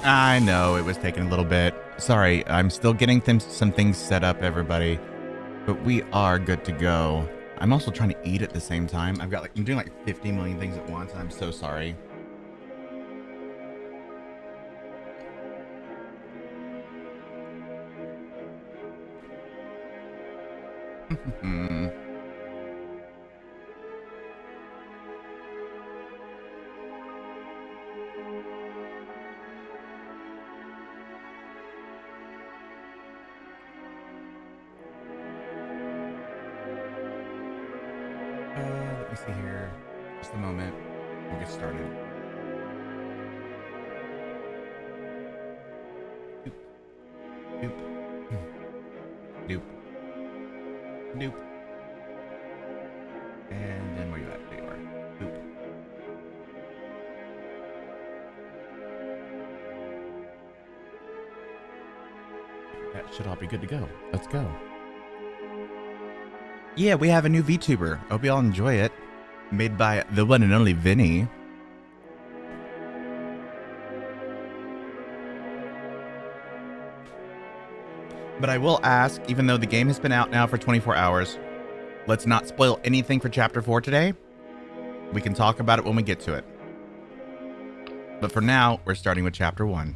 I know it was taking a little bit. Sorry, I'm still getting some things set up, everybody. But we are good to go. I'm also trying to eat at the same time. I'm doing like 50 million things at once. I'm so sorry. Let me see here. Just a moment. We'll get started. Doop. Doop. Doop. And then where you at? There you are. Doop. That should all be good to go. Let's go. Yeah, we have a new VTuber. Hope y'all enjoy it. Made by the one and only Vinny. But I will ask, even though the game has been out now for 24 hours, let's not spoil anything for Chapter 4 today. We can talk about it when we get to it. But for now, we're starting with Chapter 1.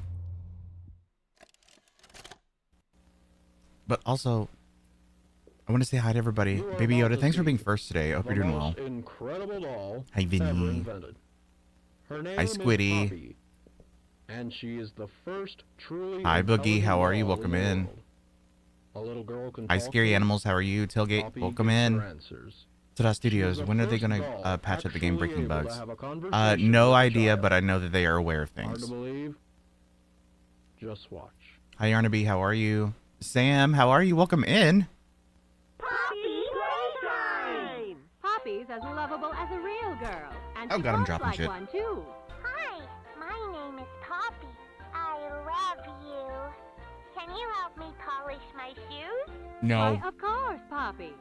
But also, I want to say hi to everybody. Baby Yoda, thanks for being first today. I hope you're doing well. Incredible doll Hi, Vinny. Her name Hi, Squiddy. Is Poppy, and she is the first truly Hi, Boogie. How are you? Welcome in. A little girl can Hi, talk Scary to Animals. How are you? Tailgate, Poppy welcome gives in. her answers. Tada Studios, She's the when are they first going doll to patch up the game actually breaking able to bugs? have a conversation No with a idea, child. but I know that they are aware of Hard things. to believe? Just watch. Hi, Yarnaby. How are you? Sam, how are you? Welcome in. Poppy Playtime! Poppy's as lovable as a real girl. And Oh she God, I'm talks dropping like shit. one too. Hi, my name is Poppy. I love you. Can you help me polish my shoes? No, Why, of course, Poppy.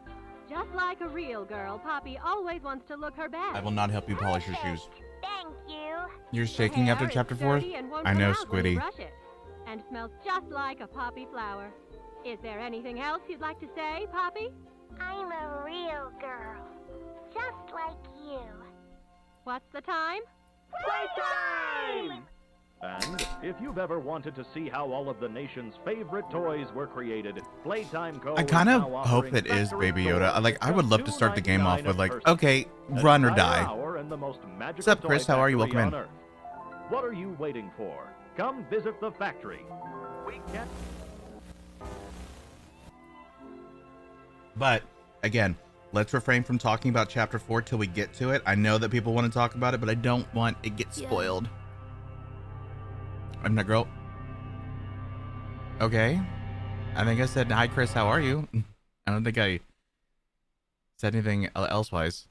Just like a real girl, Poppy always wants to look her best. I will not help you polish your shoes. Thank you. You're shaking after Hair is Chapter 4? sturdy and won't I know, come out when you Squiddy. brush it, and smells just like a poppy flower. Is there anything else you'd like to say, Poppy? I'm a real girl. Just like you. What's the time? Playtime! And if you've ever wanted to see how all of the nation's favorite toys were created, Playtime Co. I is kind of now hope offering it is factory Baby toys Yoda. for I would just love to start the game off $2.99 with a like, person. okay, An run or entire die. hour in the most magical What's up, toy Chris? How are you? factory Welcome on in. Earth. What are you waiting for? Come visit the factory. We can. But, again, let's refrain from talking about Chapter 4 till we get to it. I know that people want to talk about it, but I don't want it get spoiled. I'm that girl. Okay. I think I said, hi, Chris, how are you? I don't think I said anything elsewise.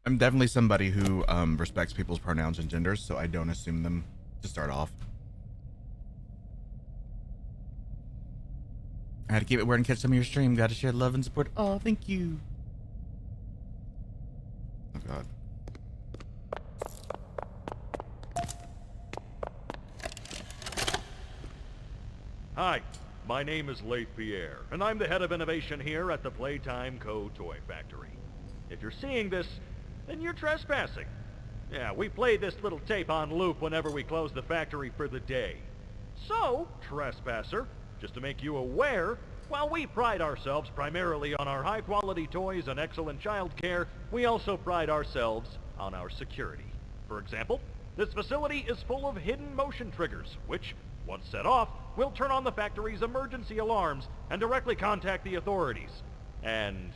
I'm definitely somebody who respects people's pronouns and genders, so I don't assume them to start off. I had to keep it weird and catch some of your stream. Got to share love and support. Oh, thank you. Oh, God. Hi, my name is Leif Pierre, and I'm the head of innovation here at the Playtime Co. Toy Factory. If you're seeing this, then you're trespassing. Yeah, we play this little tape on loop whenever we close the factory for the day. So, trespasser, just to make you aware, while we pride ourselves primarily on our high-quality toys and excellent child care, we also pride ourselves on our security. For example, this facility is full of hidden motion triggers, which, once set off, will turn on the factory's emergency alarms and directly contact the authorities. And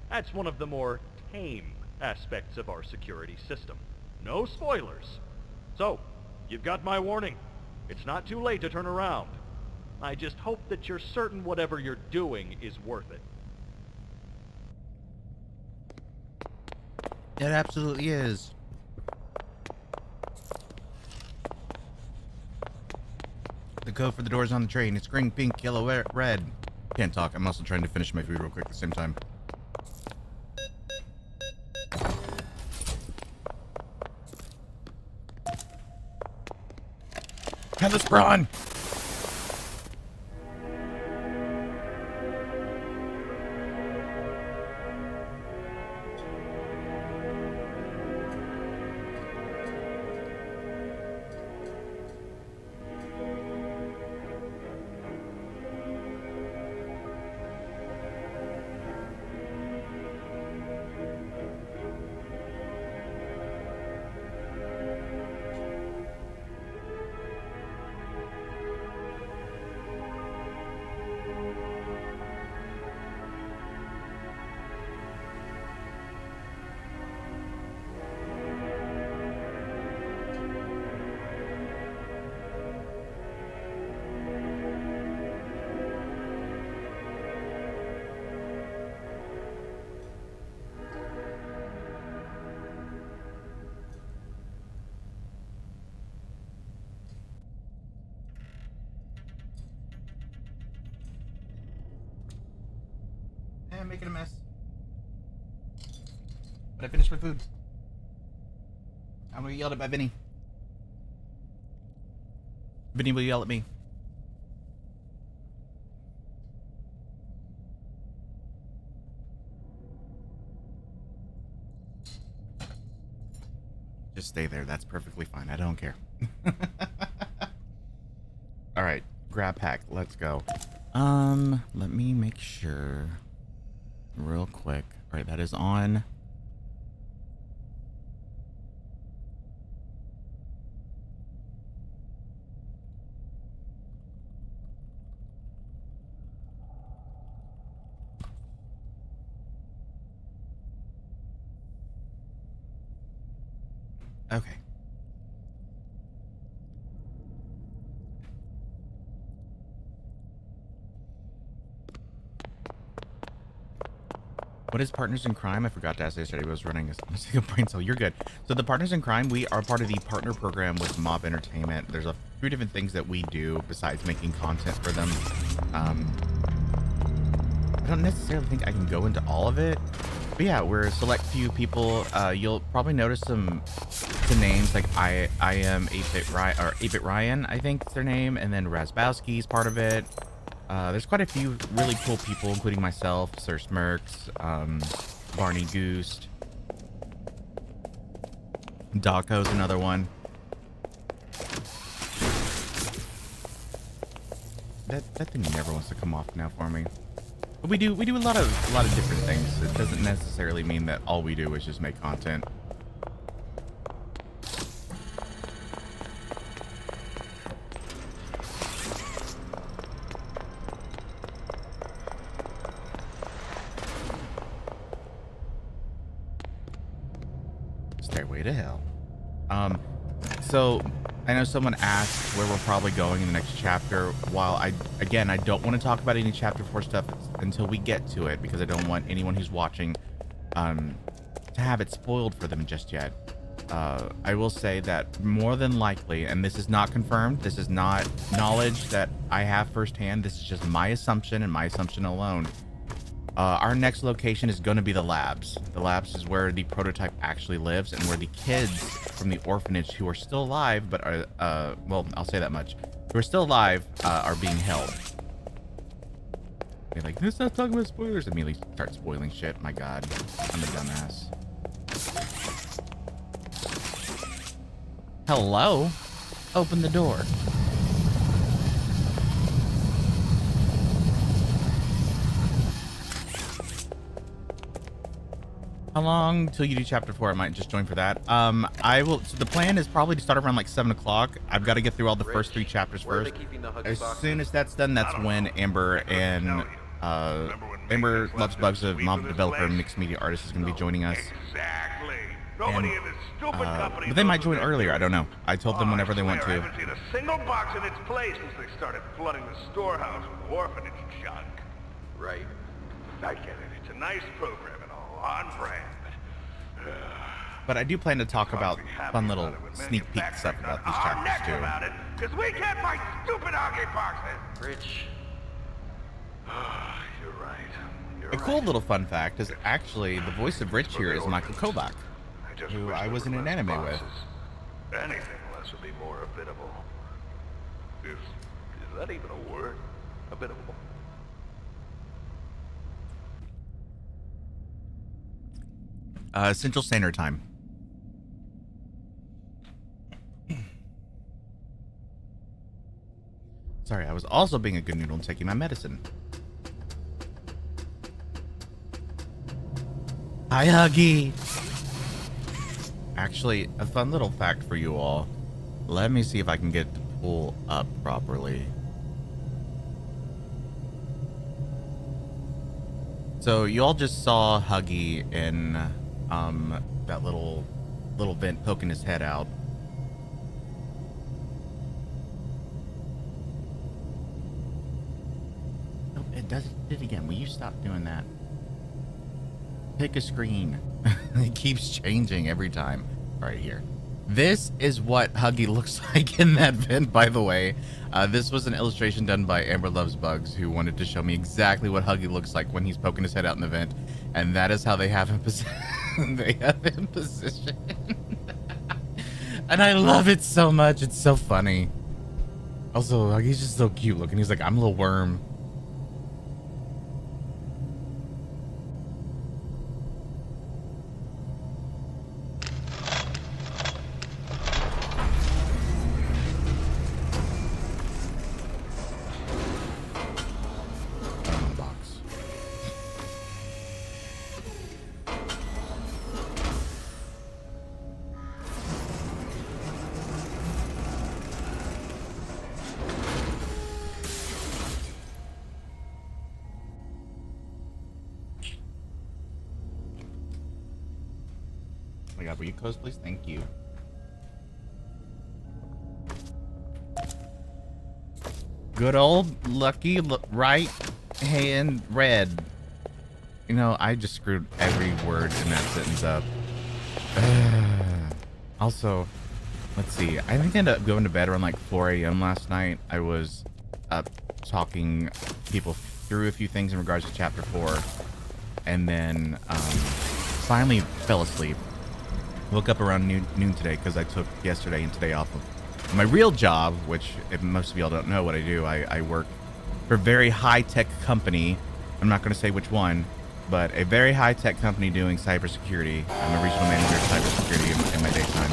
that's one of the more tame aspects of our security system. No spoilers. So, you've got my warning. It's not too late to turn around. I just hope that you're certain whatever you're doing is worth it. It absolutely is. The code for the doors on the train. It's green, pink, yellow, red. Can't talk. I'm also trying to finish my food real quick at the same time. Have us brawn! I'm making a mess. But I finished my food. I'm gonna be yelled at by Vinny. Vinny will yell at me. Just stay there. That's perfectly fine. I don't care. All right, grab pack. Let's go. Let me make sure real quick. All right, that is on. Okay. What is Partners in Crime? I forgot to ask yesterday. I was running a single brain cell. You're good. So the Partners in Crime, we are part of the partner program with Mob Entertainment. There's a few different things that we do besides making content for them. I don't necessarily think I can go into all of it. But yeah, we're a select few people. You'll probably notice some names like I am 8-Bit Ryan, or 8-Bit Ryan, I think is their name, and then Razbowski's part of it. There's quite a few really cool people, including myself, Sir Smirks, Barney Goose. Daco's another one. That thing never wants to come off now for me. But we do a lot of different things. It doesn't necessarily mean that all we do is just make content. Stairway to Hell. So I know someone asked where we're probably going in the next chapter. While I don't want to talk about any chapter 4 stuff until we get to it, because I don't want anyone who's watching to have it spoiled for them just yet. I will say that more than likely, and this is not confirmed, this is not knowledge that I have firsthand, this is just my assumption and my assumption alone. Our next location is going to be the labs. The labs is where the prototype actually lives, and where the kids from the orphanage who are still alive, but are, well, I'll say that much, who are still alive, are being held. They're like, let's not talk about spoilers. Immediately start spoiling shit. My God, I'm a dumbass. Hello? Open the door. How long till you do chapter 4? I might just join for that. I will. So the plan is probably to start around like 7 o'clock. I've got to get through all the first 3 chapters first. As soon as that's done, that's when Amber and Amber Loves Bugs, of Mob Developer and Mixed Media Artist, is going to be joining us. Exactly. And, but they might join earlier. I don't know. I told them whenever they want to. I haven't seen a single box in its place since they started flooding the storehouse with orphanage junk. Right. I get it. It's a nice program and all, on brand, but But I do plan to talk about Be happy fun about little it when sneak peek manufacturers stuff about these are next chapters about too. it, because we can't fight stupid Huggy boxes. Rich. You're right. You're A cool right. little fun fact is actually the voice of Rich here is Michael Kovac, just who wish I there was in were an less anime with. boxes. Anything less would be more habitable. Is that even a word? Habitable. Central Standard Time. Sorry, I was also being a good noodle and taking my medicine. Hi, Huggy! Actually, a fun little fact for you all. Let me see if I can get it to pull up properly. So, you all just saw Huggy in that little vent poking his head out. Nope, it does it again. Will you stop doing that? Pick a screen. It keeps changing every time. Right here. This is what Huggy looks like in that vent, by the way. This was an illustration done by Amber Loves Bugs, who wanted to show me exactly what Huggy looks like when he's poking his head out in the vent. And that is how they have him positioned. And I love it so much. It's so funny. Also, Huggy's just so cute looking. He's like, I'm a little worm. Oh my god, will you close, please? Thank you. Good old lucky right hand red. You know, I just screwed every word in that sentence up. Also, let's see. I think I ended up going to bed around like 4 a.m. last night. I was up talking people through a few things in regards to chapter 4. And then finally fell asleep. Woke up around noon today because I took yesterday and today off of my real job, which if most of y'all don't know what I do. I work for a very high-tech company. I'm not going to say which one, but a very high-tech company doing cybersecurity. I'm a regional manager of cybersecurity in my daytime.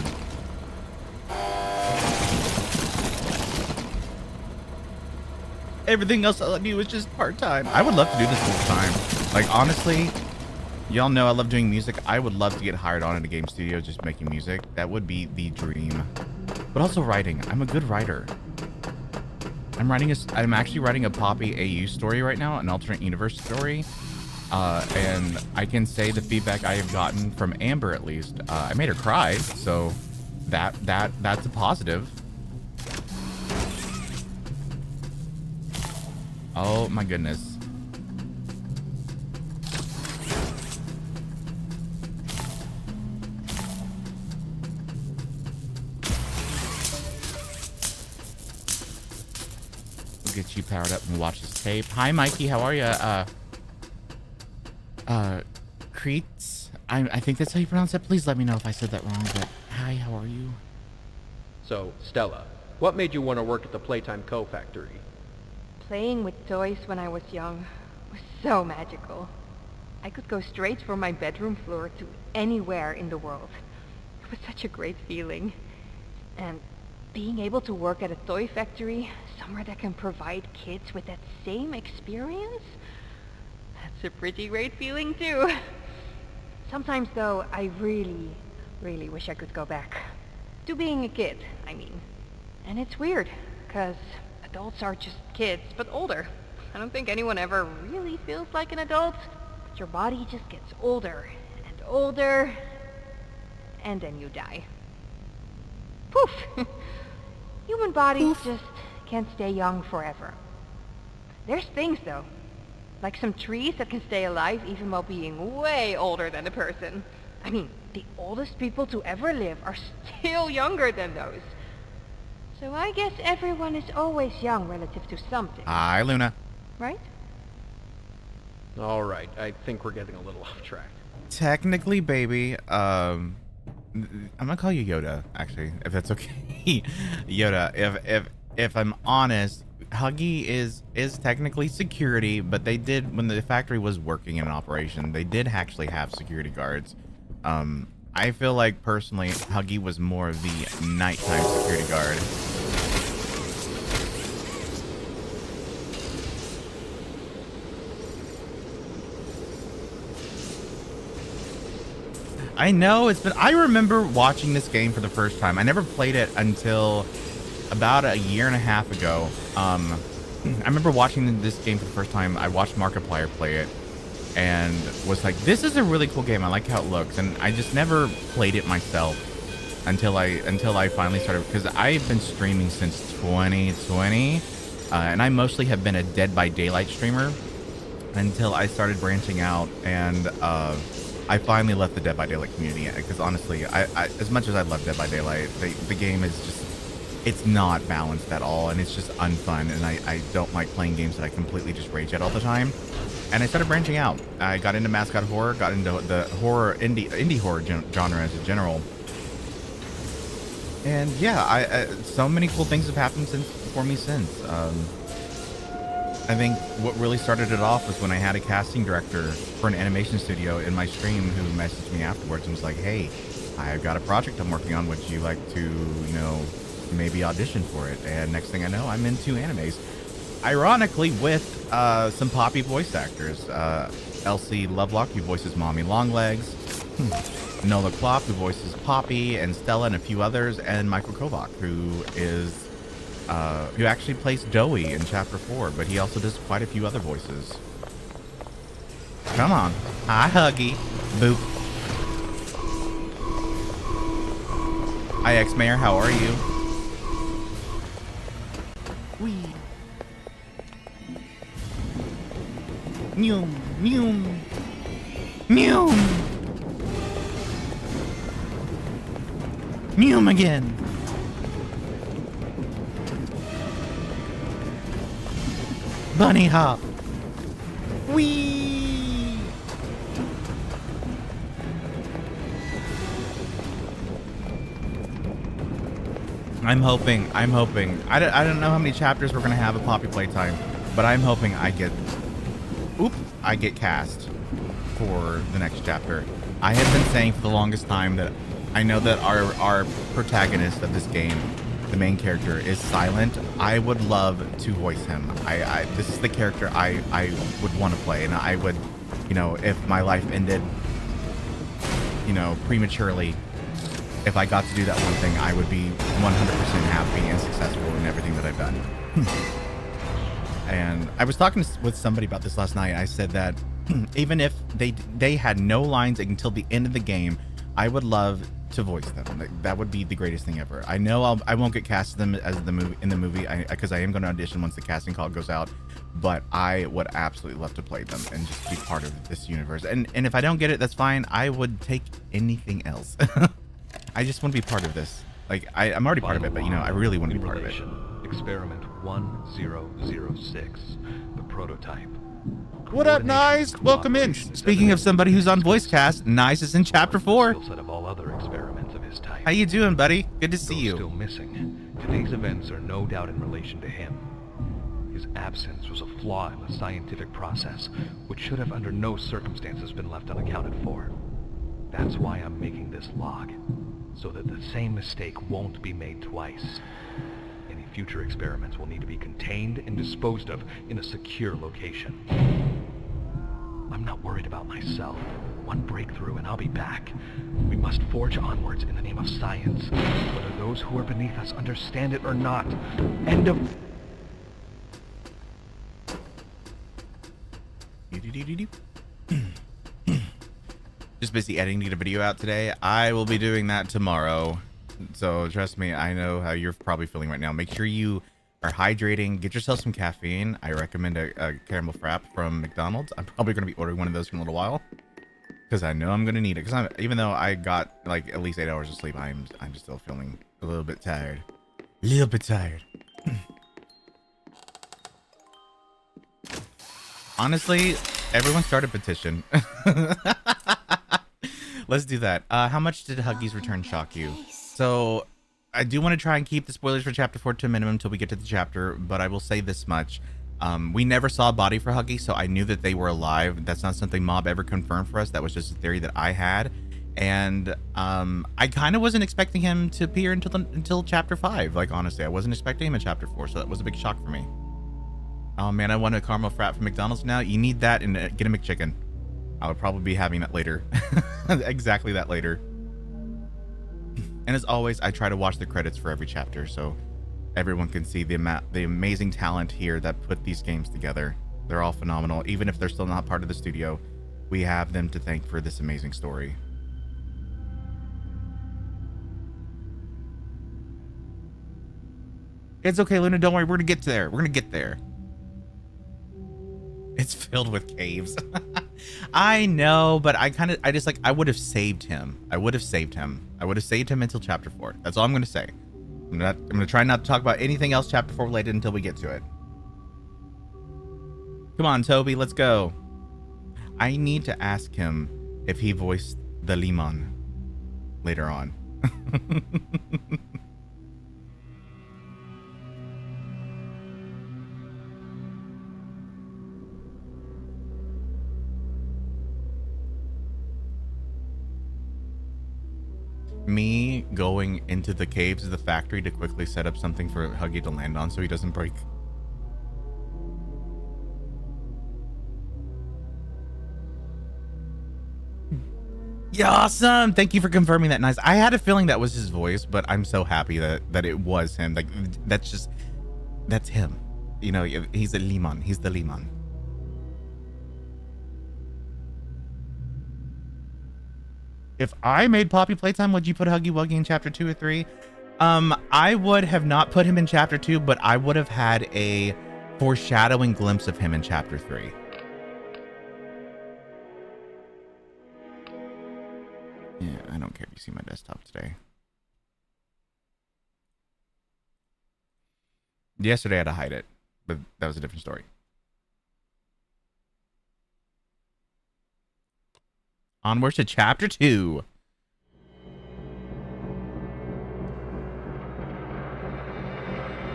Everything else I do is just part-time. I would love to do this full-time. Like, honestly, y'all know I love doing music. I would love to get hired on in a game studio just making music. That would be the dream. But also writing. I'm a good writer. I'm actually writing a Poppy AU story right now, an alternate universe story. And I can say the feedback I have gotten from Amber, at least, I made her cry, so that's a positive. Oh my goodness. We'll get you powered up and watch this tape. Hi, Mikey. How are you? Creets? I think that's how you pronounce it. Please let me know if I said that wrong, but hi, how are you? So, Stella, what made you want to work at the Playtime Co factory? Playing with toys when I was young was so magical. I could go straight from my bedroom floor to anywhere in the world. It was such a great feeling. And being able to work at a toy factory, somewhere that can provide kids with that same experience, that's a pretty great feeling too. Sometimes though, I really, really wish I could go back. To being a kid, I mean. And it's weird, because adults are just kids, but older. I don't think anyone ever really feels like an adult. But your body just gets older and older, and then you die. Poof! Human bodies just can't stay young forever. There's things though, like some trees that can stay alive even while being way older than a person. I mean, the oldest people to ever live are still younger than those. So I guess everyone is always young relative to something, Hi, Luna. right? All right, I think we're getting a little off track. Technically, baby, I'm gonna call you Yoda, actually, if that's okay. Yoda, if I'm honest, Huggy is technically security, but they did, when the factory was working in operation, they did actually have security guards. I feel like personally Huggy was more of the nighttime security guard. I know it's been, I remember watching this game for the first time. I never played it until about a year and a half ago. I remember watching this game for the first time. I watched Markiplier play it and was like, this is a really cool game. I like how it looks. And I just never played it myself until I finally started, because I've been streaming since 2020. And I mostly have been a Dead by Daylight streamer until I started branching out, and I finally left the Dead by Daylight community, because honestly, I as much as I love Dead by Daylight, the game is just, it's not balanced at all, and it's just unfun, and I don't like playing games that I completely just rage at all the time. And I started branching out. I got into mascot horror, got into the horror, indie horror genre as a general. And yeah, I so many cool things have happened for me since. I think what really started it off was when I had a casting director for an animation studio in my stream who messaged me afterwards and was like, hey, I've got a project I'm working on. Would you like to, you know, maybe audition for it? And next thing I know, I'm in 2 animes. Ironically, with some Poppy voice actors. Elsie Lovelock, who voices Mommy Longlegs. Nola Klopp, who voices Poppy and Stella and a few others. And Michael Kovac, who is... who actually plays Doey in Chapter 4, but he also does quite a few other voices. Come on. Hi, Huggy. Boop. Hi, X-Mayor. How are you? Wee. Mew. Mew. Mew. Mew again. Bunny hop. Wee. I'm hoping. I don't know how many chapters we're gonna have of Poppy Playtime, but I'm hoping I get cast for the next chapter. I have been saying for the longest time that I know that our protagonist of this game, the main character, is silent. I would love to voice him. This is the character I would want to play, and I would, you know, if my life ended, you know, prematurely, if I got to do that one thing, I would be 100% happy and successful in everything that I've done. And I was talking with somebody about this last night. I said that even if they had no lines until the end of the game, I would love to voice them. That would be the greatest thing ever. I know I won't get cast them as in the movie because I am going to audition once the casting call goes out, but I would absolutely love to play them and just be part of this universe. And if I don't get it, that's fine. I would take anything else. I just want to be part of this. Like, I'm already part of it, but you know, I really want to be part of it. Experiment 1006, the prototype. What up, Nice? Welcome in. Speaking of somebody who's on voice cast, Nice is in Chapter 4. Set of all other experiments of his type. How you doing, buddy? Good to see you. Still missing. Today's events are no doubt in relation to him. His absence was a flaw in the scientific process, which should have under no circumstances been left unaccounted for. That's why I'm making this log, so that the same mistake won't be made twice. Any future experiments will need to be contained and disposed of in a secure location. I'm not worried about myself. One breakthrough and I'll be back. We must forge onwards in the name of science, whether those who are beneath us understand it or not. End of... Just busy editing to get a video out today. I will be doing that tomorrow. So trust me, I know how you're probably feeling right now. Make sure you are hydrating. Get yourself some caffeine. I recommend a caramel frap from McDonald's. I'm probably going to be ordering one of those in a little while. Because I know I'm gonna need it. Because even though I got like at least 8 hours of sleep, I'm still feeling a little bit tired. A little bit tired. Honestly, everyone start a petition. Let's do that. How much did Huggy's return shock you? So I do want to try and keep the spoilers for chapter 4 to a minimum until we get to the chapter, but I will say this much. We never saw a body for Huggy, so I knew that they were alive. That's not something Mob ever confirmed for us. That was just a theory that I had. And I kind of wasn't expecting him to appear until chapter 5. Like, honestly, I wasn't expecting him in chapter 4, so that was a big shock for me. Oh man, I want a caramel frap from McDonald's now. You need that and get a McChicken. I would probably be having that later. Exactly that later. And as always, I try to watch the credits for every chapter so everyone can see the amazing talent here that put these games together. They're all phenomenal. Even if they're still not part of the studio, we have them to thank for this amazing story. It's okay, Luna, don't worry. We're gonna get there. We're gonna get there. It's filled with caves. I know, but I would have saved him. I would have saved him until chapter 4. That's all I'm gonna say. I'm gonna try not to talk about anything else chapter 4 related until we get to it. Come on, Toby, let's go. I need to ask him if he voiced the Limon later on. Me going into the caves of the factory to quickly set up something for Huggy to land on so he doesn't break. Yeah, awesome. Thank you for confirming that. Nice. I had a feeling that was his voice, but I'm so happy that it was him. Like, that's him. You know, he's a Limon. He's the Limon. If I made Poppy Playtime, would you put Huggy Wuggy in chapter 2 or 3? I would have not put him in chapter 2, but I would have had a foreshadowing glimpse of him in chapter 3. Yeah, I don't care if you see my desktop today. Yesterday I had to hide it, but that was a different story. Onwards to chapter 2.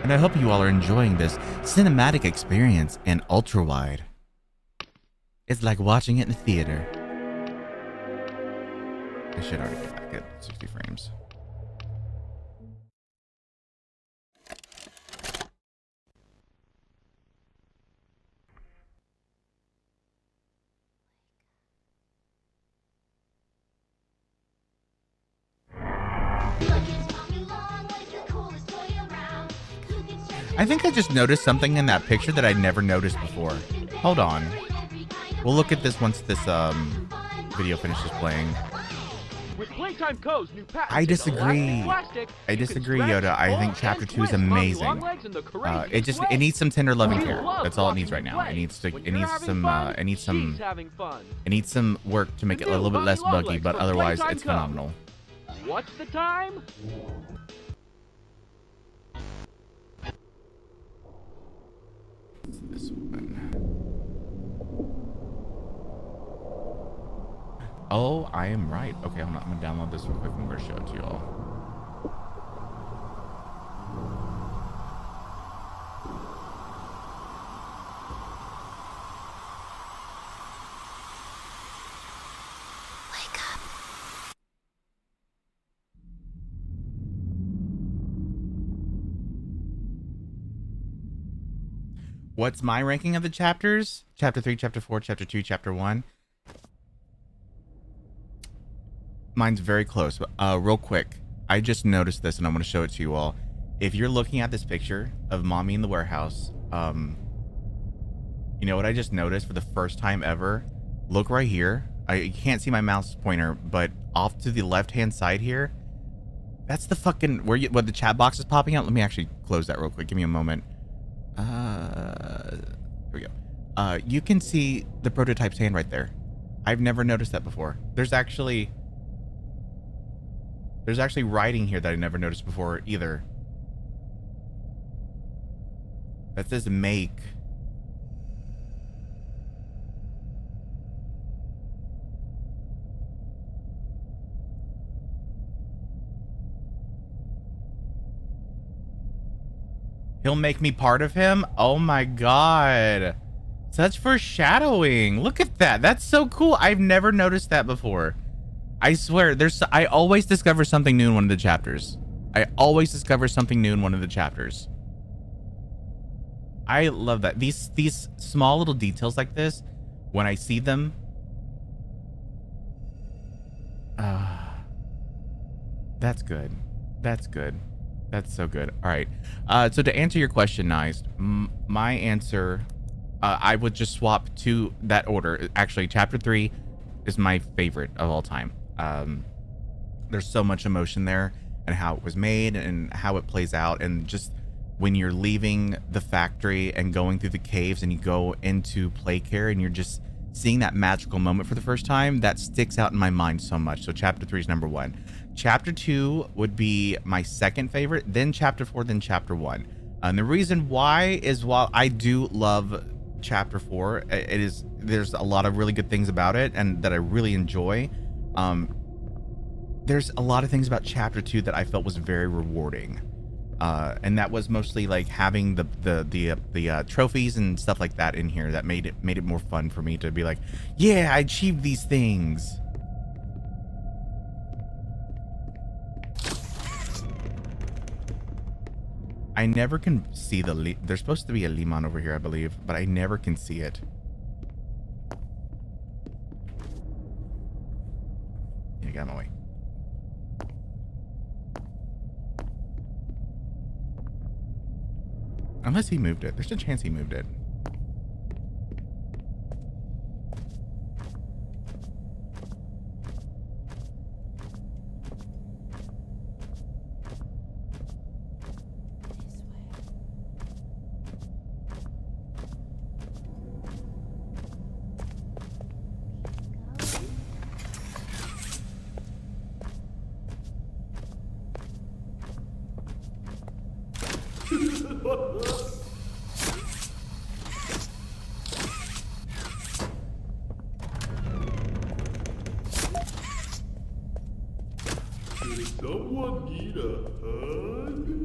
And I hope you all are enjoying this cinematic experience in ultra wide. It's like watching it in the theater. I should already get back at 60 frames. I think I just noticed something in that picture that I never noticed before. Hold on. We'll look at this once this video finishes playing. With Playtime Co's new patent, I disagree. plastic, I disagree, Yoda. I think chapter 2 is amazing. It needs some tender loving care. That's all it needs right now. It needs some work to make it a little bit less buggy, but otherwise it's phenomenal. What's the time? This one. Oh, I am right. Okay, I'm gonna download this real quick and we're gonna show it to you all. Wake up. What's my ranking of the chapters? Chapter 3, Chapter 4, Chapter 2, Chapter 1. Mine's very close. Real quick, I just noticed this and I'm going to show it to you all. If you're looking at this picture of Mommy in the warehouse, you know what I just noticed for the first time ever? Look right here. I can't see my mouse pointer, but off to the left-hand side here, that's the fucking, where the chat box is popping out. Let me actually close that real quick. Give me a moment. There we go. You can see the prototype's hand right there. I've never noticed that before. There's actually writing here that I never noticed before either. That says make. He'll make me part of him? Oh my god. Such foreshadowing. Look at that. That's so cool. I've never noticed that before. I swear, I always discover something new in one of the chapters. I always discover something new in one of the chapters. I love that. These small little details like this, when I see them, that's good. That's good. That's so good. All right. So to answer your question, Nice, my answer, I would just swap to that order. Actually, chapter 3 is my favorite of all time. There's so much emotion there, and how it was made and how it plays out, and just when you're leaving the factory and going through the caves and you go into play care and you're just seeing that magical moment for the first time, that sticks out in my mind so much. So chapter 3 is number 1. Chapter 2 would be my second favorite, then chapter 4, then chapter 1. And the reason why is, while I do love chapter 4, there's a lot of really good things about it and that I really enjoy. There's a lot of things about chapter 2 that I felt was very rewarding. And that was mostly like having the trophies and stuff like that in here that made it more fun for me to be like, yeah, I achieved these things. I never can see there's supposed to be a limon over here, I believe, but I never can see it. Yeah, get out of my way. Unless he moved it. There's a chance he moved it.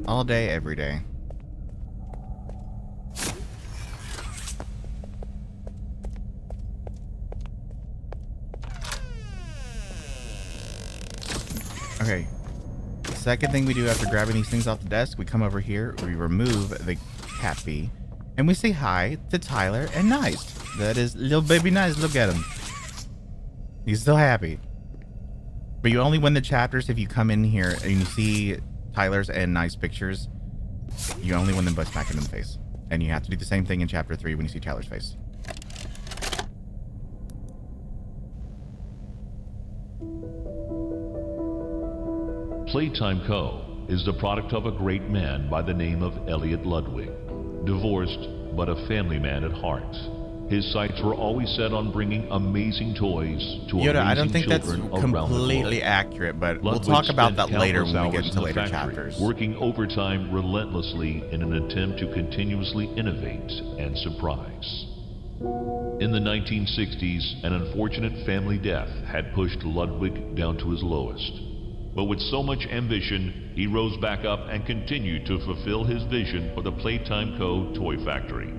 All day, every day. Okay. Second thing we do after grabbing these things off the desk, we come over here, we remove the cat bee, and we say hi to Tyler and Nice. That is little baby Nice. Look at him. He's so happy. But you only win the chapters if you come in here and you see Tyler's and Nice pictures. You only win them by smacking them in the face. And you have to do the same thing in chapter 3 when you see Tyler's face. Playtime Co. is the product of a great man by the name of Elliot Ludwig. Divorced, but a family man at heart. His sights were always set on bringing amazing toys to Yoda, amazing I don't think that's children around the globe. completely accurate, but we'll Ludwig talk about spent that later countless when we get hours into in the later factory, chapters. working overtime relentlessly in an attempt to continuously innovate and surprise. In the 1960s, an unfortunate family death had pushed Ludwig down to his lowest. But with so much ambition, he rose back up and continued to fulfill his vision for the Playtime Co. toy factory.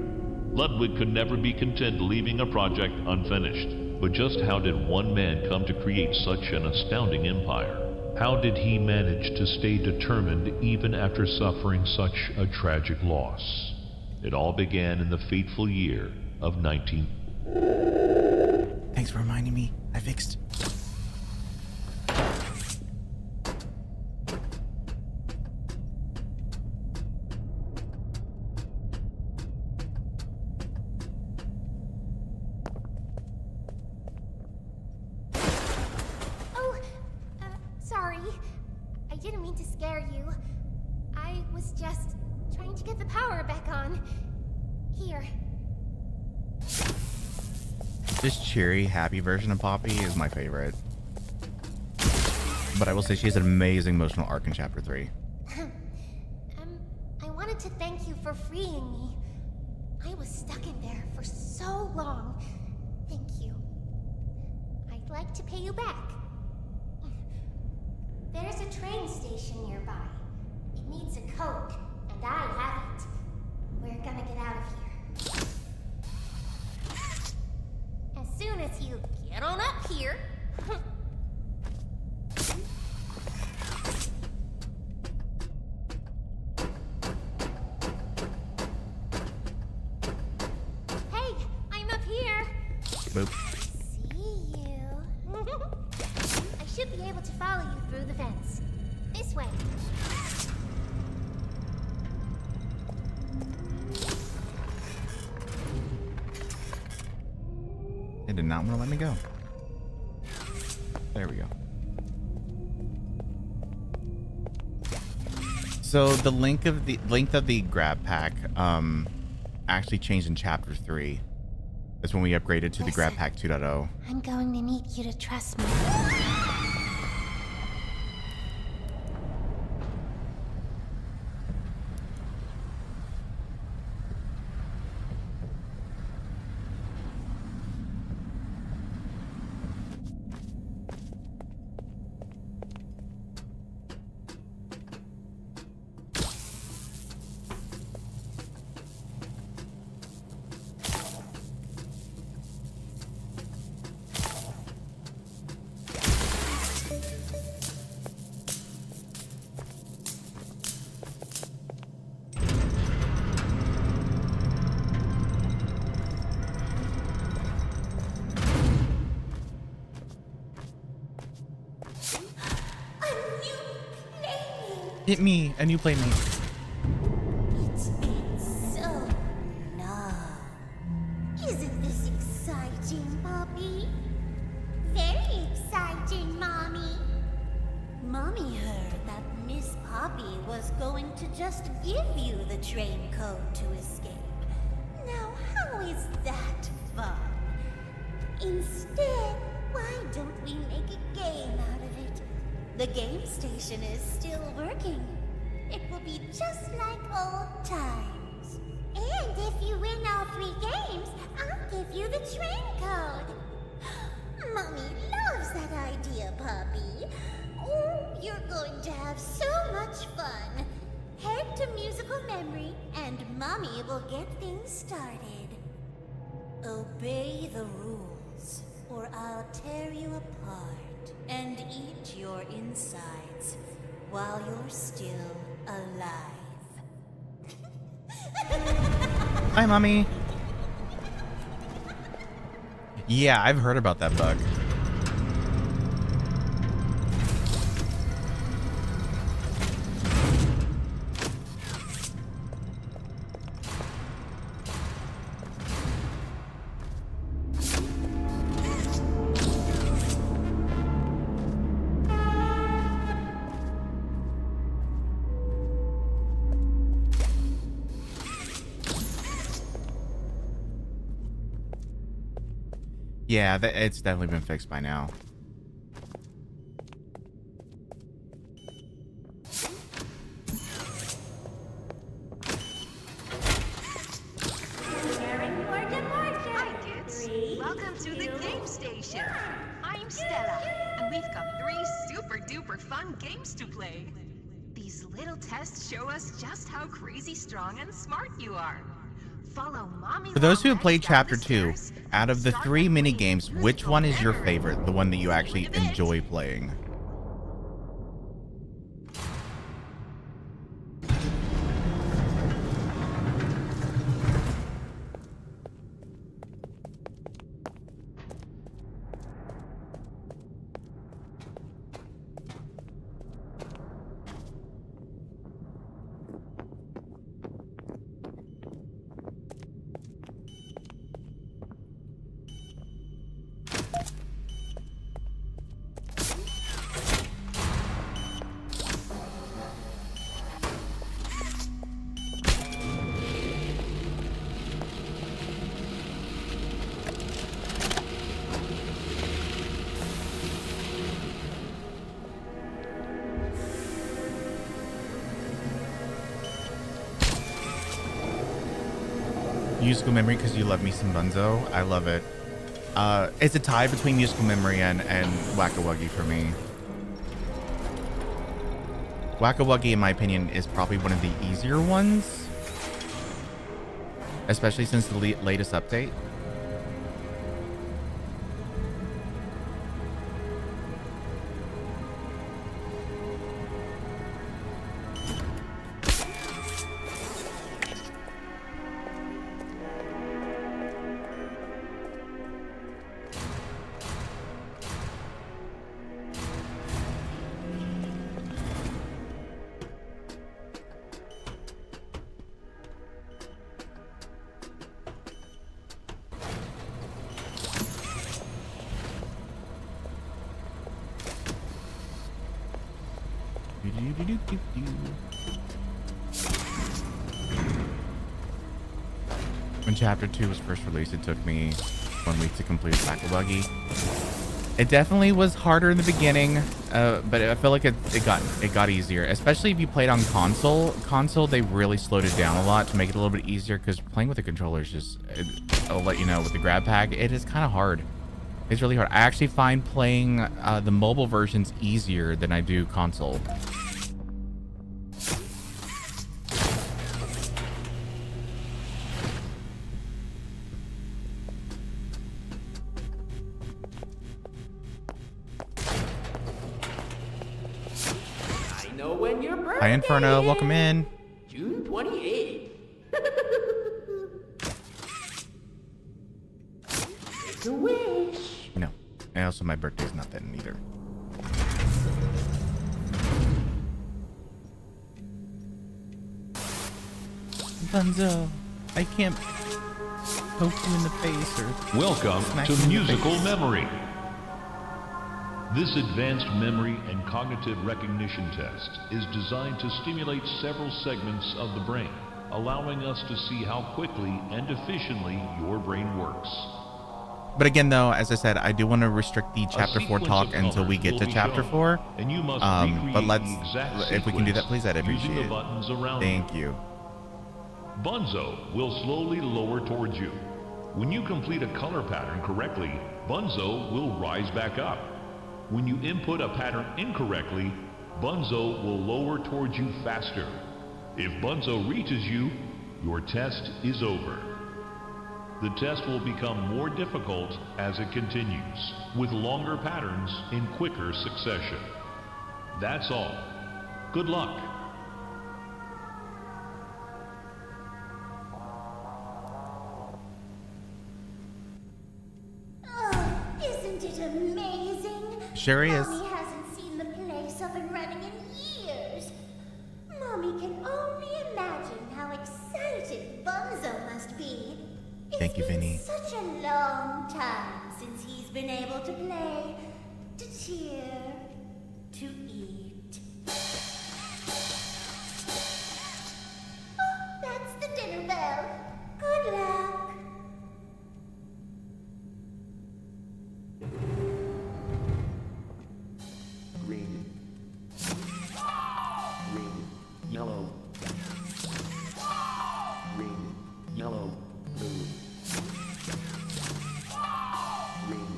Ludwig could never be content leaving a project unfinished. But just how did one man come to create such an astounding empire? How did he manage to stay determined even after suffering such a tragic loss? It all began in the fateful year of 19... Thanks for reminding me. I fixed. Sorry. I didn't mean to scare you. I was just trying to get the power back on. Here. This cheery, happy version of Poppy is my favorite. But I will say she has an amazing emotional arc in Chapter 3. I wanted to thank you for freeing me. I was stuck in there for so long. Thank you. I'd like to pay you back. There's a train station nearby. It needs a code, and I have it. We're gonna get out of here. As soon as you get on up here. Hey, I'm up here. Boop. See you. I should be able to follow you through the fence. This way. It did not want to let me go. There we go. So the length of the grab pack actually changed in Chapter 3. That's when we upgraded to the grab pack 2.0. I'm going to need you to trust me. Hit me, a new playmate. It's so numb. Isn't this exciting, Poppy? Very exciting, Mommy. Mommy heard that Miss Poppy was going to just give you the train code to escape. Now, how is that fun? Instead, why don't we make a game out of it? The game station is still working. It will be just like old times. And if you win all 3 games, I'll give you the train code. Mommy loves that idea, Poppy. Oh, you're going to have so much fun. Head to musical memory, and Mommy will get things started. Obey the rules, or I'll tear you apart and eat your insides while you're still alive. Hi, Mommy. Yeah, I've heard about that bug. Yeah, it's definitely been fixed by now. Hi, kids. Welcome to the game station. I'm Stella, and we've got 3 super-duper fun games to play. These little tests show us just how crazy strong and smart you are. Follow Mommy. For those who have played Chapter 2, out of the 3 mini games, which one is your favorite? The one that you actually enjoy playing? Musical Memory because you love me some Bunzo. I love it. It's a tie between Musical Memory and Whack-a-Wuggy for me. Whack-a-Wuggy, in my opinion, is probably one of the easier ones, especially since the latest update. When Chapter 2 was first released, it took me 1 week to complete Whack-a-Wuggy. It definitely was harder in the beginning, but I feel like it got easier, especially if you played on console. Console, they really slowed it down a lot to make it a little bit easier, because playing with the controllers just, I'll let you know, with the grab pack, it is kind of hard. It's really hard. I actually find playing the mobile versions easier than I do console. Hi, Inferno. Welcome in. June 28th. Make a wish. No. And also, my birthday's not then either. Bunzo, I can't poke you in the face or Welcome smack to you in the Musical face. Memory. This advanced memory and cognitive recognition test is designed to stimulate several segments of the brain, allowing us to see how quickly and efficiently your brain works. But again, though, as I said, I do want to restrict the A Chapter 4 sequence talk of until we colors get will to be Chapter shown, 4. And you must But let's, recreate the exact if we can do that, please, I'd sequence appreciate using it. the buttons around Thank you. Bunzo will slowly lower towards you. When you complete a color pattern correctly, Bunzo will rise back up. When you input a pattern incorrectly, Bunzo will lower towards you faster. If Bunzo reaches you, your test is over. The test will become more difficult as it continues, with longer patterns in quicker succession. That's all. Good luck. Oh, isn't it amazing? Sure is. Mommy hasn't seen the place up and running in years. Mommy can only imagine how excited Bunzo must be. Thank you, Vinny. It's been such a long time since he's been able to play, to cheer, to eat. Oh, that's the dinner bell. Good luck. Green. Green. Yellow. Green. Yellow. Blue. Green.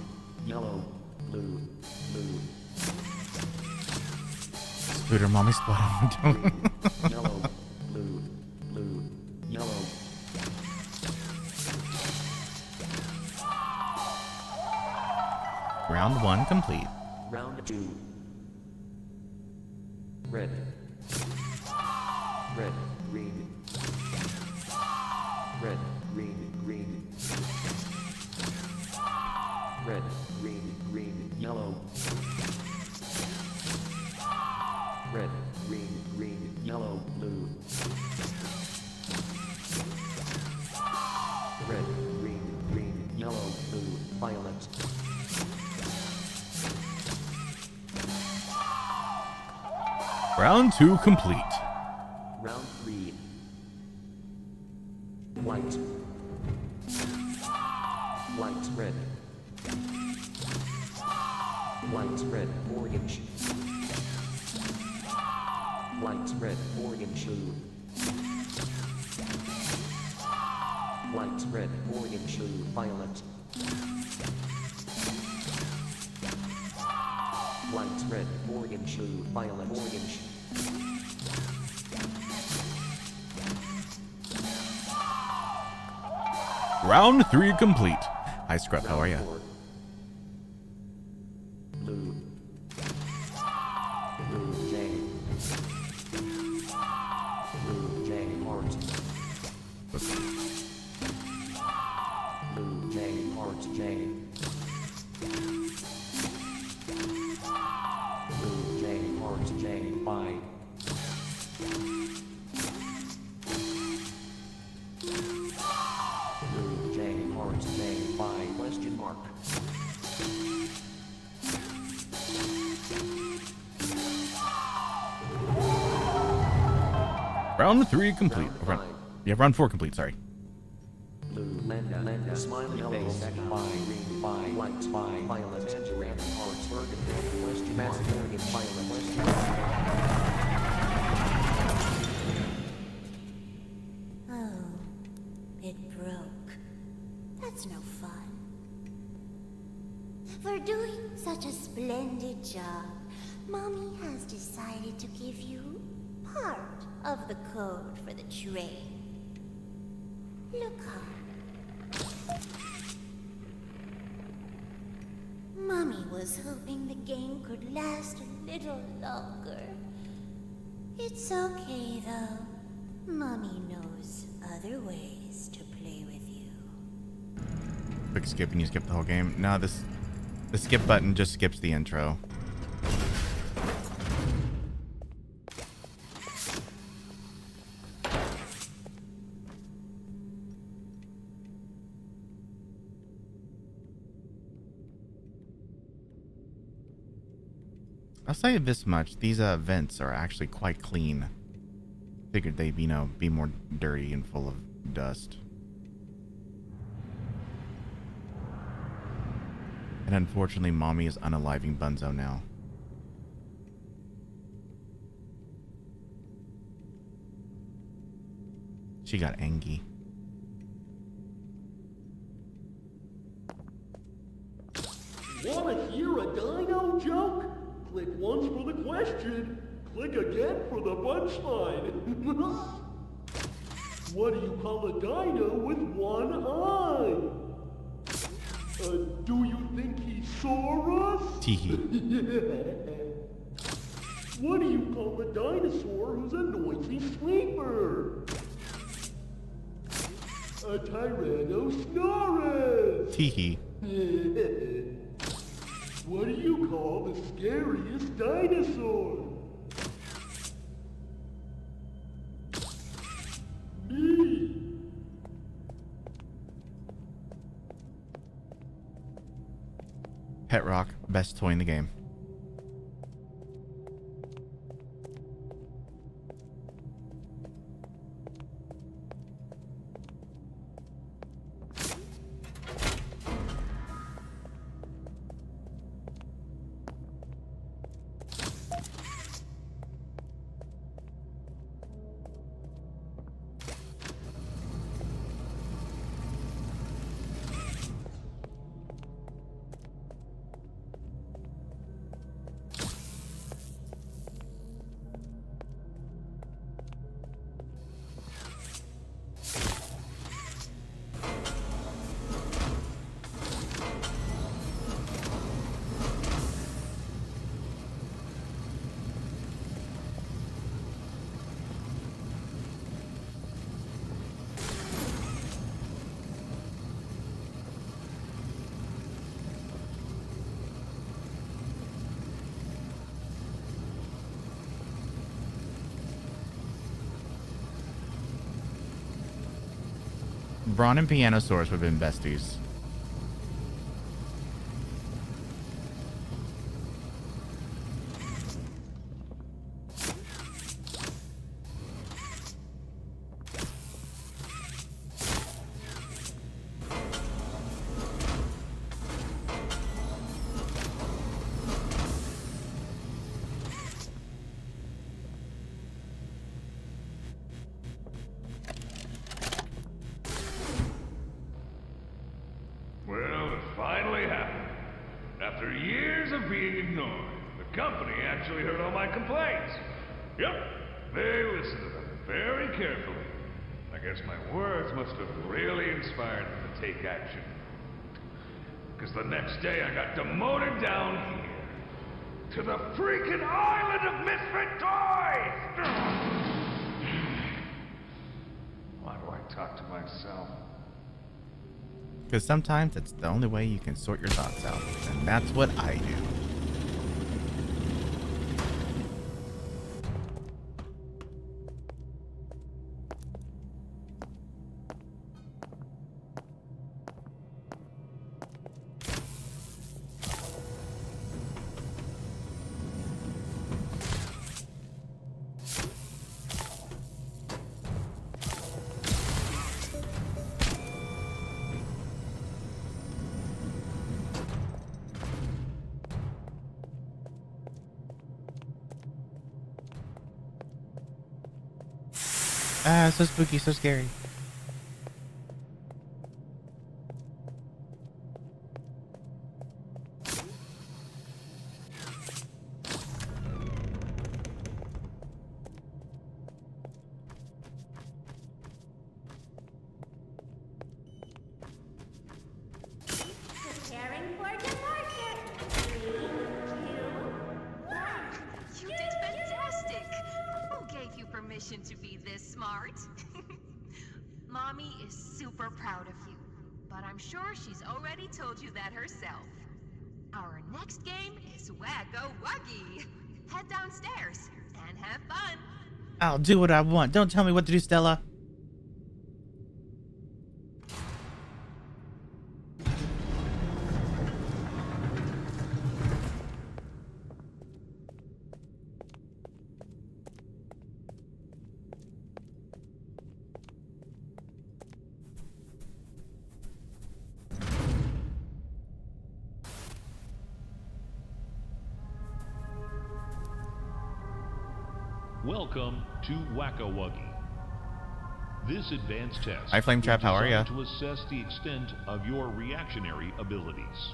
Yellow. Blue. Blue. Spooter, mommy splat. Green. Yellow. Blue. Blue. Yellow. Round 1 complete. Round 2. Red. Red. Green. Red. Green. Green. Red. Green. Green. Yellow. Red. Green. Green. Yellow. Blue. Red. Green. Green. Yellow. Blue. Violet. Round 2 complete. Round 3. White. White, red. White, red, orange. White, red, orange, blue. Lights red, orange, blue, violet. Lights red, orange, blue, violet, orange. Round 3 complete. Hi, Scrub. How are you? Blue. Blue J. Blue J heart. Blue J heart J. Blue J heart J. Bye. Blue J heart J. Bye. Question mark. Round 3 complete. Round 4 complete, sorry. Blue, Lenda, smiley face, by, lights, by, violet, tangerine, hearts, burgundy, question, masculine, violet, question. Oh, it broke. That's no fun. For doing such a splendid job, Mommy has decided to give you part of the code for the train. Look hard. Mommy was hoping the game could last a little longer. It's okay, though. Mommy knows other ways to play with you. Quick skip and you skip the whole game. No, the skip button just skips the intro. I'll say this much, these vents are actually quite clean. Figured they'd, be more dirty and full of dust. And unfortunately, Mommy is unaliving Bunzo now. She got angry. Wanna hear a dino joke? Click once for the question, click again for the punchline. What do you call a dino with one eye? Do you think he saw us? Teehee. What do you call a dinosaur who's a noisy sleeper? A Tyrannosaurus. Teehee. What do you call the scariest dinosaur? Me. Pet Rock, best toy in the game. Braun and Pianosaurus would have been besties. are being ignored. The company actually heard all my complaints. Yep, they listened to them very carefully. I guess my words must have really inspired them to take action. Because the next day I got demoted down here. To the freaking island of misfit toys! Why do I talk to myself? Because sometimes it's the only way you can sort your thoughts out. And that's what I do. Ah, so spooky, so scary. Preparing for departure. 3, 2, 1. You did fantastic! Who gave you permission to be this smart? Mommy is super proud of you, but I'm sure she's already told you that herself. Our next game is Whack-a-Wuggy. Head downstairs and have fun. I'll do what I want. Don't tell me what to do, Stella. Welcome to Whack-a-Wuggy. This advanced test Hi, Flame Trap, is how are ya? designed to assess the extent of your reactionary abilities.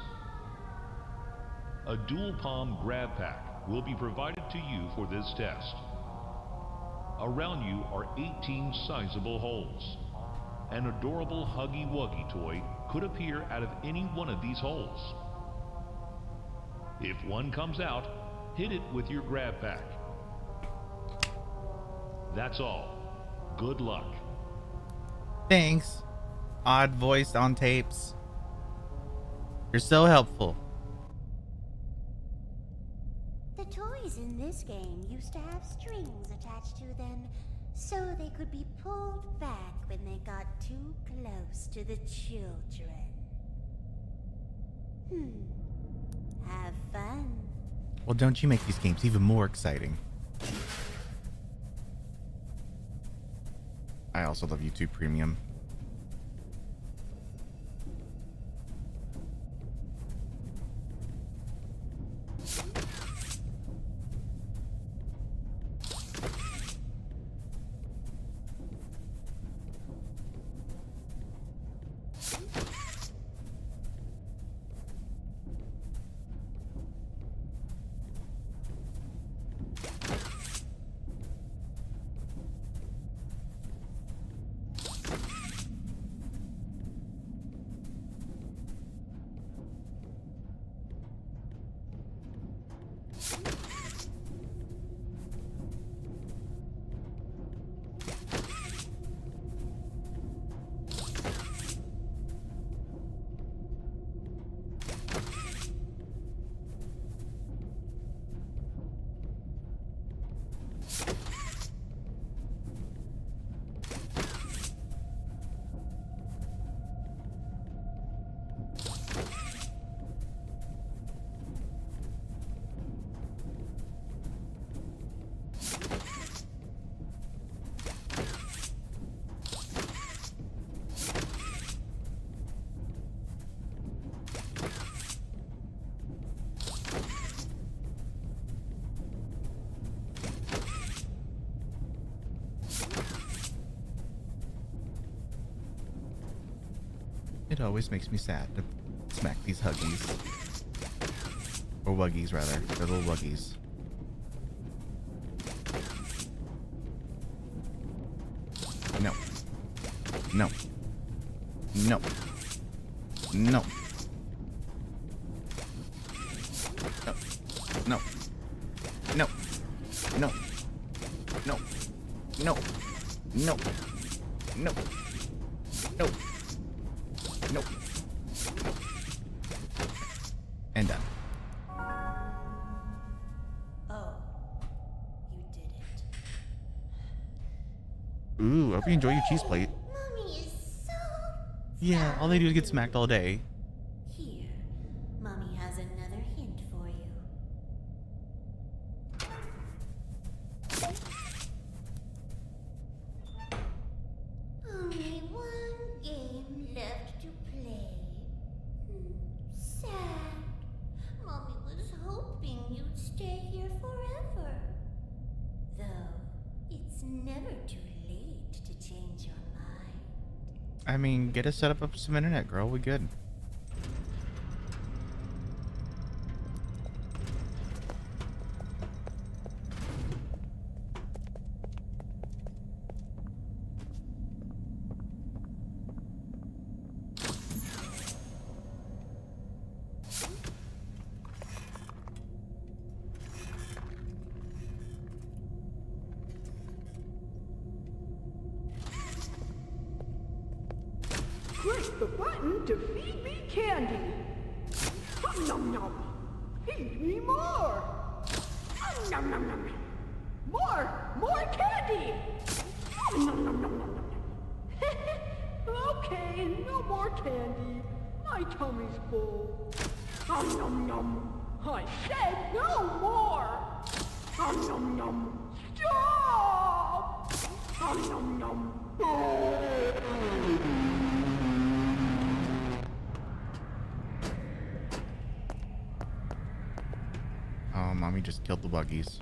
A dual palm grab pack will be provided to you for this test. Around you are 18 sizable holes. An adorable Huggy Wuggy toy could appear out of any one of these holes. If one comes out, hit it with your grab pack. That's all. Good luck. Thanks. Odd voice on tapes. You're so helpful. The toys in this game used to have strings attached to them so they could be pulled back when they got too close to the children. Have fun. Well, don't you make these games even more exciting. I also love YouTube Premium. It always makes me sad to smack these Huggies. Or Wuggies, rather. They're little Wuggies. No. No. No. No. No. No. No. No. No. No. No. No. No. And done. Oh, you did it. Ooh, I hope you enjoy your cheese plate. Mommy is so... Yeah, all they do is get smacked all day. Here, Mommy has another hint for you. Only one game left to play. Sad. Mommy was hoping you'd stay here forever. Though, it's never too late to change your mind. I mean, get us set up some internet, girl. We good. Click the button to feed me candy. Nom nom nom. Feed me more. Nom nom nom. More candy. Nom nom nom nom nom. Okay, no more candy. My tummy's full. Nom nom nom. I said no more. Nom nom nom. Stop. Nom nom nom. Oh, mommy just killed the Wuggies.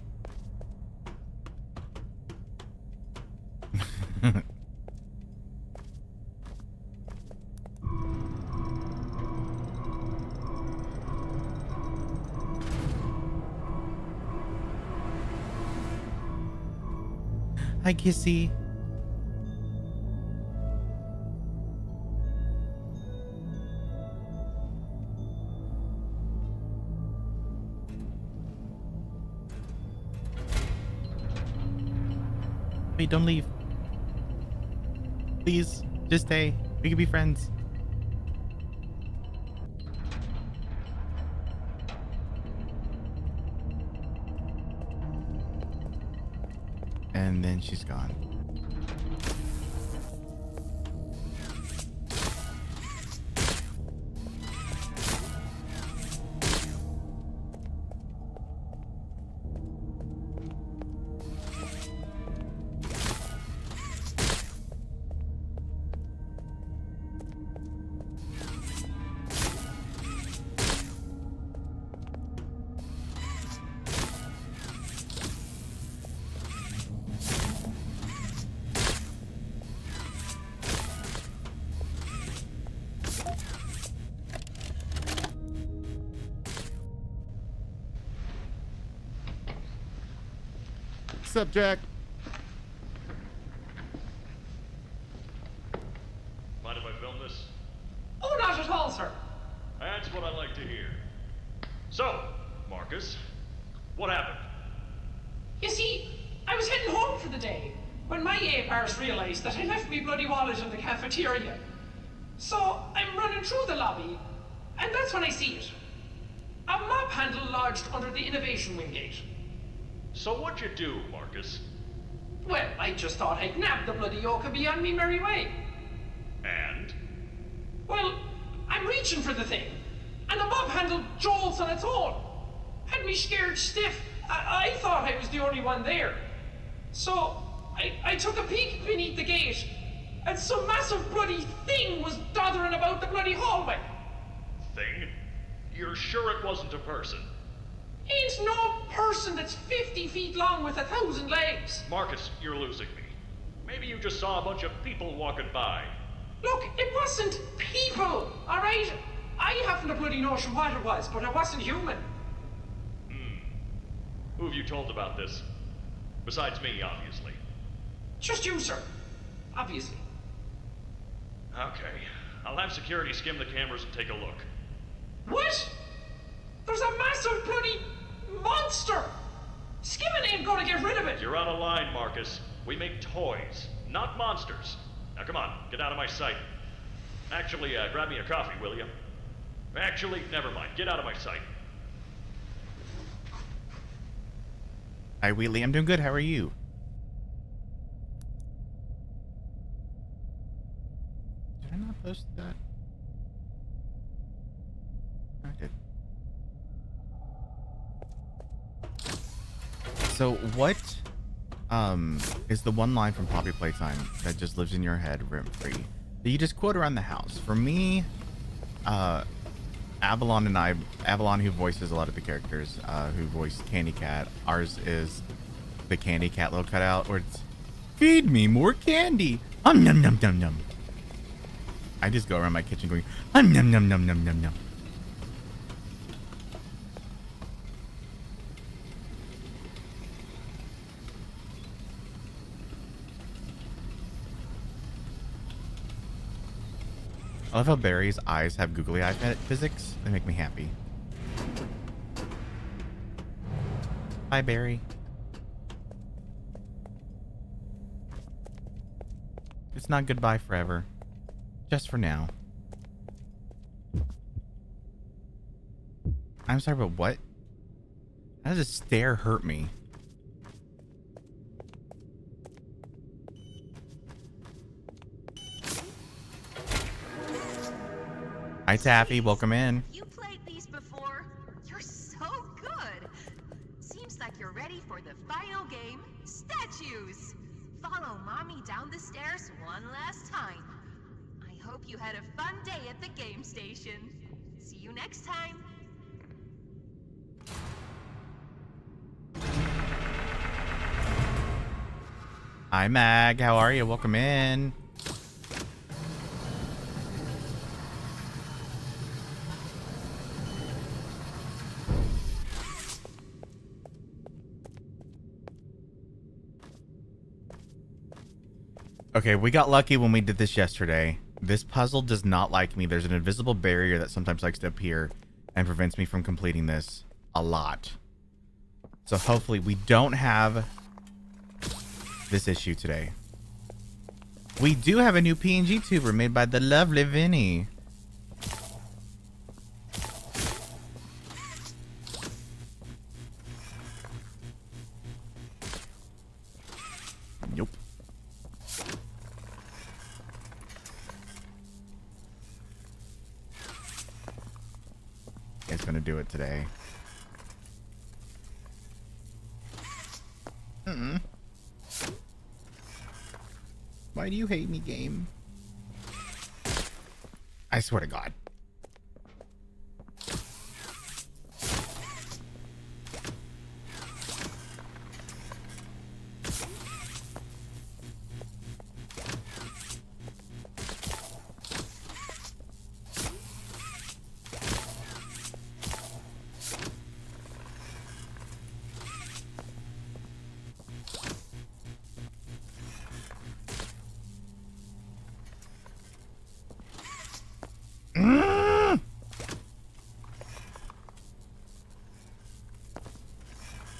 Hi, Kissy. Wait, don't leave. Please, just stay. We can be friends. And then she's gone. What's up, Jack? Mind if I film this? Oh, not at all, sir. That's what I like to hear. So, Marcus, what happened? You see, I was heading home for the day when my apars realized that I left me bloody wallet in the cafeteria. So I'm running through the lobby, and that's when I see it. A mop handle lodged under the innovation wing gate. So what'd you do, Marcus? Well, I just thought I'd nab the bloody yoke and be on me merry way. And? Well, I'm reaching for the thing, and the mop handle jolts on its own. Had me scared stiff. I thought I was the only one there. So I took a peek beneath the gate, and some massive bloody thing was doddering about the bloody hallway. Thing? You're sure it wasn't a person? Ain't no person that's 50 feet long with 1,000 legs. Marcus, you're losing me. Maybe you just saw a bunch of people walking by. Look, it wasn't people, alright? I haven't a bloody notion what it was, but it wasn't human. Who have you told about this? Besides me, obviously. Just you, sir. Obviously. Okay. I'll have security skim the cameras and take a look. What? There's a massive bloody monster! Skimming ain't gonna get rid of it! You're out of line, Marcus. We make toys, not monsters. Now come on, get out of my sight. Actually, grab me a coffee, will you? Actually, never mind. Get out of my sight. Hi, Wheatley. I'm doing good. How are you? Did I not post that? I did. So what is the one line from Poppy Playtime that just lives in your head rent-free that you just quote around the house? For me, Avalon, who voices a lot of the characters, who voiced Candy Cat, ours is the Candy Cat little cutout, where it's, feed me more candy. Num num num num. I just go around my kitchen going, num num num num num num. I love how Barry's eyes have googly eye physics. They make me happy. Hi, Barry. It's not goodbye forever. Just for now. I'm sorry, but what? How does a stare hurt me? Hi, Taffy. Welcome in. You played these before? You're so good. Seems like you're ready for the final game, statues. Follow Mommy down the stairs one last time. I hope you had a fun day at the game station. See you next time. Hi, Mag. How are you? Welcome in. Okay, we got lucky when we did this yesterday. This puzzle does not like me. There's an invisible barrier that sometimes likes to appear and prevents me from completing this a lot. So hopefully we don't have this issue today. We do have a new PNG tuber made by the lovely Vinny. Nope. It's gonna do it today. Why do you hate me, game? I swear to God.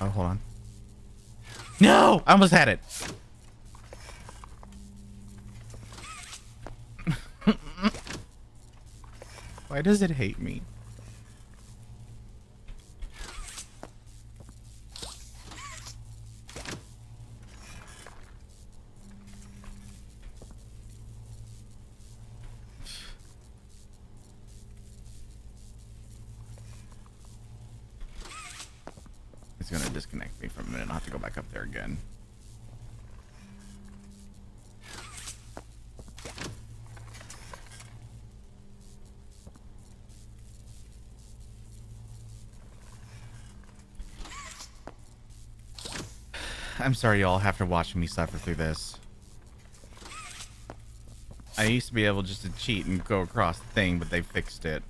Oh, hold on. No! I almost had it. Why does it hate me? It's gonna disconnect me for a minute. I'll have to go back up there again. I'm sorry y'all have to watch me suffer through this. I used to be able just to cheat and go across the thing, but they fixed it.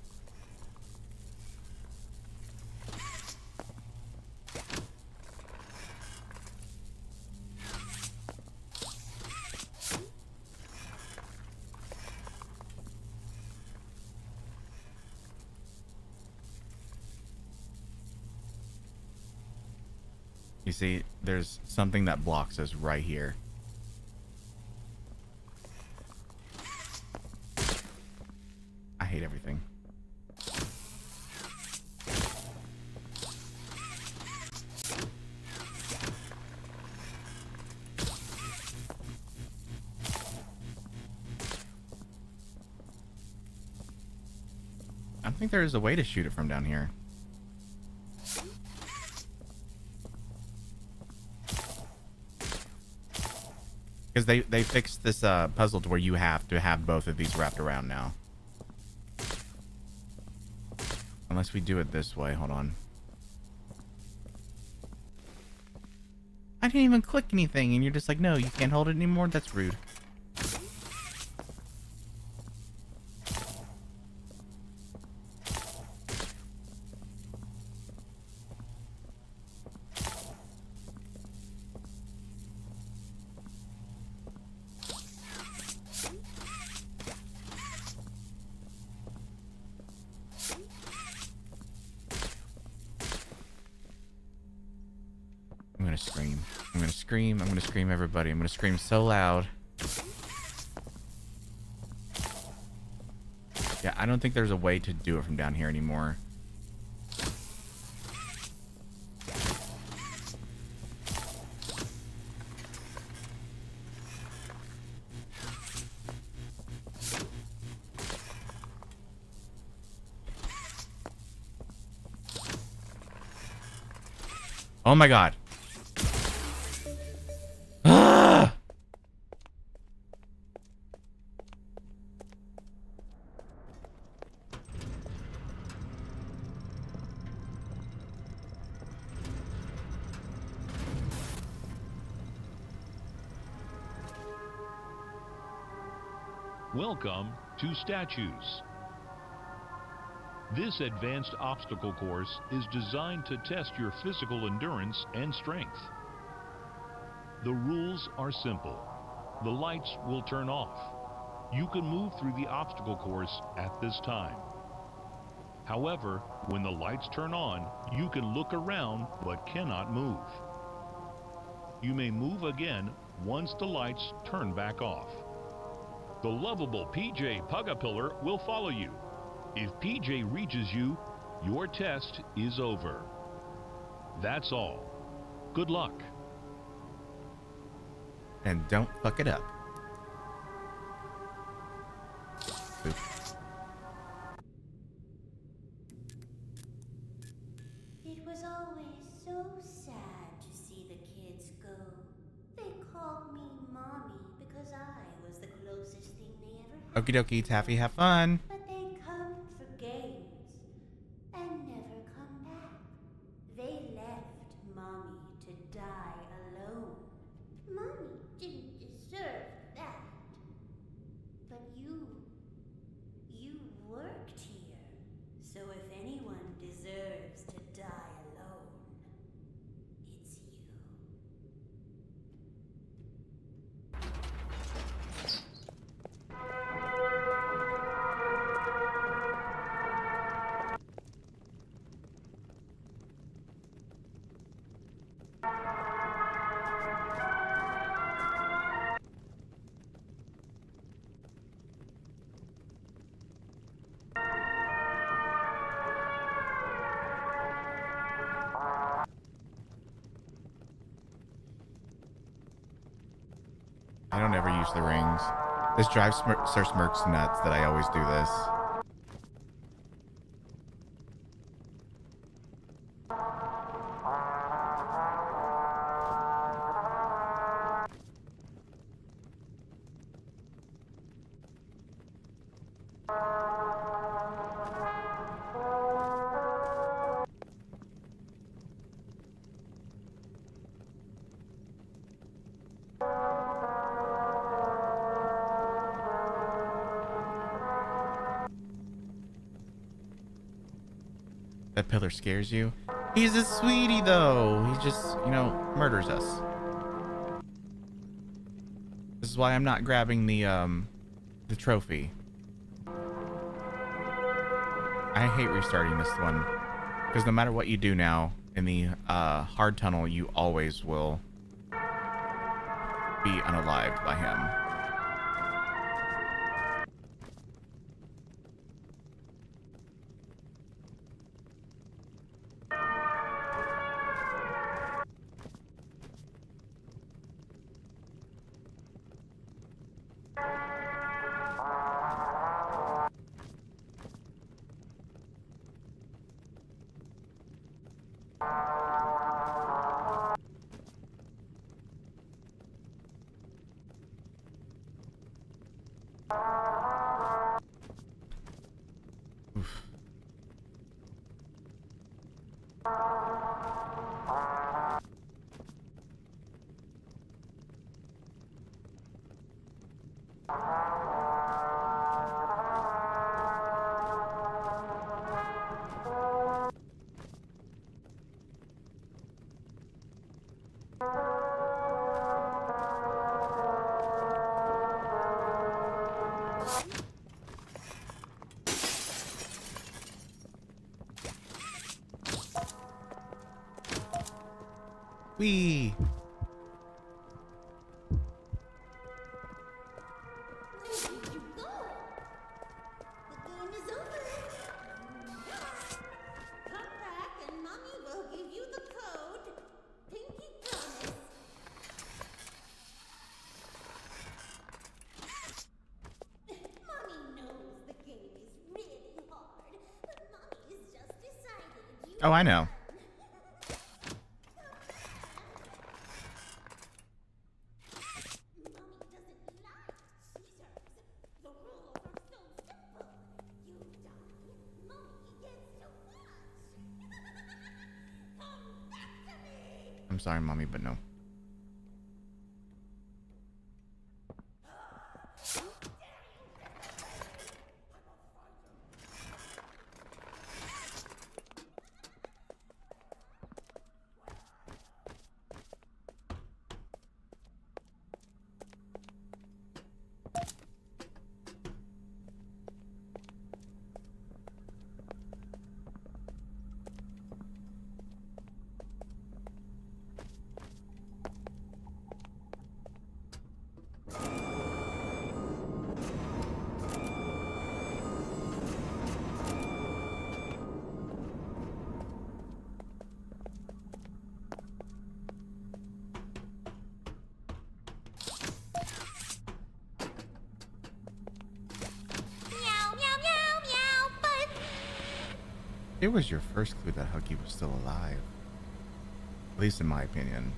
You see, there's something that blocks us right here. I hate everything. I don't think there is a way to shoot it from down here. Because they fixed this puzzle to where you have to have both of these wrapped around now. Unless we do it this way. Hold on. I didn't even click anything and you're just like, no, you can't hold it anymore? That's rude. I'm gonna scream. I'm gonna scream. I'm gonna scream, everybody. I'm gonna scream so loud. Yeah, I don't think there's a way to do it from down here anymore. Oh my god. Ah! Welcome to Statues. This advanced obstacle course is designed to test your physical endurance and strength. The rules are simple. The lights will turn off. You can move through the obstacle course at this time. However, when the lights turn on, you can look around but cannot move. You may move again once the lights turn back off. The lovable PJ Pugapillar will follow you. If PJ reaches you, your test is over. That's all. Good luck. And don't fuck it up. Oop. It was always so sad to see the kids go. They called me Mommy because I was the closest thing they ever had. Okie dokie, Taffy, have fun. But they come for games and never come back. They left Mommy to die alone. Mommy didn't deserve that. But you worked here. So if anyone deserves to die alone, it's you. I don't ever use the rings. This drives Sir Smirk's nuts that I always do this. That pillar scares you? He's a sweetie, though. He just, you know, murders us. This is why I'm not grabbing the trophy. I hate restarting this one. Because no matter what you do now, in the hard tunnel, you always will be unalived by him. Whee! Oh, I know. I'm sorry, Mommy, but no. It was your first clue that Huggy was still alive. At least in my opinion.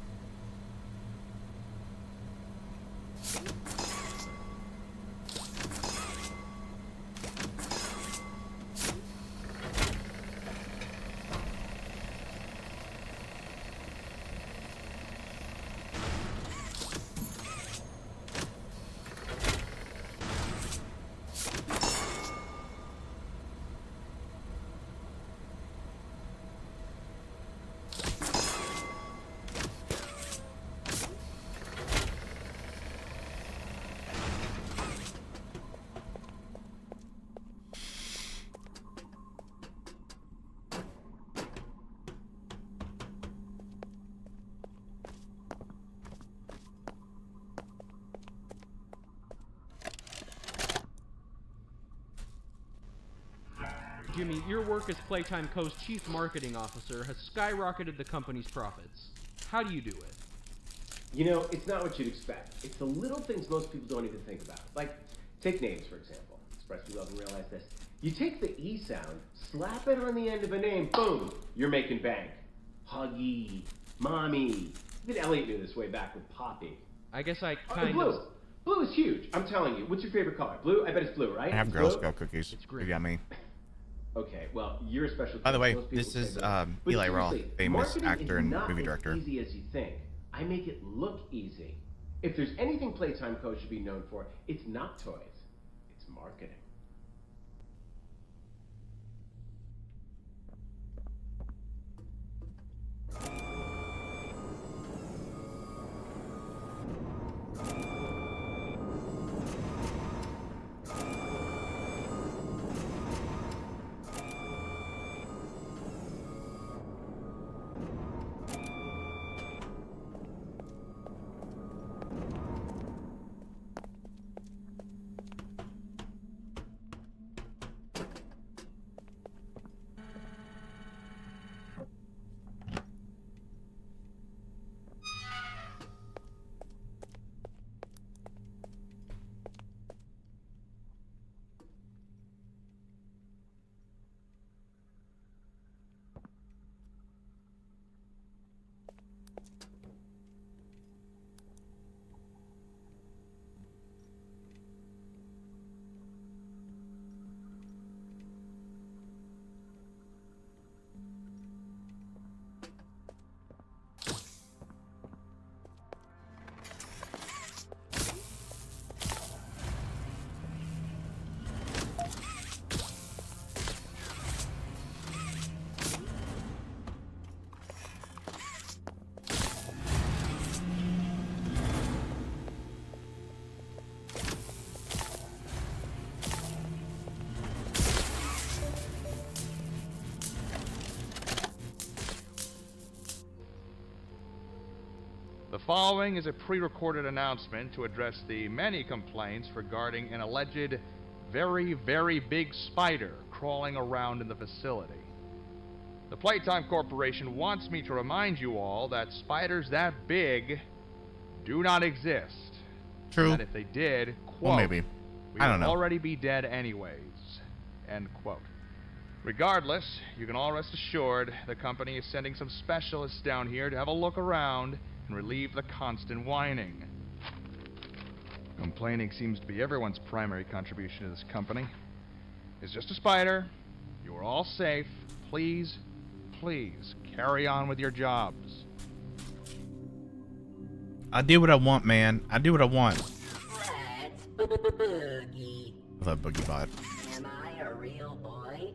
Jimmy, your work as Playtime Co's chief marketing officer has skyrocketed the company's profits. How do you do it? You know, it's not what you'd expect. It's the little things most people don't even think about. Like, take names, for example. Express people haven't realized this. You take the E sound, slap it on the end of a name, boom, you're making bank. Huggy, Mommy. Even Elliot knew this way back with Poppy. I guess I kind Blue. of... Blue is huge, I'm telling you. What's your favorite color? Blue? I bet it's blue, right? I have It's Girl blue? Scout cookies. It's green. You got me. Okay, well, you're a special. By the way, Most people this say is that. But Eli Roth, seriously, famous marketing actor is and not movie as director. easy as you think. I make it look easy. If there's anything Playtime Co should be known for, it's not toys. It's marketing. following is a pre-recorded announcement to address the many complaints regarding an alleged very, very big spider crawling around in the facility. The Playtime Corporation wants me to remind you all that spiders that big do not exist. True. And that if they did, quote, Well, maybe. we I don't would know. already be dead anyways, end quote. Regardless, you can all rest assured the company is sending some specialists down here to have a look around and relieve the constant whining. Complaining seems to be everyone's primary contribution to this company. It's just a spider. You are all safe. Please, please, carry on with your jobs. I do what I want, man. I do what I want. Let's boogie. I love Boogie Bot. Am I a real boy?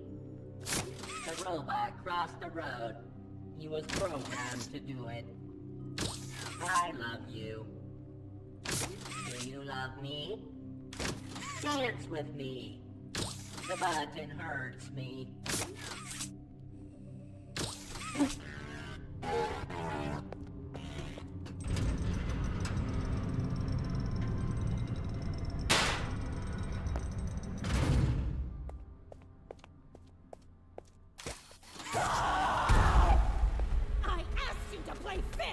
The robot crossed the road. He was programmed to do it. I love you. Do you love me? Dance with me. The button hurts me. I asked you to play fair,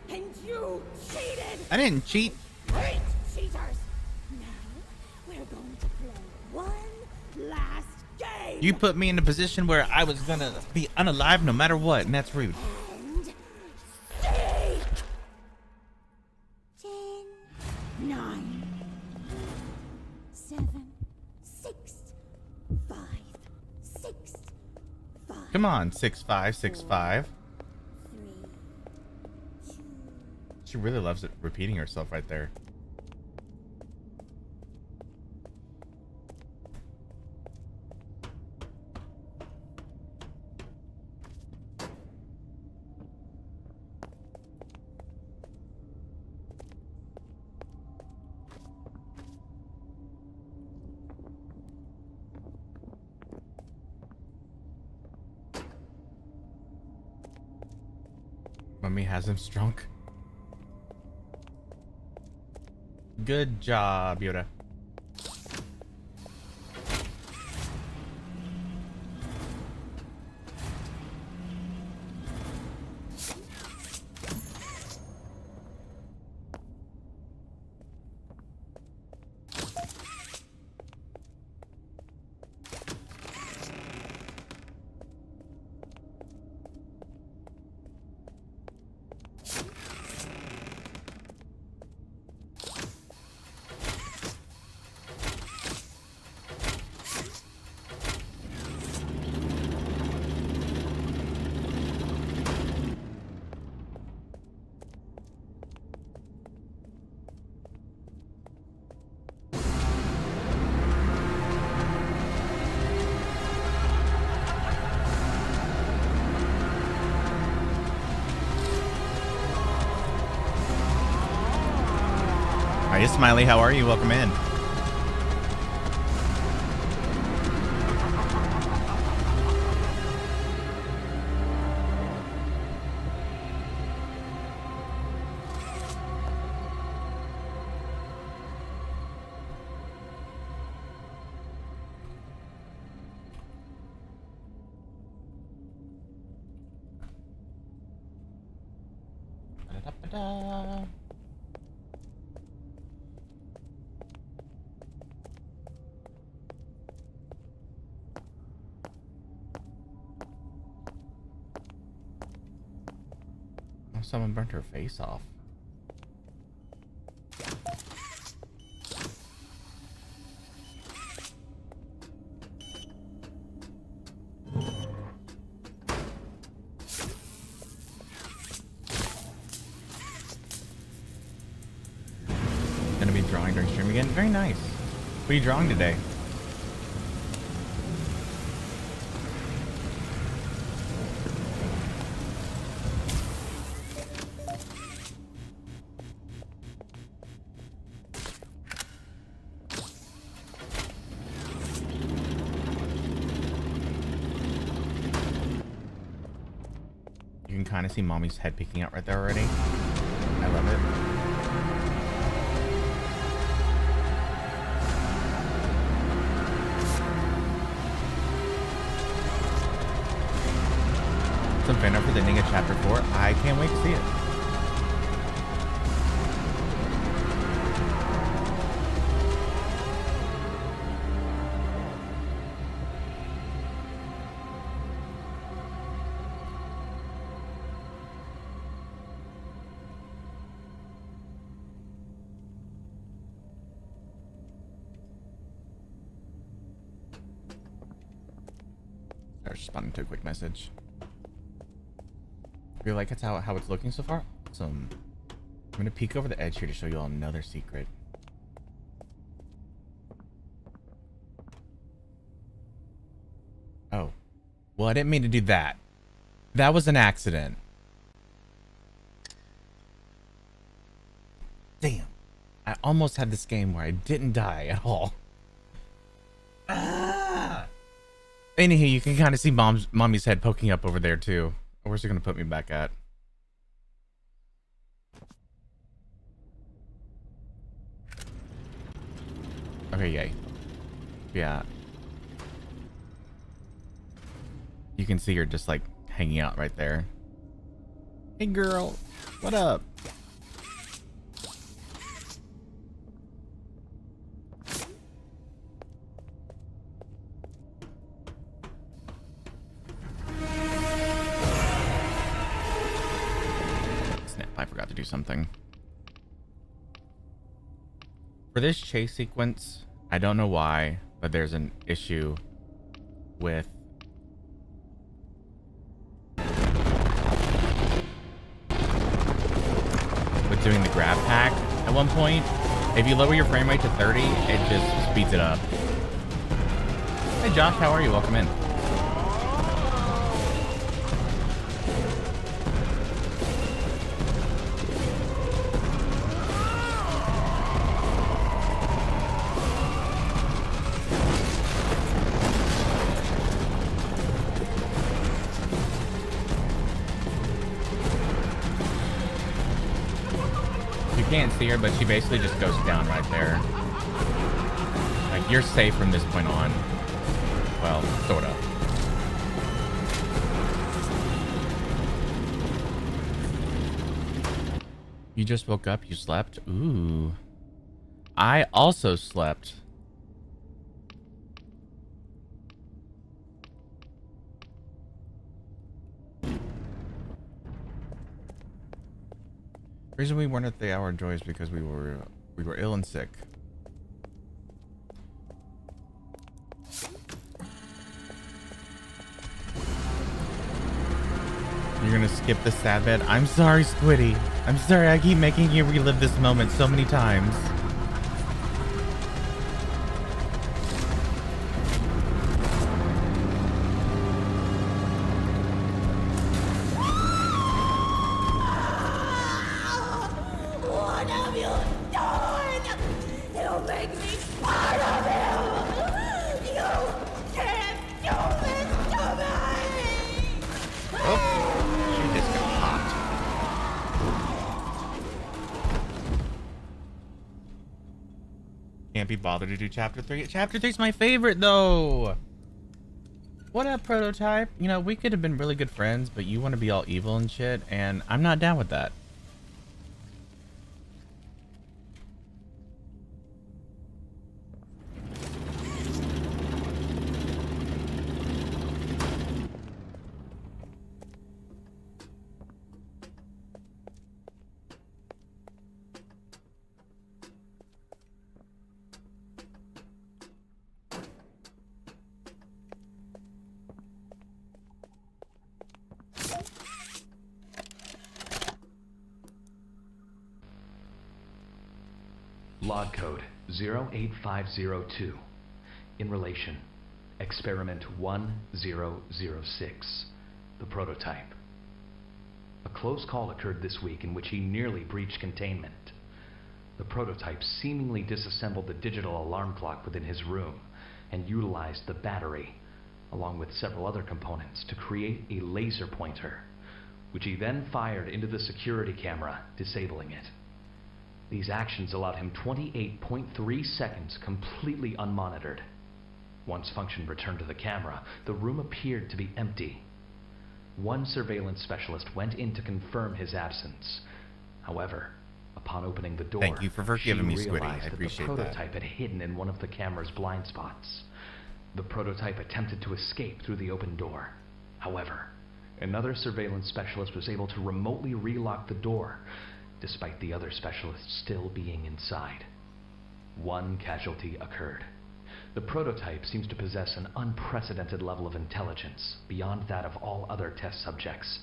and you cheated! I didn't cheat. Great cheaters! Now, we're going to play one last game! You put me in a position where I was gonna be unalive no matter what, and that's rude. And stay! 10, 9, 7, 6, 5, 6, 5. Come on, 6565. She really loves it repeating herself right there. Mummy has him strunk. Good job, Yoda. Hiya, Smiley. How are you? Welcome in. Ba-da-ba-da. Oh, someone burnt her face off. Gonna be drawing during stream again. Very nice. What are you drawing today? You can kind of see Mommy's head peeking out right there already. I I love it. Some fan art for the ending of Chapter 4. I can't wait to see it. I was responding to a quick message. I feel like that's how it's looking so far. Awesome. I'm gonna peek over the edge here to show you all another secret. Oh. Well, I didn't mean to do that. That was an accident. Damn. I almost had this game where I didn't die at all. Ah! Anywho, you can kind of see mommy's head poking up over there too. Where's it gonna put me back at? Okay, yay. Yeah. You can see her just like hanging out right there. Hey girl, what up? I forgot to do something. For this chase sequence, I don't know why, but there's an issue with doing the grab pack at one point. If you lower your frame rate to 30, it just speeds it up. Hey Josh, how are you? Welcome in. Can't see her, but she basically just goes down right there. Like, you're safe from this point on. Well, sort of. You just woke up? You slept? Ooh. I also slept. The reason we weren't at the Hour of Joy is because we were ill and sick. You're gonna skip the sad bed? I'm sorry, Squiddy. I'm sorry I keep making you relive this moment so many times. Be bothered to do chapter 3. Chapter 3 is my favorite though. What up, Prototype? You know, we could have been really good friends, but you want to be all evil and shit, and I'm not down with that. Log code 08502. In relation, experiment 1006. The prototype. A close call occurred this week in which he nearly breached containment. The prototype seemingly disassembled the digital alarm clock within his room and utilized the battery, along with several other components, to create a laser pointer, which he then fired into the security camera, disabling it. These actions allowed him 28.3 seconds completely unmonitored. Once function returned to the camera, the room appeared to be empty. One surveillance specialist went in to confirm his absence. However, upon opening the door, Thank you for forgiving me, she Squiddy. realized I appreciate that the that. prototype had hidden in one of the camera's blind spots. The prototype attempted to escape through the open door. However, another surveillance specialist was able to remotely relock the door, despite the other specialists still being inside. One casualty occurred. The prototype seems to possess an unprecedented level of intelligence beyond that of all other test subjects,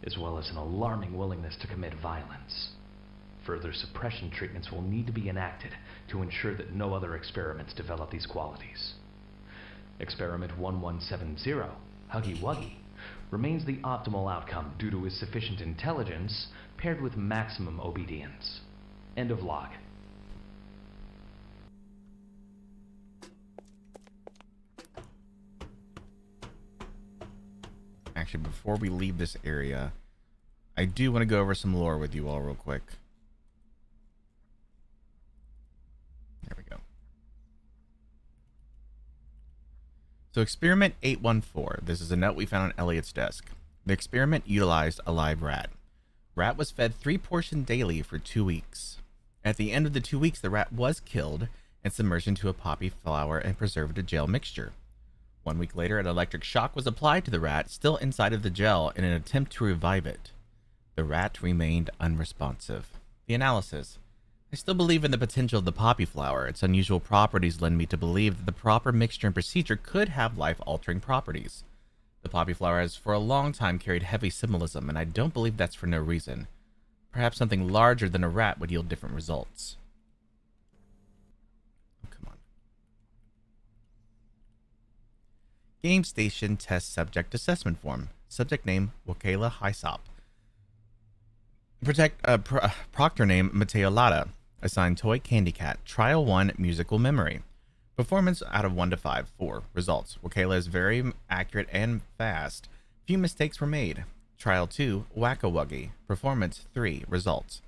as well as an alarming willingness to commit violence. Further suppression treatments will need to be enacted to ensure that no other experiments develop these qualities. Experiment 1170, Huggy Wuggy, remains the optimal outcome due to his sufficient intelligence paired with maximum obedience. End of log. Actually, before we leave this area, I do want to go over some lore with you all real quick. There we go. So experiment 814. This is a note we found on Elliot's desk. The experiment utilized a live rat. Rat was fed 3 portions daily for 2 weeks. At the end of the 2 weeks, the rat was killed and submerged into a poppy flower and preserved a gel mixture. 1 week later, an electric shock was applied to the rat, still inside of the gel, in an attempt to revive it. The rat remained unresponsive. The analysis. I still believe in the potential of the poppy flower. Its unusual properties lend me to believe that the proper mixture and procedure could have life-altering properties. The poppy flower has for a long time carried heavy symbolism, and I don't believe that's for no reason. Perhaps something larger than a rat would yield different results. Oh, come on. Game Station Test Subject Assessment Form. Subject name, Wakela Hysop. Proctor name, Mateo Lada. Assigned toy, Candy Cat. Trial 1, musical memory. Performance out of 1 to 5. 4. Results. Wakela is very accurate and fast. Few mistakes were made. Trial 2, Whack-a-Wuggy. Performance 3. Results.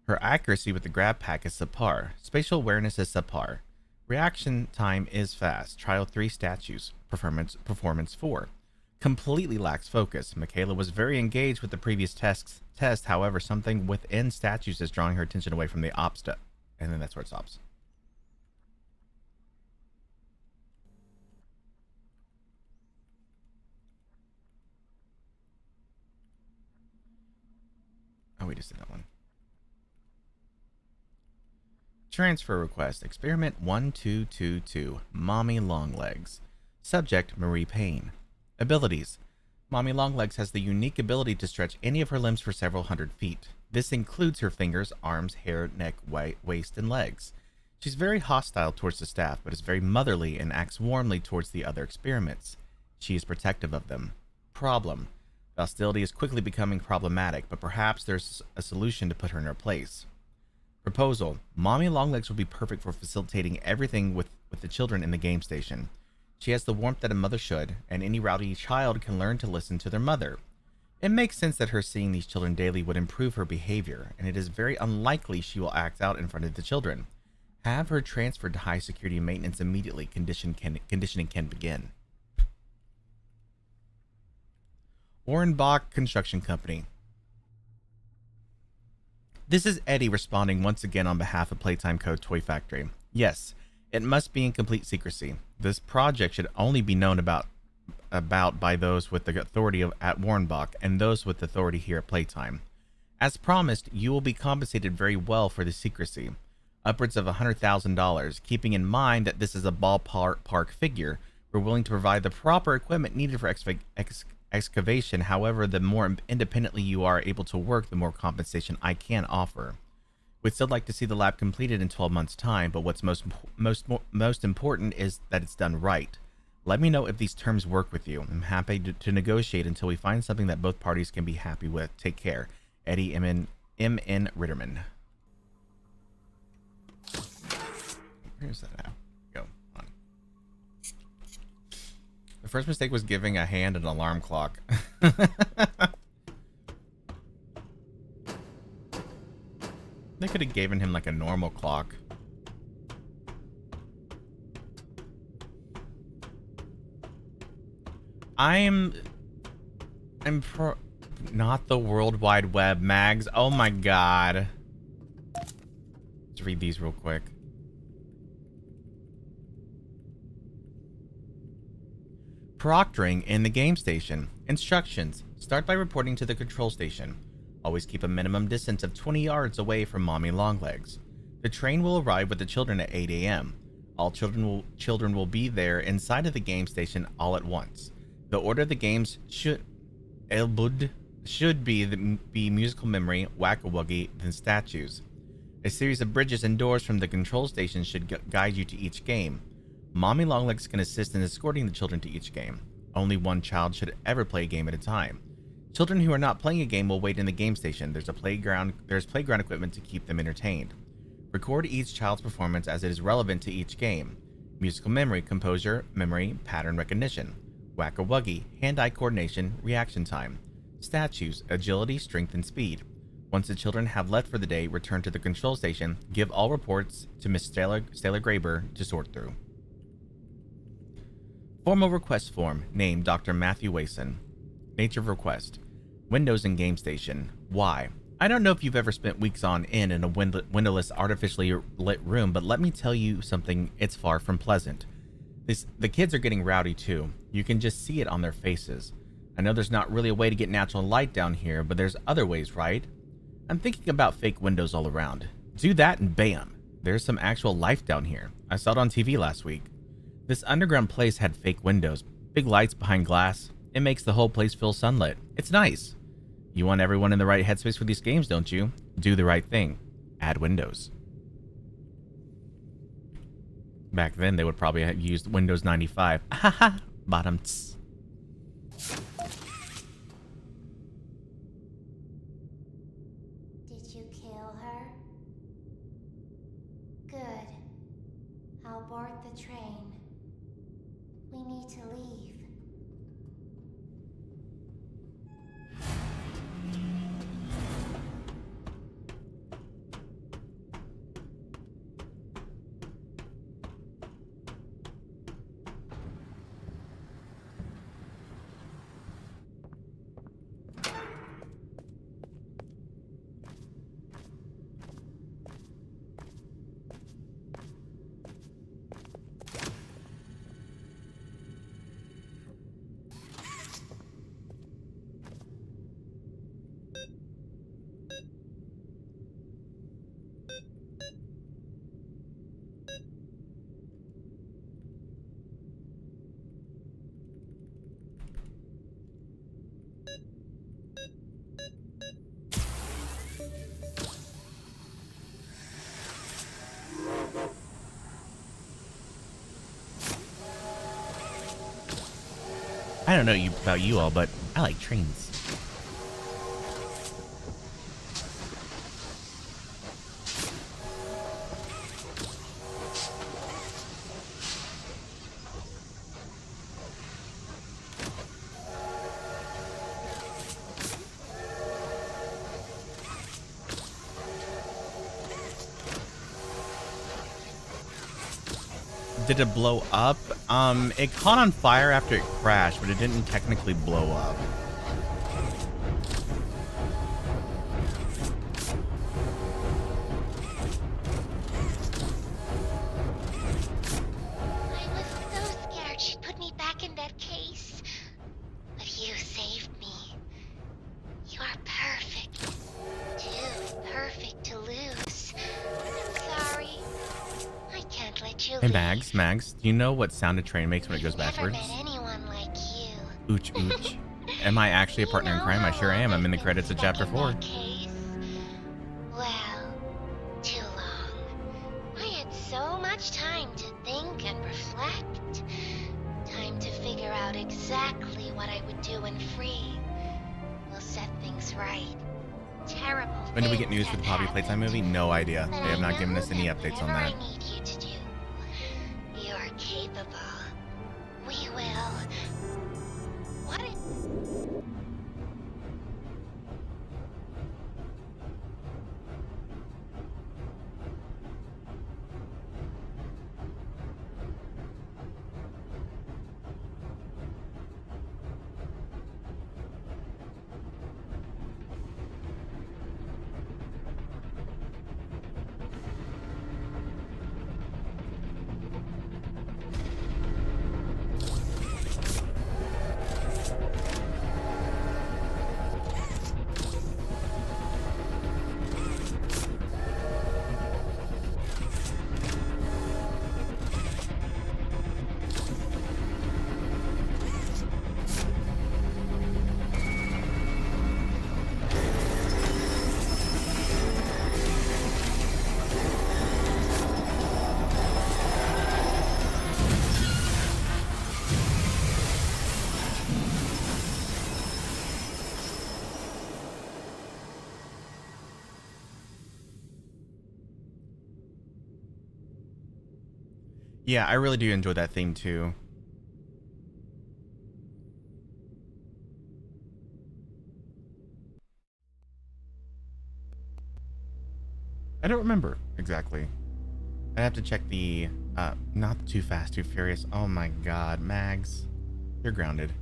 Her accuracy with the grab pack is subpar. Spatial awareness is subpar. Reaction time is fast. Trial 3, statues. Performance 4. Completely lacks focus. Michaela was very engaged with the previous test. However, something within statues is drawing her attention away from the op step. And then that's where it stops. Oh, we just did that one. Transfer request. Experiment 1222. Mommy Longlegs. Subject, Marie Payne. Abilities. Mommy Longlegs has the unique ability to stretch any of her limbs for several hundred feet. This includes her fingers, arms, hair, neck, waist, and legs. She's very hostile towards the staff, but is very motherly and acts warmly towards the other experiments. She is protective of them. Problem. The hostility is quickly becoming problematic, but perhaps there's a solution to put her in her place. Proposal. Mommy Longlegs will be perfect for facilitating everything with the children in the game station. She has the warmth that a mother should, and any rowdy child can learn to listen to their mother. It makes sense that her seeing these children daily would improve her behavior, and it is very unlikely she will act out in front of the children. Have her transferred to high security maintenance immediately. Conditioning can begin. Orenbach Construction Company. This is Eddie responding once again on behalf of Playtime Co. Toy Factory. Yes, it must be in complete secrecy. This project should only be known about by those with the authority at Warrenbach and those with authority here at Playtime. As promised, you will be compensated very well for the secrecy, upwards of $100,000. Keeping in mind that this is a ballpark figure, we're willing to provide the proper equipment needed for excavation. However, the more independently you are able to work, the more compensation I can offer. We'd still like to see the lab completed in 12 months' time, but what's most important is that it's done right. Let me know if these terms work with you. I'm happy to negotiate until we find something that both parties can be happy with. Take care. Eddie M.N. Ritterman. Where's that now? Go on. The first mistake was giving a hand an alarm clock. They could have given him like a normal clock. I'm not the World Wide Web, Mags. Oh my god. Let's read these real quick. Proctoring in the game station. Instructions. Start by reporting to the control station. Always keep a minimum distance of 20 yards away from Mommy Longlegs. The train will arrive with the children at 8 a.m. All children will be there inside of the game station all at once. The order of the games should be musical memory, Whack-a-Wuggy, then statues. A series of bridges and doors from the control station should guide you to each game. Mommy Longlegs can assist in escorting the children to each game. Only one child should ever play a game at a time. Children who are not playing a game will wait in the game station. There's playground equipment to keep them entertained. Record each child's performance as it is relevant to each game. Musical memory, composure, memory, pattern recognition. Whack-a-Wuggy, hand-eye coordination, reaction time. Statues, agility, strength, and speed. Once the children have left for the day, return to the control station. Give all reports to Miss Stella Graber to sort through. Formal request form. Name Dr. Matthew Wason. Nature of request. Windows in game station. Why? I don't know if you've ever spent weeks on end in a windowless, artificially lit room, but let me tell you something, it's far from pleasant. The kids are getting rowdy too. You can just see it on their faces. I know there's not really a way to get natural light down here, but there's other ways, right? I'm thinking about fake windows all around. Do that and bam! There's some actual life down here. I saw it on TV last week. This underground place had fake windows, big lights behind glass. It makes the whole place feel sunlit. It's nice. You want everyone in the right headspace for these games, don't you? Do the right thing. Add windows. Back then, they would probably have used Windows 95. Haha, bottoms. Did you kill her? Good. I'll board the train. We need to leave. I don't know about you all, but I like trains. Did it blow up? It caught on fire after it crashed, but it didn't technically blow up. I was so scared she'd put me back in that case. But you saved me. You are perfect. Too perfect to lose. I'm sorry. I can't let you Hey, leave. Mags, do you know what sound a train makes when it goes backwards? Never met anyone like you. Ooch, ooch. Am I actually a partner in crime? I sure am. I'm in the credits of Chapter 4. Well, too long. I had so much time to think and reflect. Time to figure out exactly what I would do when free. We'll set things right. Terrible. When do we get things news for the have Poppy Playtime movie? No idea. They have not given us any updates on that. I need you to do. You're capable. We will. What if... Yeah, I really do enjoy that theme too. I don't remember exactly. I'd have to check the, not Too Fast, Too Furious. Oh my god, Mags. You're grounded.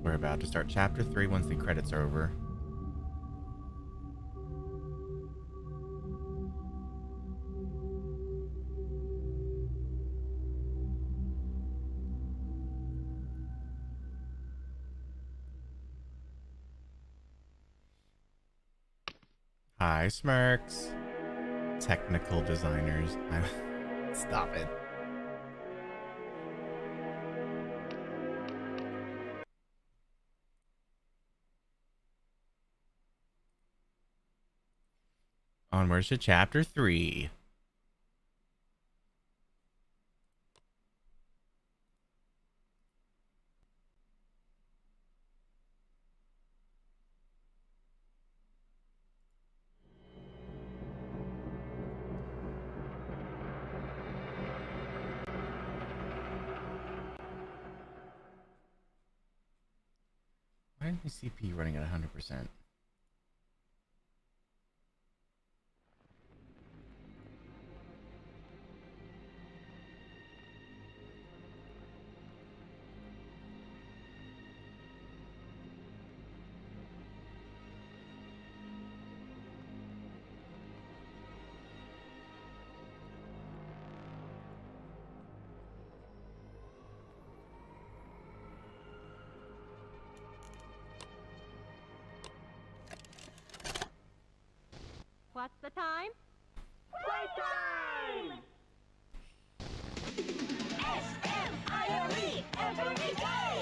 We're about to start chapter 3 once the credits are over. Hi, Smirks. Technical designers. Stop it. Onwards to chapter 3. Why is my CPU running at 100%? What's the time? Playtime! S-M-I-L-E every day!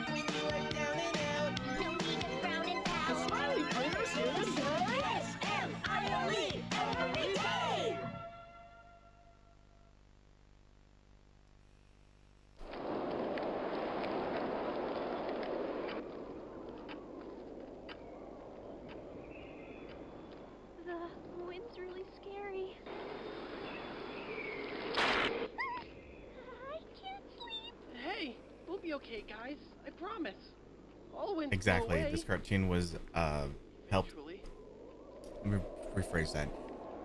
When you are down and out, no need to frown and pout. The smiley players here to say S-M-I-L-E every day! The wind's really scary. I can't sleep. Hey, we'll be okay, guys. I promise. All winds Exactly. go away. This cartoon was helped. Eventually. Let me rephrase that.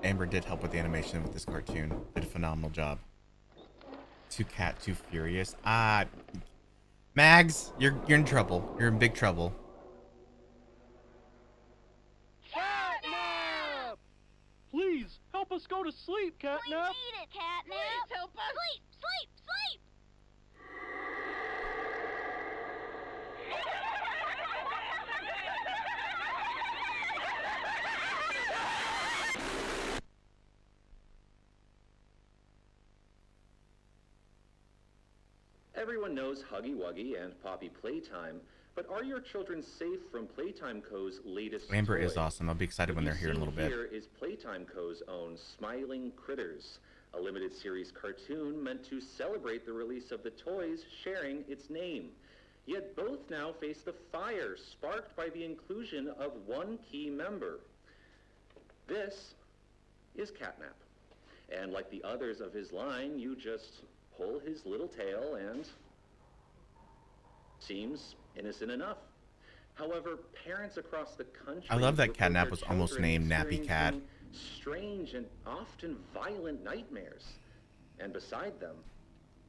Amber did help with the animation with this cartoon. Did a phenomenal job. Too cat, too furious. Mags, you're in trouble. You're in big trouble. Catnap! Please, help us go to sleep, Catnap! We need it, Catnap! Please help us! Sleep, sleep, sleep! Everyone knows Huggy Wuggy and Poppy Playtime, but are your children safe from Playtime Co.'s latest Amber toy? is awesome. I'll be excited when they're here in a little bit. Here is Playtime Co.'s own Smiling Critters, a limited series cartoon meant to celebrate the release of the toys sharing its name. Yet both now face the fire sparked by the inclusion of one key member. This is Catnap. And like the others of his line, you just pull his little tail and seems innocent enough. However, parents across the country, I love that report Catnap their was almost children named Nappy Cat. experiencing strange and often violent nightmares. And beside them,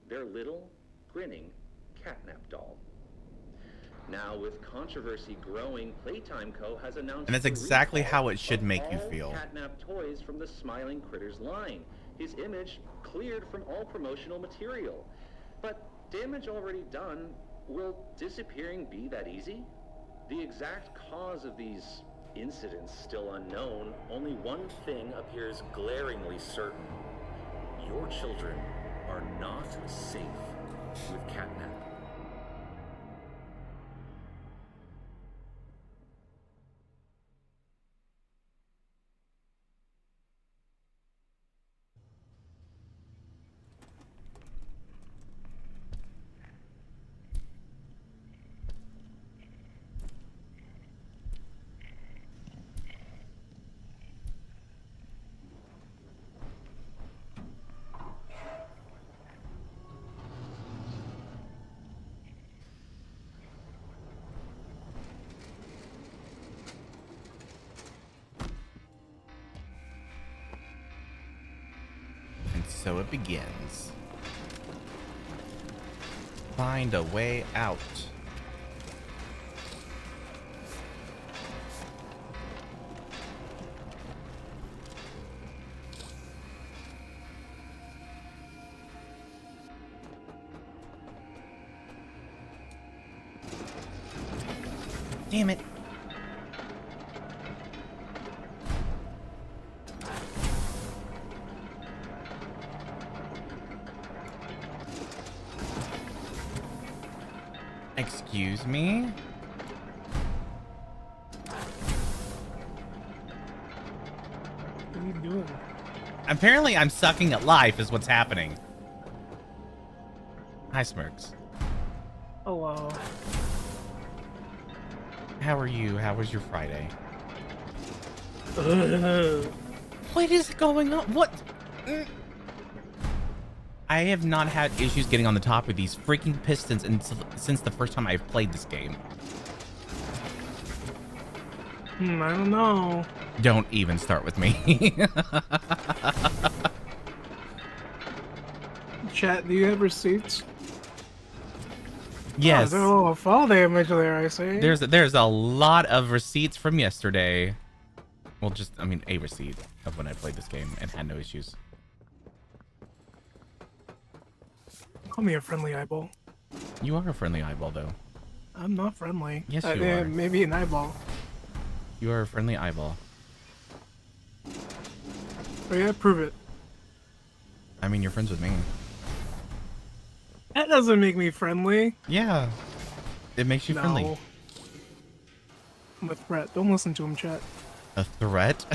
their little grinning Catnap doll. Now, with controversy growing, Playtime Co. has announced And that's the exactly recall how it should of make you all feel. Catnap toys from the Smiling Critters line. His image cleared from all promotional material. But damage already done, will disappearing be that easy? The exact cause of these incidents still unknown. Only one thing appears glaringly certain. Your children are not safe with Catnap. And so it begins. Find a way out. Damn it. Excuse me? What are you doing? Apparently I'm sucking at life is what's happening. Hi, Smirks. Oh, wow. How are you? How was your Friday? Ugh. What is going on? What? I have not had issues getting on the top of these freaking pistons since the first time I've played this game. I don't know. Don't even start with me. Chat, do you have receipts? Yes. Oh, there's a little fall damage there, I see. There's a lot of receipts from yesterday. Well, a receipt of when I played this game and had no issues. Call me a friendly eyeball. You are a friendly eyeball, though. I'm not friendly. Yes, you are. Maybe an eyeball. You are a friendly eyeball. Oh yeah, prove it. I mean, you're friends with me. That doesn't make me friendly. Yeah. It makes you friendly. I'm a threat. Don't listen to him, chat. A threat?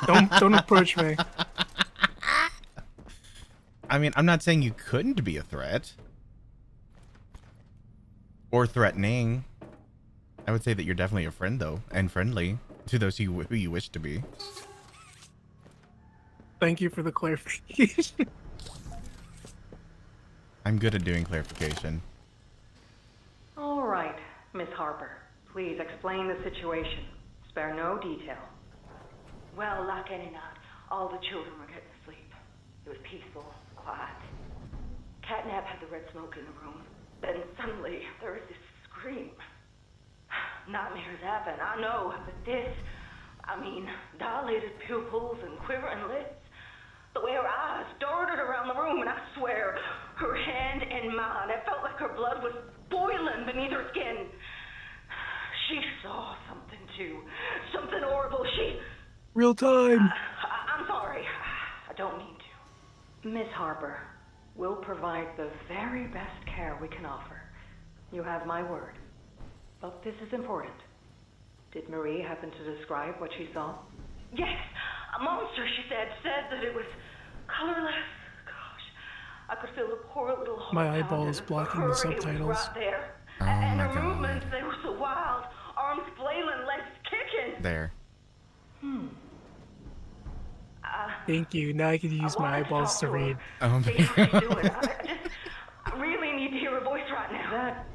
Don't approach me. I mean, I'm not saying you couldn't be a threat. Or threatening. I would say that you're definitely a friend, though. And friendly to those who you wish to be. Thank you for the clarification. I'm good at doing clarification. All right, Miss Harper. Please explain the situation. Spare no detail. Well, like any night, all the children were getting asleep. It was peaceful, quiet. Catnap had the red smoke in the room. Then suddenly, there was this scream. Nightmares happen, I know, but this, dilated pupils and quivering lips. The way her eyes darted around the room, and I swear, her hand in mine, it felt like her blood was boiling beneath her skin. She saw something too. Something horrible. Real time. I'm sorry. I don't mean to. Miss Harper, we'll provide the very best care we can offer. You have my word. But this is important. Did Marie happen to describe what she saw? Yes, a monster, she said that it was colorless. Gosh, I could feel the poor little heart. My eyeball is blocking the subtitles. Right there. Oh and my her God. movements, they were so wild. Arms flailing, legs kicking. There. Thank you. Now I can use my eyeballs to read. Oh my God. I really need to hear her voice right now. That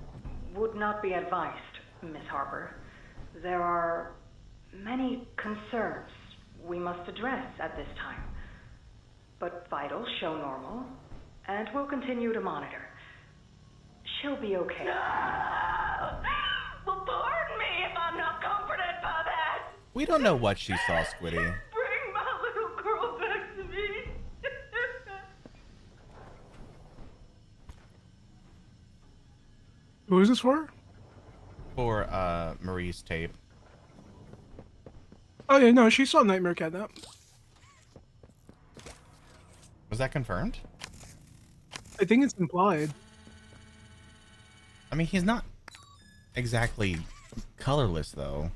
would not be advised, Miss Harper. There are many concerns we must address at this time. But vitals show normal, and we'll continue to monitor. She'll be okay. No! We don't know what she saw, Squiddy. Bring my little girl back to me. Who is this for? For Marie's tape. Oh yeah, no, she saw Nightmare Catnap. Was that confirmed? I think it's implied. I mean, he's not exactly colorless though.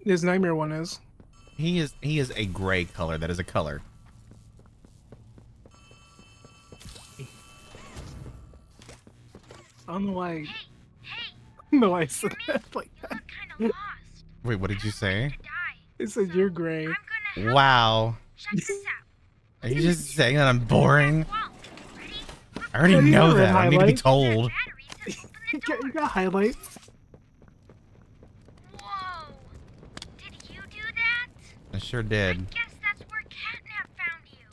His Nightmare one is. He is a gray color. That is a color. I don't know why. No, I said that like that. Wait, what did you say? It said you're gray. Wow. Are you just saying that I'm boring? I already Yeah, you know got red that. I don't need to be highlights. told. You got highlights. I sure did. Guess that's where Catnap found you.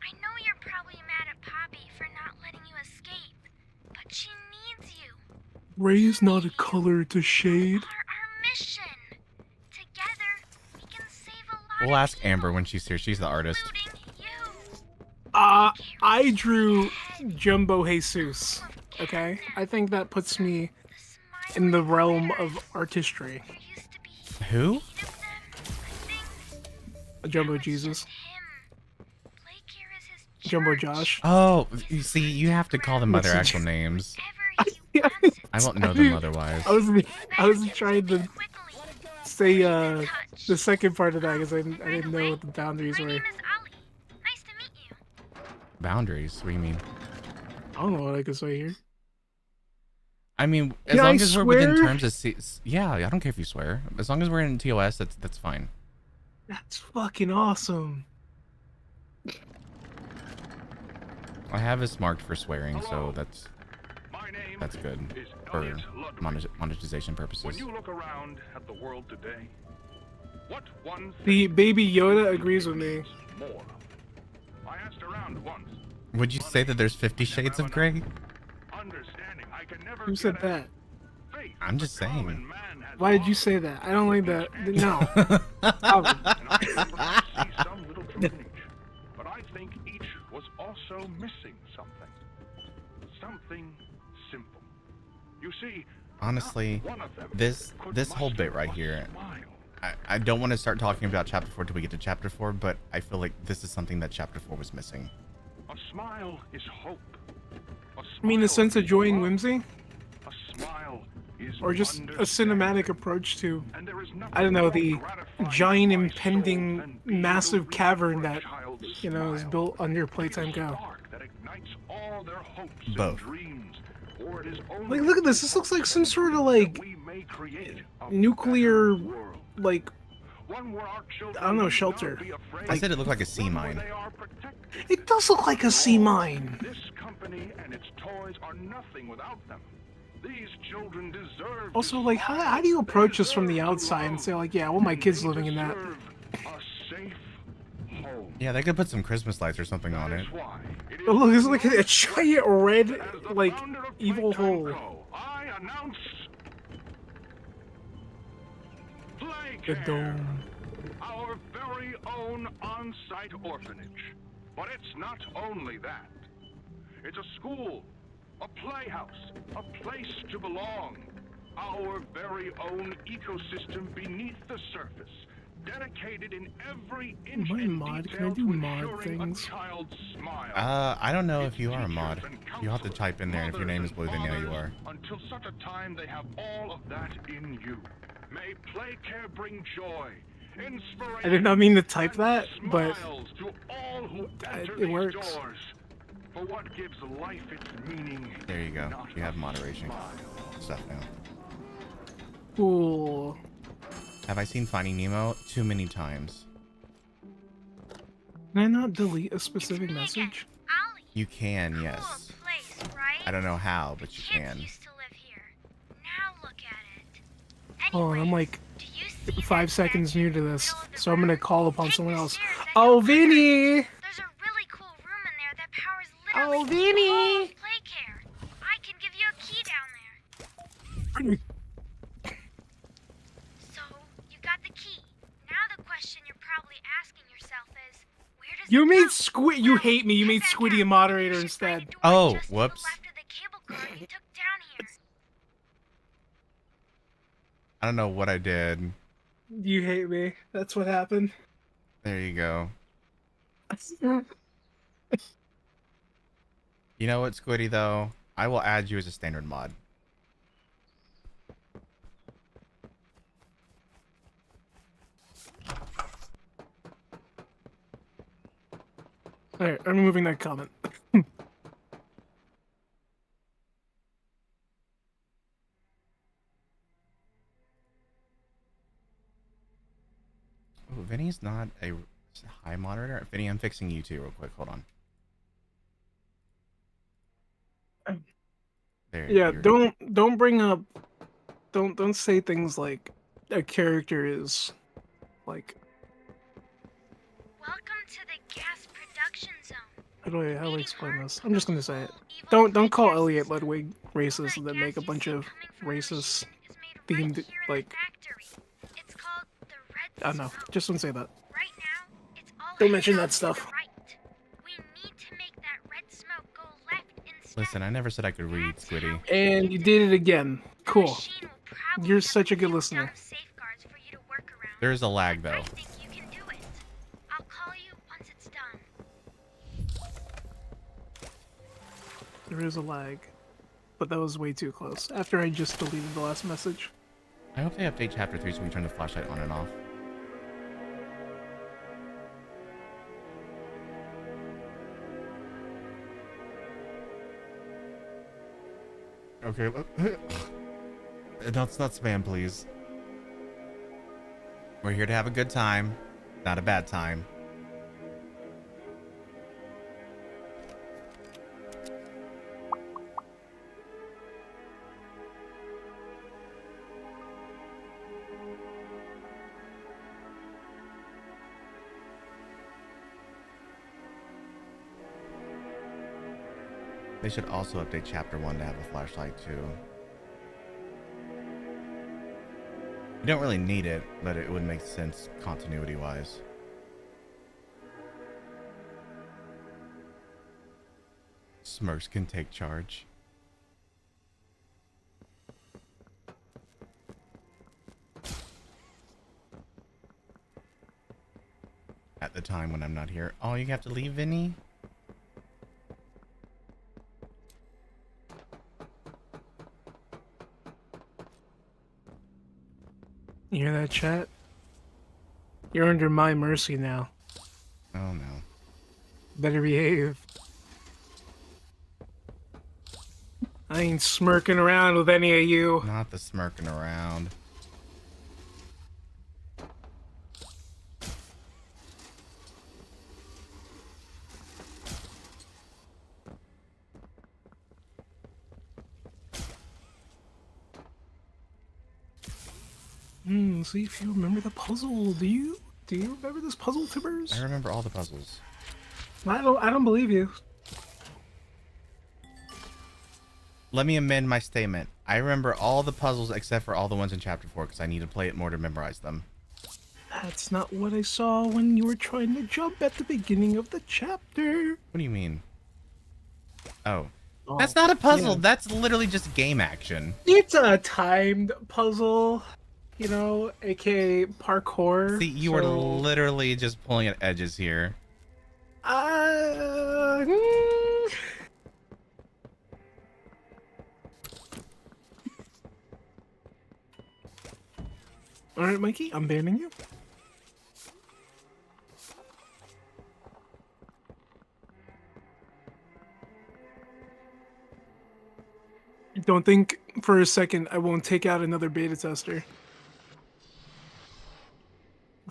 I know you're probably mad at Poppy for not letting you escape, but she needs you. Gray is not a color, it's a shade. Mission. Together, we can save a lot. We'll ask Amber when she's here. She's the artist. I drew Jumbo Jesus. Okay? I think that puts me in the realm of artistry. Who? Jumbo Jesus. Jumbo Josh. Oh, you see, you have to call them by their actual names. I won't know them otherwise. I was trying to say the second part of that because I didn't know what the boundaries were. Boundaries? What do you mean? I don't know what I can say here. I mean, as long as we're within terms of yeah, I don't care if you swear. As long as we're in TOS, that's fine. That's fucking awesome. I have this marked for swearing, so that's good for monetization purposes. When you look around at the world today, what one The baby Yoda agrees with me. more? I asked around once. Would you say that there's 50 Shades of Grey? Understanding I can never Who said that? I'm just saying. Why did you say that? I don't like that. No. Some little from each, but I think each was also missing something. Something simple. You see, Honestly, this whole bit right here, I don't want to start talking about chapter 4 till we get to chapter 4, but I feel like this is something that chapter 4 was missing. a smile is hope. I mean, a sense of joy and whimsy? A smile is Or just a cinematic approach to, I don't know, the giant impending massive cavern that, you know, is built under Playtime Co. all their hopes Both. and dreams. Or it is Like, look at this. This looks like some sort of, like, nuclear, like, I don't know, shelter. I said it looked like a sea mine. It does look like a sea mine. This company and its toys are nothing without them. These children deserve Also, like, how do you approach this from the outside and say, like, yeah, well, my kid's living in that? Yeah, they could put some Christmas lights or something on it. Oh, look, it's like a giant red, like, evil hole. I announce The dome. our very own on-site orphanage. But it's not only that. It's a school, a playhouse, a place to belong. Our very own ecosystem beneath the surface, dedicated in every inch Am I a and mod? detail Can I do to mod ensuring things? a child's smile. I don't know if you are a mod. You'll have to type in there, and if your name is blue, then yeah, you are. Until such a time they have all of that in you. May play care bring joy, inspiration. I did not mean to type that, but smiles to all who enter it these works. doors. For what gives life its meaning. There you go. You have moderation stuff now. Cool. Have I seen Finding Nemo? Too many times. Can I not delete a specific message? You can, yes. I don't know how, but you can. Hold on, I'm like 5 seconds new to this, so I'm gonna call upon someone else. Oh, Vinny! Oh, Vinny! I can give you a key down there. You made Squid. You hate me. You made Squiddy a moderator instead. Oh, whoops. I don't know what I did. You hate me. That's what happened. There you go. You know what, Squiddy, though? I will add you as a standard mod. Alright, I'm removing that comment. Oh, Vinny's not a high moderator. Vinny, I'm fixing you too real quick. Hold on. There. Yeah, don't bring up. Don't say things like a character is like. Welcome to the gas production zone. How do I explain this? I'm just gonna say it. Don't call Elliot Ludwig racist and then make a bunch of racist themed like. I don't know. Just don't say that. Don't mention that stuff. Listen, I never said I could read, Squiddy. And you did it again. Cool. You're such a good listener. There is a lag, though. There is a lag. But that was way too close. After I just deleted the last message. I hope they update Chapter 3 so we can turn the flashlight on and off. Okay, that's not spam, please. We're here to have a good time, not a bad time. They should also update Chapter 1 to have a flashlight, too. You don't really need it, but it would make sense continuity-wise. Smirks can take charge. At the time when I'm not here. Oh, you have to leave, Vinny? You hear that, chat? You're under my mercy now. Oh no. Better behave. I ain't smirking around with any of you. Not the smirking around. See if you remember the puzzle. Do you remember this puzzle, Tibbers? I remember all the puzzles. I don't believe you. Let me amend my statement. I remember all the puzzles except for all the ones in Chapter 4 because I need to play it more to memorize them. That's not what I saw when you were trying to jump at the beginning of the chapter. What do you mean? Oh. That's not a puzzle. Yeah. That's literally just game action. It's a timed puzzle, you know, aka parkour. See, you are literally just pulling at edges here. Alright, Mikey, I'm banning you. Don't think for a second I won't take out another beta tester.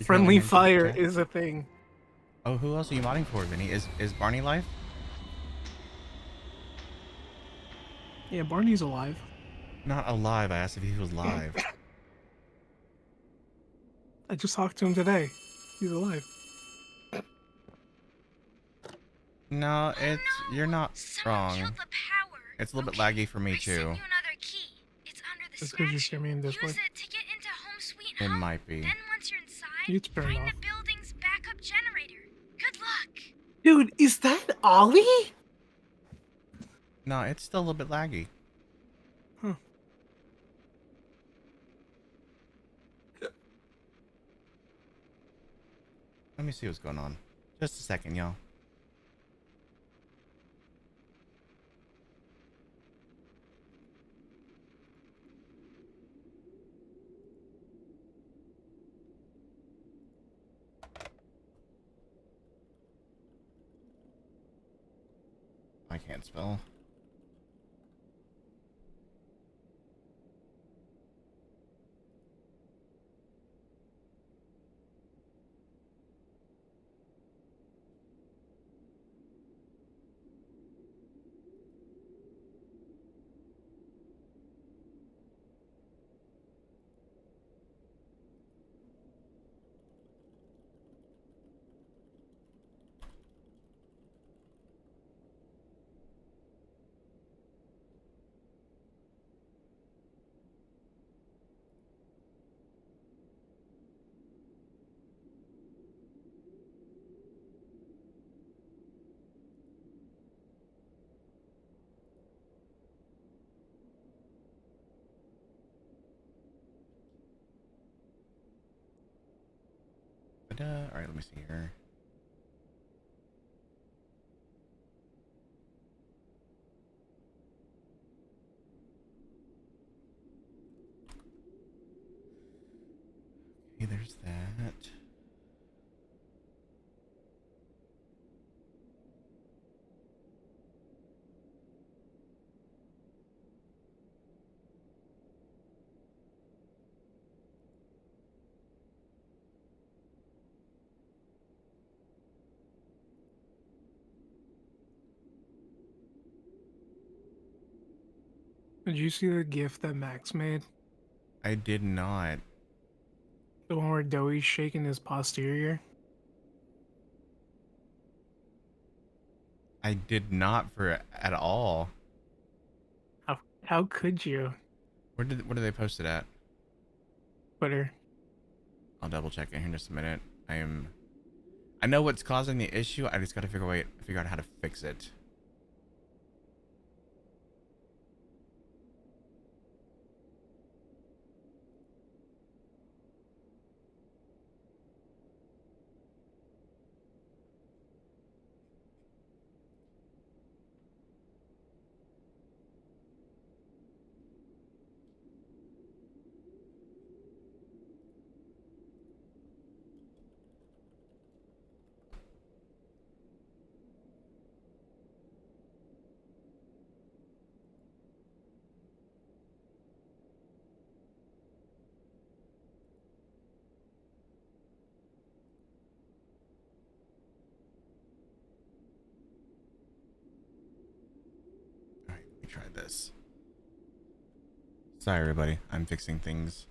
Friendly fire is a thing. Oh, who else are you modding for, Vinny? Is Barney live? Yeah, Barney's alive. Not alive. I asked if he was live. I just talked to him today. He's alive. No, you're not wrong. It's a little bit laggy for me too. That's because you share me in Discord. It might be. You turn off. Good luck. Dude, is that Ollie? No, it's still a little bit laggy. Huh. Let me see what's going on. Just a second, y'all. I can't spell. All right, let me see here. Okay, there's that. Did you see the GIF that Max made? I did not. The one where Doey's shaking his posterior? I did not for at all. How could you? Where did they post it at? Twitter. I'll double check it here in just a minute. I know what's causing the issue. I just got to figure out how to fix it. Try this. Sorry, everybody. I'm fixing things.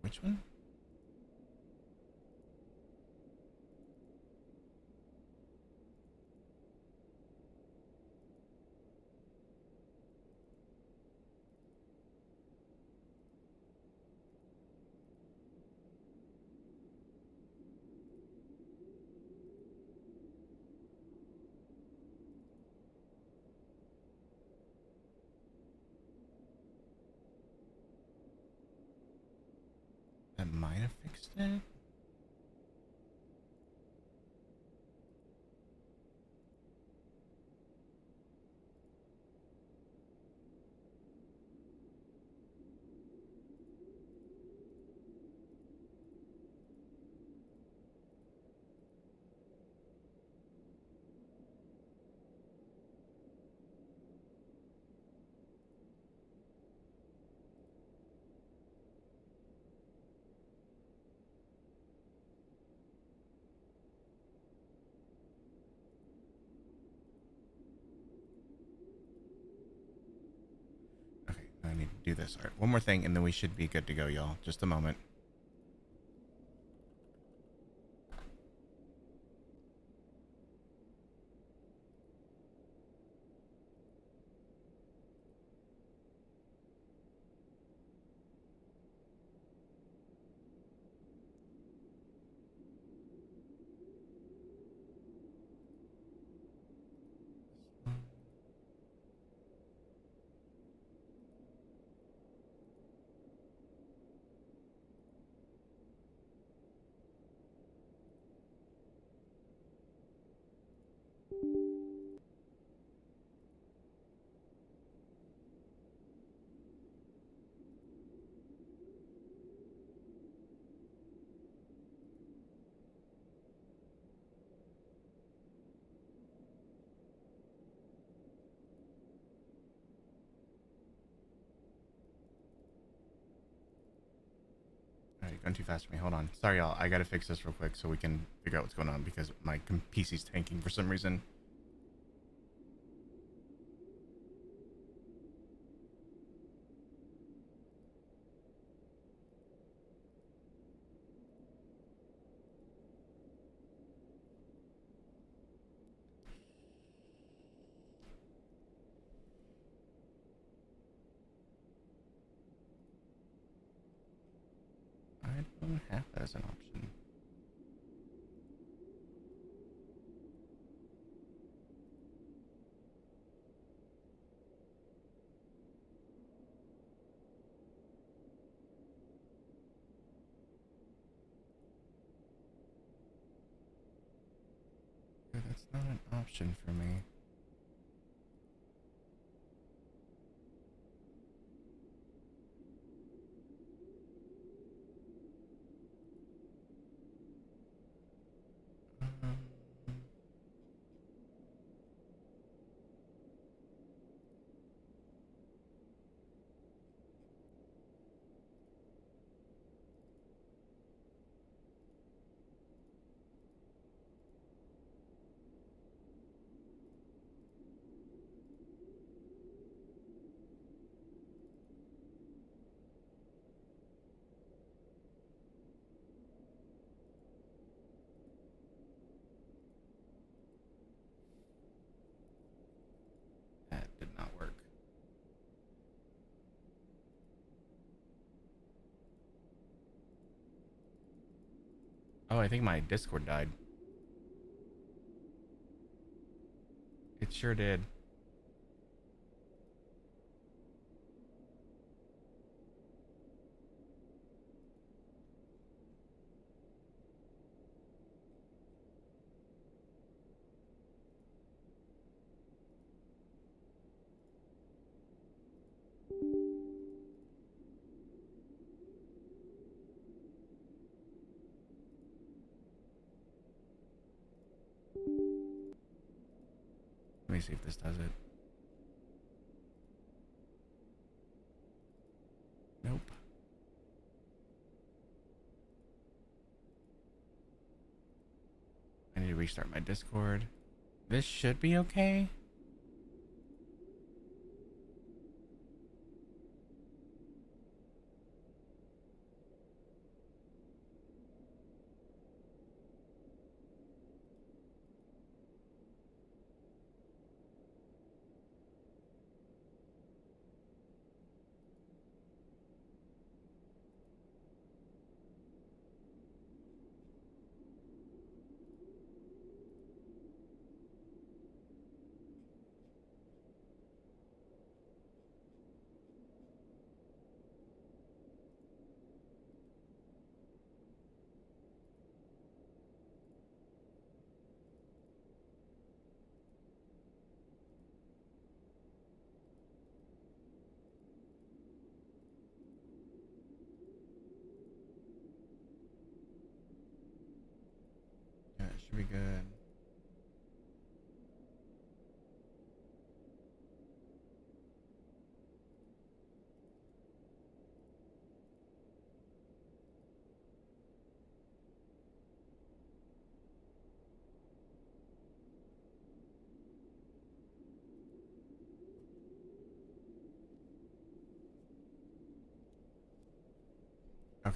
Which one? interested. I need to do this. All right, one more thing, and then we should be good to go, y'all. Just a moment. Alright, going too fast for me. Hold on. Sorry, y'all. I gotta fix this real quick so we can figure out what's going on because my PC's tanking for some reason. I don't have that as an option. That's not an option for me. That did not work. Oh, I think my Discord died. It sure did. Let me see if this does it. Nope. I need to restart my Discord. This should be okay.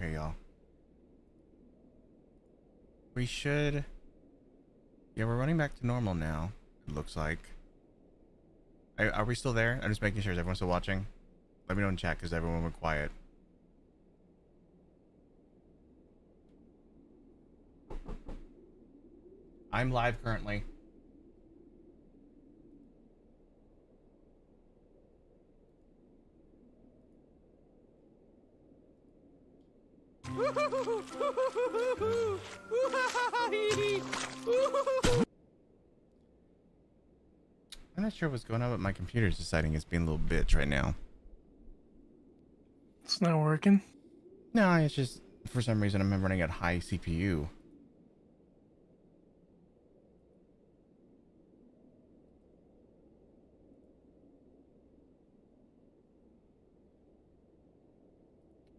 Okay, y'all. We should... Yeah, we're running back to normal now, it looks like. Are we still there? I'm just making sure. Is everyone still watching? Let me know in chat because everyone went quiet. I'm live currently. I'm not sure what's going on with my computer. It's deciding it's being a little bitch right now. It's not working. No, it's just for some reason I'm running at high CPU.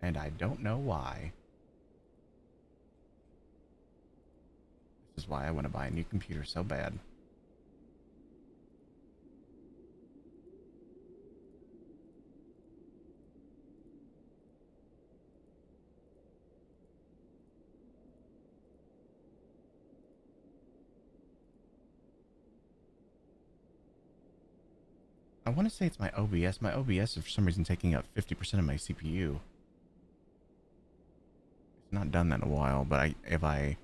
And I don't know why. This is why I want to buy a new computer so bad. I want to say it's my OBS. My OBS is for some reason taking up 50% of my CPU. It's not done that in a while, but if I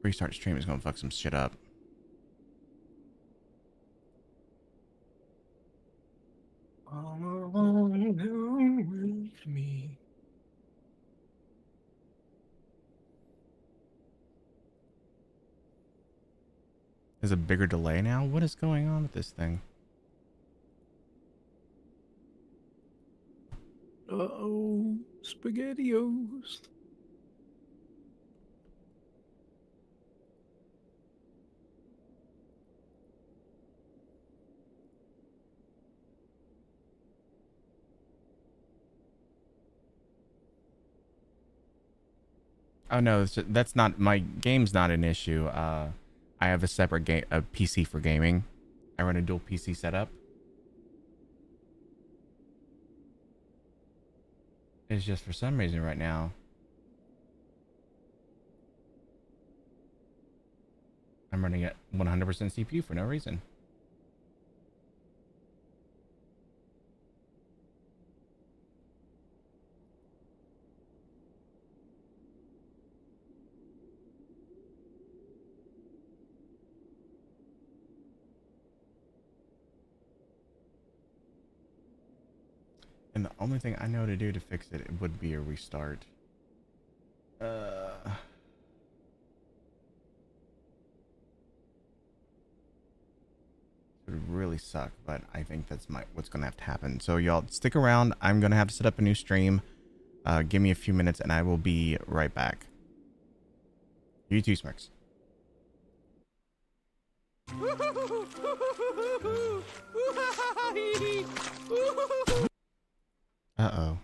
restart stream, it's going to fuck some shit up. All alone with me. There's a bigger delay now? What is going on with this thing? Uh-oh. SpaghettiOs. Oh no, that's not, my game's not an issue. I have a separate a PC for gaming. I run a dual PC setup. It's just for some reason right now. I'm running at 100% CPU for no reason. And the only thing I know to do to fix it, would be a restart. It would really suck, but I think that's what's gonna have to happen. So y'all stick around. I'm gonna have to set up a new stream. Give me a few minutes and I will be right back. You too, Smirks. Uh-oh.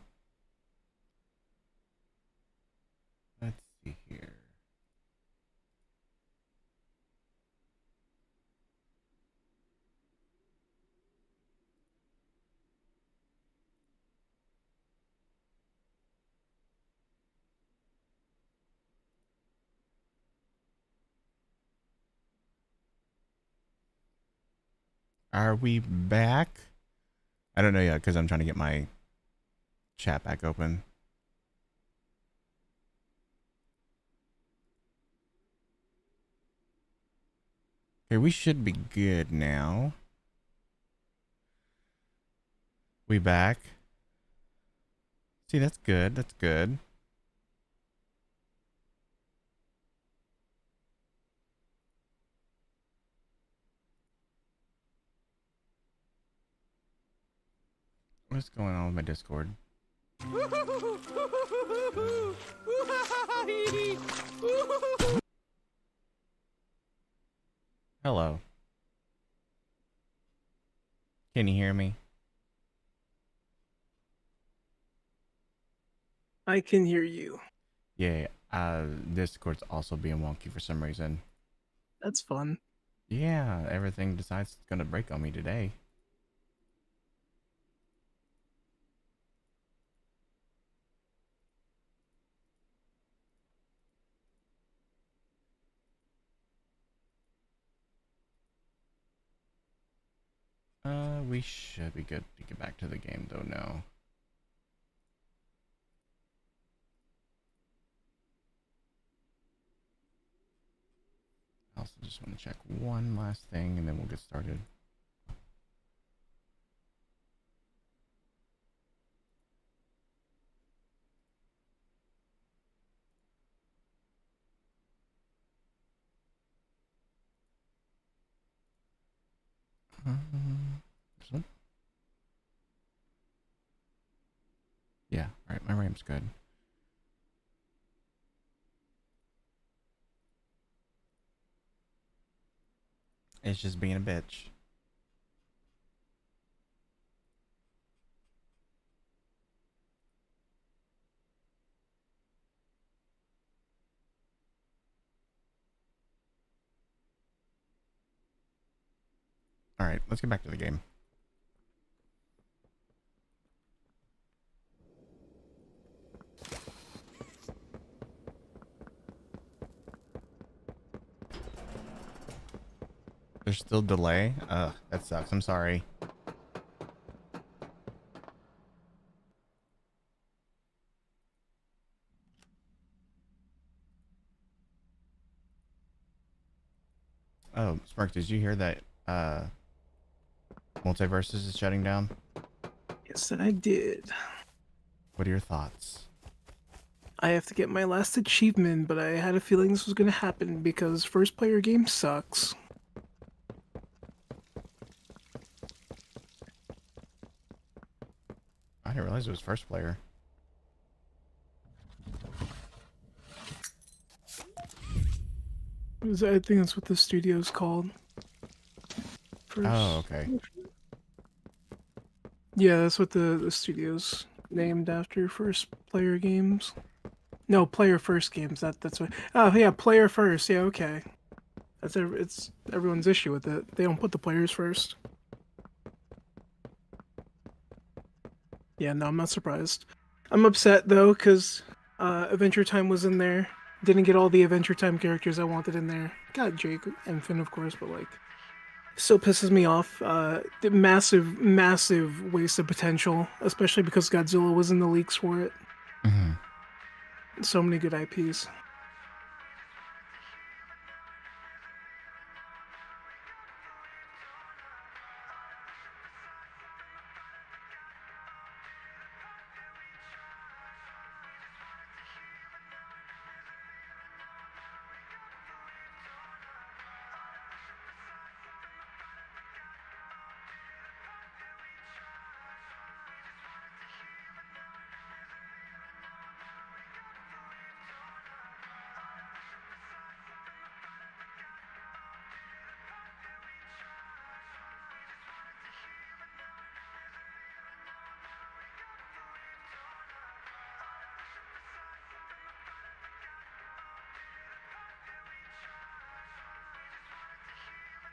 Let's see here. Are we back? I don't know yet because I'm trying to get my chat back open. Okay, we should be good now. We back? See, that's good. That's good. What's going on with my Discord? Hello. Can you hear me? I can hear you. Yeah, Discord's also being wonky for some reason. That's fun. Yeah, everything decides it's gonna break on me today. We should be good to get back to the game, though, no. I also just want to check one last thing, and then we'll get started. This one? Yeah, alright, my RAM's good. It's just being a bitch. Alright, let's get back to the game. There's still delay? Ugh, that sucks. I'm sorry. Oh, Smirk, did you hear that Multiverses is shutting down? Yes, I did. What are your thoughts? I have to get my last achievement, but I had a feeling this was going to happen because first player game sucks. I didn't realize it was first player. I think that's what the studio's called. Oh, okay. Yeah, that's what the studio's named after, first player games. No, player first games. That's what. Oh yeah, player first. Yeah, okay. It's everyone's issue with it. They don't put the players first. Yeah, no, I'm not surprised. I'm upset though, cause Adventure Time was in there. Didn't get all the Adventure Time characters I wanted in there. Got Jake and Finn, of course, but like, still pisses me off. The massive waste of potential, especially because Godzilla was in the leaks for it. Mm-hmm. So many good IPs.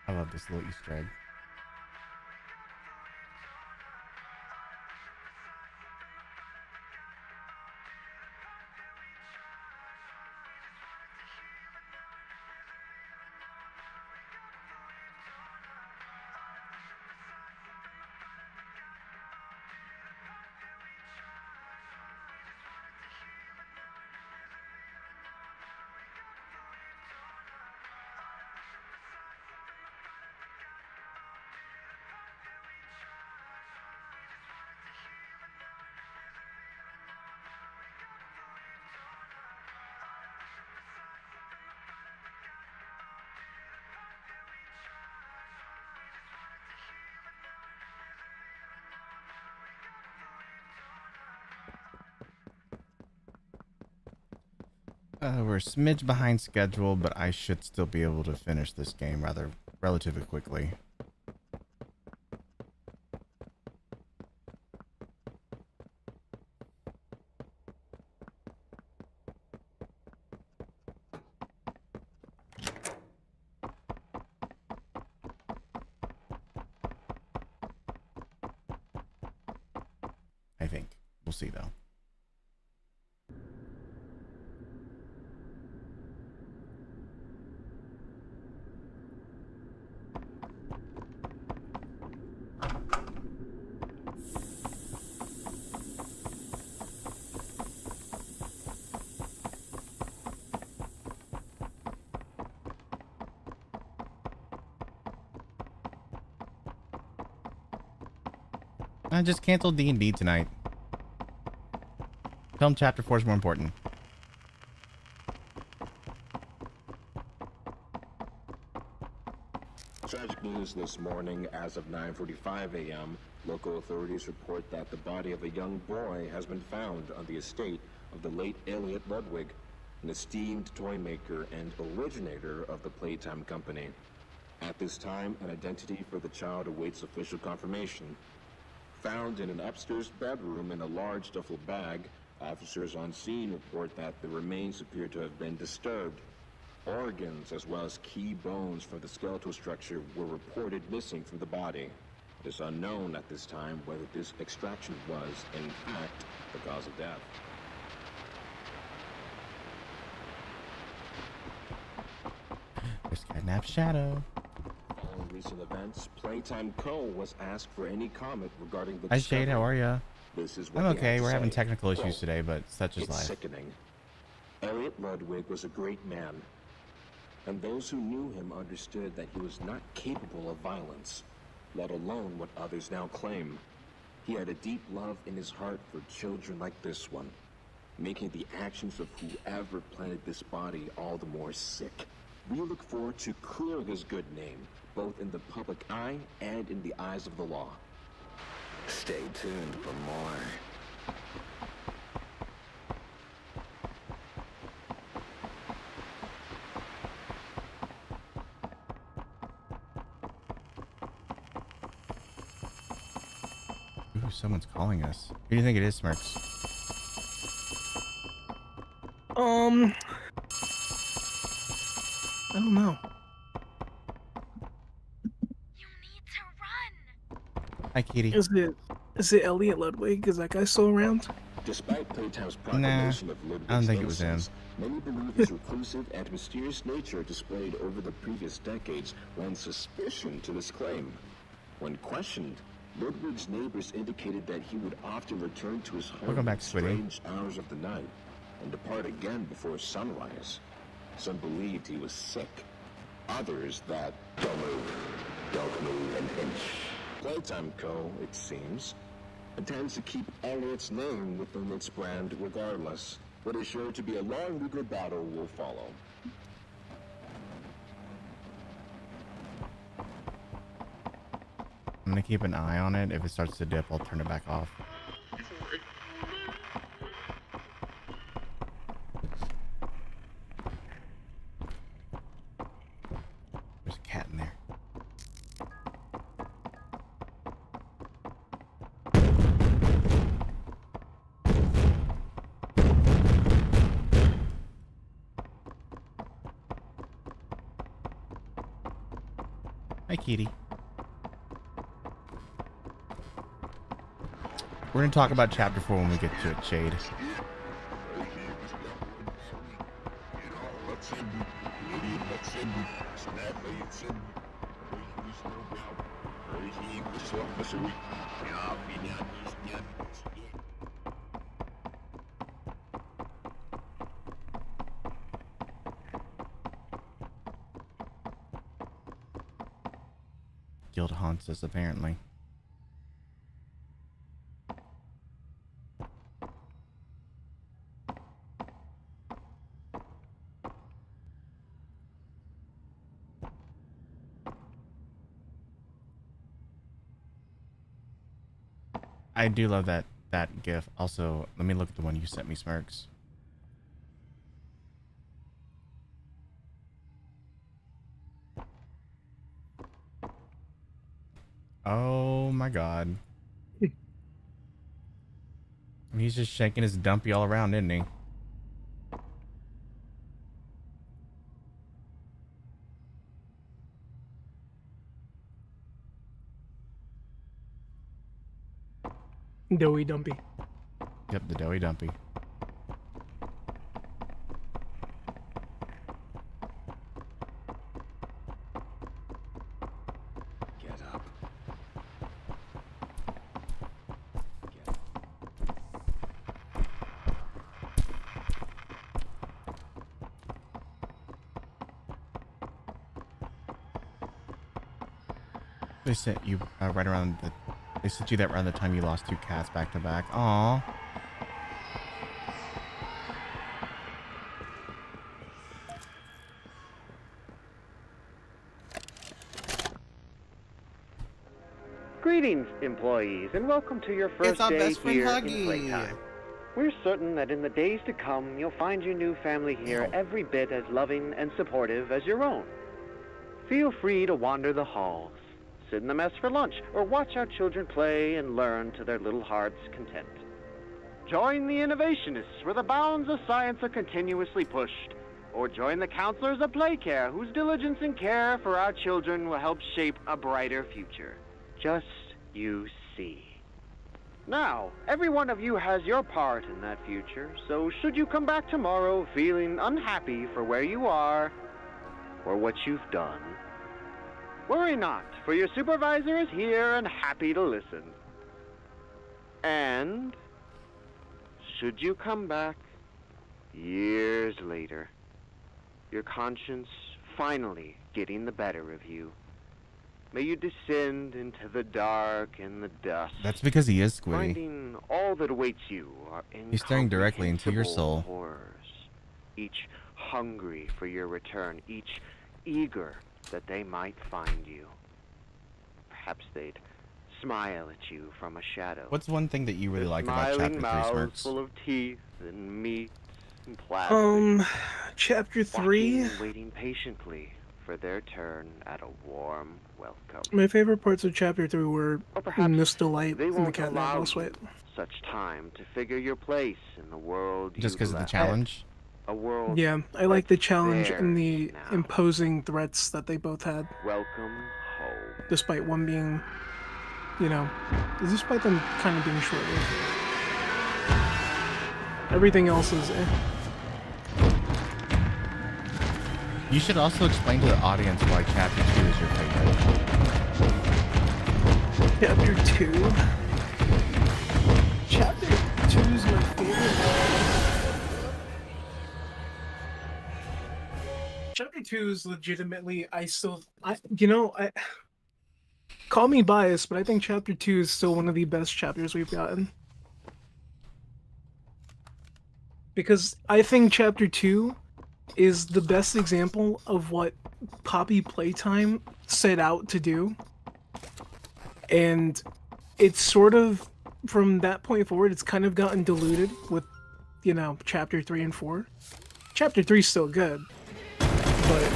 I love this little Easter egg. We're a smidge behind schedule, but I should still be able to finish this game relatively quickly. I think. We'll see, though. I just canceled D&D tonight. Tell him chapter 4 is more important. Tragic news this morning. As of 9:45 a.m., local authorities report that the body of a young boy has been found on the estate of the late Elliot Ludwig, an esteemed toy maker and originator of the Playtime Company. At this time, an identity for the child awaits official confirmation. Found in an upstairs bedroom in a large duffel bag, officers on scene report that the remains appear to have been disturbed. Organs, as well as key bones from the skeletal structure, were reported missing from the body. It is unknown at this time whether this extraction was, in fact, the cause of death. There's Kidnapped Shadow. Following recent events, Playtime Co. was asked for any comment regarding the Hi Shade, how are ya? This is what I'm they okay. had to We're having say. technical issues Quote, today, but such is "It's life. sickening. Elliot Ludwig was a great man, and those who knew him understood that he was not capable of violence, let alone what others now claim. He had a deep love in his heart for children like this one, making the actions of whoever planted this body all the more sick. We look forward to clearing his good name, both in the public eye and in the eyes of the law. Stay tuned for more." Ooh, someone's calling us. Who do you think it is, Smirks? I don't know. Hi, Kitty. Is it Elliot Ludwig? Is that guy still around? Despite Playtime's Nah, proclamation of Ludwig's I don't think it was him. innocence, many believe his reclusive and mysterious nature displayed over the previous decades lends suspicion to this claim. When questioned, Ludwig's neighbors indicated that he would often return to his home Welcome back, at Squiddy. strange hours of the night and depart again before sunrise. Some believed he was sick. Others that don't move an inch. Playtime Co., it seems, intends to keep Elliot's name within its brand regardless. What is sure to be a long legal battle will follow. I'm gonna keep an eye on it. If it starts to dip, I'll turn it back off. There's a cat in there. Hi, kitty. We're gonna talk about chapter 4 when we get to it, Shade. Guild haunts us, apparently. I do love that GIF. Also, let me look at the one you sent me, Smirks. Oh my god. He's just shaking his dumpy all around, isn't he? Doughy Dumpy. Yep, the doughy dumpy. Get up. They sent you right around the They sent you that around the time you lost 2 cats back to back. Aww. Greetings, employees, and welcome to your first our day best friend, here Huggy. in Playtime. We're certain that in the days to come, you'll find your new family here every bit as loving and supportive as your own. Feel free to wander the halls, sit in the mess for lunch, or watch our children play and learn to their little hearts' content. Join the innovationists where the bounds of science are continuously pushed, or join the counselors of Playcare whose diligence and care for our children will help shape a brighter future. Just you see. Now, every one of you has your part in that future, so should you come back tomorrow feeling unhappy for where you are or what you've done, worry not, for your supervisor is here and happy to listen. And should you come back years later, your conscience finally getting the better of you, may you descend into the dark and the dust. That's because he is Squiddy. Finding all that awaits you are He's staring directly into your soul. horrors, each hungry for your return, each eager that they might find you. Perhaps they'd smile at you from a shadow. What's one thing that you really like about Smiling Chapter 3, mouths Smirks? full of teeth and meat and plastic. Chapter 3. Watching and waiting patiently for their turn at a warm welcome. My favorite parts of Chapter 3 were Miss Delight They and the won't cat allow boss fight. such time to figure your place in the world. Just because of the left. challenge? A world. Yeah, I like the challenge there and the imposing threats that they both had. Welcome home. Despite one being, you know, despite them kind of being short-lived. Everything else is You should also explain to the audience why Chapter 2 is your favorite. Chapter 2? Chapter 2 is my favorite. Chapter 2 is legitimately, call me biased, but I think Chapter 2 is still one of the best chapters we've gotten. Because I think Chapter 2 is the best example of what Poppy Playtime set out to do. And it's sort of, from that point forward, it's kind of gotten diluted with, you know, Chapter 3 and 4. Chapter 3 is still good, but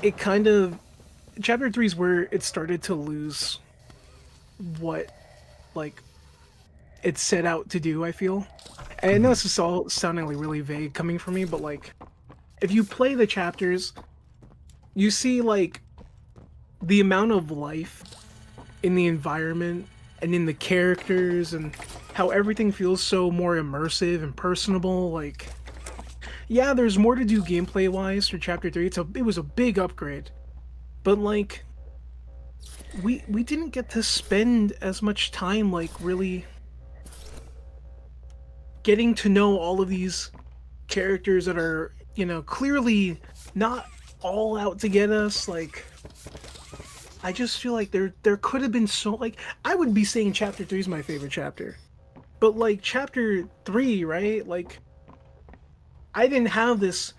it kind of... Chapter 3 is where it started to lose what, like, it set out to do, I feel. And I know this is all sounding like really vague coming from me, but like, if you play the chapters, you see like the amount of life in the environment and in the characters and how everything feels so more immersive and personable. Like, yeah, there's more to do gameplay wise for Chapter 3. It was a big upgrade, but like, we didn't get to spend as much time like really getting to know all of these characters that are, you know, clearly not all out to get us. Like, I just feel like there could have been so, like, I would be saying Chapter 3 is my favorite chapter, but like Chapter 3, right? Like, I didn't have this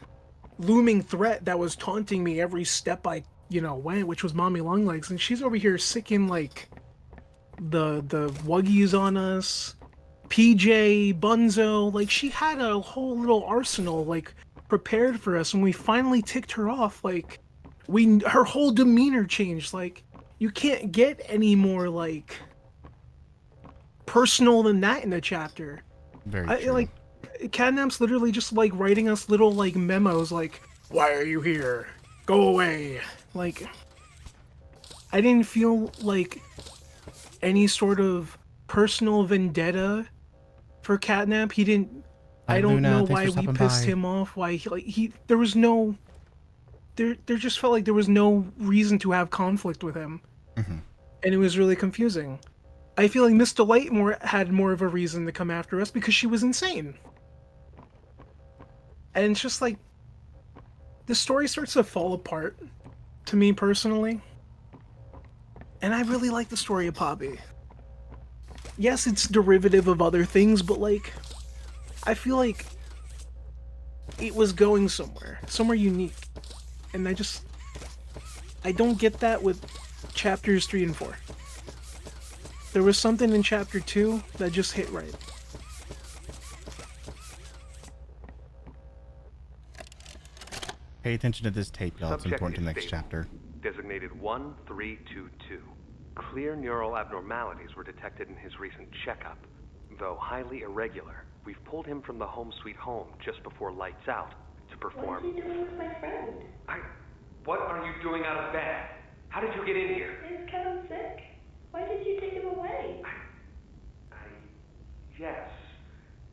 looming threat that was taunting me every step I, you know, went, which was Mommy Longlegs, and she's over here sicking like the Wuggies on us. PJ, Bunzo, like, she had a whole little arsenal, like, prepared for us. When we finally ticked her off, like, her whole demeanor changed. Like, you can't get any more, like, personal than that in a chapter. Very true. Like, Catnap's literally just, like, writing us little, like, memos, like, why are you here? Go away. Like, I didn't feel, like, any sort of personal vendetta for Catnap. He didn't. I don't know why we pissed him off. Why there was no. There just felt like there was no reason to have conflict with him, and it was really confusing. I feel like Miss Delight had more of a reason to come after us because she was insane, and it's just like the story starts to fall apart to me personally. And I really like the story of Poppy. Yes, it's derivative of other things, but like, I feel like it was going somewhere unique. And I don't get that with chapters 3 and 4. There was something in chapter 2 that just hit right. Pay attention to this tape, y'all. It's Subject important to the is next stable. chapter. Designated 1322. Clear neural abnormalities were detected in his recent checkup. Though highly irregular, we've pulled him from the home sweet home just before lights out to perform... What are you doing with my friend? What are you doing out of bed? How did you get in here? Is Kevin sick? Why did you take him away? Yes.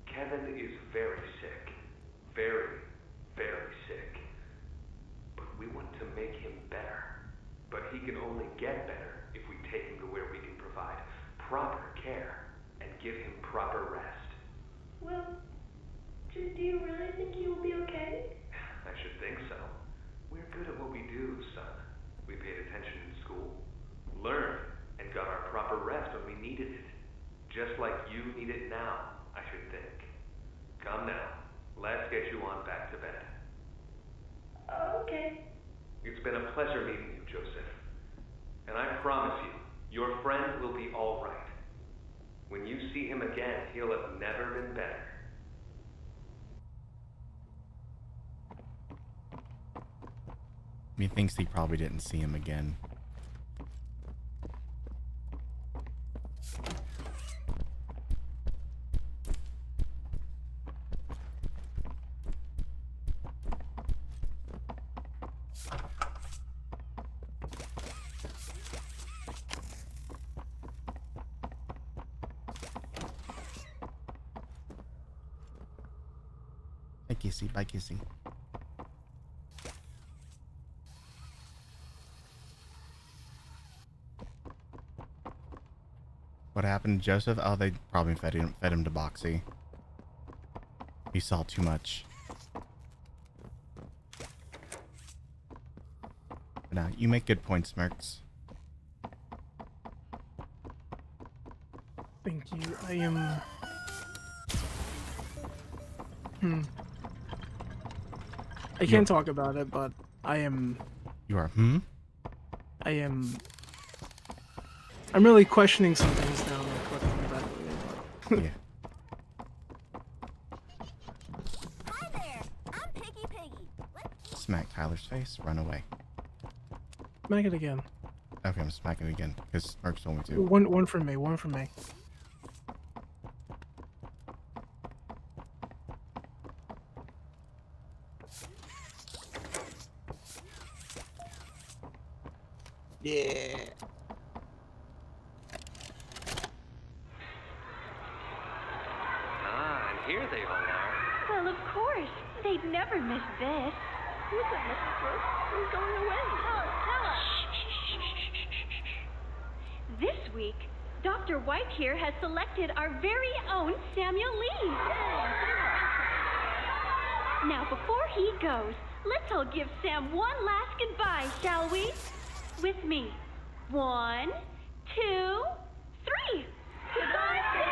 Kevin is very sick. Very, very sick. But we want to make him better. But he can only get better if we take him to where we can provide proper care and give him proper rest. Well, do you really think he will be okay? I should think so. We're good at what we do, son. We paid attention in school, learned, and got our proper rest when we needed it. Just like you need it now, I should think. Come now, let's get you on back to bed. Okay. It's been a pleasure meeting you, Joseph. And I promise you, your friend will be all right. When you see him again, he'll have never been better. He thinks he probably didn't see him again. Hey, Kissy. Bye, Kissy. What happened to Joseph? Oh, they probably fed him to Boxy. He saw too much. But now, you make good points, Smirks. Thank you. I am... I can't talk about it, but I am... You are, I'm really questioning some things now. Like, yeah. Hi there, I'm Piggy Piggy. Smack Tyler's face, run away. Smack it again. Okay, I'm smacking it again, because Smirks told me to. One from me, one from me. Yeah. And here they all are. Well, of course. They'd never miss this. Listen, Mrs. Brooks, we're going away. Tell us. This week, Dr. White here has selected our very own Samuel Lee. Now, before he goes, let's all give Sam one last goodbye, shall we? With me. 1, 2, 3. Goodbye, Sam!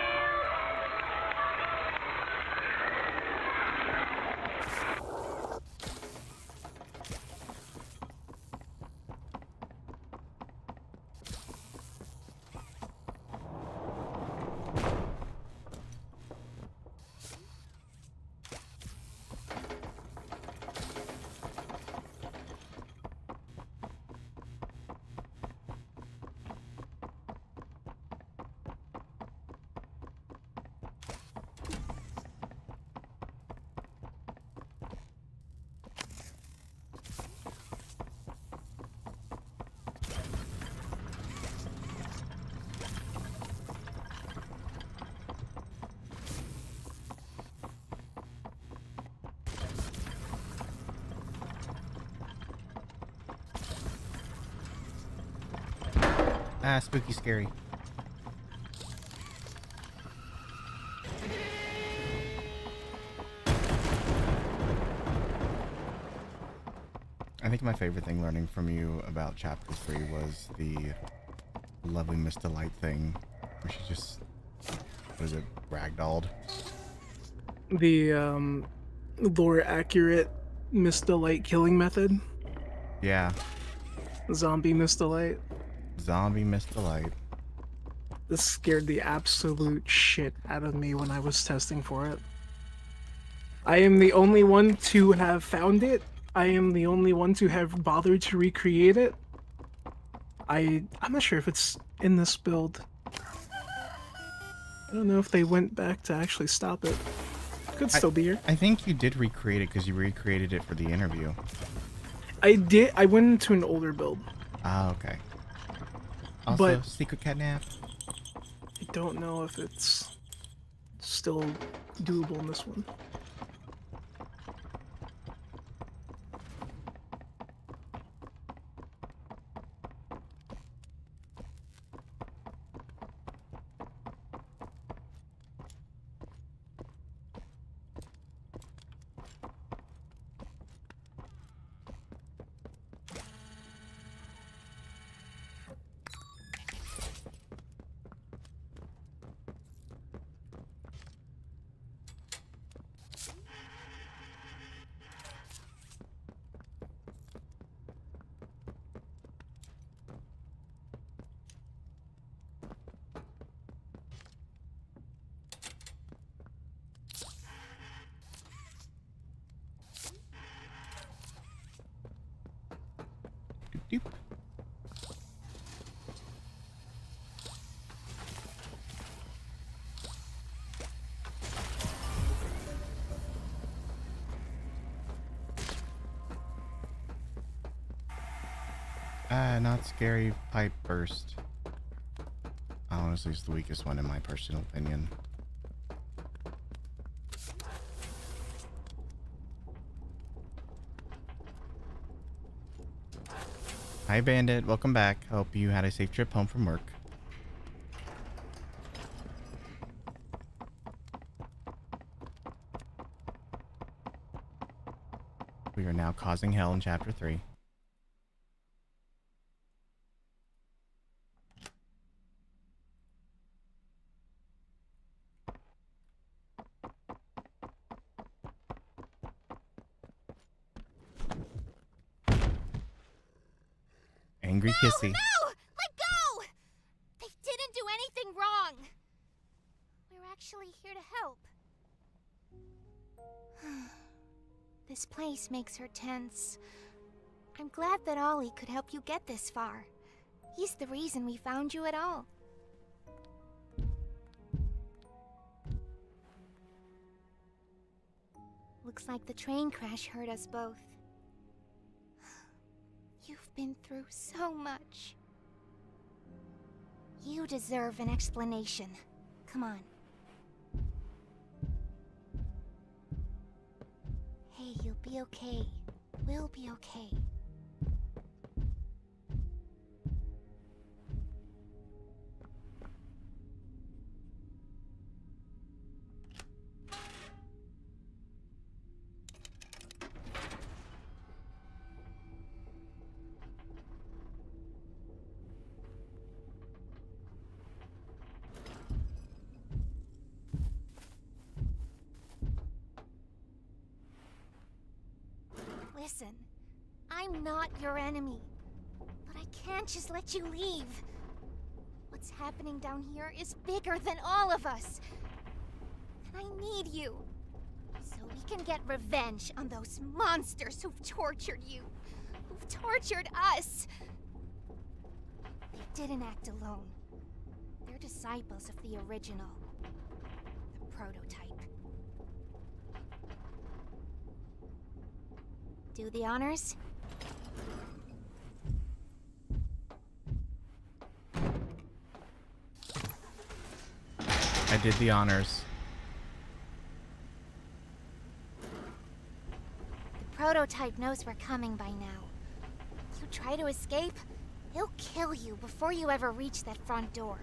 Ah, spooky scary. I think my favorite thing learning from you about chapter 3 was the lovely Miss Delight thing where she just, what is it, ragdolled? The lore accurate Miss Delight killing method. Yeah. Zombie Miss Delight. Zombie Miss Delight. This scared the absolute shit out of me when I was testing for it. I am the only one to have found it. I am the only one to have bothered to recreate it. I'm not sure if it's in this build. I don't know if they went back to actually stop it. Could still be here. I think you did recreate it because you recreated it for the interview. I did. I went into an older build. Ah, okay. Also, But secret catnap. I don't know if it's still doable in this one. Doop. Not scary pipe burst. Honestly, it's the weakest one in my personal opinion. Hi Bandit, welcome back. Hope you had a safe trip home from work. We are now causing hell in chapter 3. Angry Kissy. No! Let go! They didn't do anything wrong. We're actually here to help. This place makes her tense. I'm glad that Ollie could help you get this far. He's the reason we found you at all. Looks like the train crash hurt us both. You've been through so much. You deserve an explanation. Come on. Hey, you'll be okay. We'll be okay. Listen, I'm not your enemy, but I can't just let you leave. What's happening down here is bigger than all of us, and I need you, so we can get revenge on those monsters who've tortured you, who've tortured us. They didn't act alone. They're disciples of the original, the prototype. Do the honors? I did the honors. The prototype knows we're coming by now. You try to escape, he'll kill you before you ever reach that front door.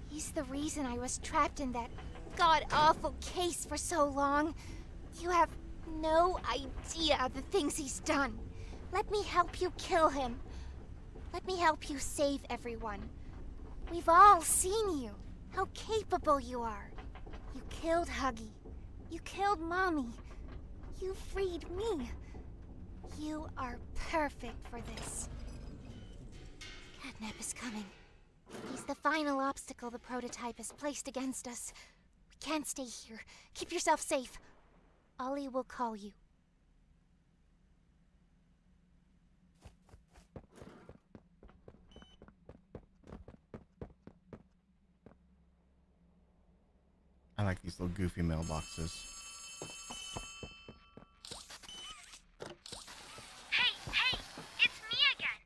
He's the reason I was trapped in that god-awful case for so long. You have no idea the things he's done. Let me help you kill him. Let me help you save everyone. We've all seen you. How capable you are. You killed Huggy. You killed Mommy. You freed me. You are perfect for this. Catnap is coming. He's the final obstacle the prototype has placed against us. We can't stay here. Keep yourself safe. Ollie will call you. I like these little goofy mailboxes. Hey, it's me again.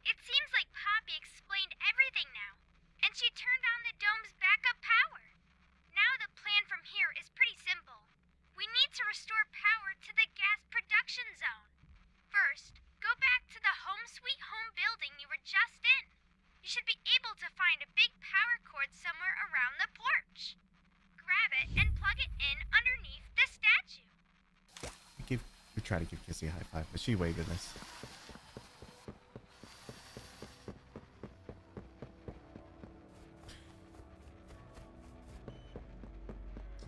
It seems like Poppy explained everything now, and she turned on the dome's backup power. Now the plan from here is pretty simple. We need to restore power to the gas production zone. First, go back to the Home Sweet Home building you were just in. You should be able to find a big power cord somewhere around the porch. Grab it and plug it in underneath the statue. We try to give Kissy a high five, but she waved at us.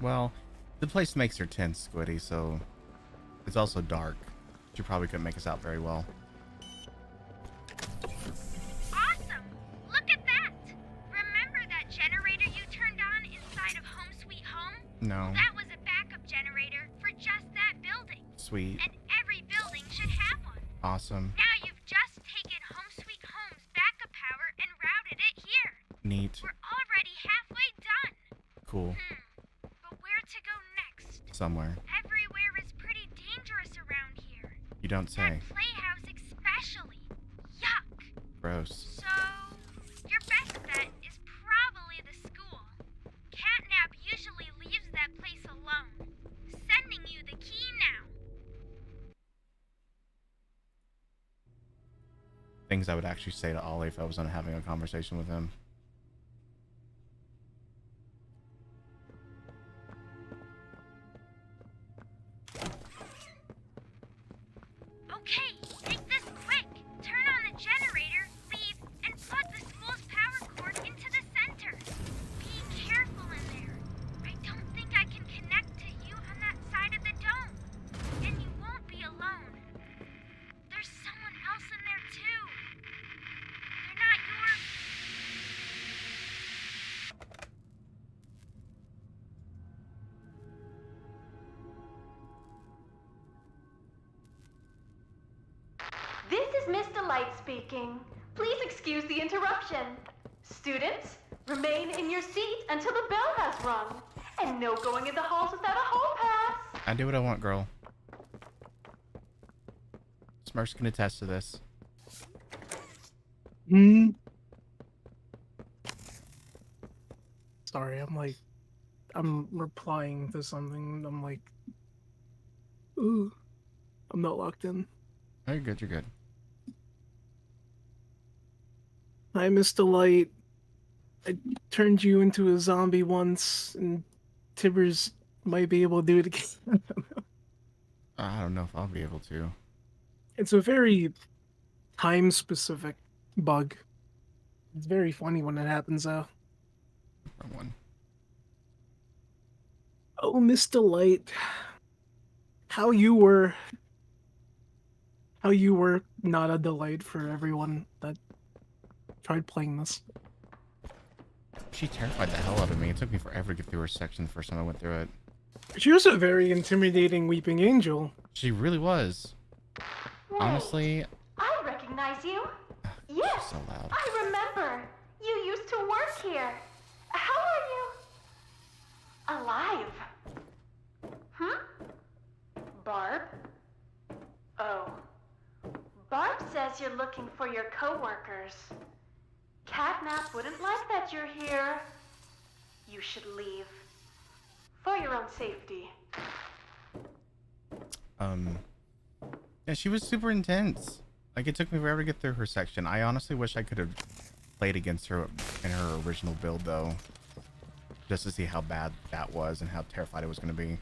Well, the place makes her tense, Squiddy, so it's also dark. She probably couldn't make us out very well. Awesome! Look at that! Remember that generator you turned on inside of Home Sweet Home? No. That was a backup generator for just that building. Sweet. And every building should have one. Awesome. Now you've just taken Home Sweet Home's backup power and routed it here. Neat. We're already halfway done. Cool. But where to go next? Somewhere. Everywhere is pretty dangerous around here. You don't say. That playhouse especially. Yuck. Gross. So, your best bet is probably the school. Catnap usually leaves that place alone. Sending you the key now. Things I would actually say to Ollie if I was on having a conversation with him. Okay, make this quick. Turn on the generator, leave, and plug the school's power cord into the center. Be careful in there. I don't think I can connect to you on that side of the dome. And you won't be alone. There's someone else in there too. They're not your... This is Miss Delight speaking. Please excuse the interruption. Students, remain in your seat until the bell has rung. And no going in the halls without a hall pass. I do what I want, girl. Smurfs can attest to this. Sorry, I'm replying to something. I'm like, ooh, I'm not locked in. Oh, you're good, you're good. Hi, Miss Delight. I turned you into a zombie once, and Tibbers might be able to do it again. I don't know if I'll be able to. It's a very time-specific bug. It's very funny when it happens, though. Wrong one. Oh, Miss Delight. How you were not a delight for everyone that tried playing this. She terrified the hell out of me. It took me forever to get through her section the first time I went through it. She was a very intimidating weeping angel. She really was. Wait, Honestly, I recognize you. Yes, so loud. I remember. You used to work here. How are you? Alive. Barb? Oh. Barb says you're looking for your coworkers. Catnap wouldn't like that you're here. You should leave. For your own safety. Yeah, she was super intense. Like, it took me forever to get through her section. I honestly wish I could have played against her in her original build, though. Just to see how bad that was and how terrified I was going to be.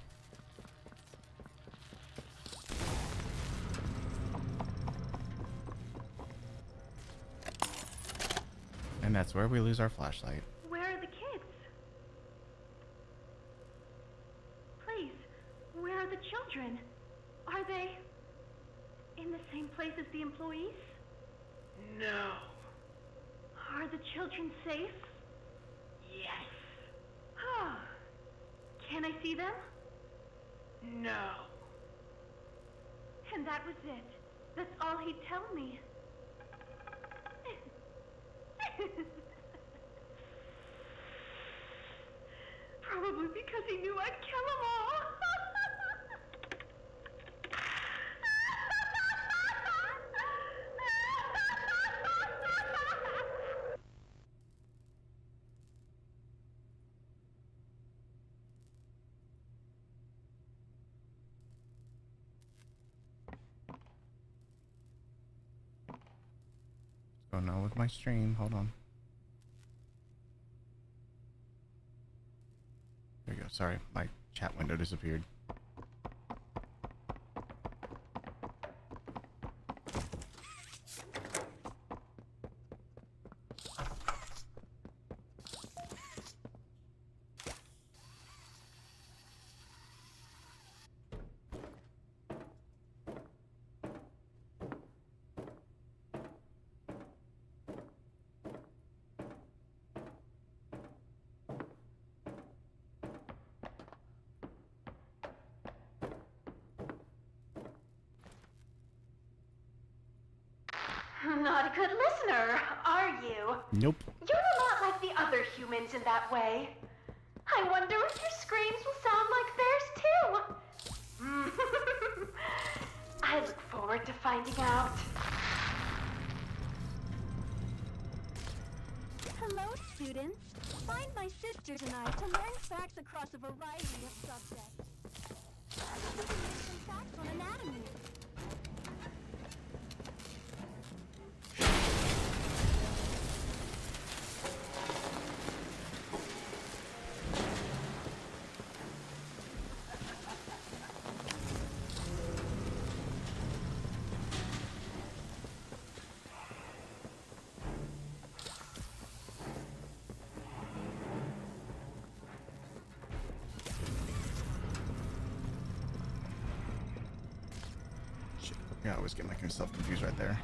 And that's where we lose our flashlight. Where are the kids? Please, where are the children? Are they in the same place as the employees? No. Are the children safe? Yes. Ah. Can I see them? No. And that was it. That's all he'd tell me. Probably because he knew I'd kill them all. What's going on with my stream? Hold on. There you go. Sorry, my chat window disappeared. Not a good listener, are you? Nope. You're a lot like the other humans in that way. I wonder if your screams will sound like theirs too. I look forward to finding out. Hello, students. Find my sisters and I to learn facts across a variety of subjects. We can learn some facts on anatomy. Yeah, I always get myself confused right there.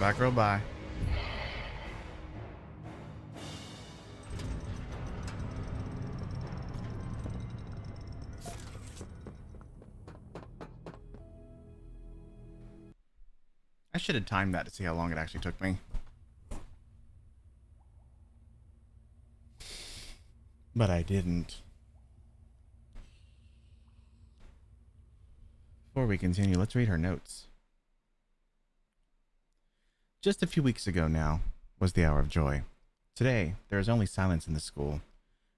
Back row by. I should have timed that to see how long it actually took me. But I didn't. Before we continue, let's read her notes. Just a few weeks ago now was the hour of joy. Today, there is only silence in the school.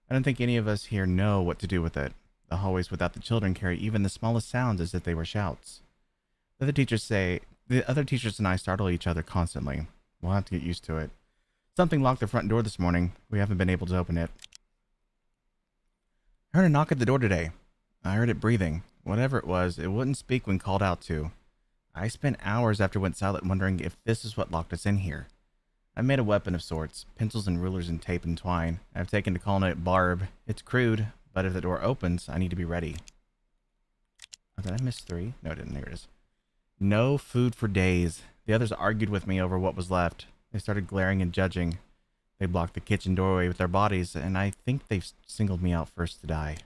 I don't think any of us here know what to do with it. The hallways without the children carry even the smallest sounds as if they were shouts. The other teachers and I startle each other constantly. We'll have to get used to it. Something locked the front door this morning. We haven't been able to open it. I heard a knock at the door today. I heard it breathing. Whatever it was, it wouldn't speak when called out to. I spent hours after it went silent wondering if this is what locked us in here. I made a weapon of sorts, pencils and rulers and tape and twine. I've taken to calling it Barb. It's crude, but if the door opens, I need to be ready. Oh, did I miss 3? No, I didn't. There it is. No food for days. The others argued with me over what was left. They started glaring and judging. They blocked the kitchen doorway with their bodies, and I think they've singled me out first to die.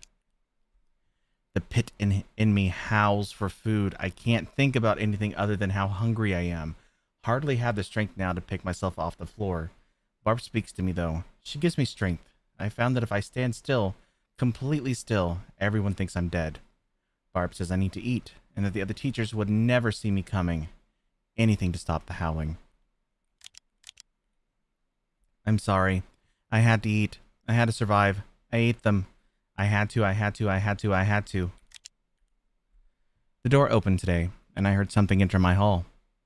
The pit in me howls for food. I can't think about anything other than how hungry I am. Hardly have the strength now to pick myself off the floor. Barb speaks to me, though. She gives me strength. I found that if I stand still, completely still, everyone thinks I'm dead. Barb says I need to eat, and that the other teachers would never see me coming. Anything to stop the howling. I'm sorry. I had to eat. I had to survive. I ate them. I had to. The door opened today, and I heard something enter my hall.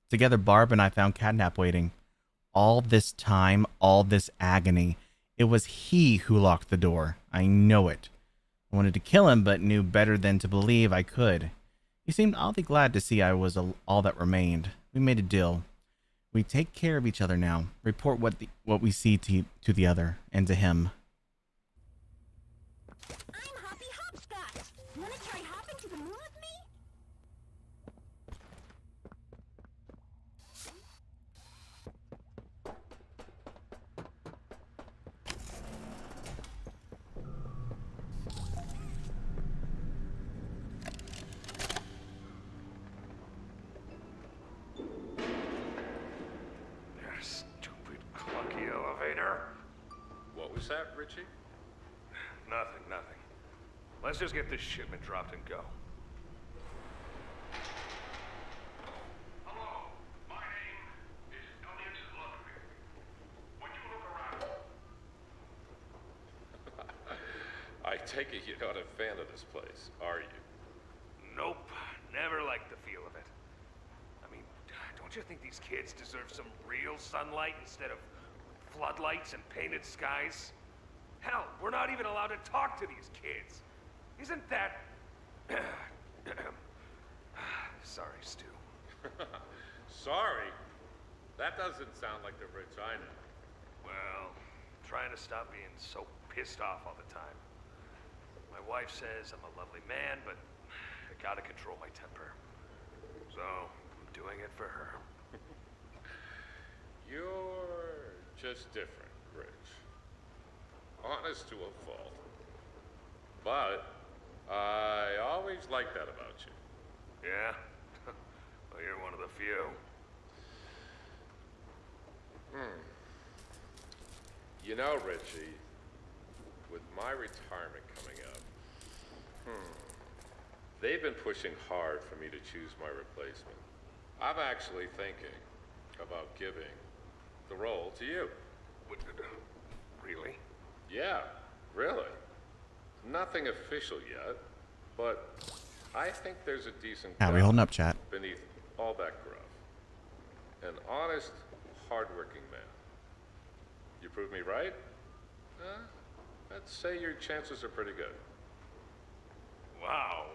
Together, Barb and I found Catnap waiting. All this time, all this agony. It was he who locked the door. I know it. I wanted to kill him, but knew better than to believe I could. He seemed oddly glad to see I was all that remained. We made a deal. We take care of each other now. Report what we see to the other, and to him. I'm Hoppy Hopscotch. Wanna try hopping to the moon with me? Stupid clunky elevator. What was that, Richie? Nothing. Let's just get this shipment dropped and go. Hello, my name is Elliot Ludwig. Would you look around? I take it you're not a fan of this place, are you? Nope, never liked the feel of it. I mean, don't you think these kids deserve some real sunlight instead of floodlights and painted skies? Hell, we're not even allowed to talk to these kids. Isn't that... Sorry, Stu. Sorry? That doesn't sound like the Rich I know. Well, trying to stop being so pissed off all the time. My wife says I'm a lovely man, but I gotta control my temper. So, I'm doing it for her. You're just different, Rich. Honest to a fault. But I always liked that about you. Yeah? Well, you're one of the few. You know, Richie, with my retirement coming up, they've been pushing hard for me to choose my replacement. I'm actually thinking about giving the role to you. Really? Yeah, really. Nothing official yet, but I think there's a decent How we holding up, chat? beneath all that gruff. An honest, hardworking man. You prove me right? I'd say your chances are pretty good. Wow,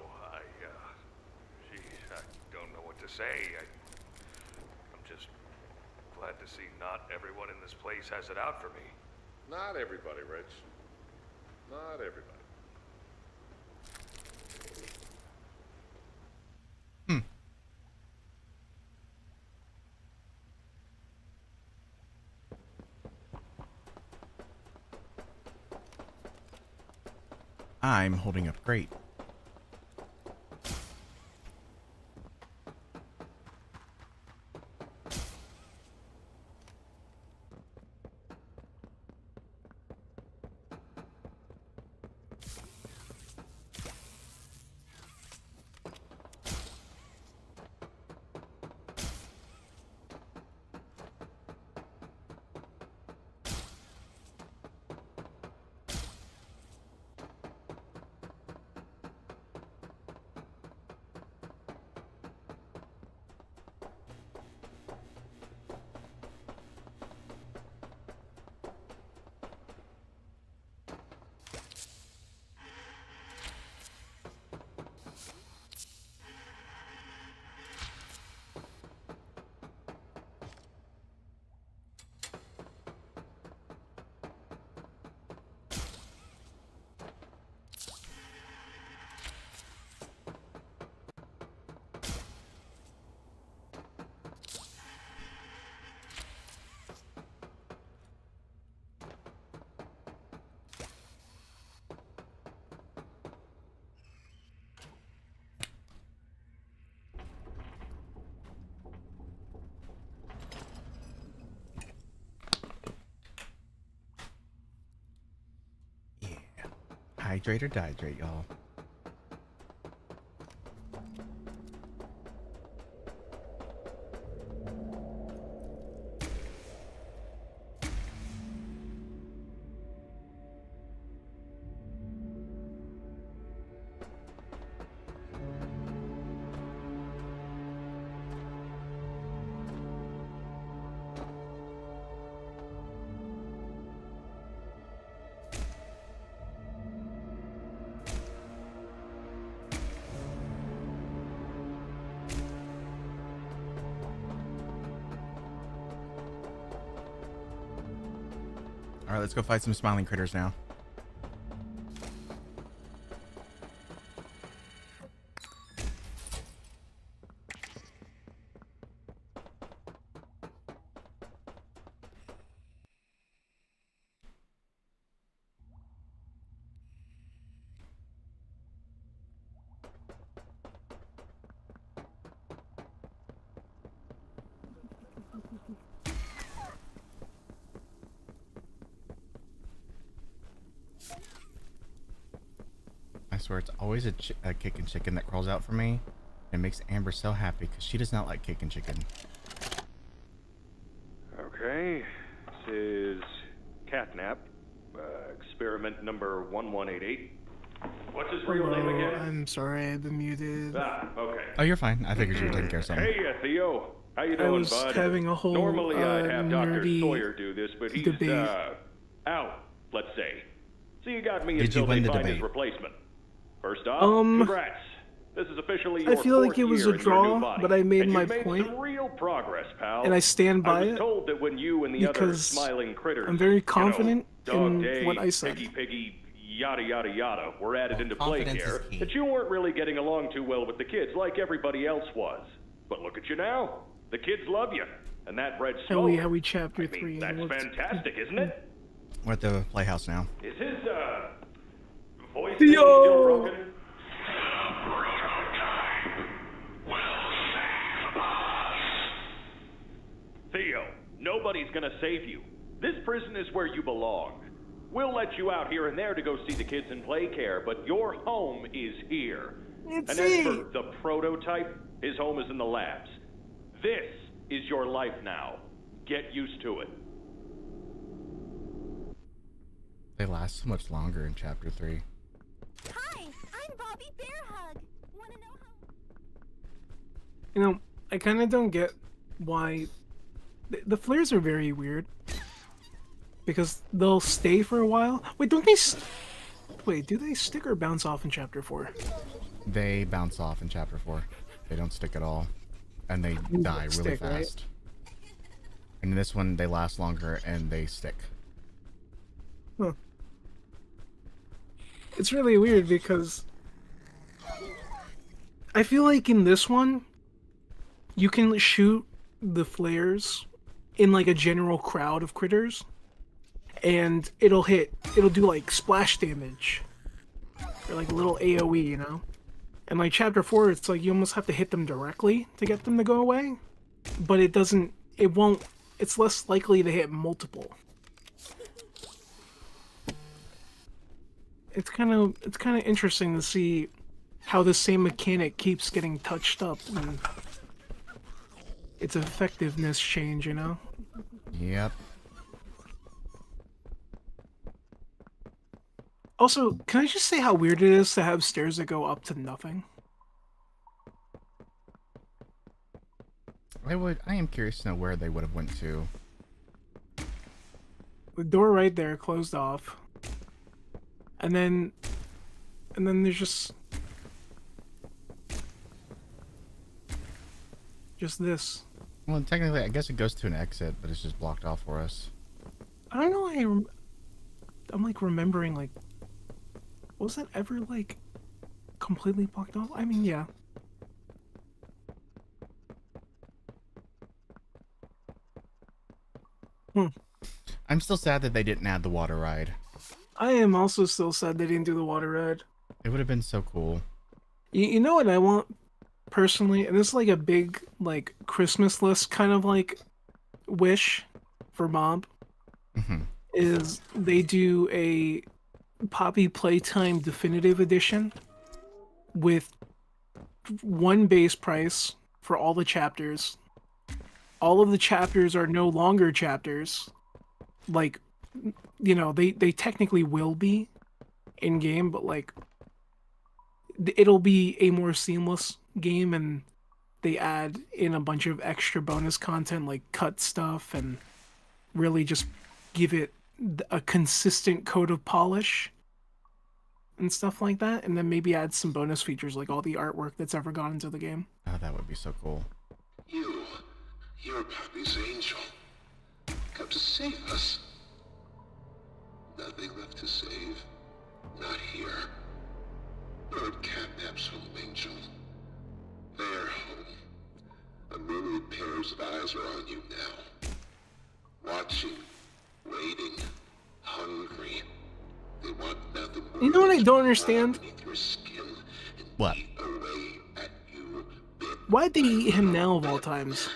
geez, I don't know what to say. I'm just glad to see not everyone in this place has it out for me. Not everybody, Rich. Not everybody. I'm holding up great. Hydrate or dihydrate, y'all. All right, let's go fight some smiling critters now. I swear it's always a kickin' chicken that crawls out for me. It makes Amber so happy because she does not like kickin' chicken. Okay, this is Catnap, experiment number 1188. What's his real name again? I'm sorry, I've been muted. Ah, okay. Oh, you're fine. I figured you were taking care of something. Hey, Theo. How you doing, I was bud? having a whole Normally I'd have Dr. nerdy Sawyer do this, but he's debate. Out, let's say. So you got me Did until you win they the find debate? his replacement. First off, Um, congrats. This is officially I your feel like fourth it was year a in your new draw, body, but I made and my you've made point, some real progress, pal. and I stand by I was it told that when you and the other because smiling critters, I'm very confident you know, Dog in Day, what I said. Piggy, yada yada yada, were added into play confidence here, is key. that you weren't really getting along too well with the kids like everybody else was. But look at you now. The kids love you, and that red smoke. How we chapter I mean, 3. that's fantastic, isn't it? We're at the playhouse now. Is his voice Theo! still broken? Theo, nobody's gonna save you. This prison is where you belong. We'll let you out here and there to go see the kids in play care, but your home is here. And as for the prototype, his home is in the labs. This is your life now. Get used to it. They last so much longer in chapter 3. Hi, I'm Poppy Bearhug. Wanna know how... You know, I kind of don't get why... The flares are very weird. Because they'll stay for a while. Wait, don't they... Wait, do they stick or bounce off in chapter 4? They bounce off in chapter 4. They don't stick at all. And they die really Stick, right? fast. And in this one, they last longer and they stick. Huh. It's really weird because I feel like in this one, you can shoot the flares in like a general crowd of critters, and it'll do like splash damage or like a little AoE, you know? And like chapter 4, it's like you almost have to hit them directly to get them to go away, but it's less likely to hit multiple. It's kind of interesting to see how the same mechanic keeps getting touched up and its effectiveness change, you know? Yep. Also, can I just say how weird it is to have stairs that go up to nothing? I am curious to know where they would have went to. The door right there closed off. And then there's just this. Well, technically, I guess it goes to an exit, but it's just blocked off for us. I don't know. I'm like remembering like, was that ever like completely blocked off? I mean, yeah. I'm still sad that they didn't add the water ride. I am also still sad they didn't do the water ride. It would have been so cool. You know what I want personally, and this is like a big like Christmas list kind of like wish for Mob, is they do Poppy Playtime Definitive Edition with one base price for all the chapters. All of the chapters are no longer chapters. Like, you know, they technically will be in-game, but like, it'll be a more seamless game, and they add in a bunch of extra bonus content like cut stuff and really just give it a consistent coat of polish and stuff like that, and then maybe add some bonus features like all the artwork that's ever gone into the game. Oh, that would be so cool. You're Poppy's angel. Come to save us. Nothing left to save. Not here. Nor at Catnap's home, Angel. Their home. A myriad pairs of eyes are on you now. Watching, waiting, hungry. They want nothing more. You know what I don't understand? What? Why'd they eat him now of all times?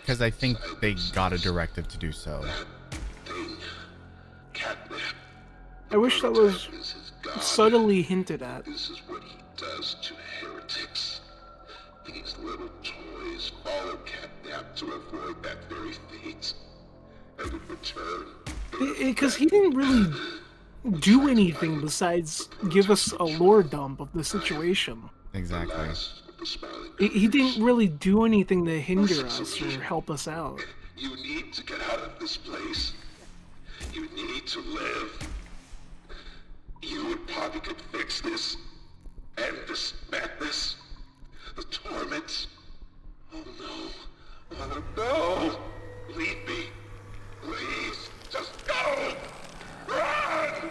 Because I think they got a directive to do so. I wish that was subtly hinted at. This is what he does to heretics. These little toys follow Catnap to avoid that very fate. And in return... Because he didn't really do anything besides give us a lore dump of the situation. Exactly. He didn't really do anything to hinder us or help us out. You need to get out of this place. You need to live. You and Poppy could fix this. End this madness. The torment. Oh no. Oh no. Leave me. Please. Just go. Run.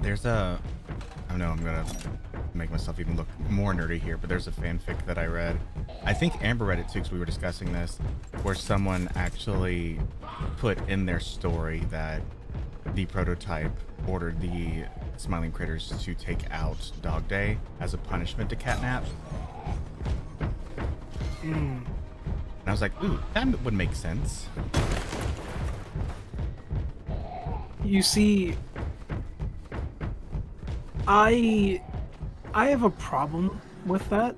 There's a... I know I'm gonna make myself even look more nerdy here, but there's a fanfic that I read. I think Amber read it too, because we were discussing this, where someone actually put in their story that the prototype ordered the Smiling Critters to take out Dog Day as a punishment to Catnap. And I was like, ooh, that would make sense. You see, I have a problem with that,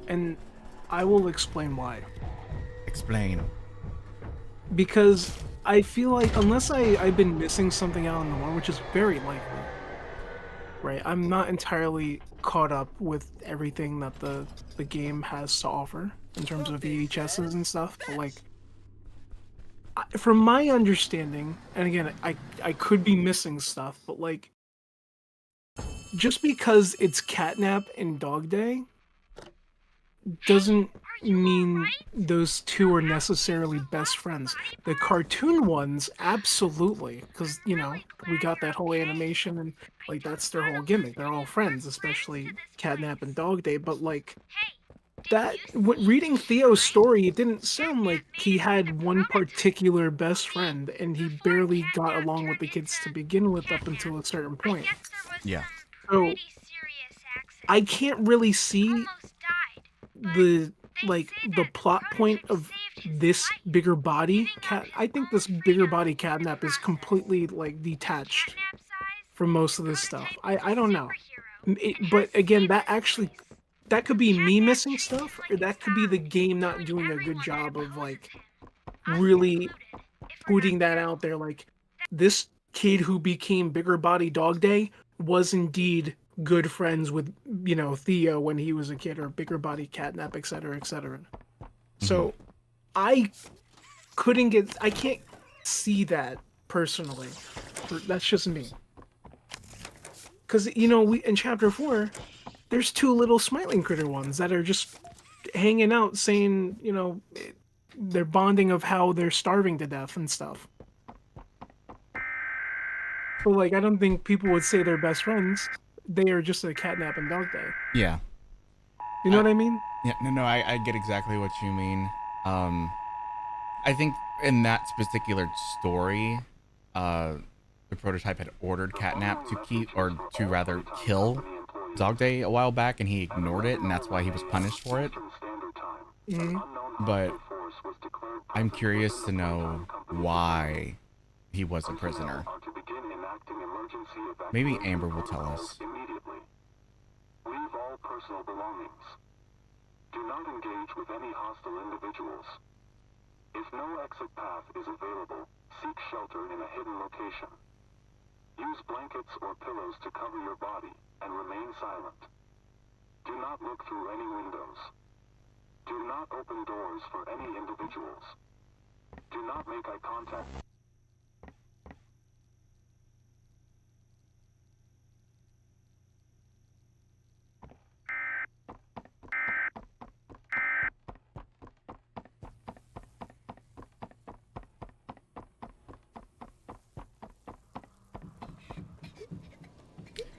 and I will explain why. Explain. Because I feel like unless I've been missing something out on the lore, which is very likely, right? I'm not entirely caught up with everything that the game has to offer in terms of VHSs and stuff, but like, from my understanding, and again, I could be missing stuff, but like, just because it's Catnap and Dog Day doesn't mean those two are necessarily best friends. The cartoon ones, absolutely, because, you know, we got that whole animation and, like, that's their whole gimmick. They're all friends, especially Catnap and Dog Day, but, like, reading Theo's story, it didn't sound like he had one particular best friend, and he barely got along with the kids to begin with up until a certain point. Yeah. So, I can't really see the plot point of this bigger body I think this bigger body Catnap is completely, like, detached from most of this stuff. I don't know. But again, that could be me missing stuff, or that could be the game not doing a good job of, like, really putting that out there. Like, this kid who became Bigger Body Dog Day was indeed good friends with, you know, Theo when he was a kid, or Bigger Body Catnap, etc., etc. So I can't see that personally. That's just me. Because, you know, in chapter 4, there's two little Smiling Critter ones that are just hanging out saying, you know, they're bonding of how they're starving to death and stuff. So, like, I don't think people would say they're best friends. They are just a Catnap and Dog Day. Yeah. You know what I mean? Yeah, no, I get exactly what you mean. I think in that particular story, the prototype had ordered Catnap to keep, or to rather kill Dog Day a while back and he ignored it, and that's why he was punished for it. But I'm curious to know why he was a prisoner. Maybe Amber will tell us. Leave all personal belongings. Do not engage with any hostile individuals. If no exit path is available, seek shelter in a hidden location. Use blankets or pillows to cover your body and remain silent. Do not look through any windows. Do not open doors for any individuals. Do not make eye contact.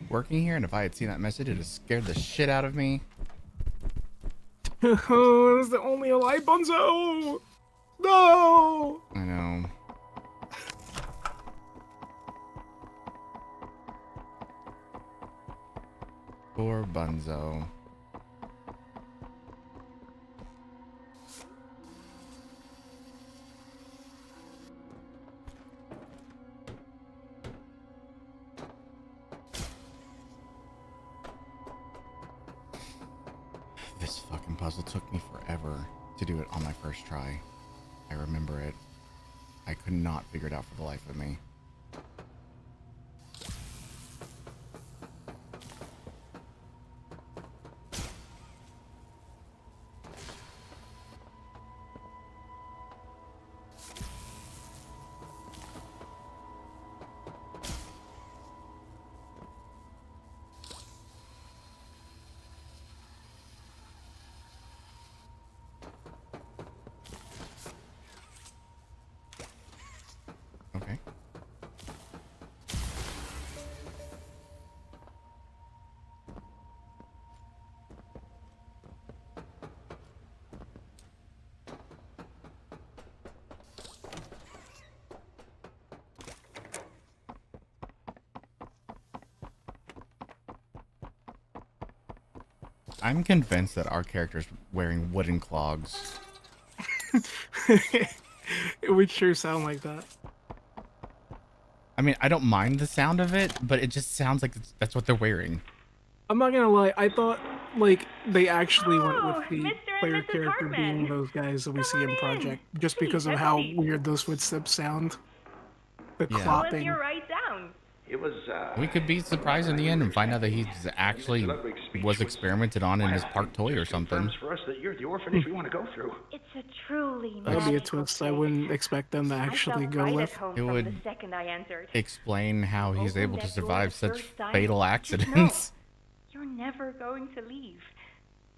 Working here, and if I had seen that message, it would have scared the shit out of me. Oh, that's the only alive Bunzo! No! I know. Poor Bunzo. This fucking puzzle took me forever to do it on my first try. I remember it. I could not figure it out for the life of me. Okay. I'm convinced that our character's wearing wooden clogs. It would sure sound like that. I mean, I don't mind the sound of it, but it just sounds like that's what they're wearing. I'm not gonna lie, I thought, like, they actually went with the player character being those guys that we see in Project, just because of how weird those footsteps sound. The Yeah. clopping. You're right down. It was, We could be surprised in the end and find out that he's actually was experimented on in his park toy or something. for us that you're the orphanage we want to go through. It's a truly That'd be a magical twist I wouldn't expect them to actually go right with. at home It from would the second I entered. explain how he's able to that door survive at such first sight. fatal Just accidents. You're never going to leave.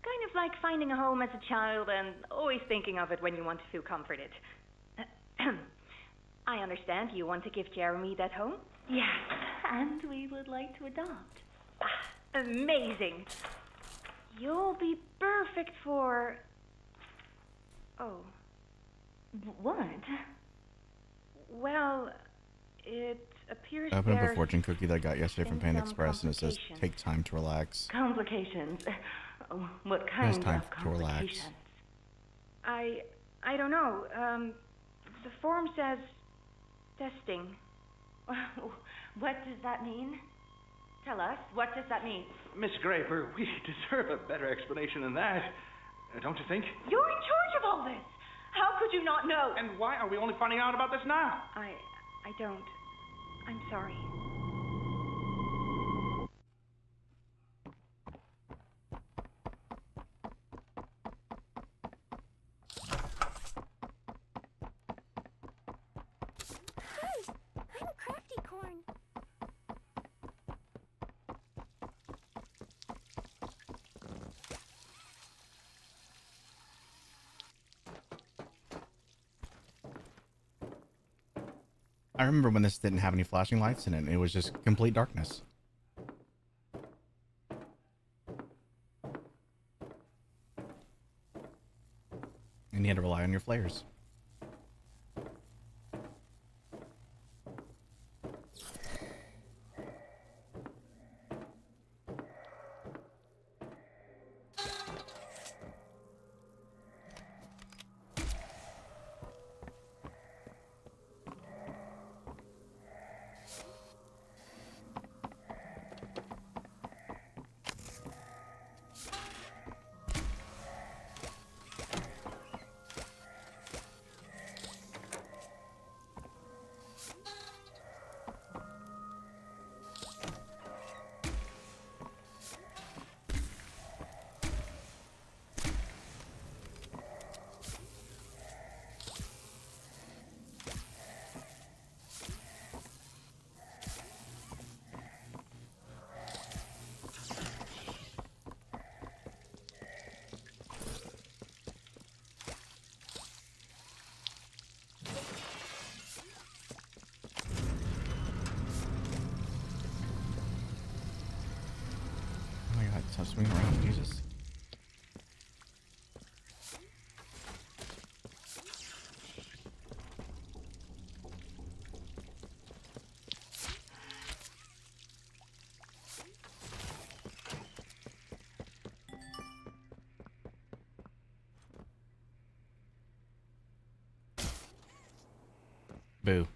Kind of like finding a home as a child and always thinking of it when you want to feel comforted. I understand you want to give Jeremy that home? Yes, and we would like to adopt. Amazing. You'll be perfect for... Oh. What? Well, it appears I opened up a there's fortune cookie that I got yesterday from been Panda some Express, and it says, complications. "Take time to relax." Complications. Oh, what It kind has time of to relax. complications? I don't know. The form says testing. What does that mean? Tell us. What does that mean? Miss Graper, we deserve a better explanation than that. Don't you think? You're in charge of all this. How could you not know? And why are we only finding out about this now? I don't. I'm sorry. Hey, I'm Crafty Corn. I remember when this didn't have any flashing lights in it. It was just complete darkness. And you had to rely on your flares. swing around, Jesus. Boo.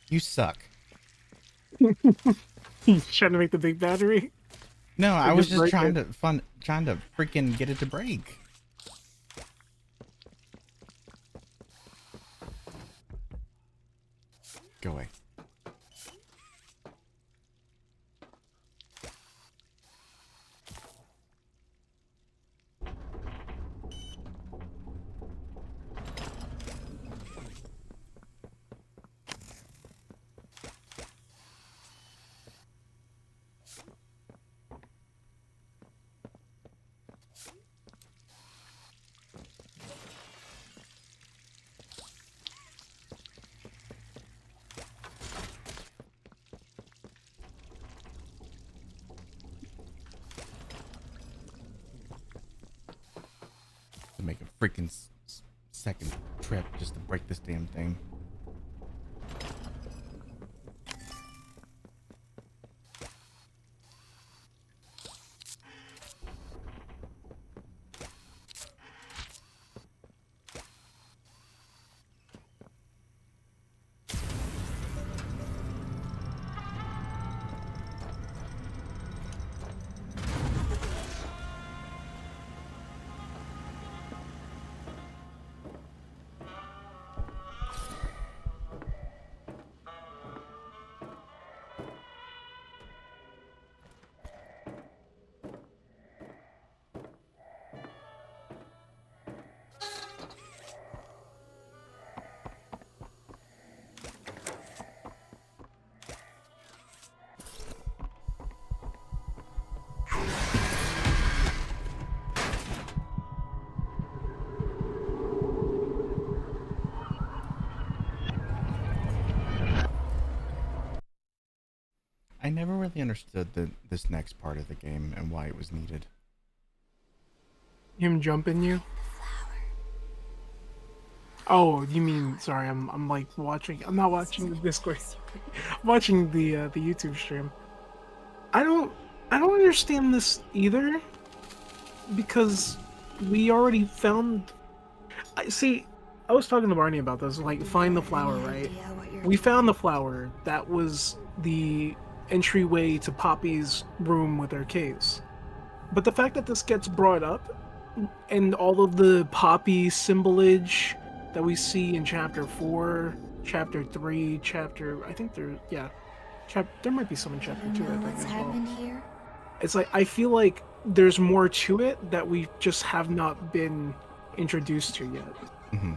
You suck. He's trying to make the big battery. No, I was just trying it. to freaking get it to break. Go away. To make a freaking second trip just to break this damn thing. I never really understood this next part of the game and why it was needed. Him jumping you? Oh, you mean, sorry, I'm like watching, I'm not watching the Discord. I'm watching the YouTube stream. I don't understand this either, because we already found, I was talking to Barney about this, like, find the flower, right? We found the flower. That was the entryway to Poppy's room with her case. But the fact that this gets brought up, and all of the Poppy symbolage that we see in Chapter 4, Chapter 3, I think there might be some in Chapter 2, I think, What's as well. happened here? It's like, I feel like there's more to it that we just have not been introduced to yet. Mm-hmm.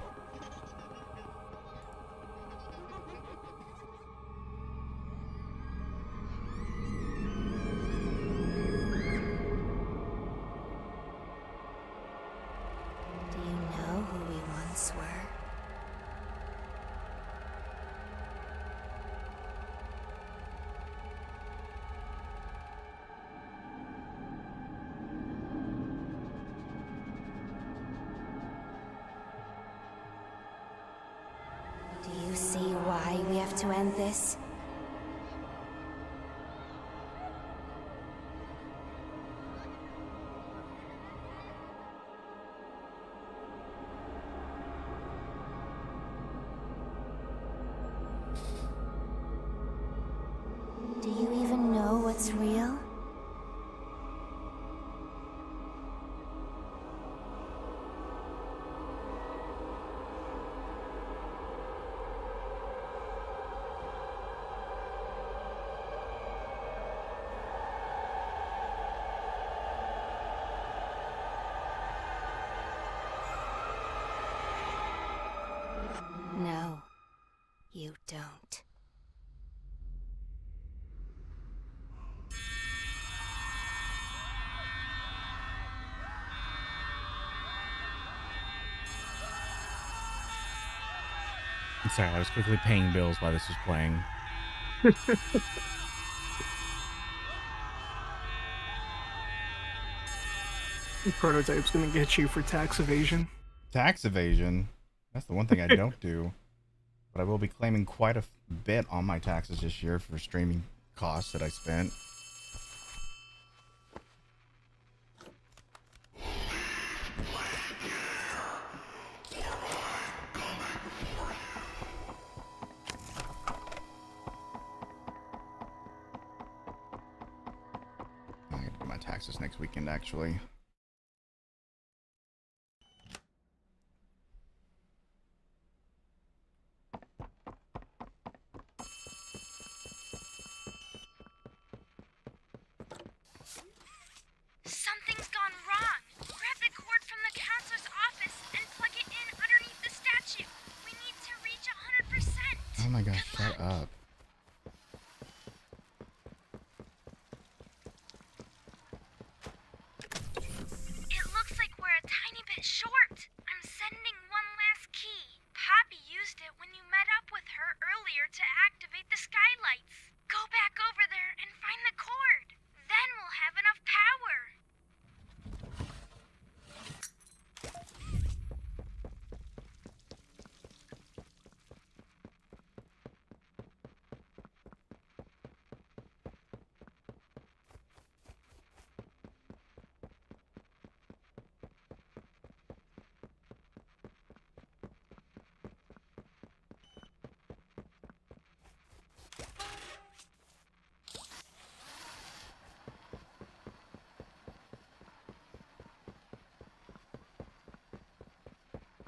Do you know who we once were? Do you see why we have to end this? Do you even know what's real? I'm sorry, I was quickly paying bills while this was playing. Prototype's gonna get you for tax evasion. Tax evasion? That's the one thing I don't do. But I will be claiming quite a bit on my taxes this year for streaming costs that I spent. I have to do my taxes next weekend, actually. Something's gone wrong. Grab the cord from the counselor's office and plug it in underneath the statue. We need to reach 100%. Oh my gosh, shut up. It looks like we're a tiny bit short. I'm sending one last key. Poppy used it when you met up with her earlier to activate the skylights. Go back over there and find the cord. Then we'll have enough power.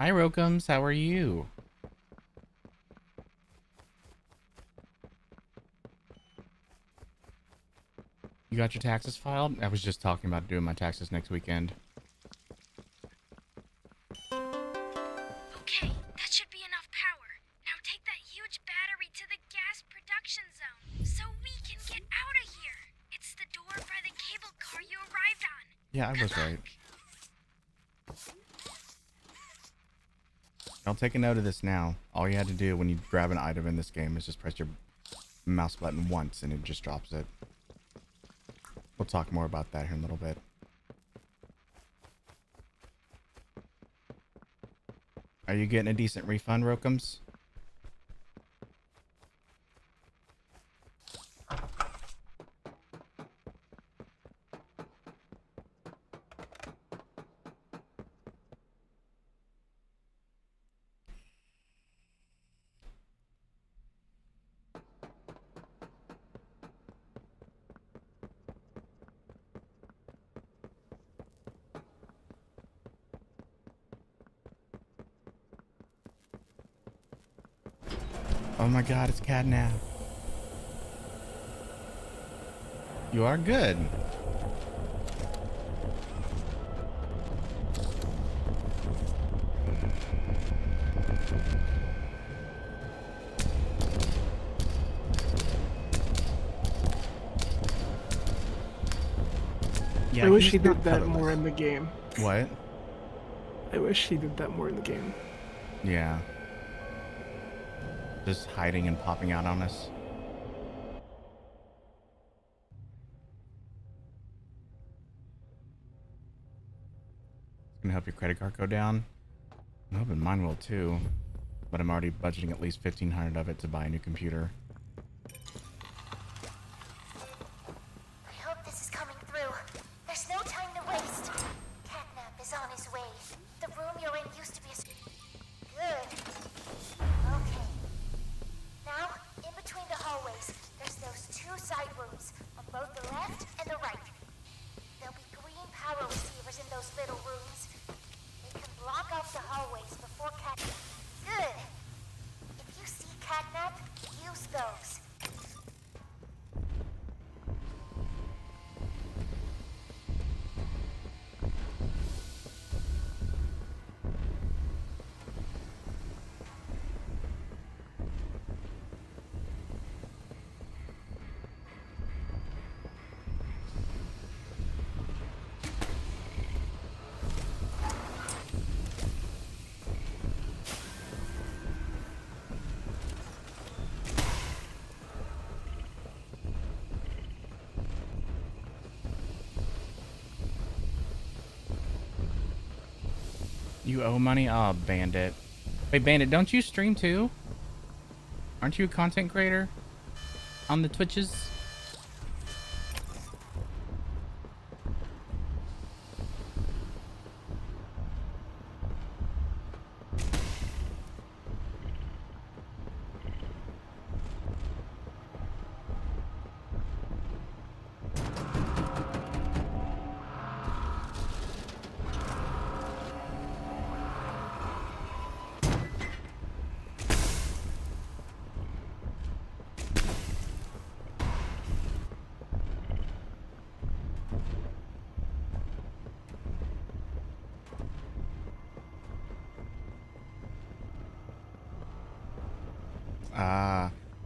Hi, Rokums. How are you? You got your taxes filed? I was just talking about doing my taxes next weekend. Okay, that should be enough power. Now take that huge battery to the gas production zone so we can get out of here. It's the door by the cable car you arrived on. Yeah, I was right. I'll take a note of this now. All you had to do when you grab an item in this game is just press your mouse button once and it just drops it. We'll talk more about that here in a little bit. Are you getting a decent refund, Rokums? Oh my god, it's catnap. You are good. Yeah, I wish he's he not did that colorless. more in the game. What? I wish he did that more in the game. Yeah. Just hiding and popping out on us. It's gonna help your credit card go down. I'm hoping mine will too. But I'm already budgeting at least 1,500 of it to buy a new computer. I hope this is coming through. There's no time to waste. Catnap is on his way. The room you're in used to be a... Good. Okay. Now, in between the hallways, there's those two side rooms on both the left and the right. There'll be green power receivers in those little rooms. They can block off the hallways before Catnap. Good. If you see Catnap, use You owe money? Oh, Bandit. Wait, Bandit, don't you stream too? Aren't you a content creator on the Twitches?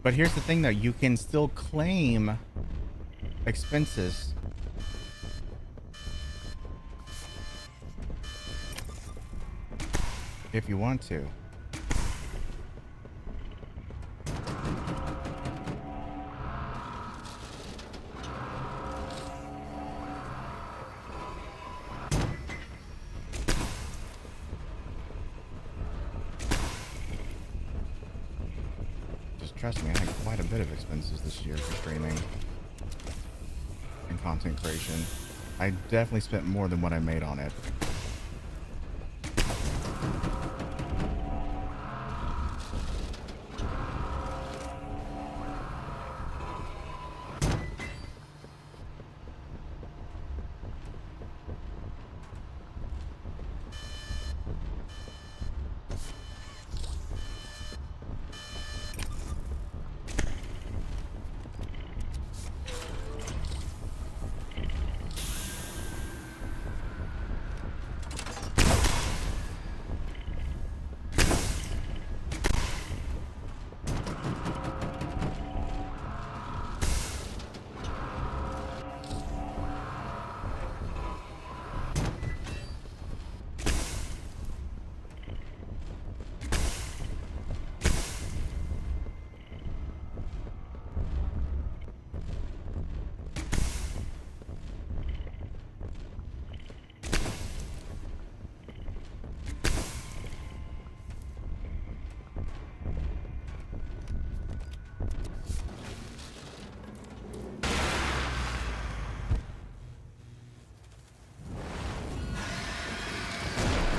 But here's the thing though, you can still claim expenses. If you want to. Trust me, I had quite a bit of expenses this year for streaming and content creation. I definitely spent more than what I made on it.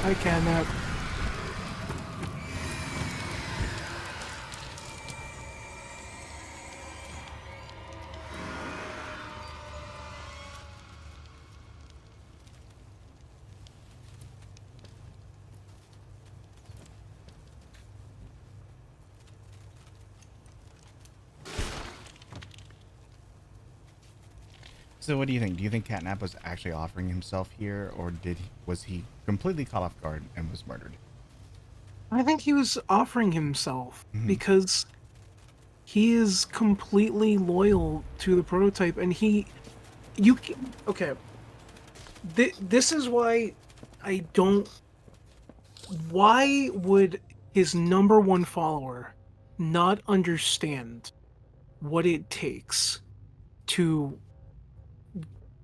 I cannot. So what do you think? Do you think Catnap was actually offering himself here, or was he completely caught off guard and was murdered? I think he was offering himself because he is completely loyal to the prototype, and okay. This is why I don't. Why would his #1 follower not understand what it takes to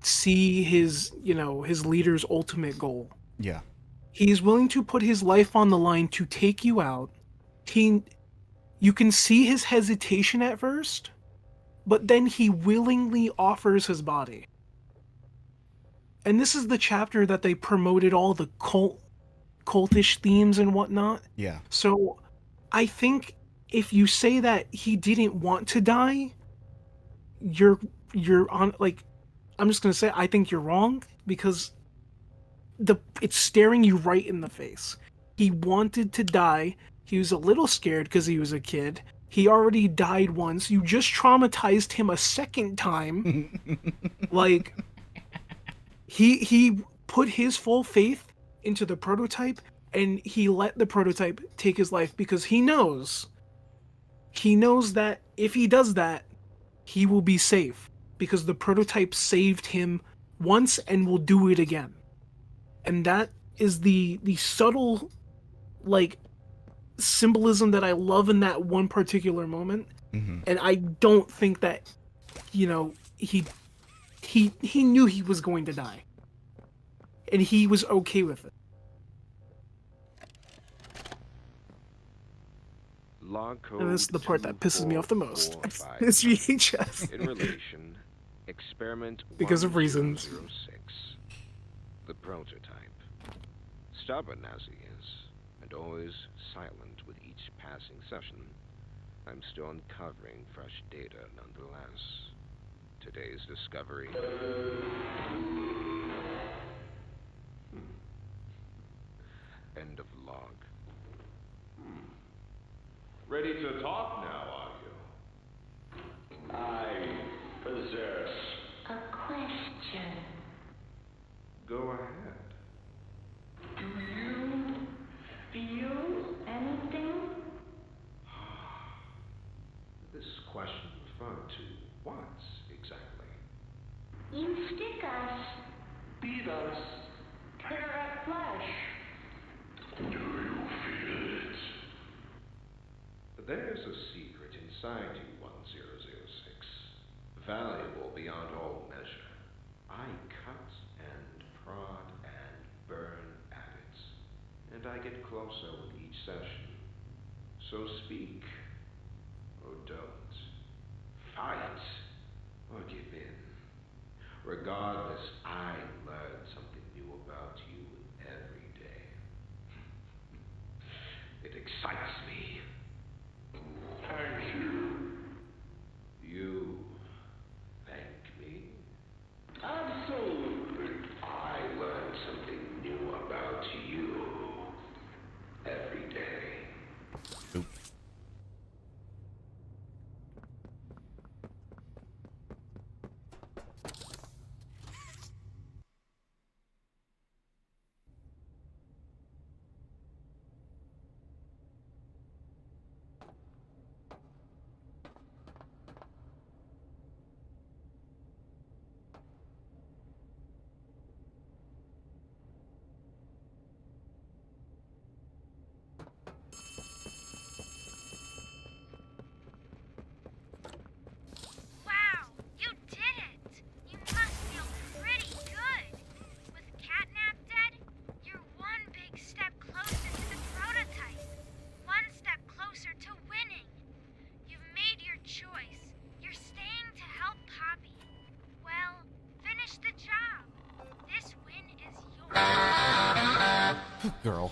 see his leader's ultimate goal? Yeah. He's willing to put his life on the line to take you out. You can see his hesitation at first, but then he willingly offers his body. And this is the chapter that they promoted all the cultish themes and whatnot. Yeah. So I think if you say that he didn't want to die, you're on, like, I'm just gonna say I think you're wrong, because it's staring you right in the face. He wanted to die. He was a little scared because he was a kid. He already died once. You just traumatized him a second time. Like, he put his full faith into the prototype, and he let the prototype take his life because he knows that if he does that, he will be safe, because the prototype saved him once and will do it again. And that is the subtle, like, symbolism that I love in that one particular moment. And I don't think that, he knew he was going to die, and he was okay with it. log code And this is the part that pisses me off the most. This VHS. in relation, experiment Because of reasons. 1006. The prototype. Stubborn as he is, and always silent with each passing session, I'm still uncovering fresh data nonetheless. Today's discovery. End of log. Ready to talk now, are you? I possess. A question. Go ahead. Do you feel anything? This question referred to what exactly? You stick us, beat us, tear at flesh. Do you feel it? There's a secret inside you, 1006. Valuable beyond all measure. I cut and prod and burn at it. And I get closer with each session. So speak. Or don't. Fight. Or give in. Regardless, I learn something new about you every day. It excites me. Thank you. You thank me? Absolutely. I learn something new about you every day. Oop. Wow, you did it! You must feel pretty good. With Catnap dead, you're one big step closer to the prototype. One step closer to winning. You've made your choice. You're staying to help Poppy. Well, finish the job. This win is yours. Girl.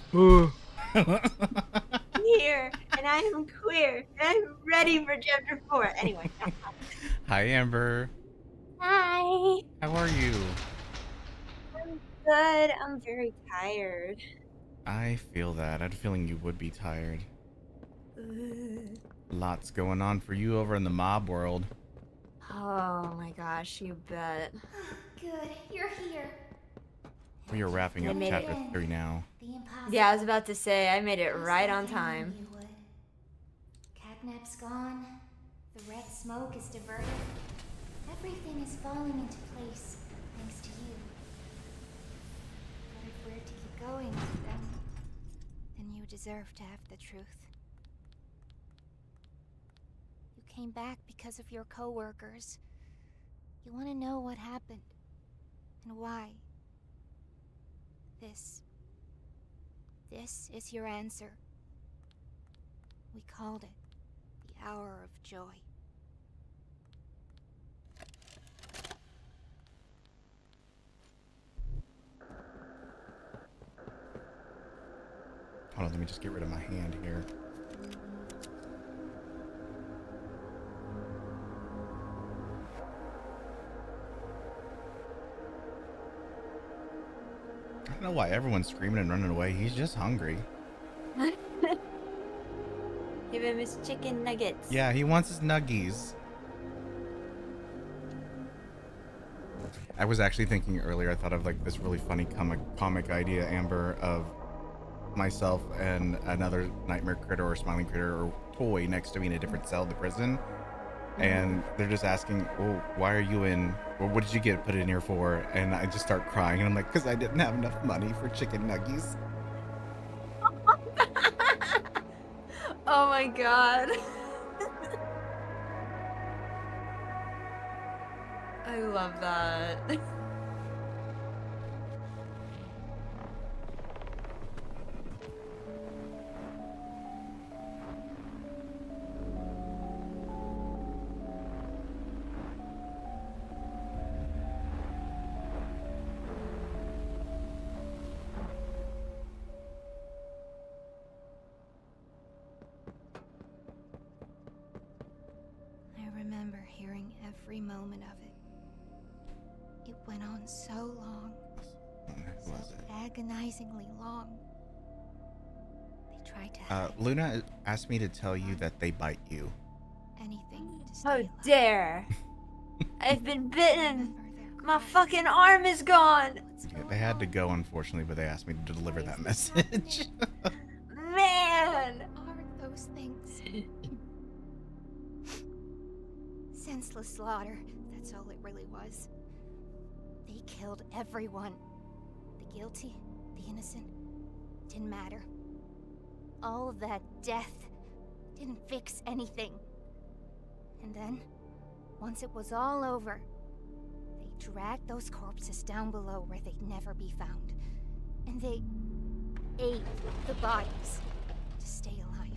Here, and I am queer, and I'm ready for chapter 4. Anyway. Hi, Amber. Hi. How are you? I'm good. I'm very tired. I feel that. I had a feeling you would be tired. Lots going on for you over in the mob world. Oh my gosh, you bet. Good, you're here. We are wrapping I up made chapter it. 3 now. The impossible. Yeah, I was about to say, I made it right on time. You would. Catnap's gone. The red smoke is diverted. Everything is falling into place thanks to you. But if we're to keep going, then you deserve to have the truth. You came back because of your co-workers. You want to know what happened and why. This is your answer. We called it the Hour of Joy. Hold on, let me just get rid of my hand here. I don't know why everyone's screaming and running away. He's just hungry. Give him his chicken nuggets. Yeah, he wants his nuggies. I was actually thinking earlier, I thought of like this really funny comic idea, Amber, of myself and another nightmare critter or smiling critter or toy next to me in a different cell of the prison. And they're just asking, oh, why are you in, or what did you get put in here for? And I just start crying and I'm like, because I didn't have enough money for chicken nuggies. Oh my god. I love that. every moment of it. It went on so long. So agonizingly long. They tried to hide Luna asked me to tell you that they bite you. anything to stay How alive. dare! I've been bitten! My fucking arm is gone! Yeah, they had to go, unfortunately, but they asked me to deliver that message. Man! Are those things? Senseless slaughter. That's all it really was. They killed everyone. The guilty, the innocent. Didn't matter. All of that death didn't fix anything. And then, once it was all over, they dragged those corpses down below where they'd never be found. And they ate the bodies to stay alive.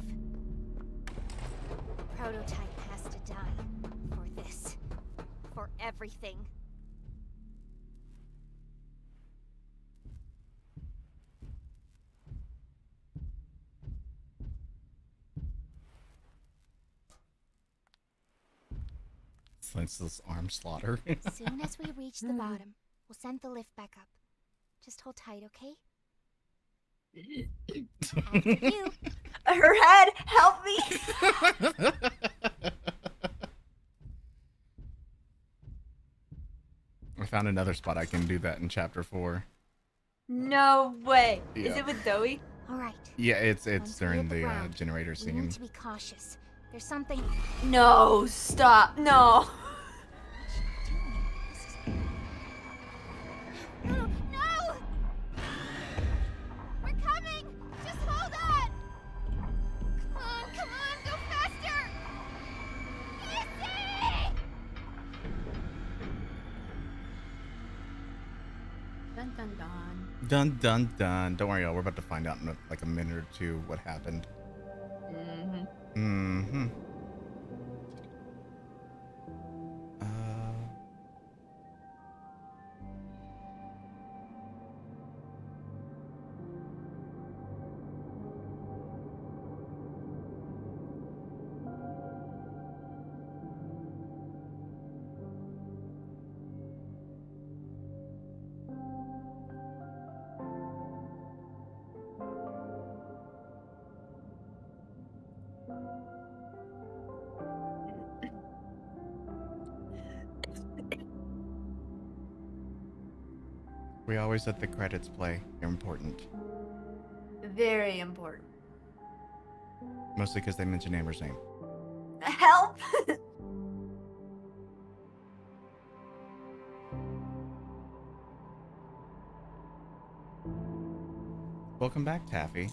The prototype has to die for this. For everything. Senseless arm slaughter. As soon as we reach the bottom, we'll send the lift back up. Just hold tight, okay? After you. Her head, help me! I found another spot I can do that in chapter 4. No way. Is Yeah. it with Dowie? Alright. Yeah, it's Once we during hit the ground, generator we need scene. to be cautious. There's something. No, stop. No. No! We're coming! Just hold on! Come on, go faster! Easy! Dun dun dun. Dun dun dun. Don't worry, y'all. We're about to find out in like a minute or two what happened. Mm-hmm. Mm-hmm. We always let the credits play. They're important. Very important. Mostly because they mention Amber's name. Help! Welcome back, Taffy.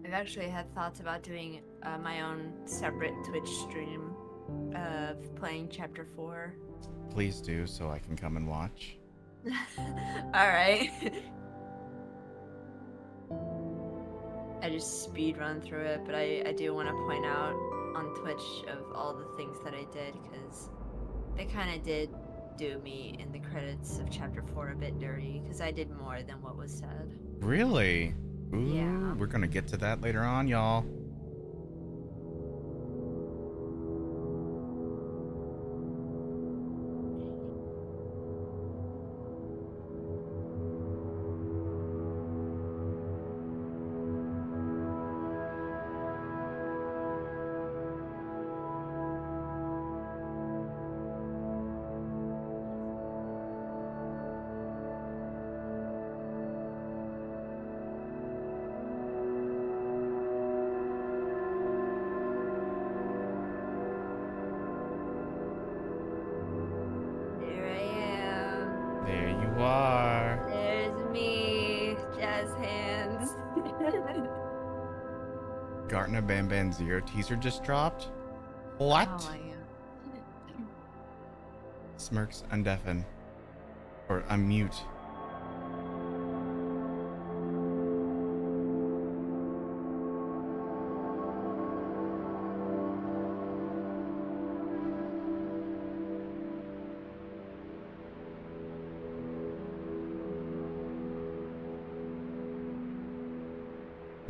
I've actually had thoughts about doing my own separate Twitch stream of playing Chapter 4. Please do, so I can come and watch. Alright. I just speed run through it, but I do want to point out on Twitch of all the things that I did, because they kind of did do me in the credits of Chapter 4 a bit dirty, because I did more than what was said. Really? Ooh, Yeah. We're gonna get to that later on, y'all. There I am. There you are. There's me. Jazz hands. Gartner Bam Bam Zero teaser just dropped. What? Oh my god. Smirks undeafen. Or unmute.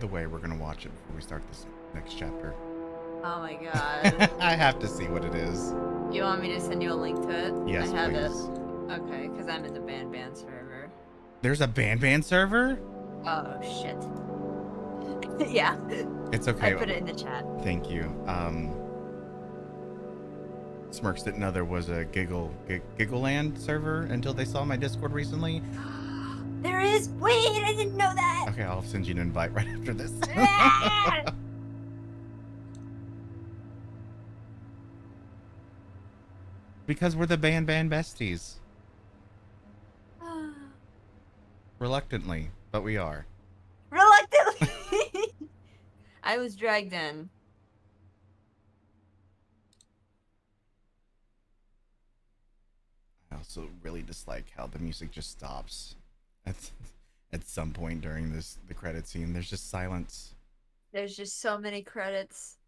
the way we're gonna watch it before we start this next chapter. Oh my god. I have to see what it is. You want me to send you a link to it? Yes, I have please. it. Okay, because I'm in the Ban server. There's a Ban server? Oh shit. Yeah. It's okay. I put it in the chat. Thank you. Smirks didn't know there was a Giggleland server until they saw my Discord recently. There is. Wait, I didn't know that. Okay, I'll send you an invite right after this. Because we're the Ban besties. Reluctantly, but we are. Reluctantly. I was dragged in. I also really dislike how the music just stops at some point during the credit scene. There's just silence. There's just so many credits.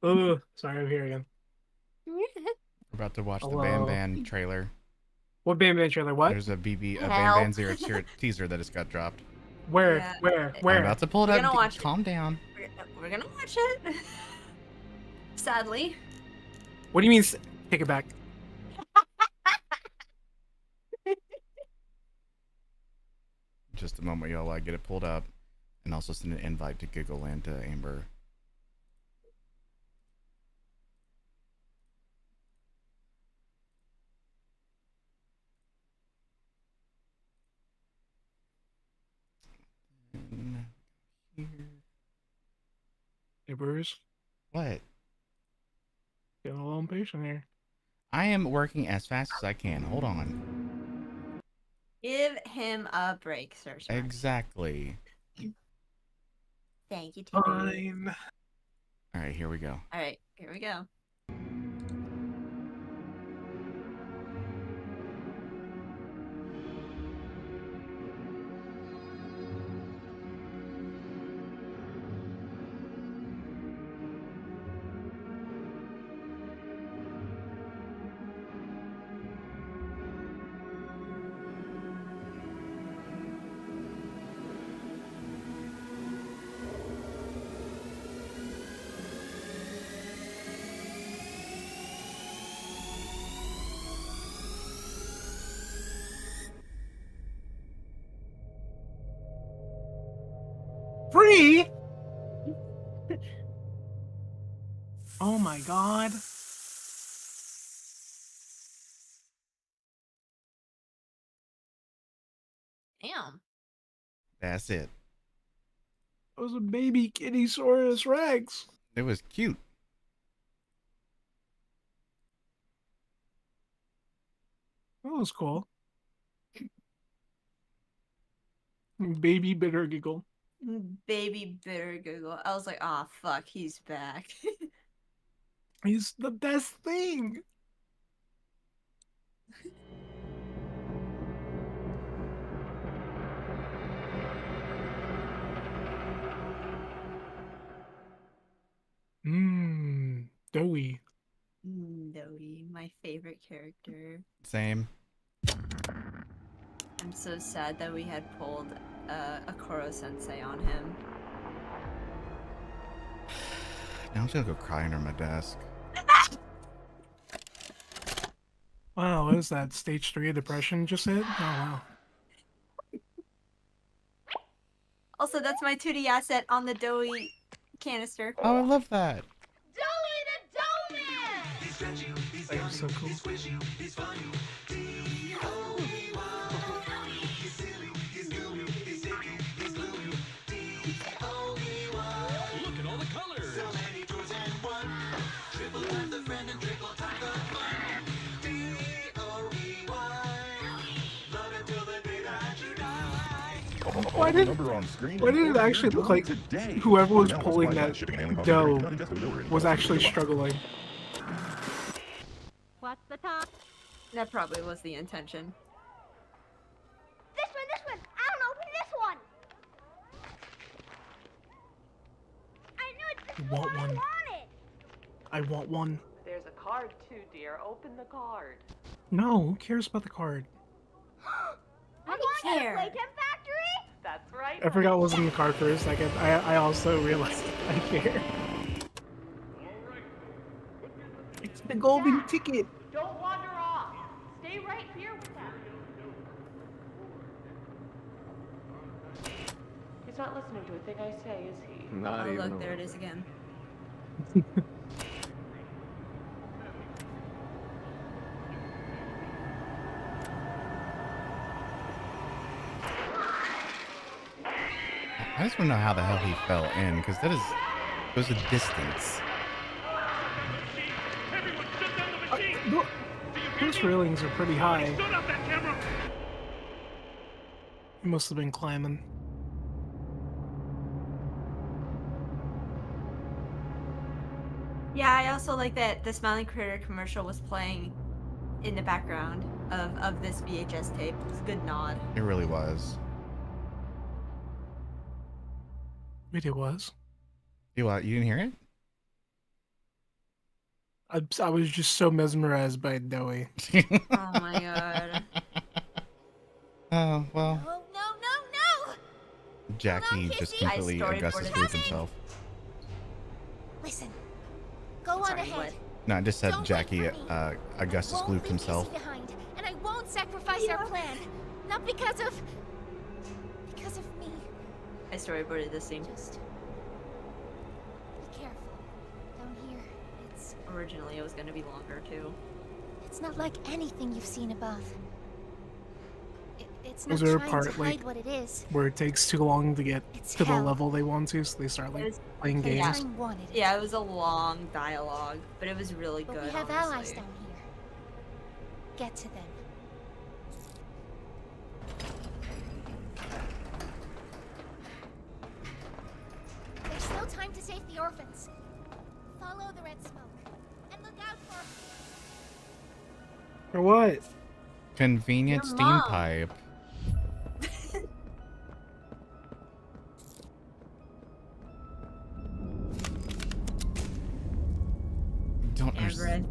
Oh, sorry, I'm here again. We're about to watch the Hello. Ban trailer. What Ban trailer? What? There's a Ban Zero teaser that just got dropped. Where? Yeah. Where? I'm about to pull it We're up. gonna watch Calm down. We're gonna watch it. Sadly. What do you mean? Take it back. Just a moment, y'all. I get it pulled up, and also send an invite to Giggleland to Amber. Hey, Bruce. What? Getting a little impatient here. I am working as fast as I can. Hold on. Give him a break, Sir. Exactly. Thank you, Timmy. Fine. All right, here we go. All right, here we go. Free? Oh my god. Damn. That's it. That was a baby Kittysaurus Rex. It was cute. That was cool. Baby bitter giggle. Baby bitter giggle. I was like, oh fuck, he's back. He's the best thing. Mmm, doughy. Doughy, my favorite character. Same. I'm so sad that we had pulled a Koro Sensei on him. Now I'm just gonna go cry under my desk. Wow, what is that? Stage 3 depression just hit? Oh, wow. Also, that's my 2D asset on the doughy canister. Oh, I love that. That was so cool. Look at all the colors. So many toys and one. Triple times the friend and triple times the fun. D-O-E-Y. Love it till the day that you die. Why did it actually look like whoever was pulling that dough was actually struggling? What's the time? That probably was the intention. This one! I don't know, this one! I knew it's I want one. I want one. There's a card too, dear. Open the card. No, who cares about the card? I care. Playtime Factory? That's right. I forgot what was in the card for a second. I also realized I care. It's the golden ticket. Don't wander off. Stay right here with them. He's not listening to a thing I say, is he? Oh, look, there it is again. I just want to know how the hell he fell in, because that is, it was a distance. Those railings are pretty high. He must have been climbing. Yeah, I also like that the Smiling Critter commercial was playing in the background of this VHS tape. It's a good nod. It really was. Wait, it was? You what? You didn't hear it? I was just so mesmerized by Doey. Oh my god. Oh, well. No, no, no, no! Jackie just completely Augustus Gloop himself. Listen, go on ahead. No, I just said Jackie Augustus Gloop himself. Behind, and I won't sacrifice our plan. Not because of me. I storyboarded this scene. Just be careful. Down here, it's... Originally, it was going to be longer, too. It's not like anything you've seen above. It's not Was there a trying part to hide like what it is. where it takes too long to get to the hell. level they want to, so they start like playing games? Yeah, it was a long dialogue, but it was really But good. we have honestly. allies down here. Get to them. There's still time to save the orphans. Follow the red smoke. And look out for... For what? Convenient Your steam mom. pipe. Don't understand.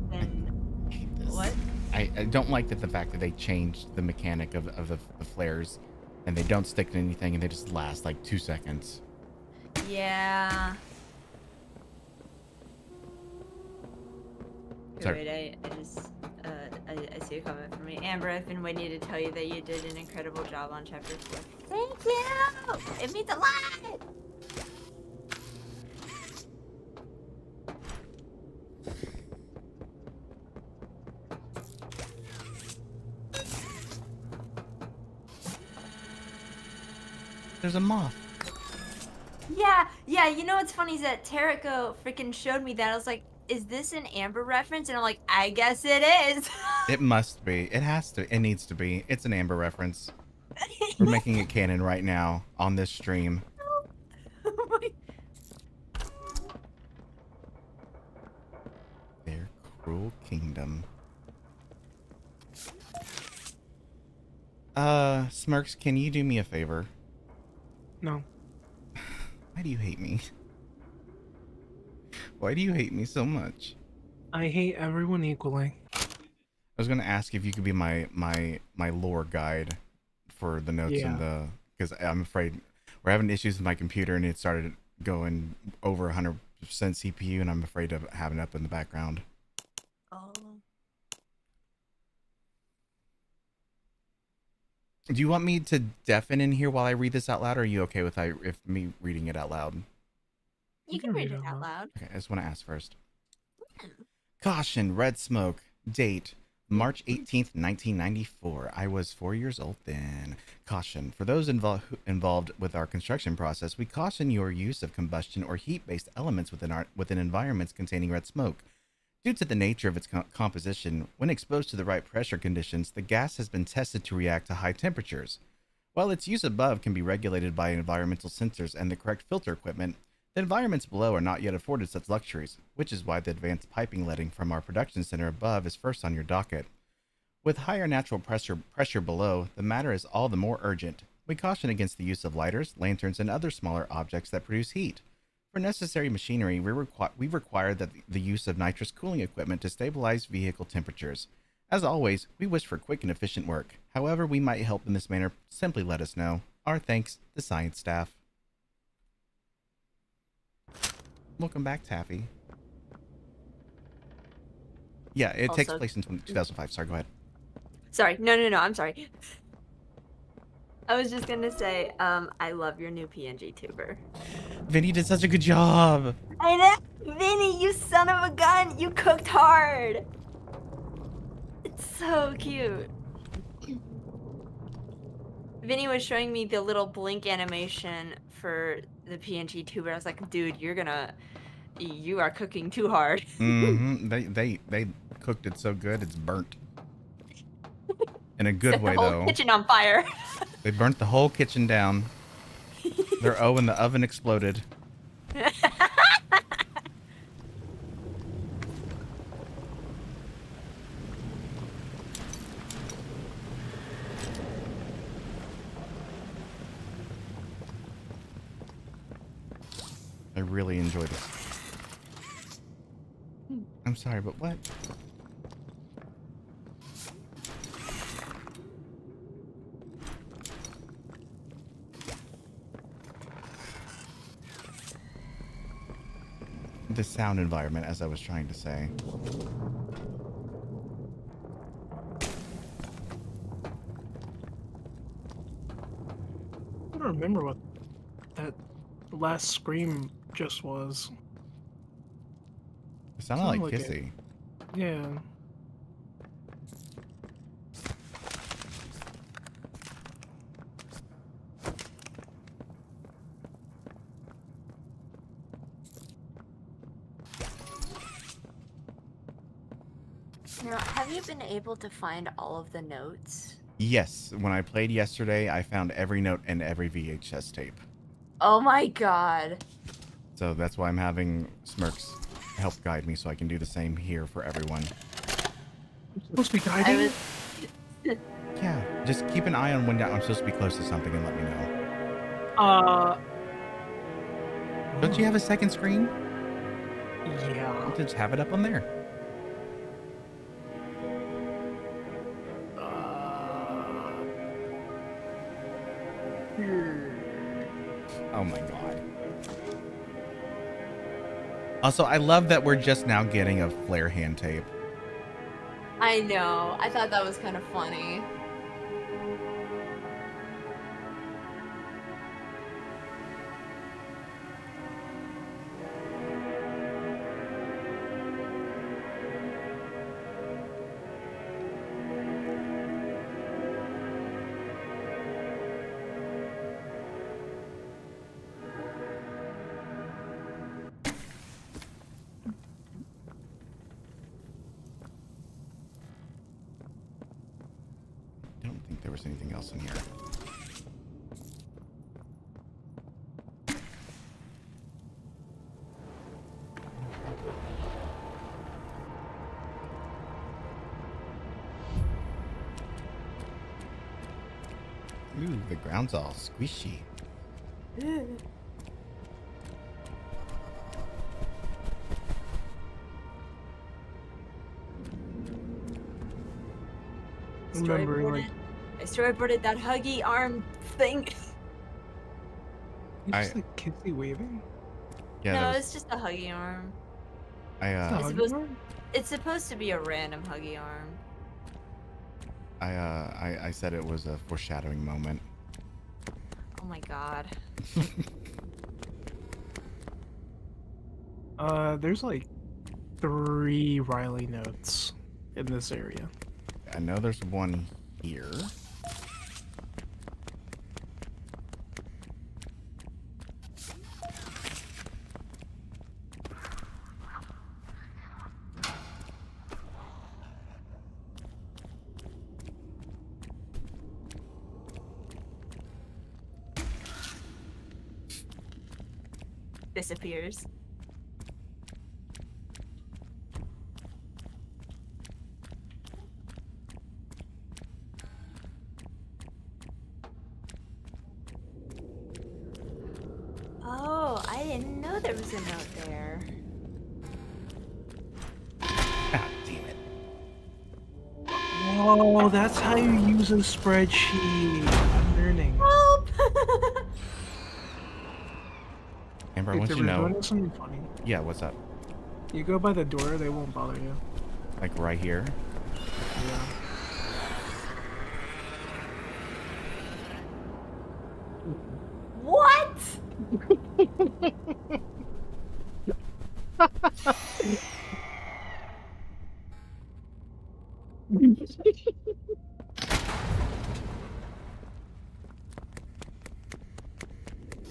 What? I don't like that the fact that they changed the mechanic of the flares, and they don't stick to anything, and they just last like 2 seconds. Yeah. Sorry. Wait, I just I see a comment from me. Amber, I've been waiting to tell you that you did an incredible job on chapter 4. Thank you! It means a lot! There's a moth. Yeah, you know what's funny is that Tariko freaking showed me that. I was like, is this an Amber reference? And I'm like, I guess it is. It must be. It has to. It needs to be. It's an Amber reference. We're making it canon right now on this stream. Their cruel kingdom. Smirks, can you do me a favor? No. Why do you hate me? Why do you hate me so much? I hate everyone equally. was gonna ask if you could be my lore guide for the notes and the, because I'm afraid we're having issues with my computer and it started going over 100% CPU and I'm afraid of having it up in the background. Oh. Do you want me to deafen in here while I read this out loud, or are you okay with me reading it out loud? You can read it out loud. Okay, I just want to ask first. Caution, red smoke. Date, March 18th, 1994. I was 4 years old then. Caution, for those involved with our construction process, we caution your use of combustion or heat-based elements within environments containing red smoke. Due to the nature of its composition, when exposed to the right pressure conditions, the gas has been tested to react to high temperatures. While its use above can be regulated by environmental sensors and the correct filter equipment, the environments below are not yet afforded such luxuries, which is why the advanced piping letting from our production center above is first on your docket. With higher natural pressure below, the matter is all the more urgent. We caution against the use of lighters, lanterns, and other smaller objects that produce heat. For necessary machinery, we require the use of nitrous cooling equipment to stabilize vehicle temperatures. As always, we wish for quick and efficient work. However we might help in this manner, simply let us know. Our thanks, the science staff. Welcome back, Taffy. Yeah, it takes place in 2005. Sorry, go ahead. Sorry. No, I'm sorry. I was just gonna say, I love your new PNG tuber. Vinny did such a good job. I know! Vinny, you son of a gun! You cooked hard! It's so cute. Vinny was showing me the little blink animation for the PNG tuber. I was like, dude, you are cooking too hard. Mm-hmm. They cooked it so good, it's burnt. In a good way, though. Set the whole kitchen on fire. They burnt the whole kitchen down. And the oven exploded. I really enjoyed it. I'm sorry, but what? The sound environment, as I was trying to say. I don't remember what that last scream just was. It sounded like Kissy. Yeah. Now, have you been able to find all of the notes? Yes, when I played yesterday, I found every note and every VHS tape. Oh my god. So that's why I'm having Smirks help guide me so I can do the same here for everyone. I'm supposed to be guiding? Yeah, just keep an eye on when I'm supposed to be close to something and let me know. Don't you have a second screen? Yeah. Just have it up on there. Oh my god. Also, I love that we're just now getting a flare hand tape. I know. I thought that was kind of funny. I don't think there was anything else in here. Ooh, the ground's all squishy. remembering like I storyboarded that huggy arm thing. you just like kissy waving. Yeah, No, it's just a huggy arm. It's supposed to be a random huggy arm. I said it was a foreshadowing moment. Oh my god. There's like 3 Riley notes in this area. I know there's one here. Disappears. Oh, I didn't know there was a note there. God damn it. Oh, that's how you use a spreadsheet. I'm learning. Help! Amber, I If want they you were to know. doing something funny. Yeah, what's up? You go by the door, they won't bother you. Like right here? Yeah. What?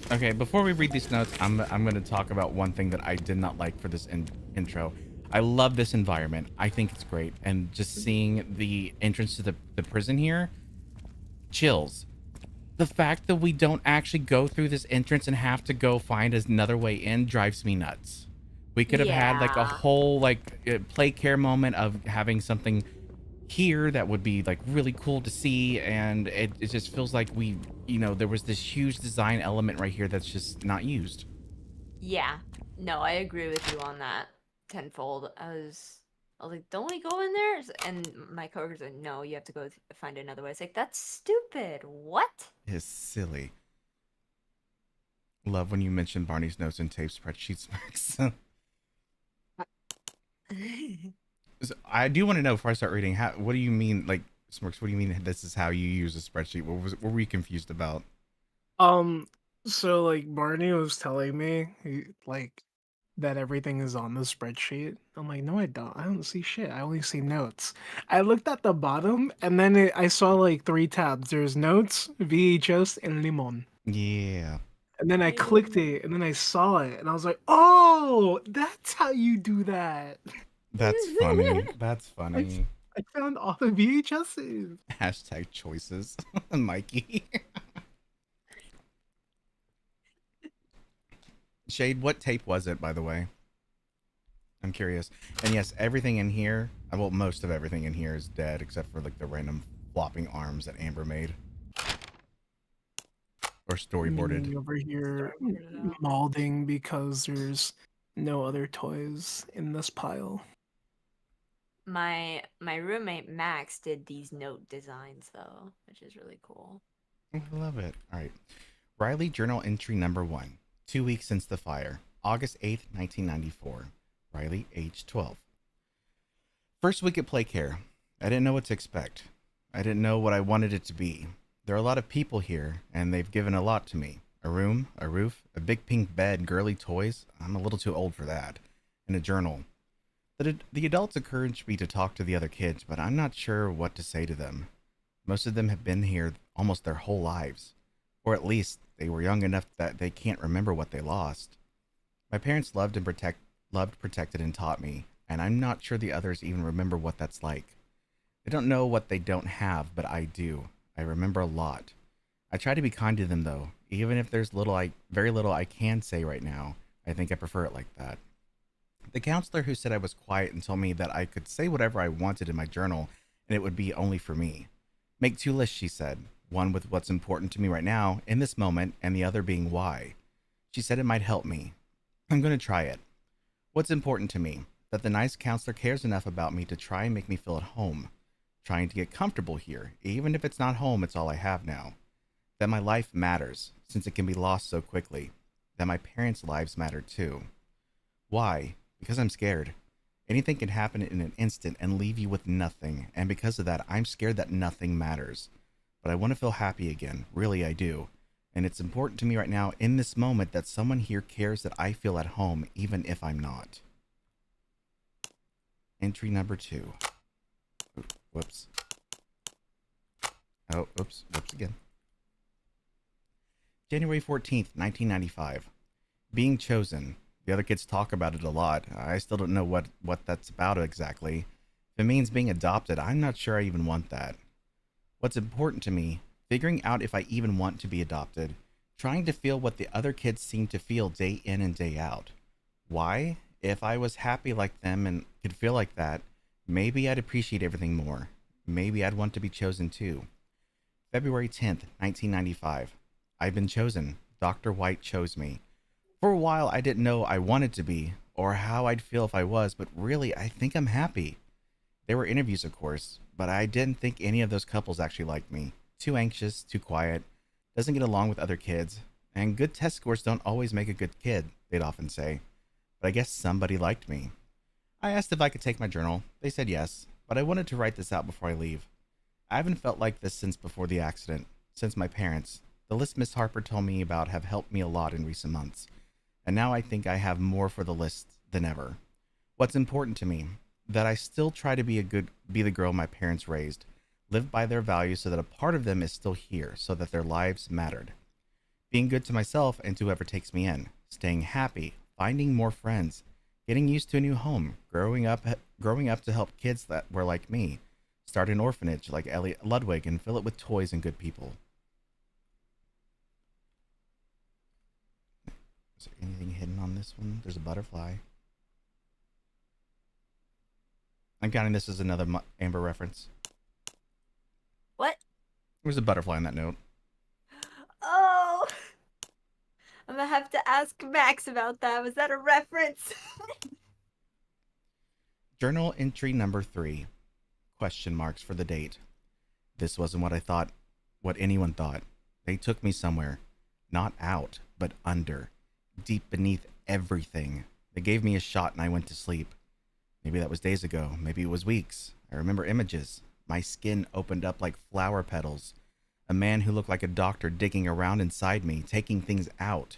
Okay, before we read these notes, I'm going to talk about one thing that I did not like for this intro. I love this environment. I think it's great. And just seeing the entrance to the prison here, chills. The fact that we don't actually go through this entrance and have to go find another way in drives me nuts. We could have had like a whole like play care moment of having something here that would be like really cool to see, and it just feels like we, you know, there was this huge design element right here that's just not used. Yeah. No, I agree with you on that tenfold. I was like, don't we go in there? And my coworkers like, no, you have to go find another way. It's like, that's stupid. What? It's silly. Love when you mention Barney's notes and tape spreadsheets, Max. So I do want to know before I start reading, what do you mean, like, Smirks, what do you mean this is how you use a spreadsheet? What were you confused about? So like Barney was telling me like that everything is on the spreadsheet. I'm like, no, I don't. I don't see shit. I only see notes. I looked at the bottom and then I saw like 3 tabs. There's notes, VHS, and Limon. Yeah. And then I clicked it and then I saw it and I was like, oh, that's how you do that. That's funny. That's funny. I found all the VHSs. Hashtag choices. Mikey. Shade, what tape was it, by the way? I'm curious. And yes, everything in here, well, most of everything in here is dead, except for like the random flopping arms that Amber made. Or storyboarded. Over here, molding because there's no other toys in this pile. My roommate Max did these note designs though, which is really cool. I love it. All right. Riley journal entry number 1. 2 weeks since the fire. August 8th, 1994. Riley, age 12. First week at play care. I didn't know what to expect. I didn't know what I wanted it to be. There are a lot of people here, and they've given a lot to me. A room, a roof, a big pink bed, girly toys. I'm a little too old for that. And a journal. The adults encouraged me to talk to the other kids, but I'm not sure what to say to them. Most of them have been here almost their whole lives. Or at least they were young enough that they can't remember what they lost. My parents loved, protected, and taught me, and I'm not sure the others even remember what that's like. They don't know what they don't have, but I do. I remember a lot. I try to be kind to them, though. Even if there's very little I can say right now, I think I prefer it like that. The counselor who said I was quiet and told me that I could say whatever I wanted in my journal, and it would be only for me. Make 2 lists, she said. One with what's important to me right now, in this moment, and the other being why. She said it might help me. I'm going to try it. What's important to me? That the nice counselor cares enough about me to try and make me feel at home. trying to get comfortable here. Even if it's not home, it's all I have now. That my life matters, since it can be lost so quickly. That my parents' lives matter too. Why? Because I'm scared. Anything can happen in an instant and leave you with nothing, and because of that, I'm scared that nothing matters. But I want to feel happy again, really I do. And it's important to me right now, in this moment, that someone here cares that I feel at home, even if I'm not. Entry number 2. Whoops. Oh, whoops again. January 14th, 1995. Being chosen. The other kids talk about it a lot. I still don't know what that's about exactly. If it means being adopted, I'm not sure I even want that. What's important to me, figuring out if I even want to be adopted, trying to feel what the other kids seem to feel day in and day out. Why? If I was happy like them and could feel like that, maybe I'd appreciate everything more. Maybe I'd want to be chosen too. February 10th, 1995. I've been chosen. Dr. White chose me. For a while, I didn't know I wanted to be, or how I'd feel if I was, but really, I think I'm happy. There were interviews, of course, but I didn't think any of those couples actually liked me. Too anxious, too quiet, doesn't get along with other kids, and good test scores don't always make a good kid, they'd often say. But I guess somebody liked me. I asked if I could take my journal. They said yes, but I wanted to write this out before I leave. I haven't felt like this since before the accident, since my parents. The list Miss Harper told me about have helped me a lot in recent months. And now I think I have more for the list than ever. What's important to me, that I still try to be the girl my parents raised, live by their values so that a part of them is still here, so that their lives mattered. Being good to myself and to whoever takes me in, staying happy, finding more friends, getting used to a new home, growing up to help kids that were like me, start an orphanage like Elliot Ludwig and fill it with toys and good people. Is there anything hidden on this one? There's a butterfly. I'm counting this as another Amber reference. What? There's a butterfly on that note. Oh! I'm gonna have to ask Max about that. Was that a reference? Journal entry number 3. Question marks for the date. This wasn't what I thought, what anyone thought. They took me somewhere. Not out, but under. Deep beneath everything. They gave me a shot and I went to sleep. Maybe that was days ago. Maybe it was weeks. I remember images. My skin opened up like flower petals. A man who looked like a doctor digging around inside me, taking things out.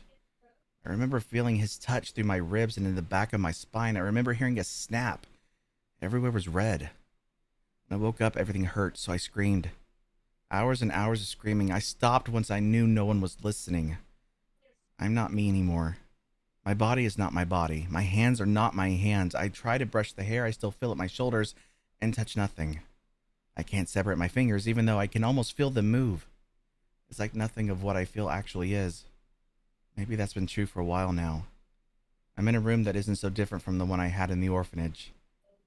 I remember feeling his touch through my ribs and in the back of my spine. I remember hearing a snap. Everywhere was red. When I woke up, everything hurt, so I screamed. Hours and hours of screaming. I stopped once I knew no one was listening. I'm not me anymore. My body is not my body. My hands are not my hands. I try to brush the hair I still feel at my shoulders and touch nothing. I can't separate my fingers even though I can almost feel them move. It's like nothing of what I feel actually is. Maybe that's been true for a while now. I'm in a room that isn't so different from the one I had in the orphanage.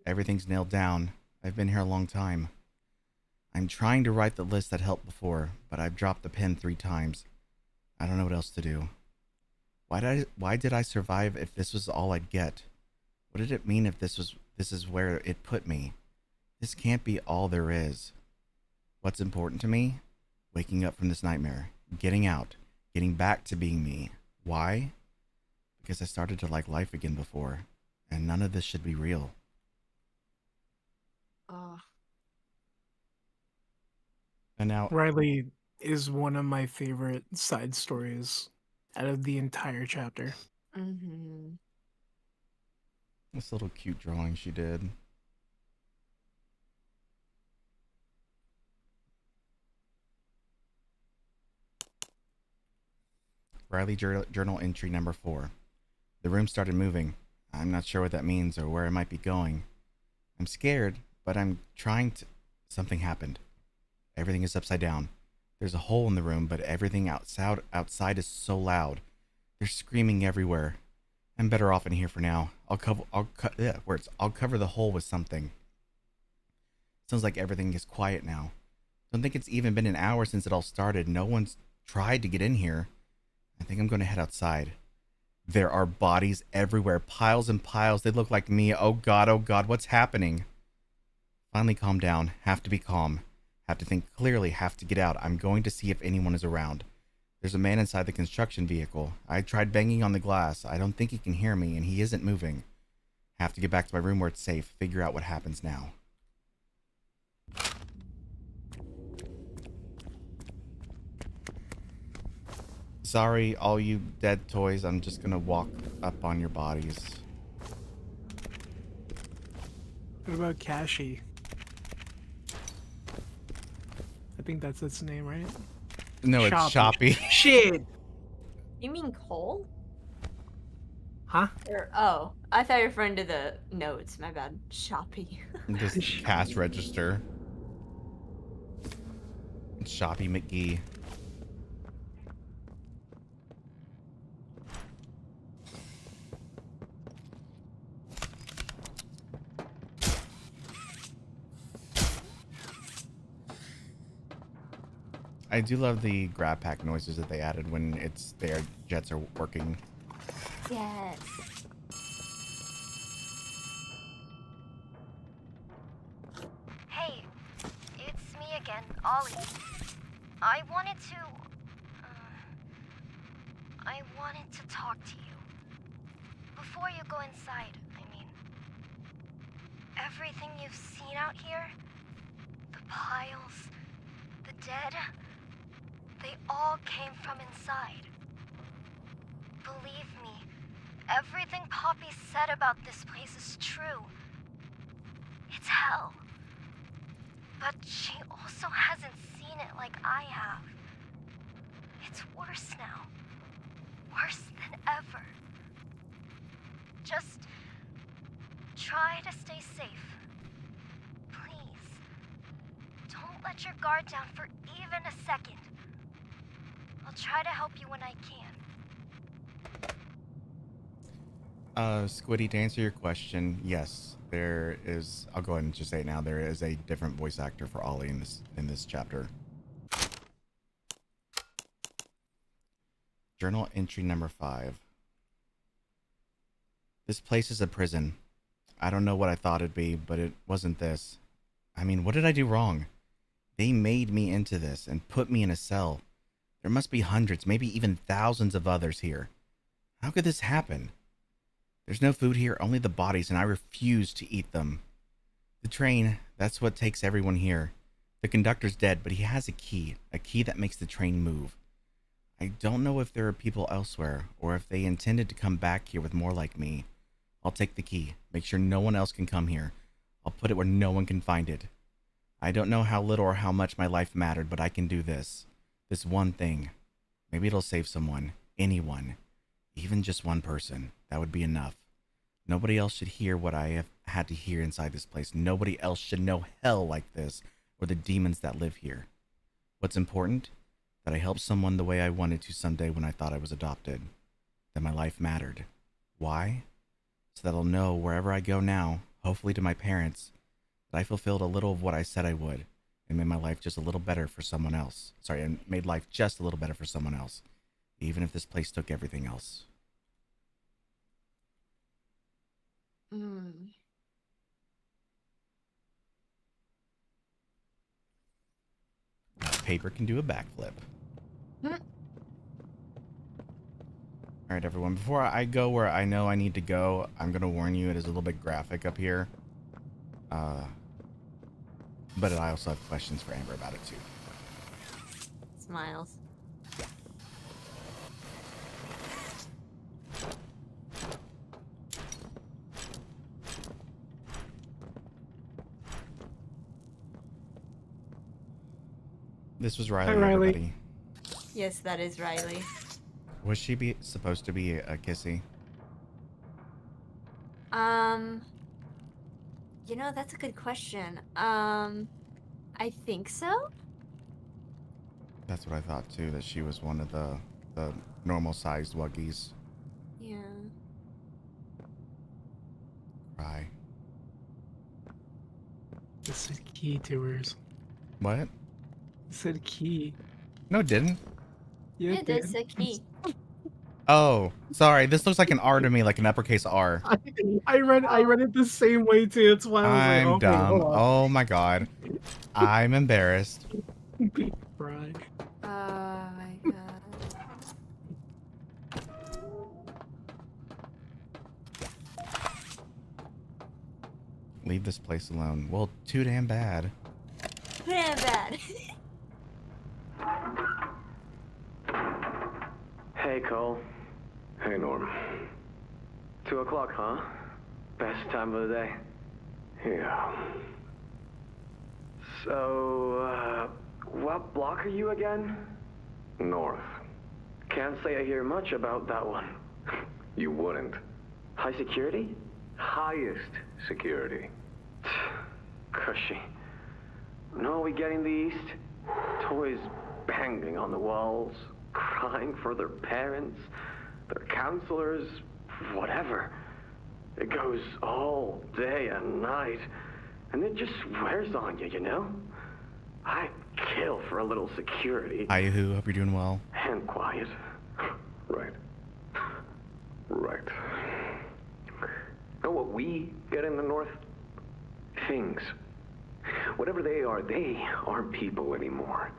Everything's nailed down. I've been here a long time. I'm trying to write the list that helped before, but I've dropped the pen 3 times. I don't know what else to do. Why did I survive if this was all I'd get? What did it mean if this is where it put me? This can't be all there is. What's important to me? Waking up from this nightmare, getting out, getting back to being me. Why? Because I started to like life again before, and none of this should be real. Oh. And now Riley is one of my favorite side stories out of the entire chapter. Mm-hmm. This little cute drawing she did. Riley journal entry number 4. The room started moving. I'm not sure what that means or where I might be going. I'm scared, but I'm trying to... Something happened. Everything is upside down. There's a hole in the room, but everything outside is so loud. They're screaming everywhere. I'm better off in here for now. I'll cover the hole with something. Sounds like everything is quiet now. Don't think it's even been an hour since it all started. No one's tried to get in here. I think I'm going to head outside. There are bodies everywhere, piles and piles. They look like me. Oh God, what's happening? Finally calm down. Have to be calm. Have to think clearly. Have to get out. I'm going to see if anyone is around. There's a man inside the construction vehicle. I tried banging on the glass. I don't think he can hear me, and he isn't moving. Have to get back to my room where it's safe. Figure out what happens now. Sorry, all you dead toys. I'm just gonna walk up on your bodies. What about Kashi? I think that's its name, right? No, it's Shoppy. Shit! You mean Cole? Huh? Or, oh, I thought you were referring to the notes. My bad. Shoppy. This cash register. Shoppy McGee. I do love the grab pack noises that they added when their jets are working. Yes. Hey, it's me again, Ollie. I wanted to talk to you. Before you go inside, I mean. Everything you've seen out here, the piles, the dead, they all came from inside. Believe me, everything Poppy said about this place is true. It's hell. But she also hasn't seen it like I have. It's worse now. Worse than ever. Just try to stay safe. Please. Don't let your guard down for even a second. I'll try to help you when I can. Squiddy, to answer your question, yes, there is. I'll go ahead and just say it now. There is a different voice actor for Ollie in this chapter. Journal entry number 5. This place is a prison. I don't know what I thought it'd be, but it wasn't this. I mean, what did I do wrong? They made me into this and put me in a cell. There must be hundreds, maybe even thousands of others here. How could this happen? There's no food here, only the bodies, and I refuse to eat them. The train, that's what takes everyone here. The conductor's dead, but he has a key that makes the train move. I don't know if there are people elsewhere, or if they intended to come back here with more like me. I'll take the key, make sure no one else can come here. I'll put it where no one can find it. I don't know how little or how much my life mattered, but I can do this. This one thing. Maybe it'll save someone. Anyone. Even just one person. That would be enough. Nobody else should hear what I have had to hear inside this place. Nobody else should know hell like this, or the demons that live here. What's important? That I helped someone the way I wanted to someday when I thought I was adopted. That my life mattered. Why? So that I'll know wherever I go now, hopefully to my parents, that I fulfilled a little of what I said I would, and made my life just a little better for someone else. Sorry, and made life just a little better for someone else, even if this place took everything else. Paper can do a backflip. Alright, everyone, before I go where I know I need to go, I'm going to warn you, it is a little bit graphic up here. But I also have questions for Amber about it, too. Smiles. This was Riley, Hi, Riley. everybody. Yes, that is Riley. Was she supposed to be a kissy? You know, that's a good question. I think so? That's what I thought, too, that she was one of the normal-sized Wuggies. Yeah. Cry. It said key to hers. What? It said key. No, it didn't. Yeah, It did say key. Oh, sorry. This looks like an R to me, like an uppercase R. I read it the same way too. That's why I was I'm like, okay, dumb. hold on. Oh my god. I'm embarrassed. Brag. Oh my god. Leave this place alone. Well, too damn bad. Damn bad. Hey, Cole. Hey, Norm. 2 o'clock, huh? Best time of the day. Yeah. So, what block are you again? North. Can't say I hear much about that one. You wouldn't. High security? Highest security. Cushy. No, we get in the east. Toys banging on the walls, crying for their parents, their counselors, whatever. It goes all day and night, and it just wears on you, you know? I'd kill for a little security. Hi, Yahoo. Hope you're doing well. And quiet. Right. Right. Know what we get in the North? Things. Whatever they aren't people anymore.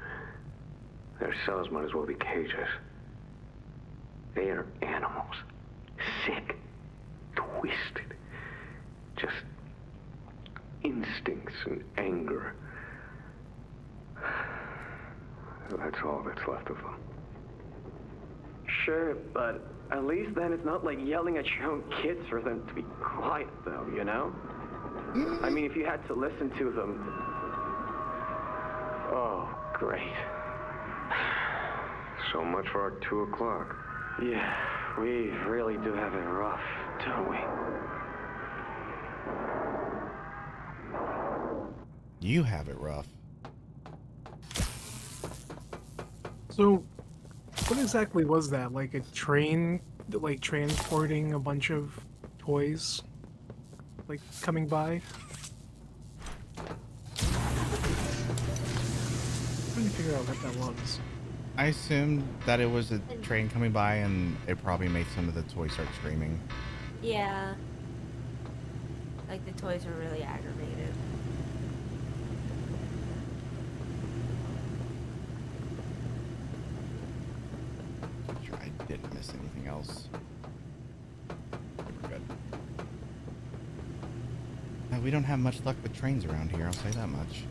Their cells might as well be cages. They are animals. Sick. Twisted. Just instincts and anger. That's all that's left of them. Sure, but at least then it's not like yelling at your own kids for them to be quiet, though, you know? I mean, if you had to listen to them... Oh, great. So much for our 2 o'clock. Yeah, we really do have it rough, don't we? You have it rough. So, what exactly was that? Like a train, like transporting a bunch of toys, like coming by? I'm trying to figure out what that was. I assumed that it was a train coming by and it probably made some of the toys start screaming. Yeah. Like the toys were really aggravated. Sure, I didn't miss anything else. We're good. We don't have much luck with trains around here, I'll say that much.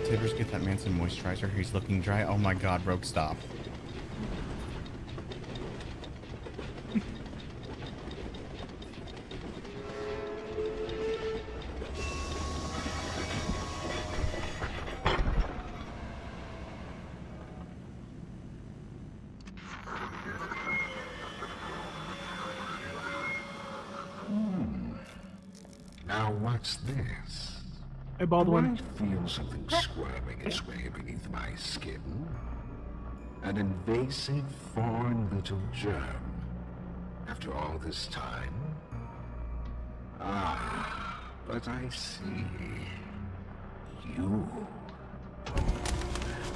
Tibbers, get that man some moisturizer. He's looking dry. Oh my god, Rogue, stop. Now what's this? Hey, Baldwin. I feel something squirming its way beneath my skin. An invasive, foreign little germ. After all this time? Ah, but I see. You.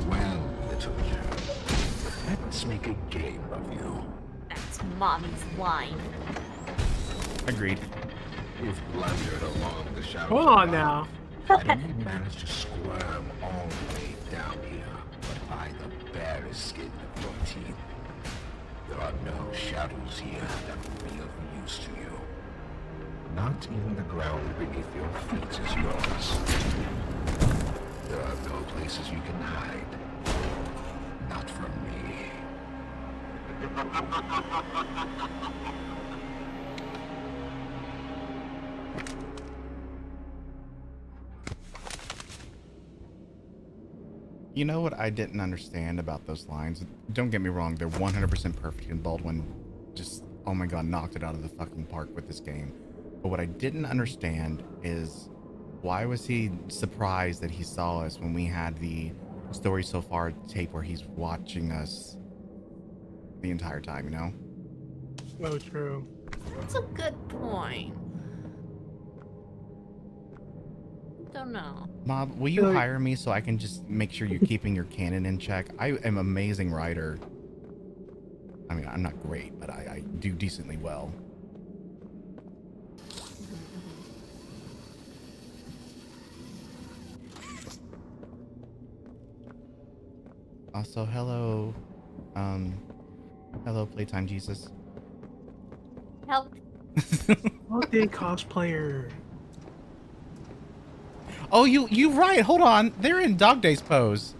Well, little germ, let's make a game of you. That's mommy's line. Agreed. If blundered along the shadow. Hold on now. And you managed to squirm all the way down here, but by the barest skin of your teeth. There are no shadows here that will be of use to you. Not even the ground beneath your feet is yours. There are no places you can hide. Not from me. You know what I didn't understand about those lines? Don't get me wrong, they're 100% perfect, and Baldwin just, oh my god, knocked it out of the fucking park with this game. But what I didn't understand is why was he surprised that he saw us when we had the story so far tape where he's watching us the entire time, you know? Oh, true. That's a good point. don't know. Mob, will you hire me so I can just make sure you're keeping your canon in check? I am an amazing writer. I mean, I'm not great, but I do decently well. Also, hello, hello, Playtime Jesus. Help. All-day cosplayer. Oh, you right. Hold on. They're in Dog Days pose.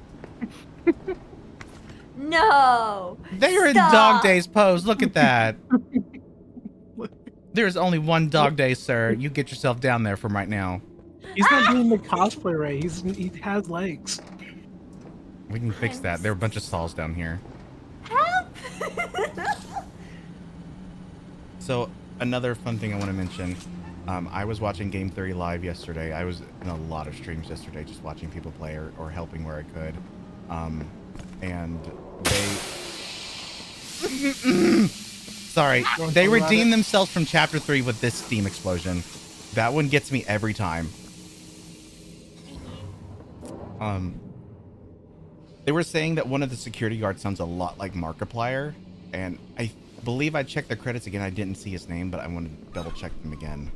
No. They're in Dog Days pose. Look at that. There's only one Dog Day, sir. You get yourself down there from right now. He's not doing the cosplay right. He has legs. We can fix that. There are a bunch of stalls down here. Help. So another fun thing I want to mention. I was watching Game Theory live yesterday. I was in a lot of streams yesterday just watching people play or helping where I could. And they... Sorry. They redeemed themselves from Chapter 3 with this Steam explosion. That one gets me every time. They were saying that one of the security guards sounds a lot like Markiplier. And I believe I checked the credits again. I didn't see his name, but I want to double check them again.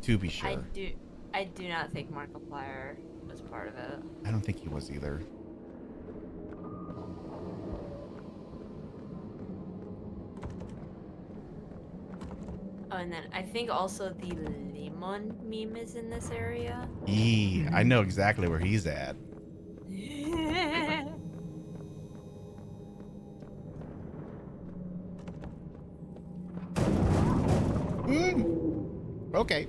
To be sure. I do not think Markiplier was part of it. I don't think he was either. Oh, and then I think also the Lemon meme is in this area. Yee, I know exactly where he's at. Okay.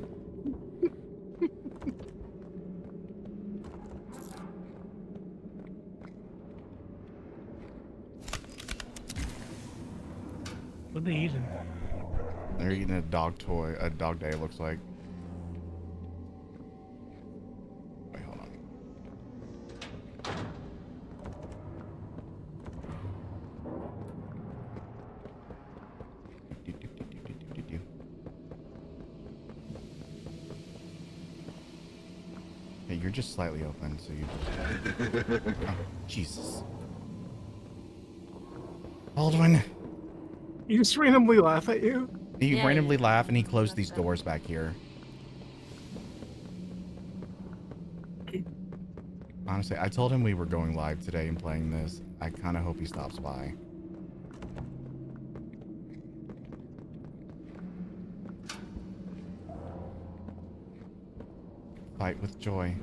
What are they eating? They're eating a dog toy, a dog day, it looks like. Wait, hold on. Hey, you're just slightly open, so you... Oh, Jesus. Baldwin. You just randomly laugh at you? He randomly laughed and he closed these doors back here. Honestly, I told him we were going live today and playing this. I kind of hope he stops by. Fight with joy.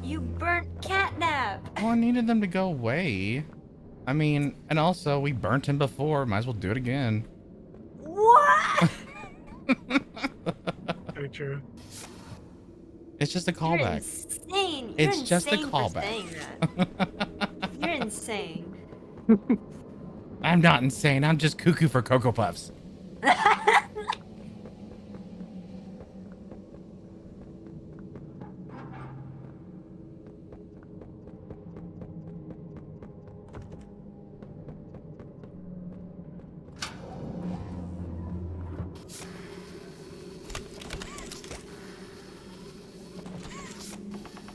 You burnt catnap. Oh, I needed them to go away. I mean, and also we burnt him before. Might as well do it again. What? Very true. It's just a callback. You're insane. It's just a callback. You're insane. I'm not insane. I'm just cuckoo for Cocoa Puffs.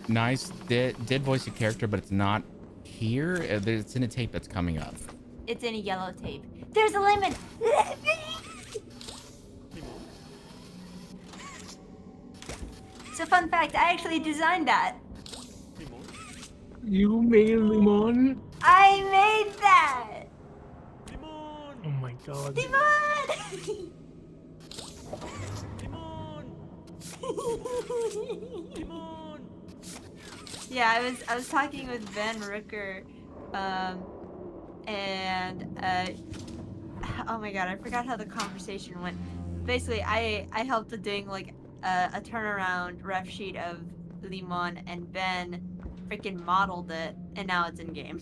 Nice. Did voice a character, but it's not here. It's in a tape that's coming up. It's in a yellow tape. There's a lemon. So fun fact, I actually designed that. You made lemon? I made that. Oh my god. Lemon. Yeah, I was talking with Van Rooker, and oh my god, I forgot how the conversation went. Basically, I helped with doing like a turnaround ref sheet of Limon, and Ben freaking modeled it, and now it's in game.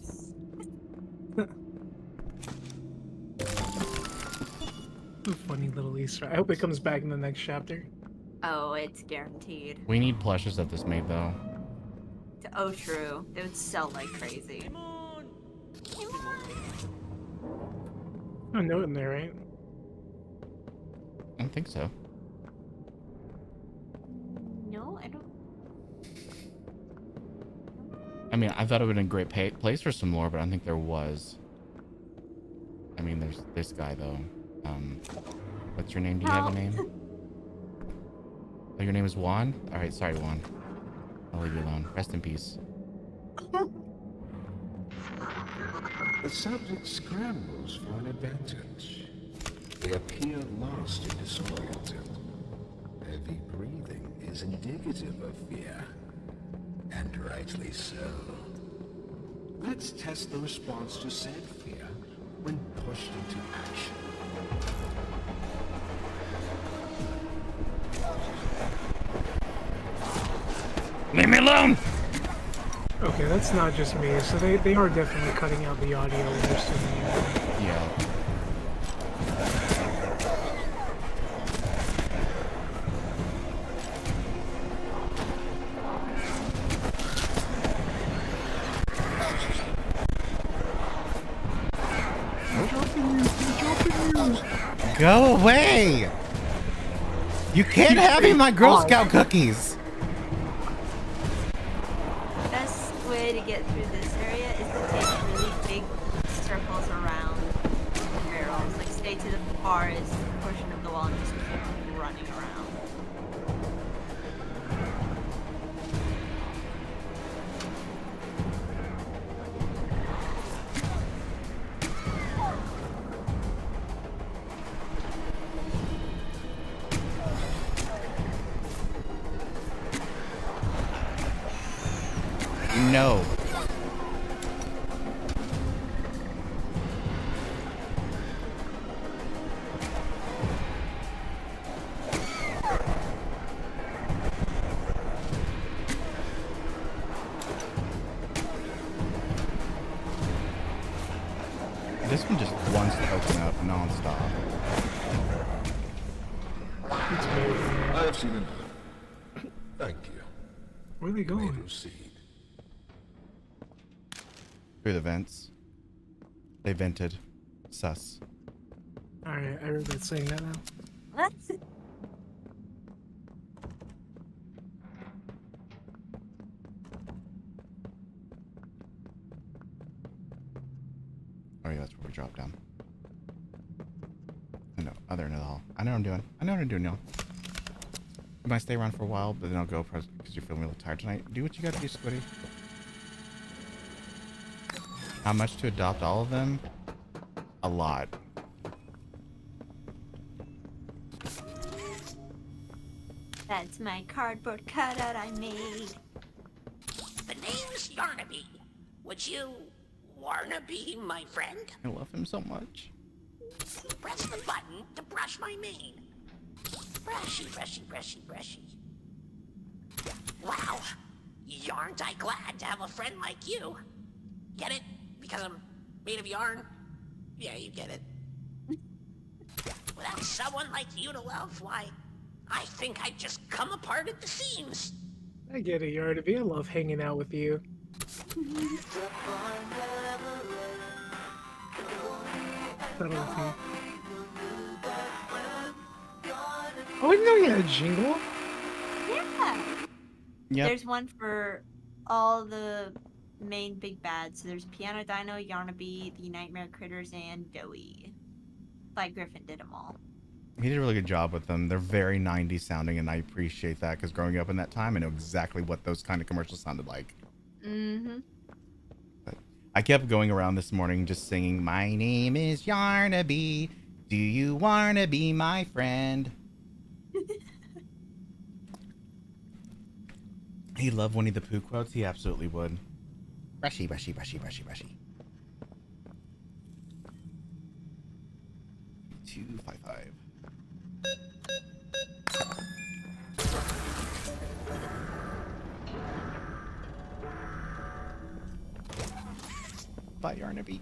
Funny little Easter. I hope it comes back in the next chapter. Oh, it's guaranteed. We need plushes that this made though. Oh, true. They would sell like crazy. A note in there, right? I don't think so. No, I don't. I mean, I thought it would have been a great place for some lore, but I don't think there was. I mean, there's this guy, though. What's your name? Do you have a name? Oh, your name is Juan? Alright, sorry, Juan. I'll leave you alone. Rest in peace. The subject scrambles for an advantage. They appear lost and disoriented. Heavy breathing is indicative of fear. And rightly so. Let's test the response to said fear when pushed into action. Leave me alone! Okay, that's not just me. So they are definitely cutting out the audio when they're singing. Yeah. Go away! You can't have me my Girl Scout cookies! Best way to get through this area is to take really big circles around the barrels. Like stay to the farthest portion of the wall and just keep running around. No. This one just wants to open up non-stop. I have seen enough. Thank you. Where are they going? Proceed. Through the vents. They vented. Sus. Alright, I regret saying that now. What? Oh yeah, that's where we drop down. Oh, no, other end of the hall. I know what I'm doing. I know what I'm doing, y'all. You might stay around for a while, but then I'll go because you're feeling a little tired tonight. Do what you gotta do, Squiddy. How much to adopt all of them? A lot. That's my cardboard cutout I made. The name's Yarnaby. Would you wanna be my friend? I love him so much. Press the button to brush my mane. Brushy, brushy, brushy, brushy. Wow. Yarn't I glad to have a friend like you. Get it? Because I'm made of yarn? Yeah, you get it. Without someone like you to love, why, I think I'd just come apart at the seams. I get it, Yardaby. I love hanging out with you. Oh, I didn't know you had a jingle. Yeah. Yep. There's one for all the main big bads. So there's Piano Dino, Yarnaby, the Nightmare Critters, and Doey. Like Griffin did them all. He did a really good job with them. They're very 90s sounding, and I appreciate that because growing up in that time, I know exactly what those kind of commercials sounded like. Mm-hmm. But I kept going around this morning just singing, "My name is Yarnaby. Do you wanna be my friend?" He loved Winnie the Pooh quotes. He absolutely would. Brushy, brushy, brushy, brushy, brushy. 255. Bye, Yarnaby.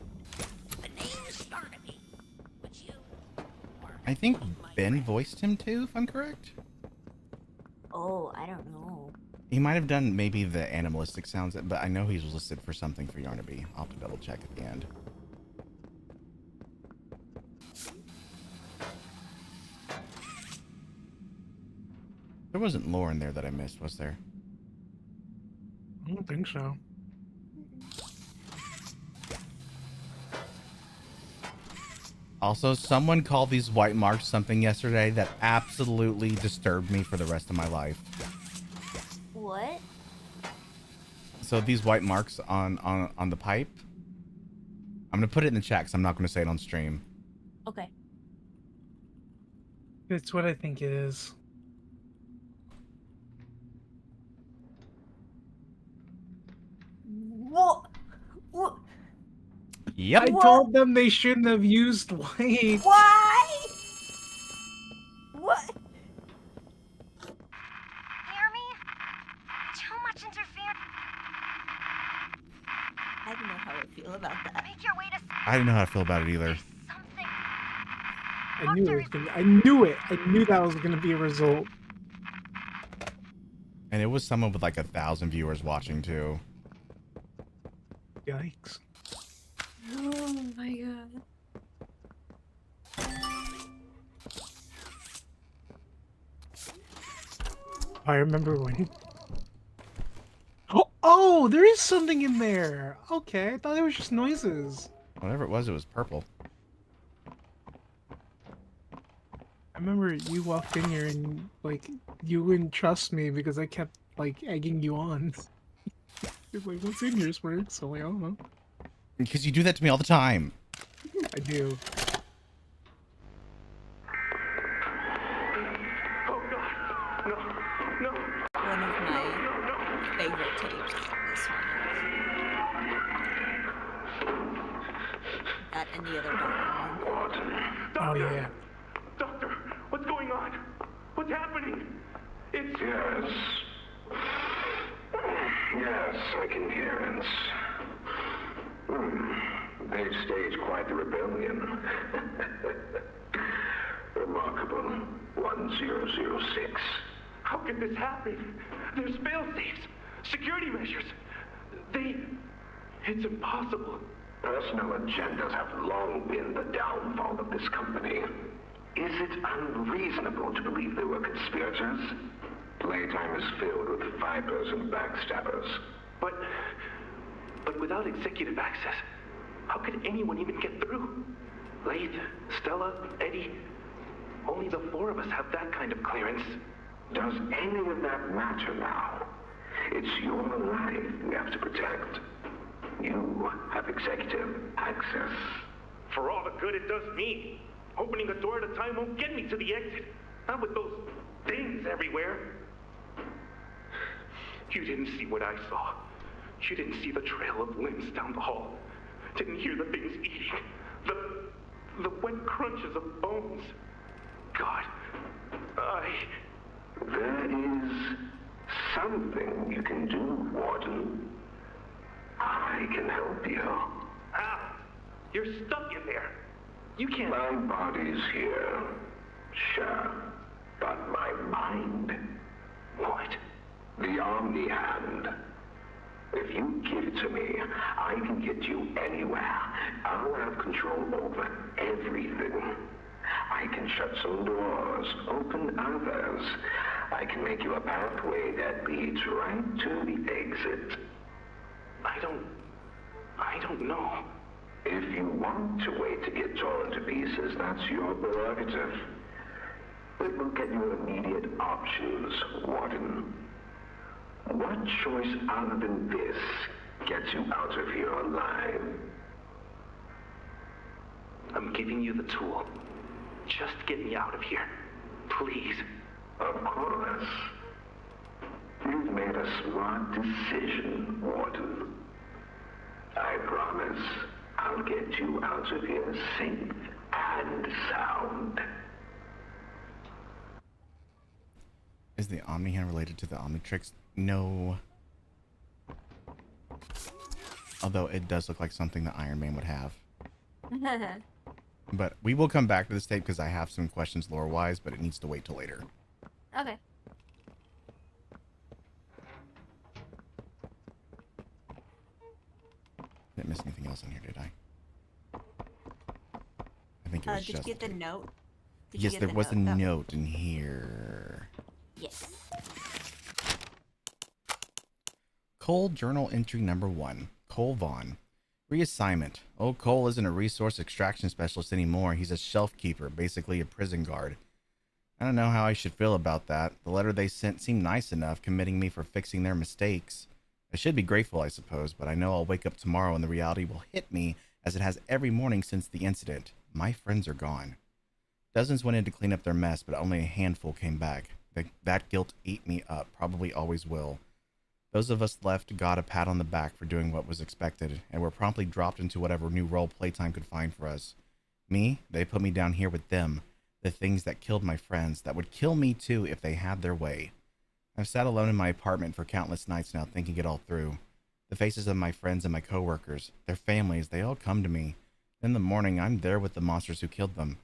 The name's Yarnaby. Would you? I think Ben voiced him too, if I'm correct. Oh, I don't know. He might have done maybe the animalistic sounds, but I know he's listed for something for Yarnaby. I'll have to double check at the end. There wasn't lore in there that I missed, was there? I don't think so. Also, someone called these white marks something yesterday that absolutely disturbed me for the rest of my life. What? So these white marks on the pipe, I'm gonna put it in the chat because I'm not gonna say it on stream. Okay. It's what I think it is. What? What? Yep. I told them they shouldn't have used white. Why? What? Hear me? Too much interference. I don't know how I feel about that. Make your way to. I didn't know how to feel about it either. I knew it was gonna. I knew it. I knew that was gonna be a result. And it was someone with like 1,000 viewers watching too. Yikes. Oh my god. I remember when. Oh, there is something in there. Okay, I thought it was just noises. Whatever it was purple. I remember you walked in here and like you wouldn't trust me because I kept like egging you on. You're like, what's in here, Smirk? So like, I don't know. Because you do that to me all the time. I do. One of my favorite tapes. This one is. That and the other doctor one. Oh yeah. Doctor, what's going on? What's happening? It's... Yes. Yes, I can hear it. They've staged quite the rebellion. Remarkable. 1006. How could this happen? There's fail-safes, security measures. It's impossible. Personal agendas have long been the downfall of this company. Is it unreasonable to believe they were conspirators? Playtime is filled with vipers and backstabbers. But without executive access, how could anyone even get through? Lathe, Stella, Eddie, only the four of us have that kind of clearance. Does any of that matter now? It's your life we have to protect. You have executive access. For all the good it does me, opening a door at a time won't get me to the exit. Not with those things everywhere. You didn't see what I saw. You didn't see the trail of limbs down the hall. Didn't hear the things eating. The wet crunches of bones. God, There is something you can do, Warden. I can help you. How? You're stuck in there. You can't... My body's here. Sure. But my mind... What? The Omni Hand. If you give it to me, I can get you anywhere. I'll have control over everything. I can shut some doors, open others. I can make you a pathway that leads right to the exit. I don't know. If you want to wait to get torn to pieces, that's your prerogative. It will get you immediate options, Warden. What choice other than this gets you out of here alive? I'm giving you the tool. Just get me out of here. Please. Of course. You've made a smart decision, Warden. I promise I'll get you out of here safe and sound. Is the Omni Hand related to the Omnitrix? No. Although it does look like something that Iron Man would have. But we will come back to this tape because I have some questions lore-wise, but it needs to wait till later. Okay. Didn't miss anything else in here, did I? I think it was did just... you get the note? Did yes, you get there the was a though? note in here. Yes. Cole Journal Entry Number 1. Cole Vaughn. Reassignment. Old Cole isn't a resource extraction specialist anymore. He's a shelf keeper, basically a prison guard. I don't know how I should feel about that. The letter they sent seemed nice enough, committing me for fixing their mistakes. I should be grateful, I suppose, but I know I'll wake up tomorrow and the reality will hit me as it has every morning since the incident. My friends are gone. Dozens went in to clean up their mess, but only a handful came back. That guilt ate me up, probably always will. Those of us left got a pat on the back for doing what was expected, and were promptly dropped into whatever new role Playtime could find for us. Me, they put me down here with them. The things that killed my friends, that would kill me too if they had their way. I've sat alone in my apartment for countless nights now thinking it all through. The faces of my friends and my coworkers, their families, they all come to me. In the morning, I'm there with the monsters who killed them.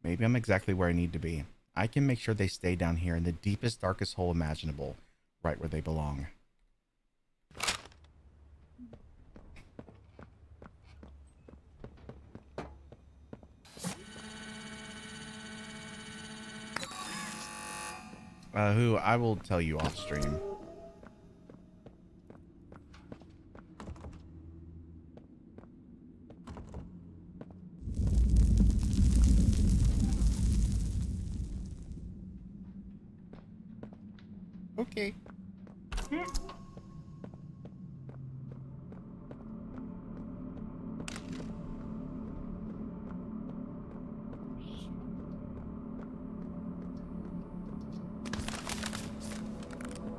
Maybe I'm exactly where I need to be. I can make sure they stay down here in the deepest, darkest hole imaginable, right where they belong. Who I will tell you off stream. Okay.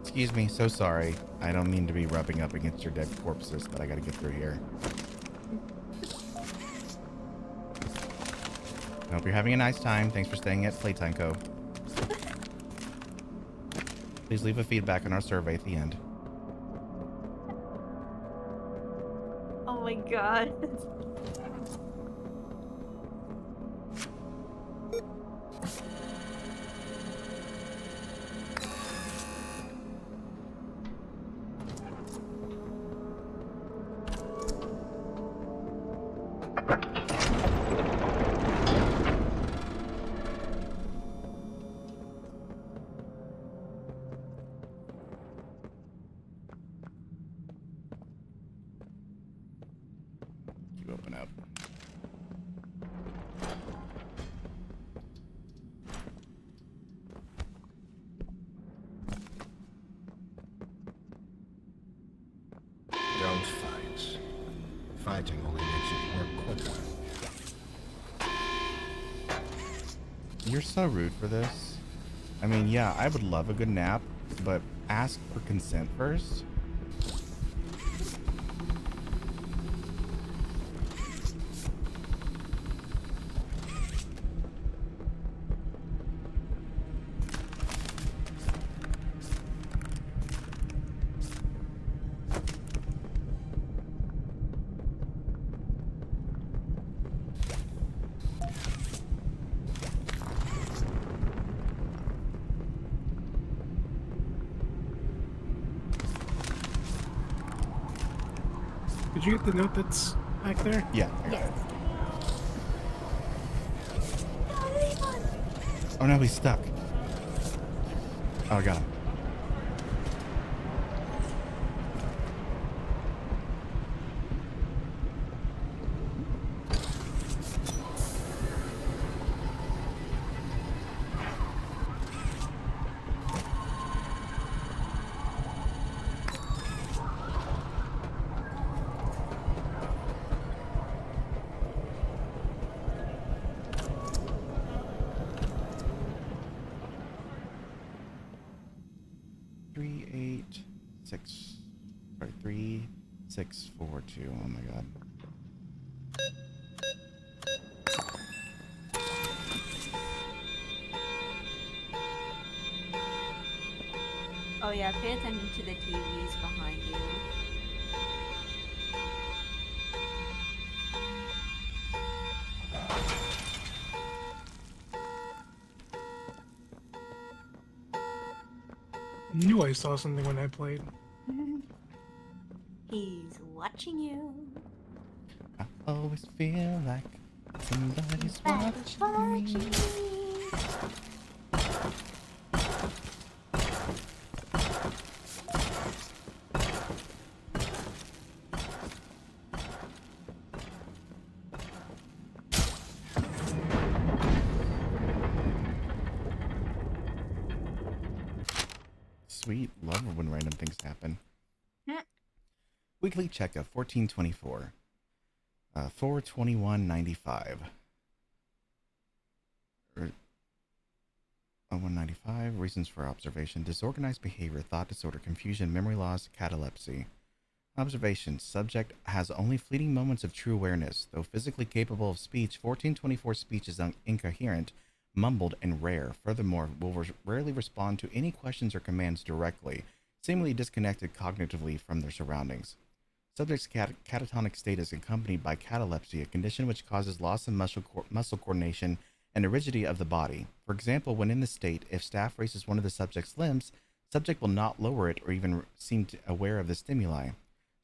Excuse me, so sorry. I don't mean to be rubbing up against your dead corpses, but I gotta get through here. I hope you're having a nice time. Thanks for staying at Playtime Co. Please leave a feedback on our survey at the end. Oh my god. Open up. Don't fight. Fighting only makes it work quicker. You're so rude for this. I mean, yeah, I would love a good nap, but ask for consent first. Did you get the note that's back there? Yeah. Yes. Oh no, he's stuck. Oh, I got him. Sorry, 3642. Oh my god. Oh yeah, pay attention to the TVs behind you. Knew I saw something when I played. He's watching you. I always feel like somebody's watching me. Sweet. Love when random things happen. Yeah. Weekly checkup 1424. 421.95. 195. Reasons for observation: disorganized behavior, thought disorder, confusion, memory loss, catalepsy. Observation: subject has only fleeting moments of true awareness. Though physically capable of speech, 1424 speech is incoherent, mumbled, and rare. Furthermore, will rarely respond to any questions or commands directly, seemingly disconnected cognitively from their surroundings. Subject's catatonic state is accompanied by catalepsy, a condition which causes loss of muscle coordination and rigidity of the body. For example, when in this state, if staff raises one of the subject's limbs, subject will not lower it or even seem aware of the stimuli.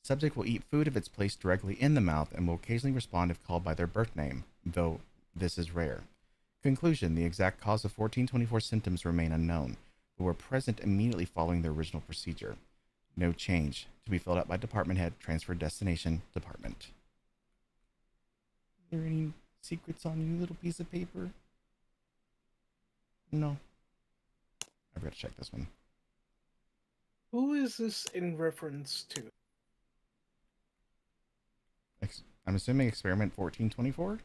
Subject will eat food if it's placed directly in the mouth and will occasionally respond if called by their birth name, though this is rare. Conclusion: the exact cause of 1424 symptoms remain unknown, but were present immediately following the original procedure. No change. To be filled out by department head. Transfer destination department. Are there any secrets on you, little piece of paper? No. I've got to check this one. Who is this in reference to? I'm assuming experiment 1424?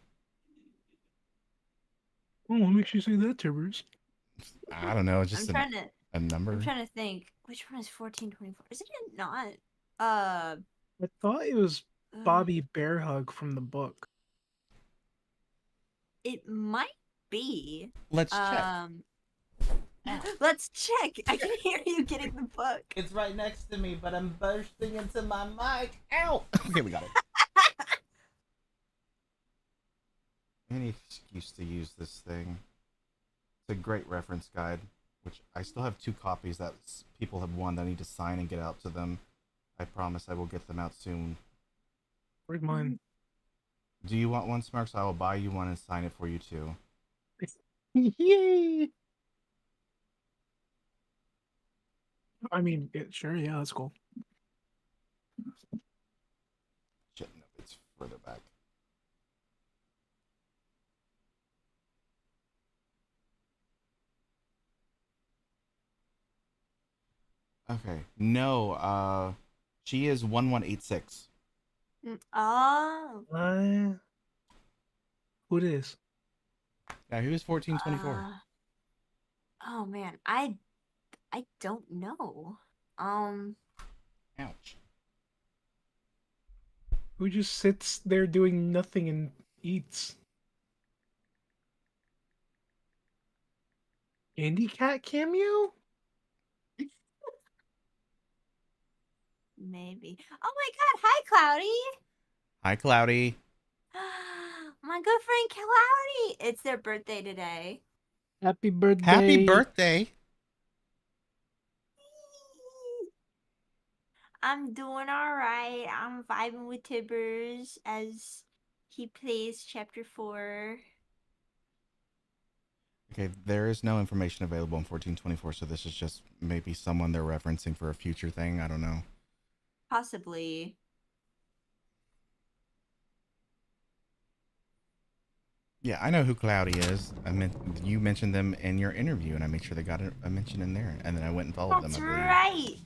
Oh, what makes you say that, Tibbers? I don't know, just a number. I'm trying to think. Which one is 1424? Isn't it not? I thought it was Bobby Bearhug from the book. It might be. Let's check. Let's check. I can hear you getting the book. It's right next to me, but I'm bursting into my mic. Ow! Okay, we got it. Any excuse to use this thing. It's a great reference guide, which I still have 2 copies that people have won that I need to sign and get out to them. I promise I will get them out soon. Where's mine? Do you want one, Smirks? I will buy you one and sign it for you too. Yay! I mean, sure, yeah, that's cool. Shit, no, it's further back. Okay, no, she is 1186. Oh. Who it is? Yeah, who is 1424? Oh man, I don't know. Ouch. Who just sits there doing nothing and eats? Andy Cat cameo? Maybe. Oh my god, hi Cloudy! Hi, Cloudy. My good friend Cloudy! It's their birthday today. Happy birthday. Happy birthday. I'm doing alright. I'm vibing with Tibbers as he plays chapter 4. Okay, there is no information available in 1424, so this is just maybe someone they're referencing for a future thing. I don't know. Possibly. Yeah, I know who Cloudy is. You mentioned them in your interview, and I made sure they got a mention in there, and then I went and followed them. That's right.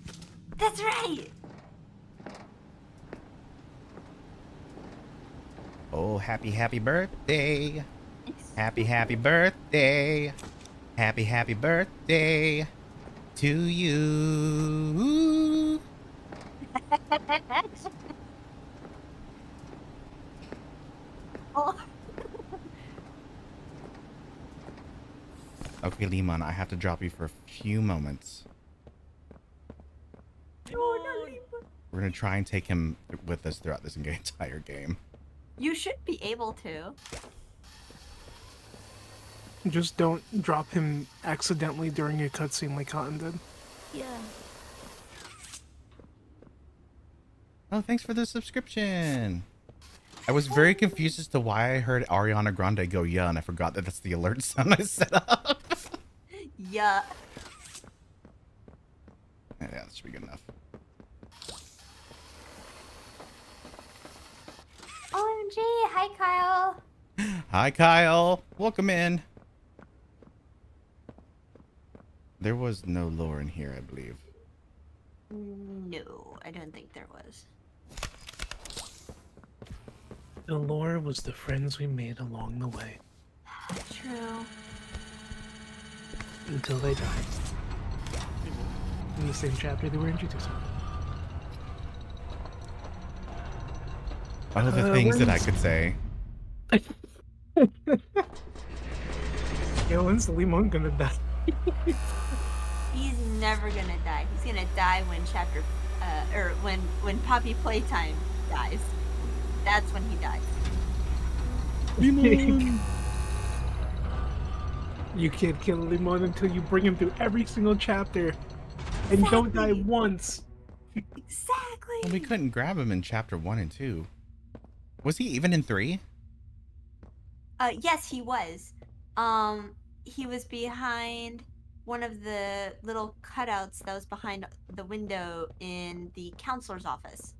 That's right. Oh, happy birthday. Happy birthday. Happy birthday to you. Oh. Okay, Limon, I have to drop you for a few moments. We're going to try and take him with us throughout this entire game. You should be able to. Just don't drop him accidentally during a cutscene like Cotton did. Yeah. Oh, thanks for the subscription. I was very confused as to why I heard Ariana Grande go yeah, and I forgot that that's the alert sound I set up. Yeah. Yeah, that should be good enough. OMG, hi Kyle. Hi, Kyle. Welcome in. There was no lore in here, I believe. No, I don't think there was. The lore was the friends we made along the way. True. Until they died. In the same chapter they were introduced. All the things that I could say. Yo, when's Limon gonna die? He's never gonna die. He's gonna die when when Poppy Playtime dies. That's when he dies. Limon! You can't kill Limon until you bring him through every single chapter. And don't die once. Exactly. Well, we couldn't grab him in chapter 1 and 2. Was he even in 3? Yes, he was. He was behind one of the little cutouts that was behind the window in the counselor's office.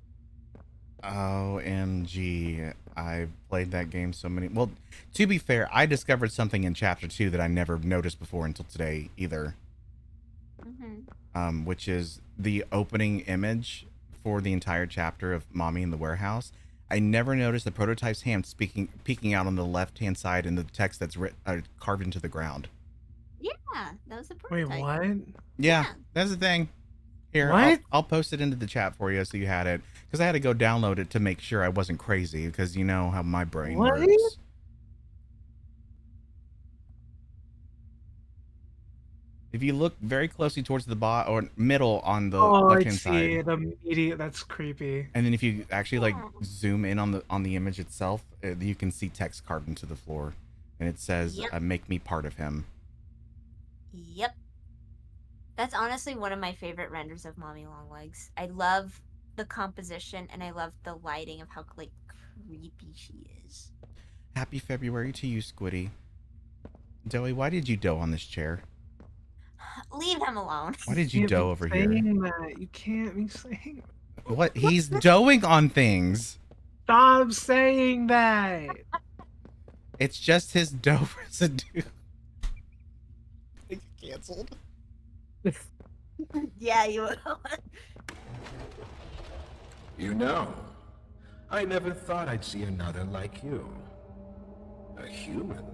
OMG. I've played that game so many... Well, to be fair, I discovered something in chapter 2 that I never noticed before until today either. Mm-hmm. Which is the opening image for the entire chapter of Mommy in the Warehouse. I never noticed the prototype's hand peeking out on the left-hand side in the text that's carved into the ground. Yeah, that was a Wait, prototype. what? Yeah, that's the thing. Here, What? I'll post it into the chat for you so you had it. Because I had to go download it to make sure I wasn't crazy, because you know how my brain What? works. If you look very closely towards the bottom or middle on the Oh, I left-hand see side, it immediately. That's creepy. and then if you actually like zoom in on the image itself, you can see text carved into the floor, and it says, Yep. "Make me part of him." Yep. That's honestly one of my favorite renders of Mommy Longlegs. I love the composition and I love the lighting of how like creepy she is. Happy February to you, Squiddy. Joey, why did you dough on this chair? Leave him alone. Why did you dough over here? That. You can't be saying that. What? He's douging on things. Stop saying that. It's just his dough residue. It's canceled. Yeah, you will. You know, I never thought I'd see another like you. A human.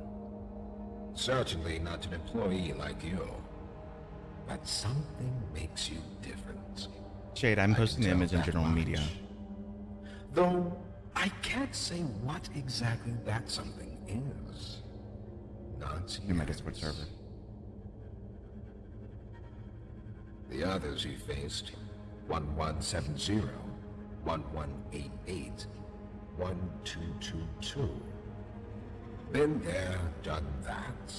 Certainly not an employee like you. But something makes you different. Shade, I'm posting the tell image in that general much. media. Though I can't say what exactly that something is. Not In my Discord server. The others he faced, 1170, 1188, 1222. Been there, done that.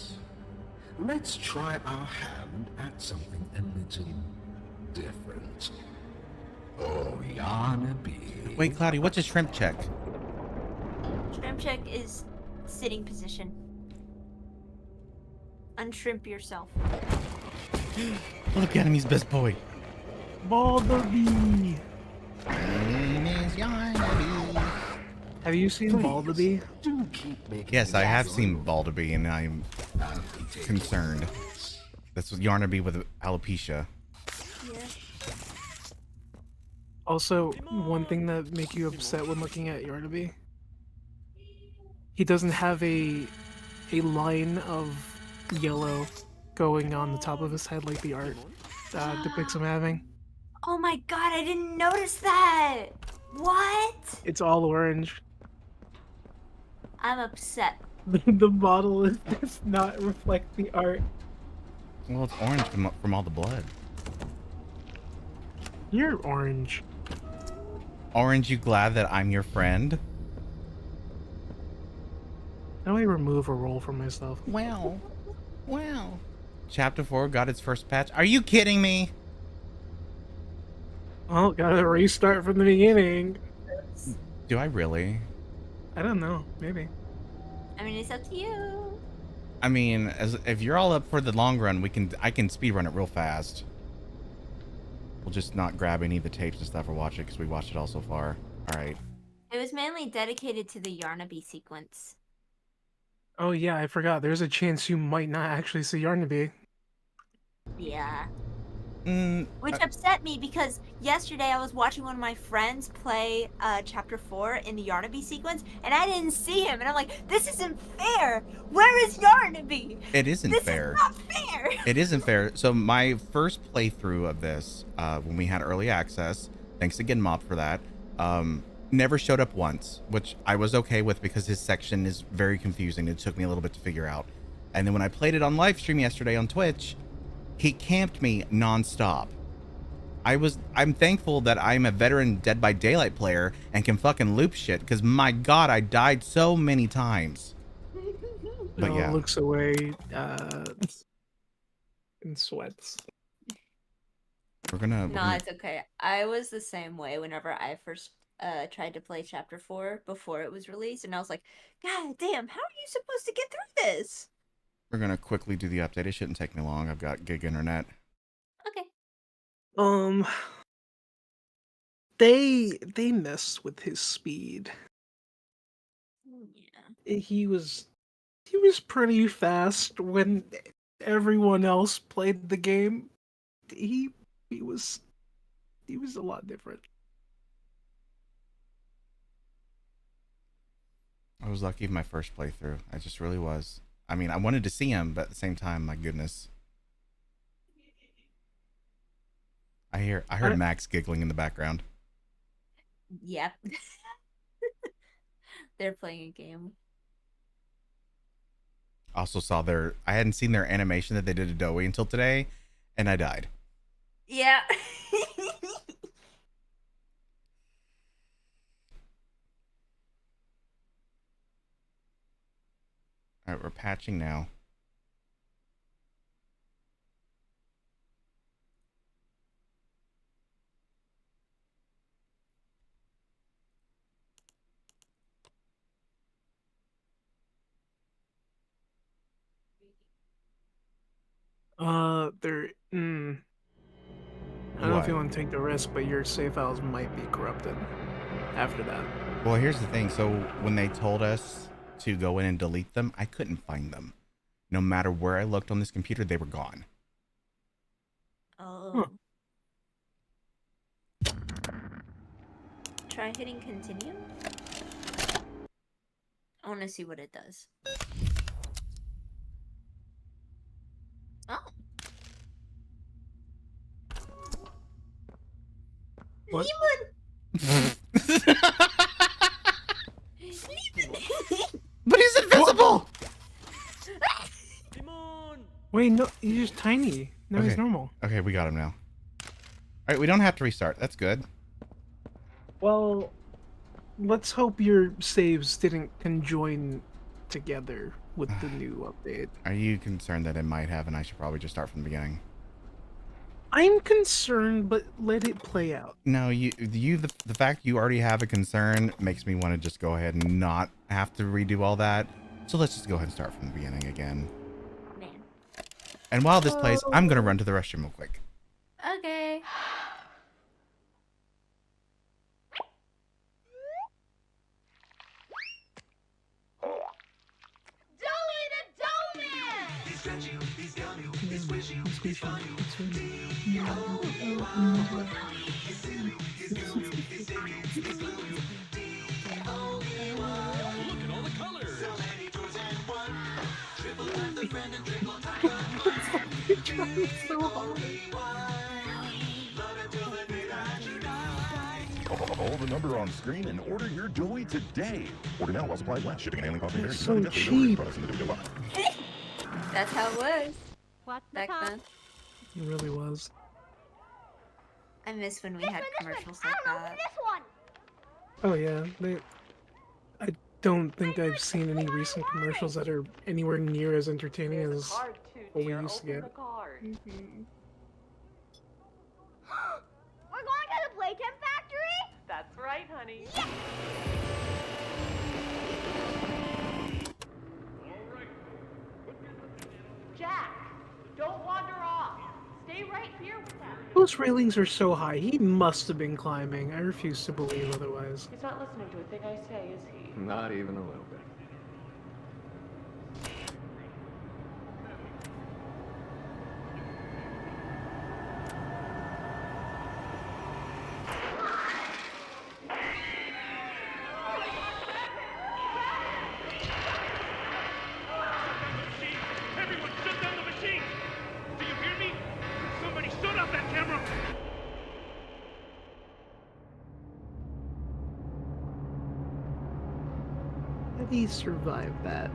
Let's try our hand at something a little different. Oh, Yarnaby. Wait, Cloudy, what's a shrimp check? Shrimp check is sitting position. Unshrimp yourself. Look at him, he's best boy. Balderby. Have you seen Balderby? Yes, I have seen Balderby, and I'm concerned. That's what Yarnaby with alopecia. Also, one thing that make you upset when looking at Yarnaby, he doesn't have a line of yellow going on the top of his head like the art depicts him having. Oh my god, I didn't notice that! What? It's all orange. I'm upset. The model does not reflect the art. Well, it's orange from all the blood. You're orange. Orange, you glad that I'm your friend? Now I remove a roll from myself. Wow. Wow. Chapter 4 got its first patch. Are you kidding me? Oh, gotta restart from the beginning. Do I really? I don't know. Maybe. I mean, it's up to you. I mean, if you're all up for the long run, I can speedrun it real fast. We'll just not grab any of the tapes and stuff or watch it because we watched it all so far. All right. It was mainly dedicated to the Yarnaby sequence. Oh yeah, I forgot. There's a chance you might not actually see Yarnaby. Yeah. Which upset me because yesterday I was watching one of my friends play Chapter 4 in the Yarnaby sequence, and I didn't see him, and I'm like, this isn't fair! Where is Yarnaby? It isn't fair. This is not fair! It isn't fair. So my first playthrough of this, when we had early access, thanks again, Mop, for that, never showed up once, which I was okay with because his section is very confusing. It took me a little bit to figure out. And then when I played it on live stream yesterday on Twitch, he camped me nonstop. I'm thankful that I'm a veteran Dead by Daylight player and can fucking loop shit, because my god, I died so many times. But yeah. Looks away in sweats. We're gonna... No, it's okay. I was the same way whenever I first tried to play Chapter 4 before it was released, and I was like, God damn, how are you supposed to get through this? We're gonna quickly do the update. It shouldn't take me long. I've got gig internet. Okay. They messed with his speed. Yeah. He was pretty fast when everyone else played the game. He was a lot different. I was lucky in my first playthrough. I just really was. I mean, I wanted to see him, but at the same time, my goodness. I heard Max giggling in the background. Yep. They're playing a game. Also saw I hadn't seen their animation that they did to Dowie until today, and I died. Yeah. All right, we're patching now. I don't know if you want to take the risk, but your save files might be corrupted after that. Well, here's the thing. So when they told us to go in and delete them, I couldn't find them. No matter where I looked on this computer, they were gone. Oh. Huh. Try hitting continue. I want to see what it does. Oh. What? But he's invisible! Wait, no, he's just tiny. No, he's Okay. normal. Okay, we got him now. Alright, we don't have to restart. That's good. Well, let's hope your saves didn't conjoin together with the new update. Are you concerned that it might have, and I should probably just start from the beginning? I'm concerned, but let it play out. No, the fact you already have a concern makes me want to just go ahead and not have to redo all that. So let's just go ahead and start from the beginning again. Man. And while this plays, I'm gonna run to the restroom real quick. Okay. Call the number on screen and order your Dowie today. Order now while supplies last. Shipping and handling costs may vary. So Do not activate or cheap. products in the Dowie box. That's how it was. What back then. It really was. I miss when we had commercials like that. Oh yeah, I don't think I've seen any recent commercials that are anywhere near as entertaining as what we used to get. We're going to the Playtime Factory? That's right, honey. Jack, don't wander off. Stay right here with us. Those railings are so high. He must have been climbing. I refuse to believe otherwise. He's not listening to a thing I say, is he? Not even a little bit. he survived that.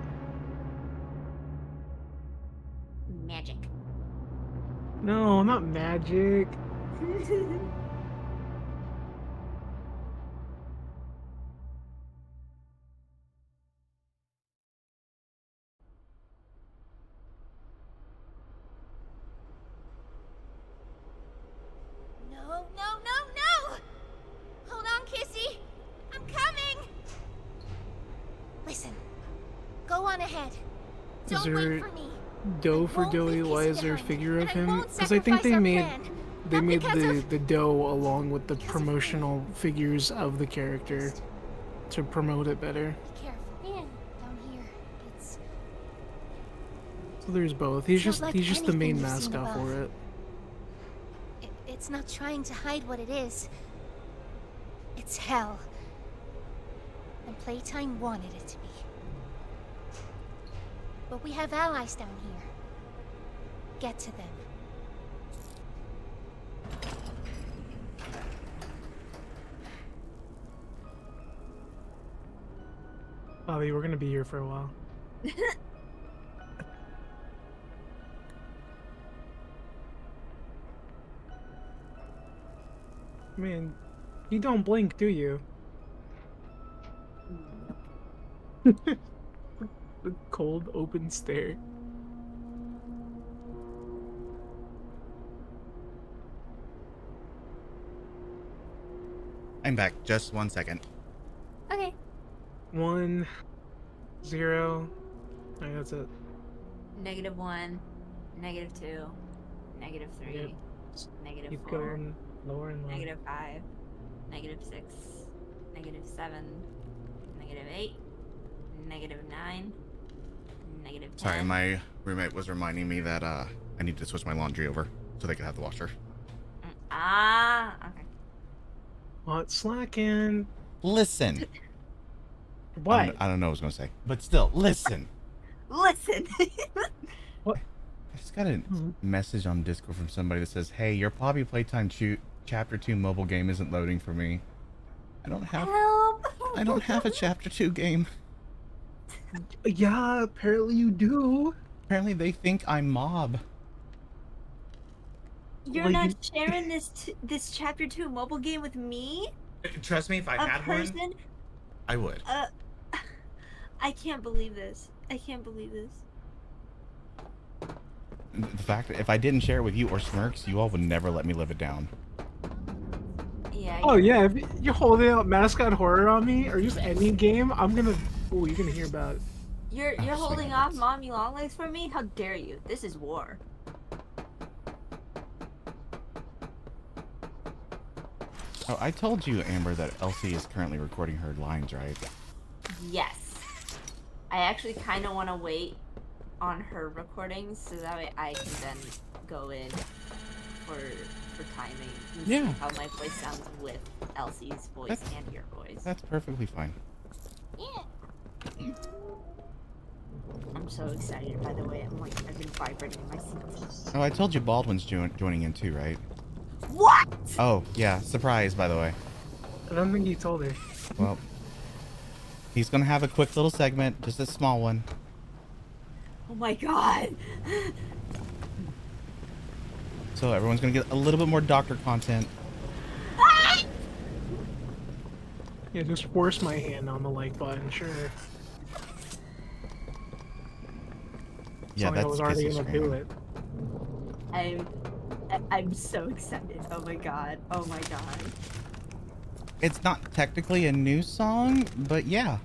Magic. No, not magic. No, no, no, no! Hold on, Kissy. I'm coming. Listen, go on ahead. Is Don't there wait for me. dough for Doughy? Why is there a figure of him? Because I think they made the dough along with the promotional figures of the character to promote it better. Be careful. Man, down here, it's So there's both. He's It's not just like the main anything you've seen mascot for above. it. it's not trying to hide what it is. It's hell. And Playtime wanted it to be. But we have allies down here. Get to them. Bobby, we're gonna be here for a while. Man, you don't blink, do you? The cold, open stare. I'm back. Just 1 second. Okay. 1, 0. Alright, that's it. -1, -2, -3, Yep. -4, Keep going lower and lower. -5, -6, -7, -8, -9, -10. Sorry, my roommate was reminding me that I need to switch my laundry over so they can have the washer. Ah, okay. What, slacking? Listen. What? I don't know what I was gonna say, but still, listen. Listen. What? I just got a message on Discord from somebody that says, "Hey, your Poppy Playtime Chapter 2 mobile game isn't loading for me. I don't have. Help. I don't have a Chapter 2 game." Yeah, apparently you do. Apparently they think I'm Mob. You're Well, not sharing this Chapter 2 mobile game with me? Trust me, if I A had person? one, I would. I can't believe this. I can't believe this. The fact that if I didn't share it with you or Smirks, you all would never let me live it down. Yeah. Oh yeah, if you're holding out mascot horror on me, or just any game, I'm gonna. Oh, you're gonna hear about it. You're holding off mommy longlegs from me? How dare you? This is war. Oh, I told you, Amber, that Elsie is currently recording her lines, right? Yes. I actually kind of want to wait on her recordings so that way I can then go in for timing and see Yeah. how my voice sounds with Elsie's voice and your voice. That's perfectly fine. Yeah. I'm so excited, by the way. I've been vibrating in my seat. Oh, I told you Baldwin's joining in too, right? What? Oh, yeah. Surprise, by the way. I don't think you told her. Well, he's gonna have a quick little segment, just a small one. Oh my god. So everyone's gonna get a little bit more doctor content. Yeah, just force my hand on the like button, sure. Yeah, I was already Kissy gonna do screaming. it. I'm so excited. Oh my god. Oh my god. It's not technically a new song, but yeah.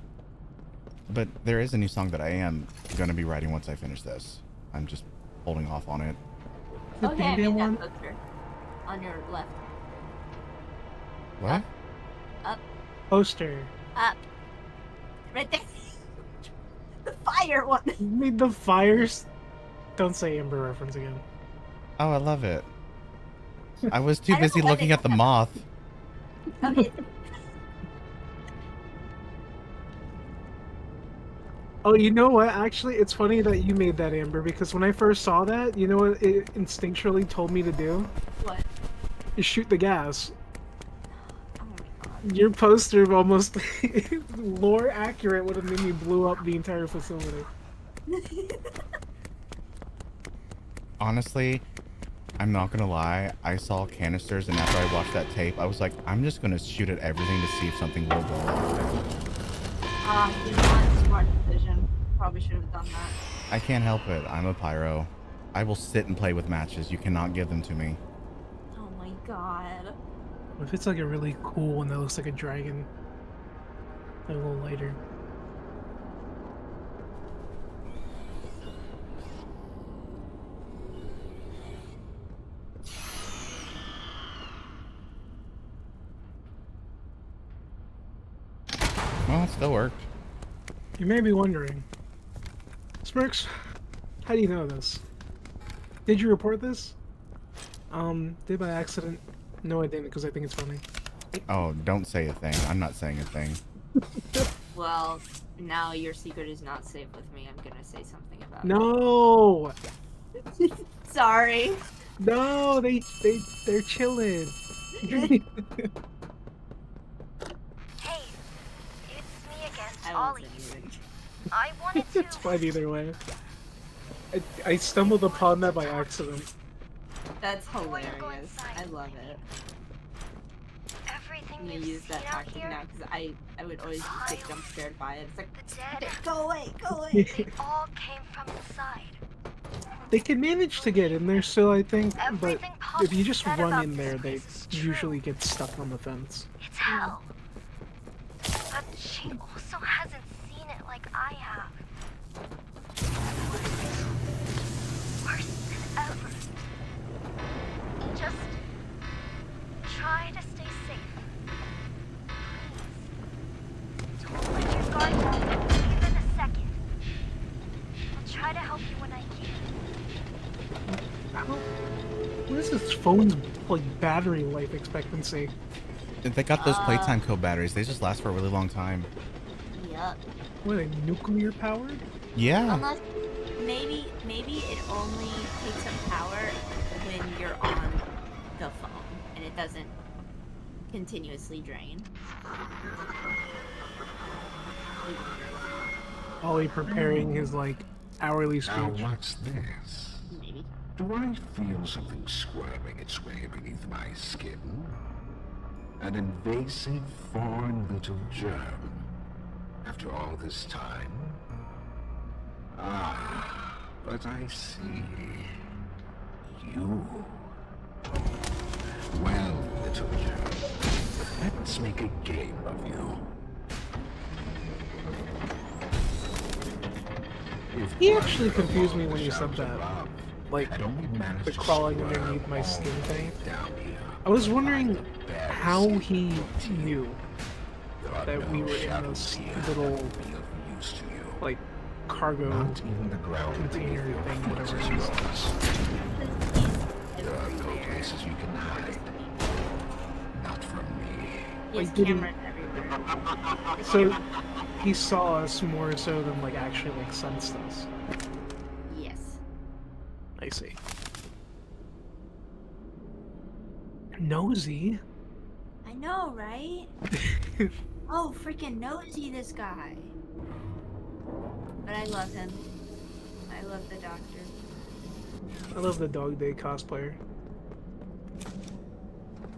But there is a new song that I am gonna be writing once I finish this. I'm just holding off on it. Okay, I made that poster. On your left. What? Up. Poster. Up. Right there. The fire one. You made the fires. Don't say Amber reference again. Oh, I love it. I was too I don't busy know why looking they at the moth. Okay. Oh, you know what? Actually, it's funny that you made that, Amber, because when I first saw that, you know what it instinctually told me to do? What? Is shoot the gas. Your poster of almost lore accurate would have made me blew up the entire facility. Honestly, I'm not gonna lie. I saw canisters, and after I watched that tape, I was like, I'm just gonna shoot at everything to see if something will blow off. Smart decision. Probably should have done that. I can't help it. I'm a pyro. I will sit and play with matches. You cannot give them to me. Oh my god. If it's like a really cool one that looks like a dragon, a little lighter. Well, it still worked. You may be wondering, Smirks, how do you know this? Did you report this? Did by accident? No, I didn't, because I think it's funny. Oh, don't say a thing. I'm not saying a thing. Well, now your secret is not safe with me. I'm gonna say something about No! it. Sorry. No, they're chilling. Hey, it's me again, Ollie. I wanted to... It's fine either way. I stumbled upon that by accident. That's hilarious. I love it. I'm gonna use that tactic now because I would always just get jump scared by it. It's like, go away, go away. They all came from inside. They can manage to get in there still, I think, but if you just run in there, they usually get stuck on the fence. It's hell. But she also hasn't seen it like I have. Worse than ever. Just try to stay safe. Please. Don't let your guard down even a second. I'll try to help you when I can. What is this phone's like battery life expectancy? They got those Playtime Co batteries. They just last for a really long time. Yup. What, are they nuclear powered? Yeah. Unless maybe it only takes up power when you're on the phone and it doesn't continuously drain. Ollie preparing his like hourly speech. Now what's this? Maybe. Do I feel something squirming its way beneath my skin? An invasive foreign little germ. After all this time? Ah, but I see. You. Well, little germ, let's make a game of you. He actually confused me when he said that. Like, the crawling underneath my skin thing. I was wondering how he knew that we were in this little, like, cargo container thing, whatever it is. There are no places you can hide. Not from me. Like, didn't... So, he saw us more so than, like, actually, like, sensed us. Yes. I see. Nosy? I know, right? Oh, freaking nosy, this guy. But I love him. I love the doctor. I love the Dog Day cosplayer.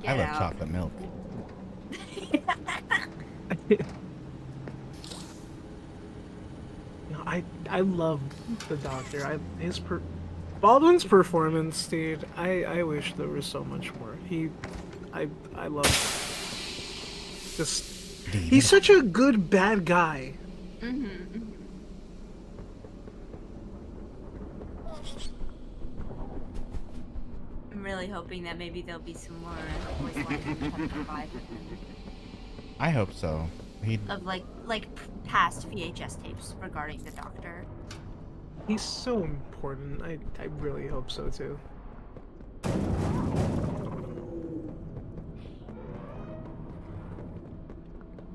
I love chocolate milk. No, I love the Doctor. Baldwin's performance, dude. I wish there was so much more. I love just. He's such a good bad guy. Mm-hmm. I'm really hoping that maybe there'll be some more voice lines I hope so. of like past VHS tapes regarding the Doctor. He's so important. I really hope so too.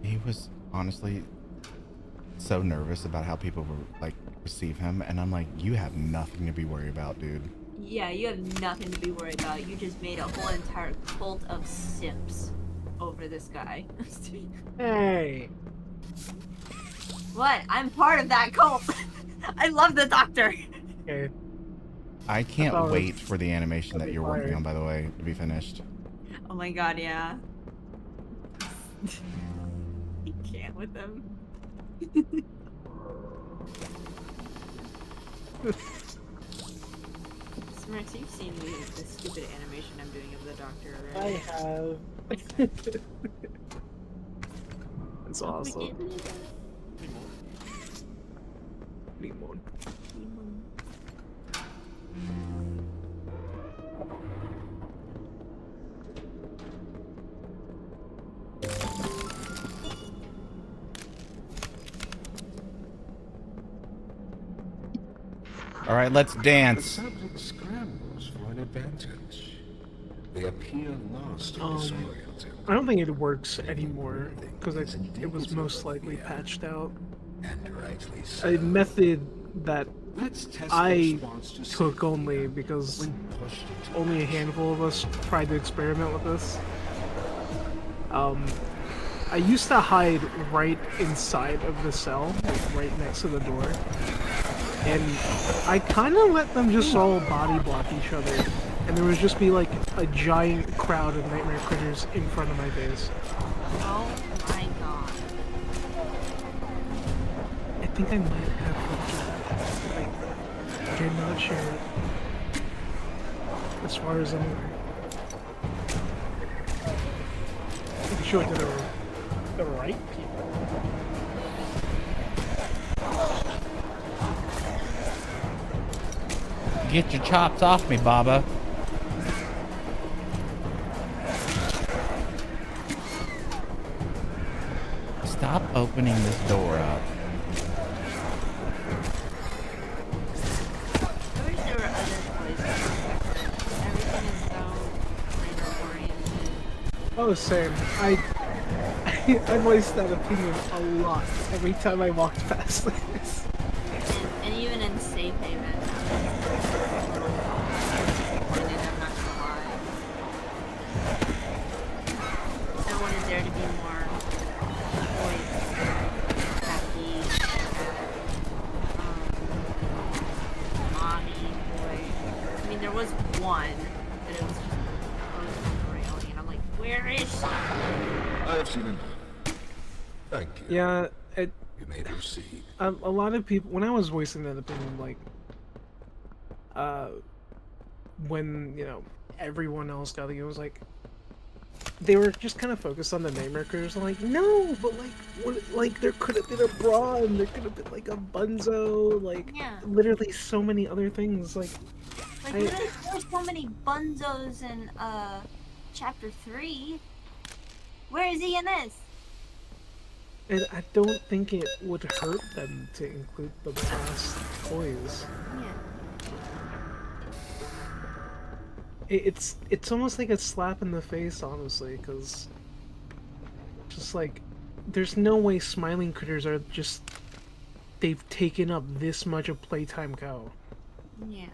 He was honestly so nervous about how people would like receive him, and I'm like, you have nothing to be worried about, dude. Yeah, you have nothing to be worried about. You just made a whole entire cult of simps. over this guy. Hey. What? I'm part of that cult. I love the doctor. Okay. I can't wait for the animation that you're working on, by the way, to be finished. Oh my god, yeah. I can't with them. Smirks, you've seen the stupid animation I'm doing of the doctor already. I have. It's awesome. Limon. All right, let's The dance. subject scrambles for an advantage. They appear lost and disoriented. I don't think it works anymore because it was most likely patched out. A method that I took only because only a handful of us tried to experiment with this. I used to hide right inside of the cell, like right next to the door. And I kind of let them just all body block each other. And there would just be like a giant crowd of nightmare critters in front of my face. Oh my god. I think I might have footage of that. Like, did not share it. As far as I'm aware. I can show it to the right people. Get your chops off me, Baba. Stop opening this door up. I wish there were other places. Everything is so random oriented. Oh, same. I voiced that opinion a lot every time I walked past this. And even in Safe Haven, I wanted there to be more toys, happy, mommy, boy. I mean, there was one, but it was just closed on the railing, and I'm like, where is she? I've seen enough. Thank you. Yeah, You may proceed. a lot of people, when I was voicing that opinion, like, when, you know, everyone else got it, it was like, they were just kind of focused on the nightmare critters. I'm like, no, but like, what, like, there could have been a brawn, there could have been like a bunzo, like, literally so many other things. Like There's so many bunzos in chapter 3. Where is he in this? And I don't think it would hurt them to include the brass toys. Yeah. It's almost like a slap in the face, honestly, because just like there's no way smiling critters are just they've taken up this much of Playtime Co. Yeah.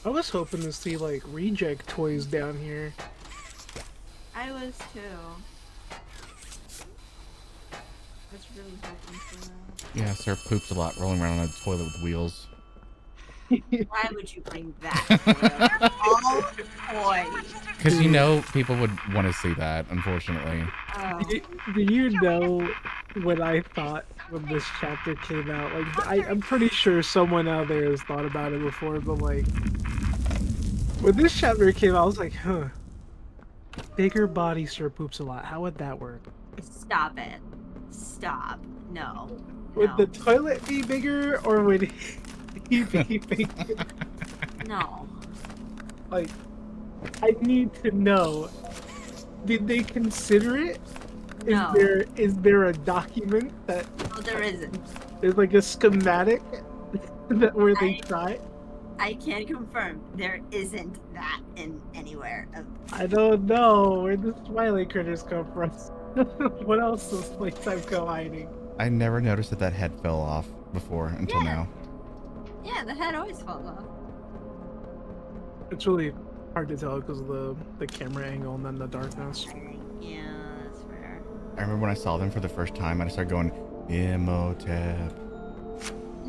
I was hoping to see like reject toys down here. I was too. I was really hoping for that. Yeah, Sir poops a lot rolling around on a toilet with wheels. Why would you bring that? All toys. Because you know people would want to see that, unfortunately. Do you know what I thought when this chapter came out? Like, I'm pretty sure someone out there has thought about it before, but like, when this chapter came out, I was like, huh. Bigger body Sir poops a lot. How would that work? Stop it. Stop. No. Would the toilet be bigger, or would he be bigger? No. Like, I need to know. Did they consider it? No. Is there a document that? No, there isn't. There's like a schematic that where they try. I can confirm there isn't that in anywhere. I don't know where the smiley critters come from. What else is Playtime Co hiding? I never noticed that head fell off before until now. Yeah, the head always falls off. It's really hard to tell because of the camera angle and then the darkness. Yeah, that's fair. I remember when I saw them for the first time, I just started going, Imhotep.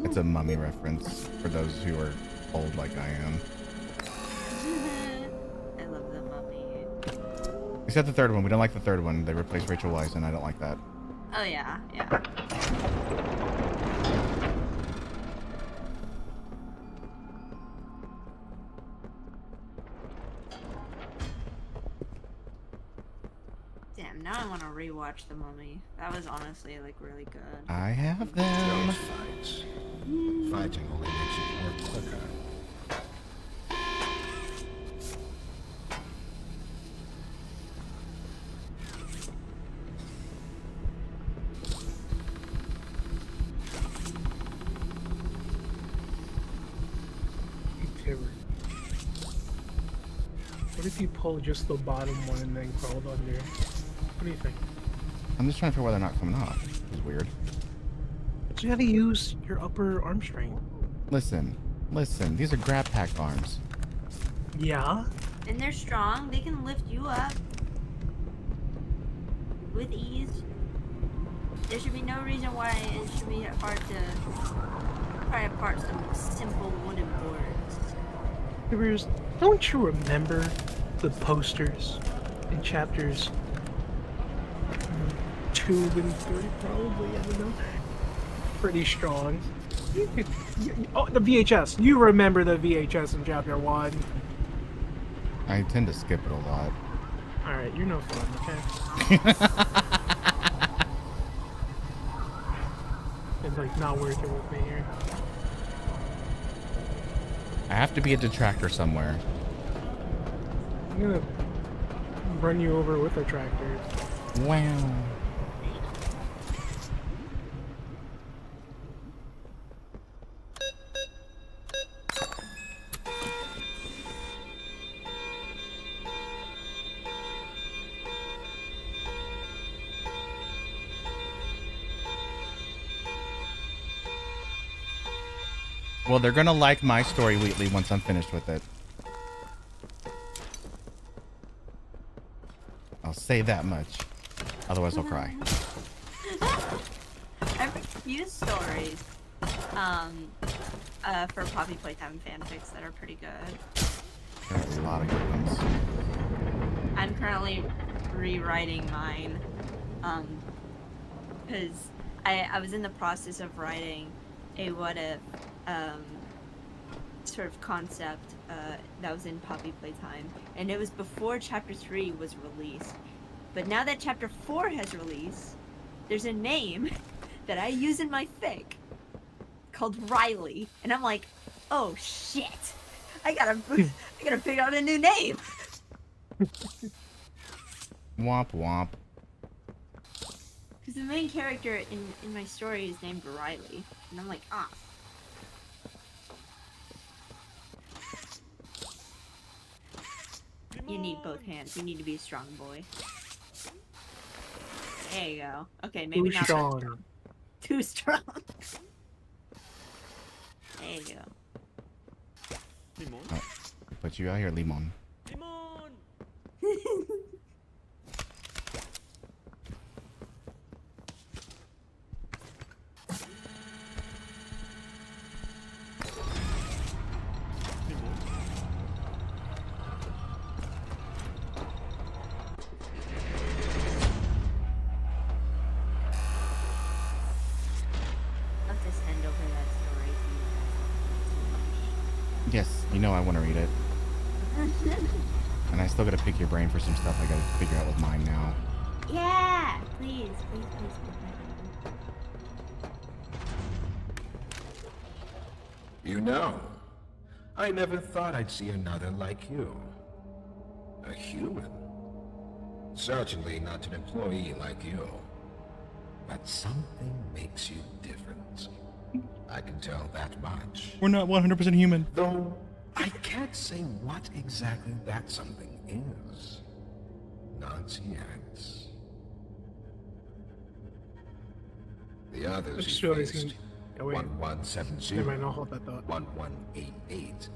It's a mummy reference for those who are old like I am. I love the mummy. Except the third one. We don't like the third one. They replaced Rachel Weisz, and I don't like that. Oh yeah. Damn, now I want to rewatch The Mummy. That was honestly like really good. I have them. Those fights. Fighting only makes it more quicker. What if you pull just the bottom one and then crawled under? What do you think? I'm just trying to figure why they're not coming off. It's weird. So you gotta use your upper arm strength. Listen. These are grab pack arms. Yeah? And they're strong. They can lift you up with ease. There should be no reason why it should be hard to pry apart some simple wooden boards. Viewers, don't you remember the posters in chapters 2 and 3 probably? I don't know. Pretty strong. Oh, the VHS. You remember the VHS in chapter 1. I tend to skip it a lot. Alright, you're no fun, okay? It's like not working with me here. I have to be a detractor somewhere. I'm gonna run you over with a tractor. Wow. Well, they're gonna like my story, Wheatley, once I'm finished with it. I'll say that much. Otherwise, I'll cry. I've read a few stories for Poppy Playtime fanfics that are pretty good. There's a lot of good ones. I'm currently rewriting mine because I was in the process of writing a what if sort of concept that was in Poppy Playtime, and it was before chapter 3 was released. But now that chapter 4 has released, there's a name that I use in my fic called Riley, and I'm like, oh shit, I gotta figure out a new name. Womp womp. Because the main character in my story is named Riley, and I'm like, ah. You need both hands. You need to be a strong boy. There you go. Okay, maybe Too not strong. so strong. Too strong. There you go. Oh, put you out here, Limon. I'll have to send over that story Yes, you know I want to read it. to you. And I still gotta pick your brain for some stuff I gotta figure out with mine now. Yeah, please. You know, I never thought I'd see another like you. A human. Certainly not an employee like you. But something makes you different. I can tell that much. We're not 100% human. Though I can't say what exactly that something is. Not yet. The others Just he realized faced, oh, wait. 1170, Never mind, I'll hold that thought. 1188,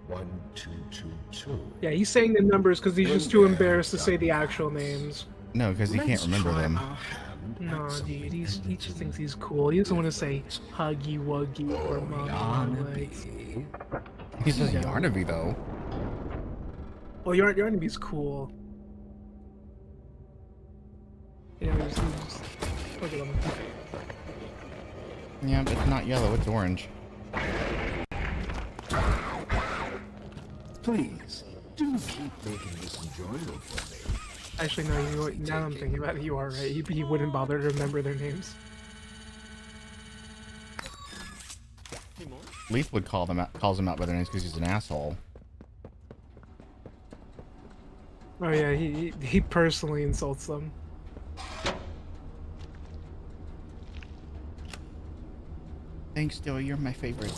1222. Yeah, he's saying the numbers because he's just too embarrassed to say the actual names. No, because he can't remember them. No, dude, he just thinks he's cool. He doesn't want to say Huggy Wuggy or Mama Legs. He says Yarnaby though. Well, Yarnaby's cool. Yeah, just look at him. Yeah, but it's not yellow, it's orange. Please, do keep making this enjoyable for me. Actually, no, now I'm thinking about it, you are right. He wouldn't bother to remember their names. Leafwood calls him out by their names because he's an asshole. Oh yeah, he personally insults them. Thanks, Joey. You're my favorite.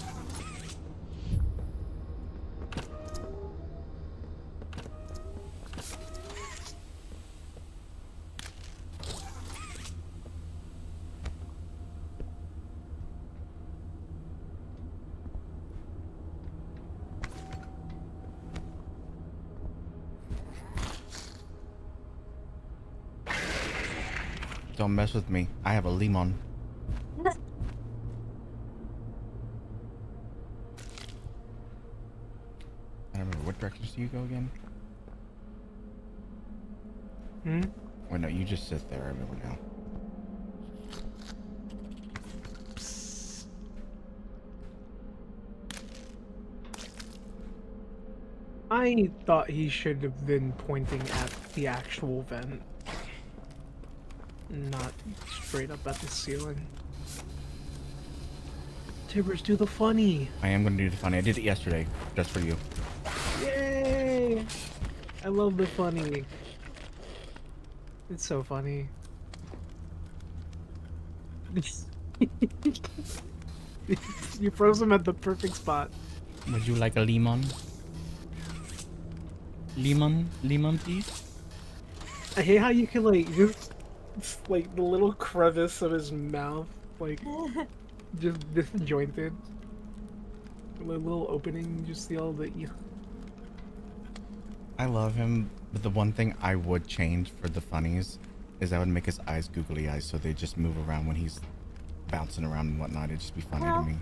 Don't mess with me. I have a lemon. I don't remember. What directions do you go again? Hmm? Wait, no, you just sit there. I remember now. I thought he should have been pointing at the actual vent, not straight up at the ceiling. Tibbers, do the funny. I am going to do the funny. I did it yesterday, just for you. Yay! I love the funny. It's so funny. You froze him at the perfect spot. Would you like a lemon? Lemon? Lemon, please? I hate how you can, like, just, like, the little crevice of his mouth, like, just disjointed. A little opening, you just see all the... I love him, but the one thing I would change for the funnies is I would make his eyes googly eyes so they just move around when he's bouncing around and whatnot. It'd just be funny to me.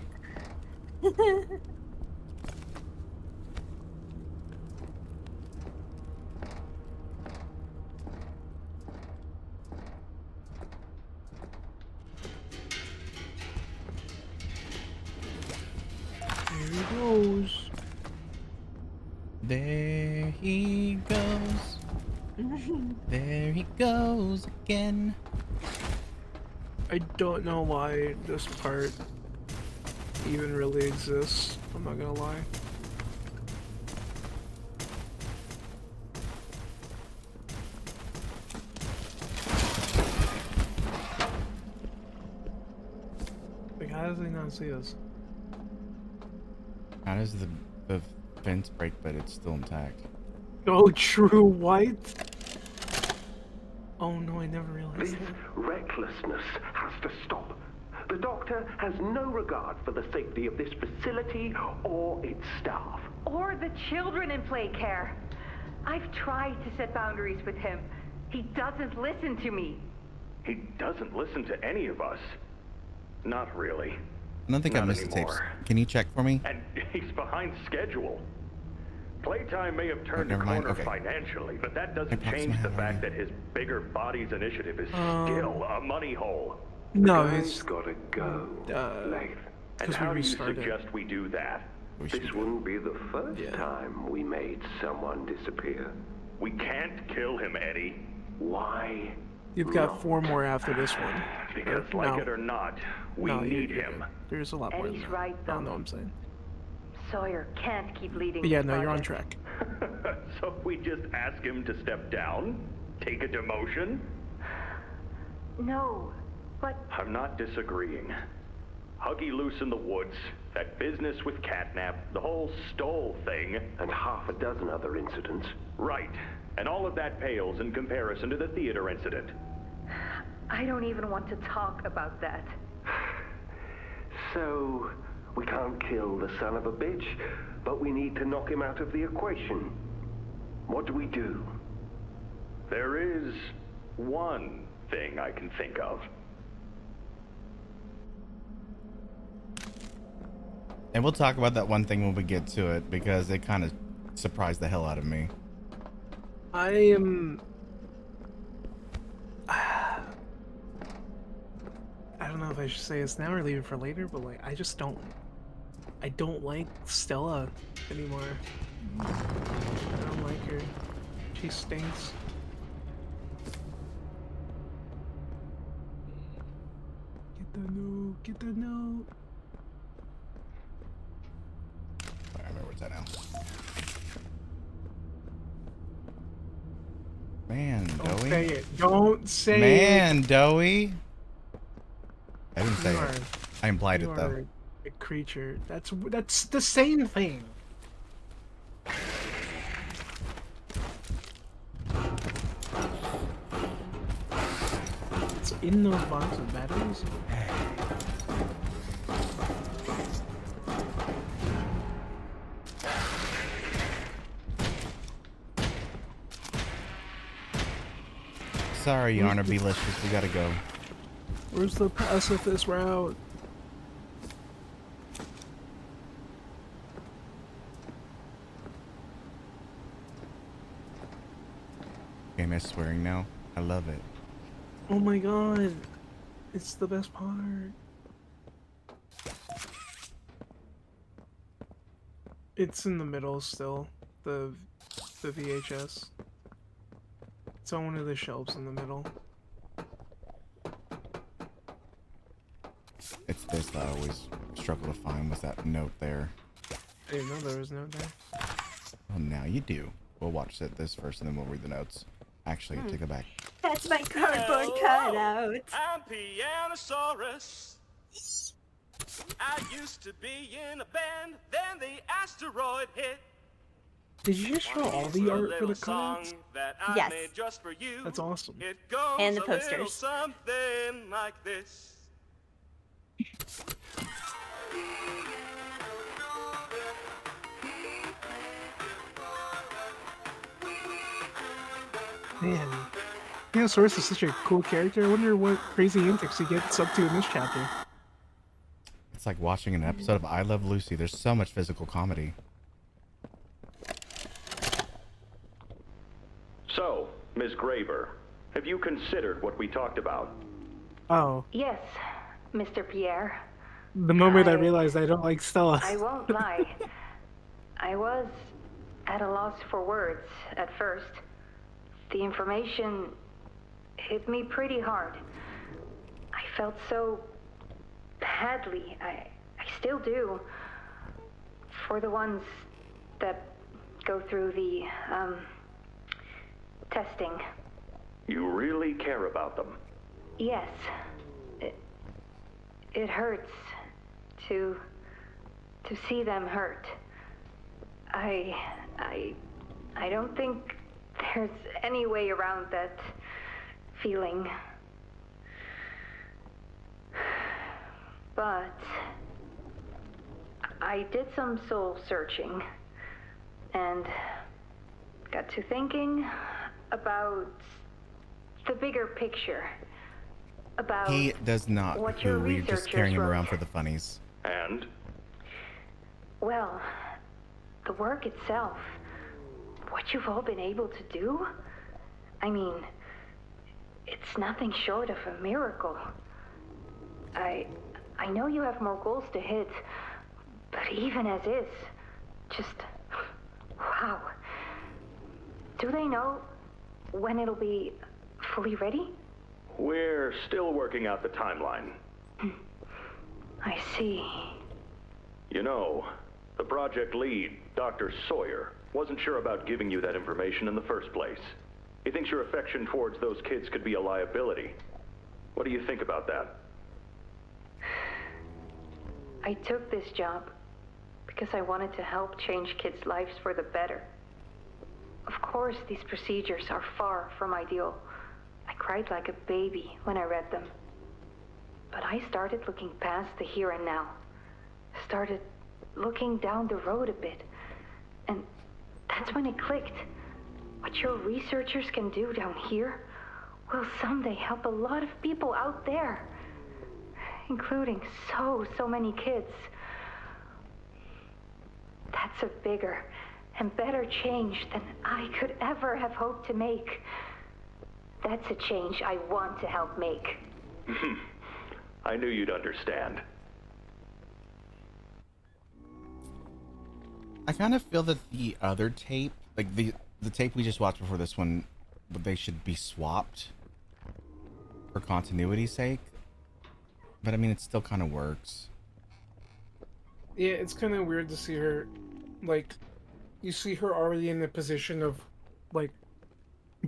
There he goes. There he goes. There he goes again. I don't know why this part even really exists. I'm not gonna lie. Like, how does he not see us? How does the fence break, but it's still intact? Oh, true white. Oh no, I never realized This that. recklessness has to stop. The doctor has no regard for the safety of this facility or its staff. Or the children in play care. I've tried to set boundaries with him. He doesn't listen to me. He doesn't listen to any of us. Not really. I don't think I Not missed the tapes. anymore. Can you check for me? And he's behind schedule. Playtime may have turned a never mind. corner Okay. financially, but that doesn't pops my change the head fact that his bigger bodies initiative is still a money hole. No, The it's guy's gotta go, Lath. And how do you suggest we do that? This wouldn't be the first time we made someone disappear. We can't kill him, Eddie. Why? You've got 4 more after this one. Because like it or not, we No, need you're him. good. There's a lot more than Eddie's that. right, I don't know what I'm saying. Sawyer can't keep leading. But yeah, this no, you're on project. track. So we just ask him to step down? Take a demotion? No, but I'm not disagreeing. Huggy loose in the woods, that business with Catnap, the whole Stoll thing. And half a dozen other incidents. Right. And all of that pales in comparison to the theater incident. I don't even want to talk about that. So, we can't kill the son of a bitch, but we need to knock him out of the equation. What do we do? There is one thing I can think of. And we'll talk about that one thing when we get to it, because it kind of surprised the hell out of me. I am... I don't know if I should say this now or leave it for later, but like, I just don't... I don't like Stella anymore. I don't like her. She stinks. Get the note, get the note. I remember what's that now. Man, Don't Doey. say it. Don't say it. Man, Doey. I didn't say You it. are- I implied you it though. are a creature. That's the same thing. It's in those boxes of batteries. Sorry, Yarn or Belicious, we gotta go. Where's the pacifist route? Game is swearing now. I love it. Oh my god. It's the best part. It's in the middle still. The VHS. It's on one of the shelves in the middle. It's this that I always struggle to find, was that note there. I didn't know there was no there. Oh, now you do. We'll watch this first and then we'll read the notes. Actually, take it back. That's my cardboard cutout. I'm Pianosaurus. I used to be in a band, then the asteroid hit. Did you just show all the art for the Song cutouts? that I Yes. made just for you. That's awesome. It goes And the a little posters. something like this. Man, Pianosaurus is such a cool character. I wonder what crazy antics he gets up to in this chapter. It's like watching an episode of I Love Lucy. There's so much physical comedy. So, Ms. Graver, have you considered what we talked about? Oh, Yes, Mr. Pierre. the moment I realized I don't like Stella. I won't lie. I was at a loss for words at first. The information hit me pretty hard. I felt so badly. I still do. For the ones that go through the, testing. You really care about them? Yes. It hurts to see them hurt. I don't think there's any way around that feeling. But I did some soul searching and got to thinking about the bigger picture. About He does not. what Who your we're just researchers carrying him wrote. around for the funnies. And? Well, the work itself, what you've all been able to do, I mean, it's nothing short of a miracle. I know you have more goals to hit, but even as is, just, wow. Do they know when it'll be fully ready? We're still working out the timeline. I see. You know, the project lead, Dr. Sawyer, wasn't sure about giving you that information in the first place. He thinks your affection towards those kids could be a liability. What do you think about that? I took this job because I wanted to help change kids' lives for the better. Of course, these procedures are far from ideal. I cried like a baby when I read them. But I started looking past the here and now. Started looking down the road a bit. And that's when it clicked. What your researchers can do down here will someday help a lot of people out there. Including so many kids. That's a bigger and better change than I could ever have hoped to make. That's a change I want to help make. I knew you'd understand. I kind of feel that the other tape, like the tape we just watched before this one, they should be swapped for continuity's sake. But I mean, it still kind of works. Yeah, it's kind of weird to see her, like, you see her already in the position of, like,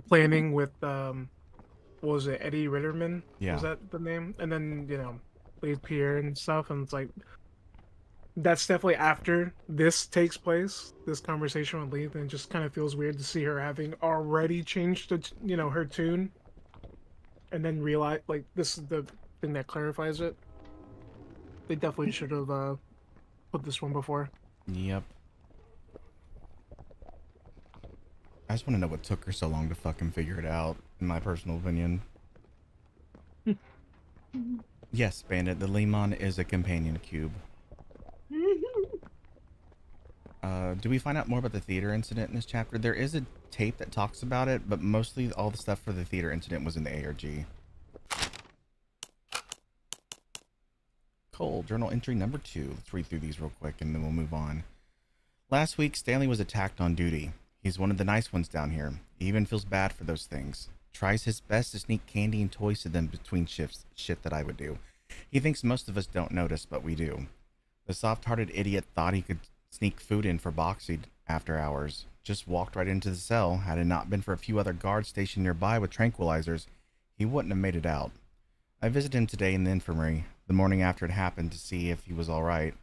planning with, what was it, Eddie Ritterman? Yeah. Was that the name? And then, you know, Lee Pierre and stuff, and it's like, that's definitely after this takes place, this conversation with Lee, and it just kind of feels weird to see her having already changed, you know, her tune, and then realize, like, this is the thing that clarifies it. They definitely should have put this one before. Yep. I just want to know what took her so long to fucking figure it out, in my personal opinion. Yes, Bandit, the Lemon is a companion cube. Do we find out more about the theater incident in this chapter? There is a tape that talks about it, but mostly all the stuff for the theater incident was in the ARG. Cole, journal entry number 2. Let's read through these real quick and then we'll move on. Last week, Stanley was attacked on duty. He's one of the nice ones down here. He even feels bad for those things. Tries his best to sneak candy and toys to them between shifts, shit that I would do. He thinks most of us don't notice, but we do. The soft-hearted idiot thought he could sneak food in for Boxy after hours. Just walked right into the cell. Had it not been for a few other guards stationed nearby with tranquilizers, he wouldn't have made it out. I visited him today in the infirmary, the morning after it happened, to see if he was all right.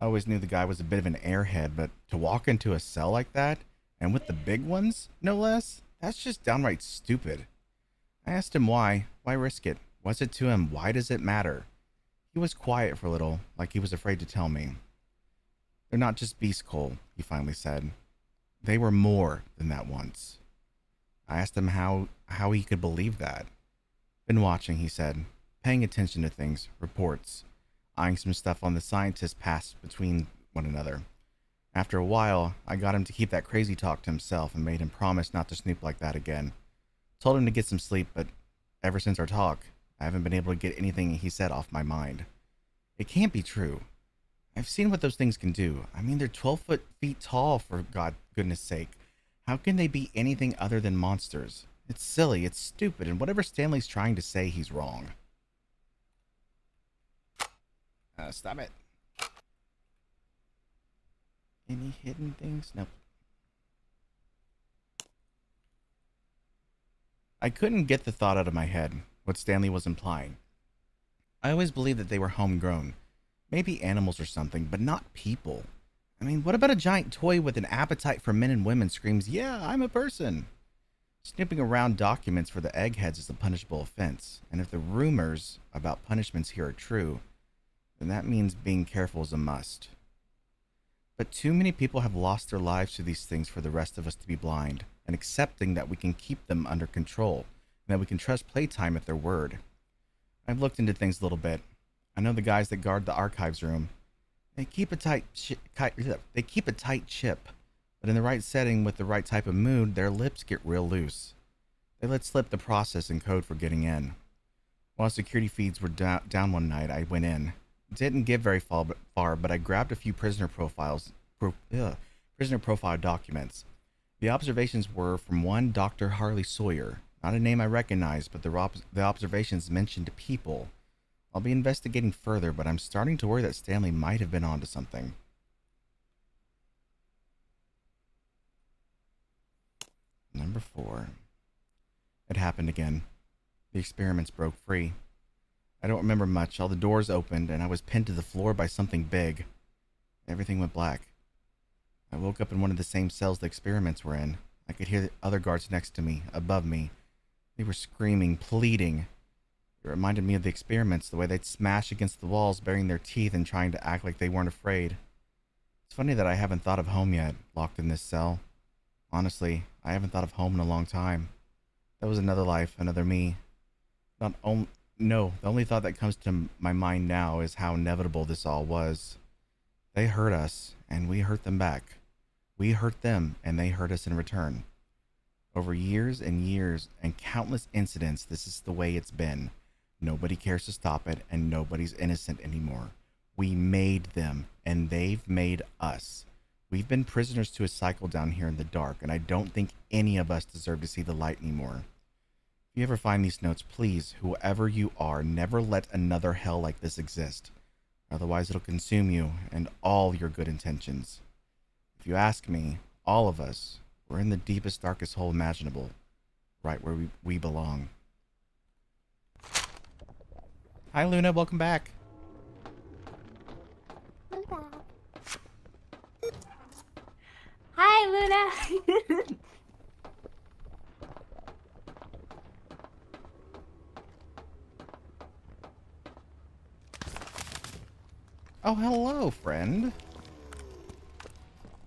I always knew the guy was a bit of an airhead, but to walk into a cell like that, and with the big ones, no less, that's just downright stupid. I asked him why risk it? What's it to him? Why does it matter? He was quiet for a little, like he was afraid to tell me. They're not just beasts, Cole, he finally said. They were more than that once. I asked him how he could believe that. Been watching, he said, paying attention to things, reports, eyeing some stuff on the scientists pass between one another. After a while, I got him to keep that crazy talk to himself and made him promise not to snoop like that again. Told him to get some sleep, but ever since our talk, I haven't been able to get anything he said off my mind. It can't be true. I've seen what those things can do. I mean, they're 12 feet tall, for goodness sake. How can they be anything other than monsters? It's silly, it's stupid, and whatever Stanley's trying to say, he's wrong. Stop it. Any hidden things? Nope. I couldn't get the thought out of my head, what Stanley was implying. I always believed that they were homegrown. Maybe animals or something, but not people. I mean, what about a giant toy with an appetite for men and women screams, yeah, I'm a person? Snooping around documents for the eggheads is a punishable offense, and if the rumors about punishments here are true, then that means being careful is a must. But too many people have lost their lives to these things for the rest of us to be blind, and accepting that we can keep them under control, and that we can trust Playtime at their word. I've looked into things a little bit. I know the guys that guard the archives room. They keep a tight ship, but in the right setting with the right type of mood, their lips get real loose. They let slip the process and code for getting in. While security feeds were down one night, I went in. Didn't get very far, but I grabbed a few prisoner profile documents. The observations were from one Dr. Harley Sawyer, not a name I recognized, but the observations mentioned people. I'll be investigating further, but I'm starting to worry that Stanley might have been onto something. Number 4. It happened again. The experiments broke free. I don't remember much. All the doors opened, and I was pinned to the floor by something big. Everything went black. I woke up in one of the same cells the experiments were in. I could hear the other guards next to me, above me. They were screaming, pleading. It reminded me of the experiments, the way they'd smash against the walls, baring their teeth and trying to act like they weren't afraid. It's funny that I haven't thought of home yet, locked in this cell. Honestly, I haven't thought of home in a long time. That was another life, another me. No, the only thought that comes to my mind now is how inevitable this all was. They hurt us, and we hurt them back. We hurt them, and they hurt us in return. Over years and years and countless incidents, this is the way it's been. Nobody cares to stop it, and nobody's innocent anymore. We made them, and they've made us. We've been prisoners to a cycle down here in the dark, and I don't think any of us deserve to see the light anymore. If you ever find these notes, please, whoever you are, never let another hell like this exist. Otherwise, it'll consume you and all your good intentions. If you ask me, all of us, we're in the deepest, darkest hole imaginable, right where we belong. Hi, Luna. Welcome back. Hi, Luna. Oh, hello, friend.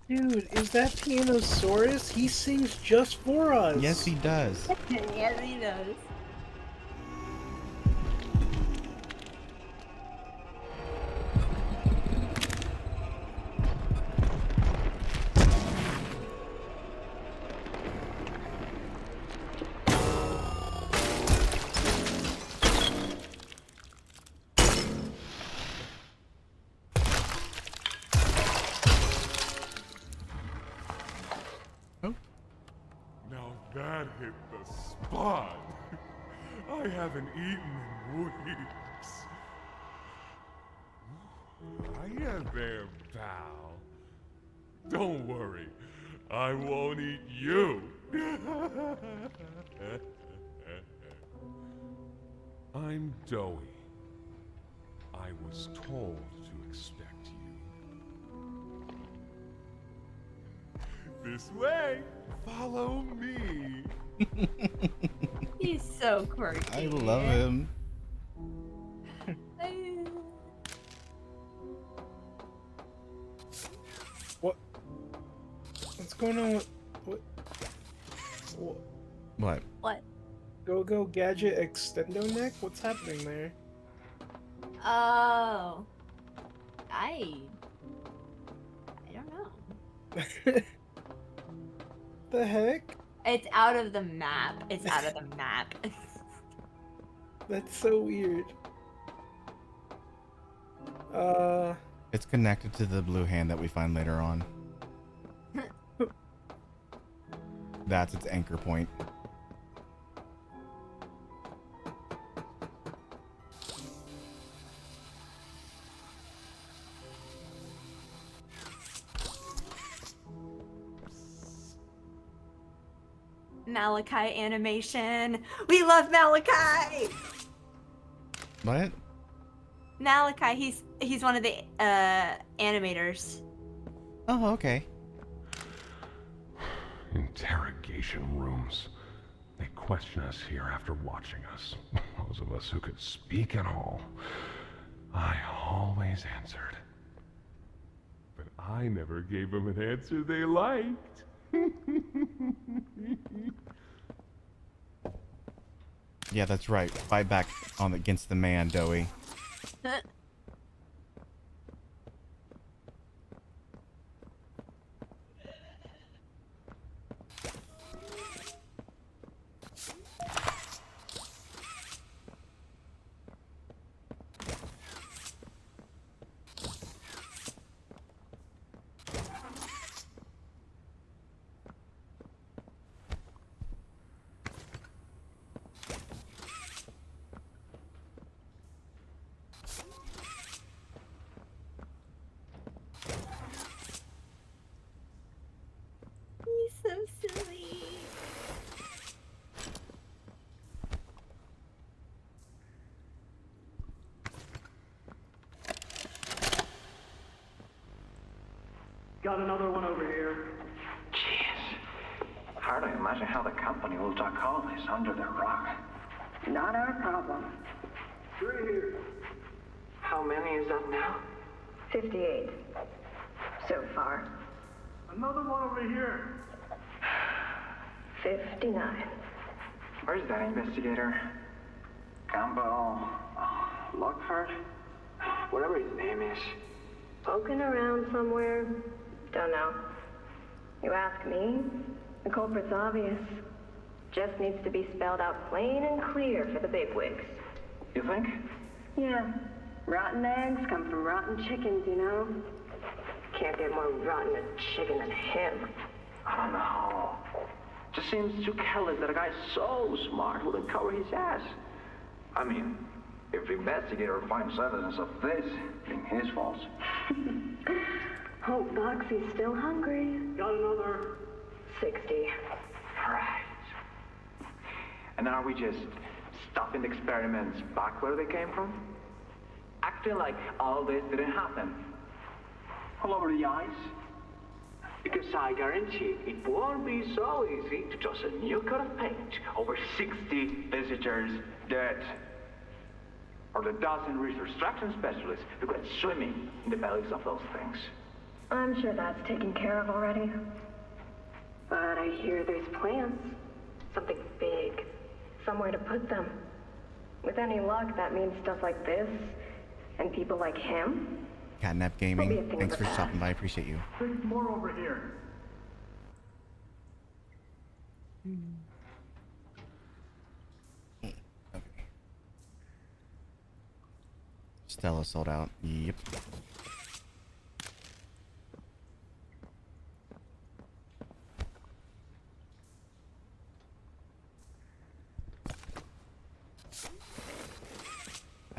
Dude, is that Pianosaurus? He sings just for us. Yes, he does. Yes, he does. Now that hit the spot. I haven't eaten in weeks. Hiya there, pal. Don't worry, I won't eat you. I'm Doughy. I was told to expect you. This way. Follow me. He's so quirky. I love him. What's going on with... What? What? Go Gadget Extendo Neck? What's happening there? Oh. I don't know. The heck? It's out of the map. It's out of the map. That's so weird. It's connected to the blue hand that we find later on. That's its anchor point. Malachi animation. We love Malachi. What? Malachi, he's one of the animators. Oh, okay. Interrogation rooms. They question us here after watching us. Those of us who could speak at all. I always answered. But I never gave them an answer they liked. Yeah, that's right. Fight back against the man, Doughy. Got another one over here. Jeez. Hard to imagine how the company will tuck all this under their rug. Not our problem. 3 here. How many is that now? 58. So far. Another one over here. 59. Where's that investigator? Campbell... Lockhart? Whatever his name is. Poking around somewhere? Don't know. You ask me? The culprit's obvious. Just needs to be spelled out plain and clear for the bigwigs. You think? Yeah. Rotten eggs come from rotten chickens, you know? Can't get more rotten a chicken than him. I don't know. Just seems too careless that a guy so smart wouldn't cover his ass. I mean, if the investigator finds evidence of this, it's his fault. Hope Boxy's still hungry. Got another. 60. Right. And are we just stopping the experiments back where they came from? Acting like all this didn't happen. All over the ice? Because I guarantee it won't be so easy to toss a new coat of paint over 60 visitors dead. Or the dozen reconstruction specialists who went swimming in the bellies of those things. I'm sure that's taken care of already. But I hear there's plans. Something big. Somewhere to put them. With any luck, that means stuff like this. And people like him. Catnap Gaming, thanks for stopping by. I appreciate you. There's more over here. Okay. Stella sold out. Yep.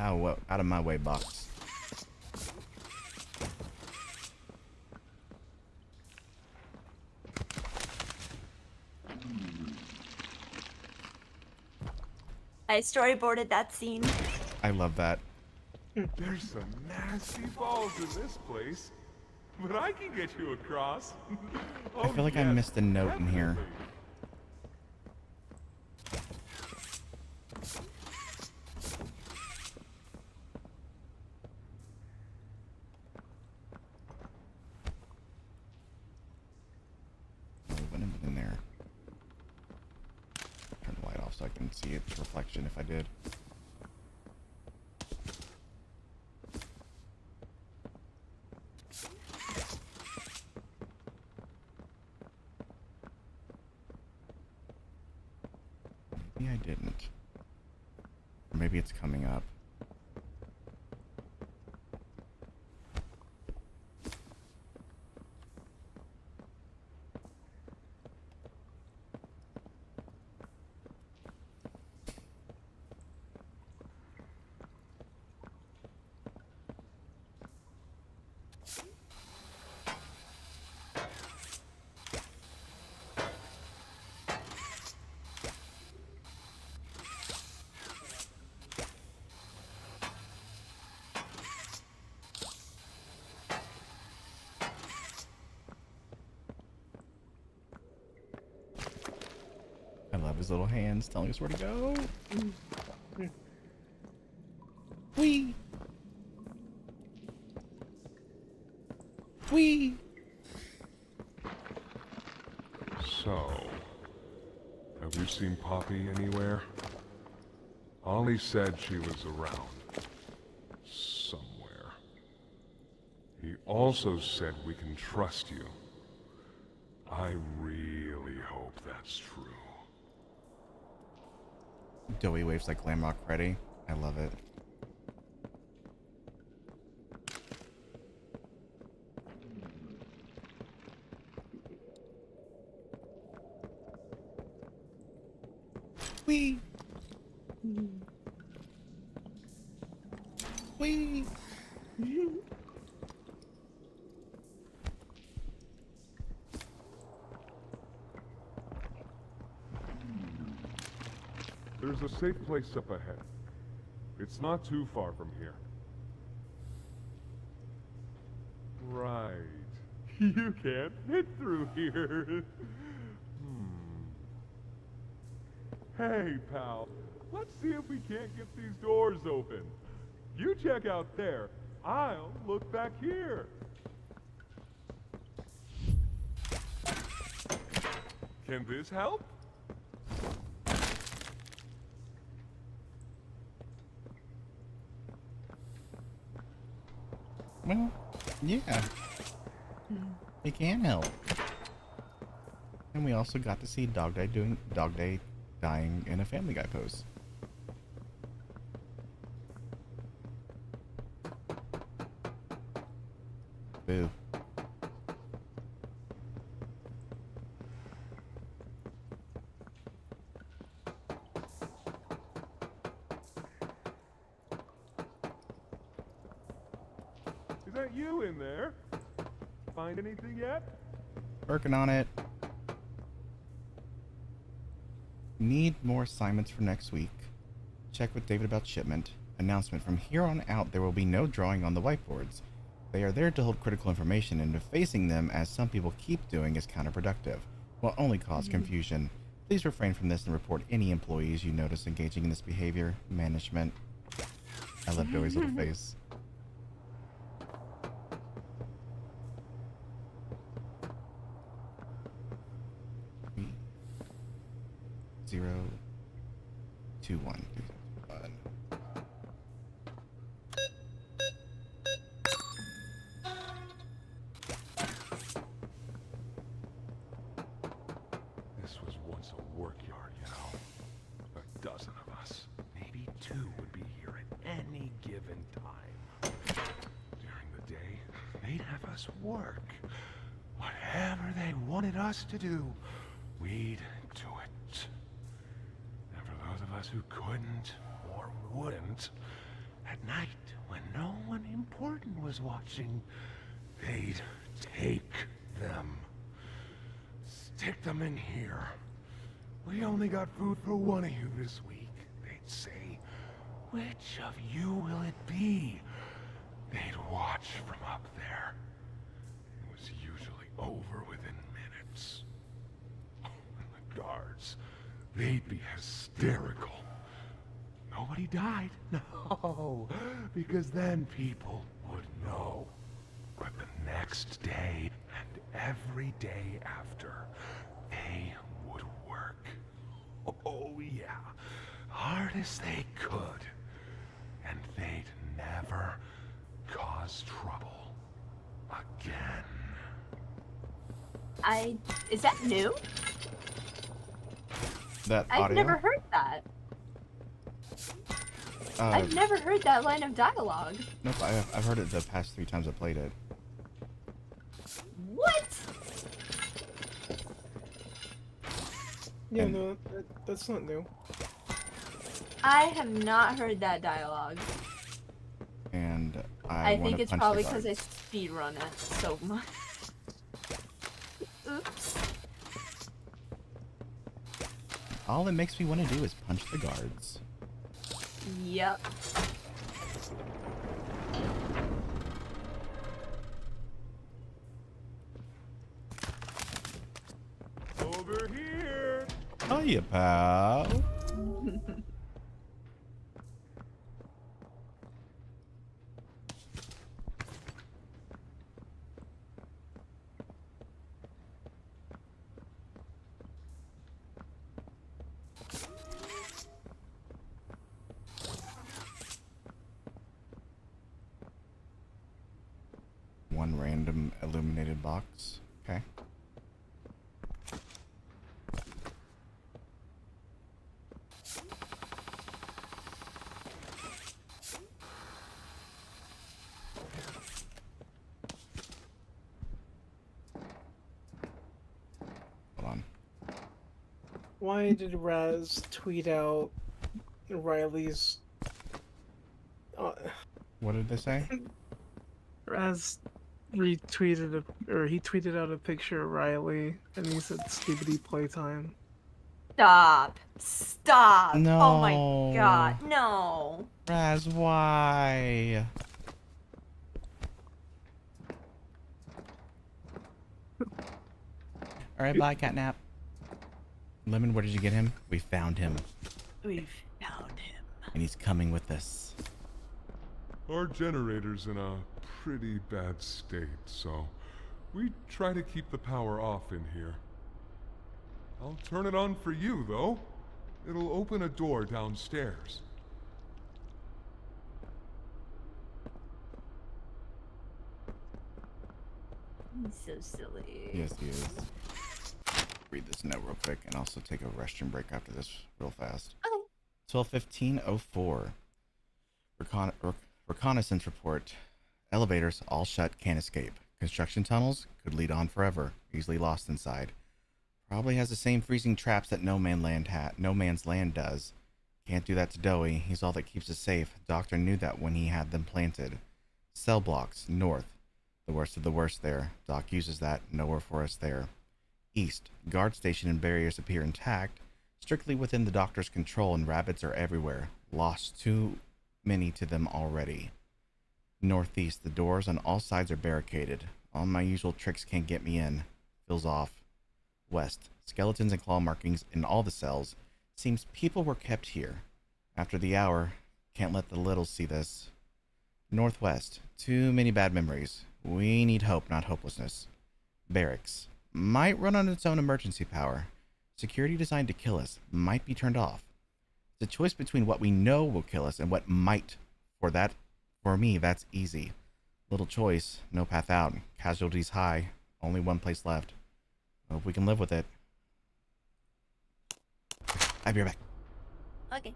Oh, whoa. Out of my way, box. I storyboarded that scene. I love that. There's some nasty balls in this place, but I can get you across. I feel like I missed a note in here. In there. Turn the light off so I can see its reflection if I did. Maybe I didn't. Or maybe it's coming up. I love his little hands telling us where to go. Whee! Whee! So, have you seen Poppy anywhere? Ollie said she was around. Somewhere. He also said we can trust you. I really hope that's true. Doughy waves like Glamrock Freddy. I love it. Whee! Whee! There's a safe place up ahead. It's not too far from here. Right You can't fit through here. Hey, pal. Let's see if we can't get these doors open. You check out there. I'll look back here. Can this help? Well, yeah. It can help. And we also got to see Dog Day dying in a Family Guy pose. Boo. Is that you in there? Find anything yet? Working on it. Need more assignments for next week. Check with David about shipment. Announcement: from here on out there will be no drawing on the whiteboards. They are there to hold critical information, and defacing them, as some people keep doing, is counterproductive. Will only cause confusion. Please refrain from this and report any employees you notice engaging in this behavior. Management. I love Joey's little face. Zero, 2, 1. This was once a work yard, you know. A dozen of us, maybe 2, would be here at any given time. During the day, they'd have us work. Whatever they wanted us to do, we'd do it. And for those of us who couldn't or wouldn't, at night, when no one important was watching, they'd take them. Stick them in here. We only got food for one of you this week. They'd say, which of you will it be? They'd watch from up there. It was usually over within minutes. And the guards, they'd be hysterical. Nobody died, no, because then people would know. But the next day and every day after, they would work. Oh yeah, hard as they could. And they'd never cause trouble again. Is that new? That audio? I've never heard that. I've never heard that line of dialogue. Nope, I've heard it the past 3 times I played it. What? Yeah, no, that's not new. I have not heard that dialogue. And I think it's probably because I speedrun it so much. Oops. All it makes me want to do is punch the guards. Yep. Over here. Hiya, pal. One random illuminated box. Okay. Hold on. Why did Raz tweet out Riley's... What did they say? Raz retweeted he tweeted out a picture of Riley and he said Skibidi Playtime. Stop. Stop. No. Oh my god. No. Raz, why? All right, bye, Catnap. Lemon, where did you get him? We found him. We found him. And he's coming with us. Our generator's in a pretty bad state, so we try to keep the power off in here. I'll turn it on for you, though. It'll open a door downstairs. He's so silly. Yes, he is. Read this note real quick and also take a restroom break after this real fast. Okay. 12:15:04. Reconnaissance report. Elevators all shut, can't escape. Construction tunnels could lead on forever, easily lost inside. Probably has the same freezing traps that No Man's Land does. Can't do that to Dowie. He's all that keeps us safe. Doctor knew that when he had them planted. Cell blocks, north. The worst of the worst there. Doc uses that. Nowhere for us there. East. Guard station and barriers appear intact. Strictly within the doctor's control, and rabbits are everywhere. Lost too many to them already. Northeast. The doors on all sides are barricaded. All my usual tricks can't get me in. Feels off. West. Skeletons and claw markings in all the cells. Seems people were kept here. After the hour. Can't let the littles see this. Northwest. Too many bad memories. We need hope, not hopelessness. Barracks. Might run on its own emergency power. Security designed to kill us. Might be turned off. It's a choice between what we know will kill us and what might. For me, that's easy. Little choice, no path out. Casualties high. Only one place left. Hope we can live with it. I'll be right back. Okay.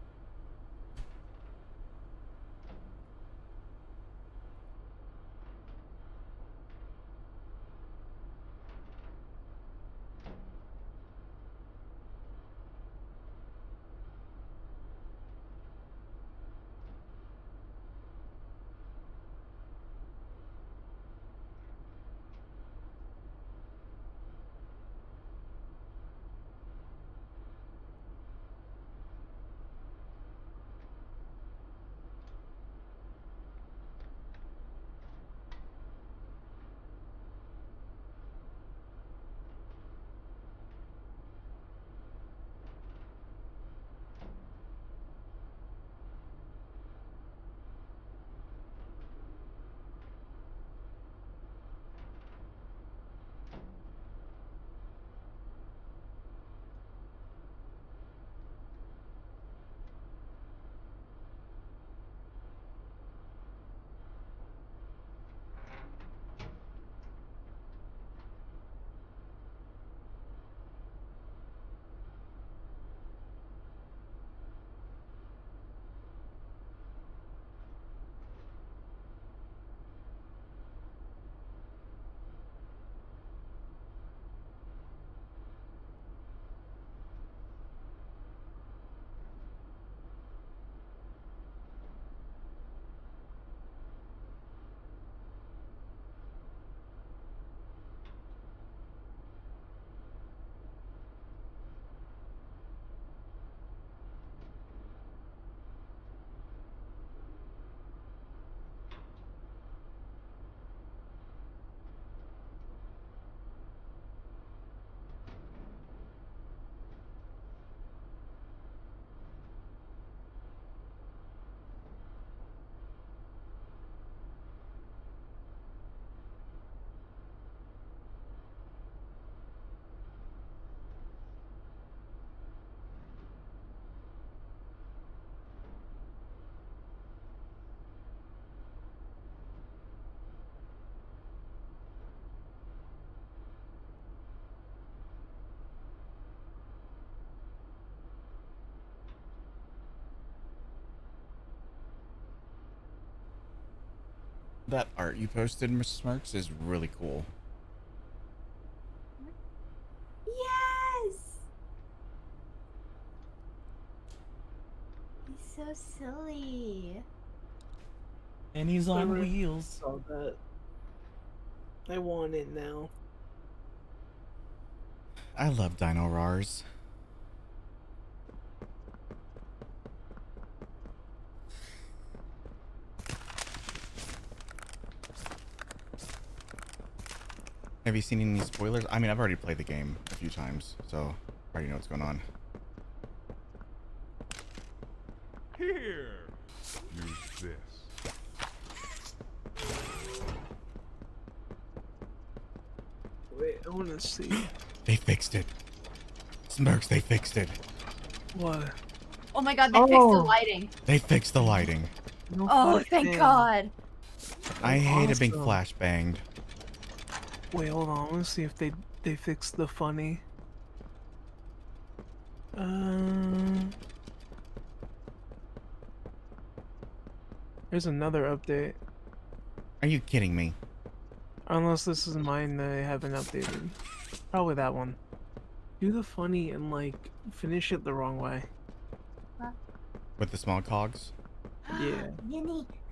That art you posted, Mrs. Smarks, is really cool. Yes! He's so silly. And he's on Whoever wheels. saw that. I want it now. I love Dino Rars. Have you seen any spoilers? I mean, I've already played the game a few times, so I already know what's going on. Here. Use this. Wait, I want to see. They fixed it. Smirks, they fixed it. What? Oh my god, they fixed the lighting. They fixed the lighting. No Oh, fuck thank man. God. I hate it being Awesome. flash banged. Wait, hold on. I want to see if they fixed the funny. There's another update. Are you kidding me? Unless this is mine that I haven't updated. Probably that one. Do the funny and like finish it the wrong way. With the small cogs? Yeah.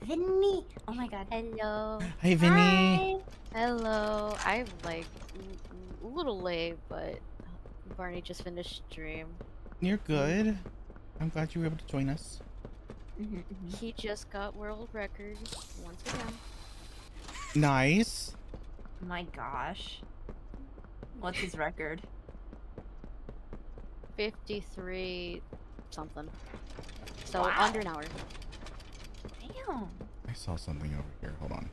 Vinny. Oh my god. Hello. Hey, Vinny. Hello. I'm like a little late, but Barney just finished stream. You're good. I'm glad you were able to join us. He just got world record once again. Nice. Oh my gosh. What's his record? 53 something. So Wow. under an hour. Damn. I saw something over here. Hold on.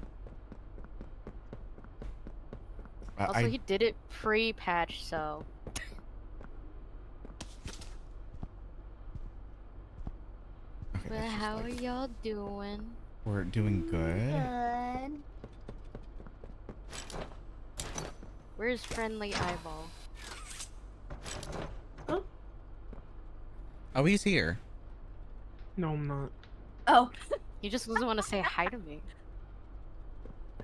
Also, he did it pre-patch, so. But how are y'all doing? We're doing good. Good. Where's Friendly Eyeball? Oh, he's here. No, I'm not. Oh. He just doesn't want to say hi to me.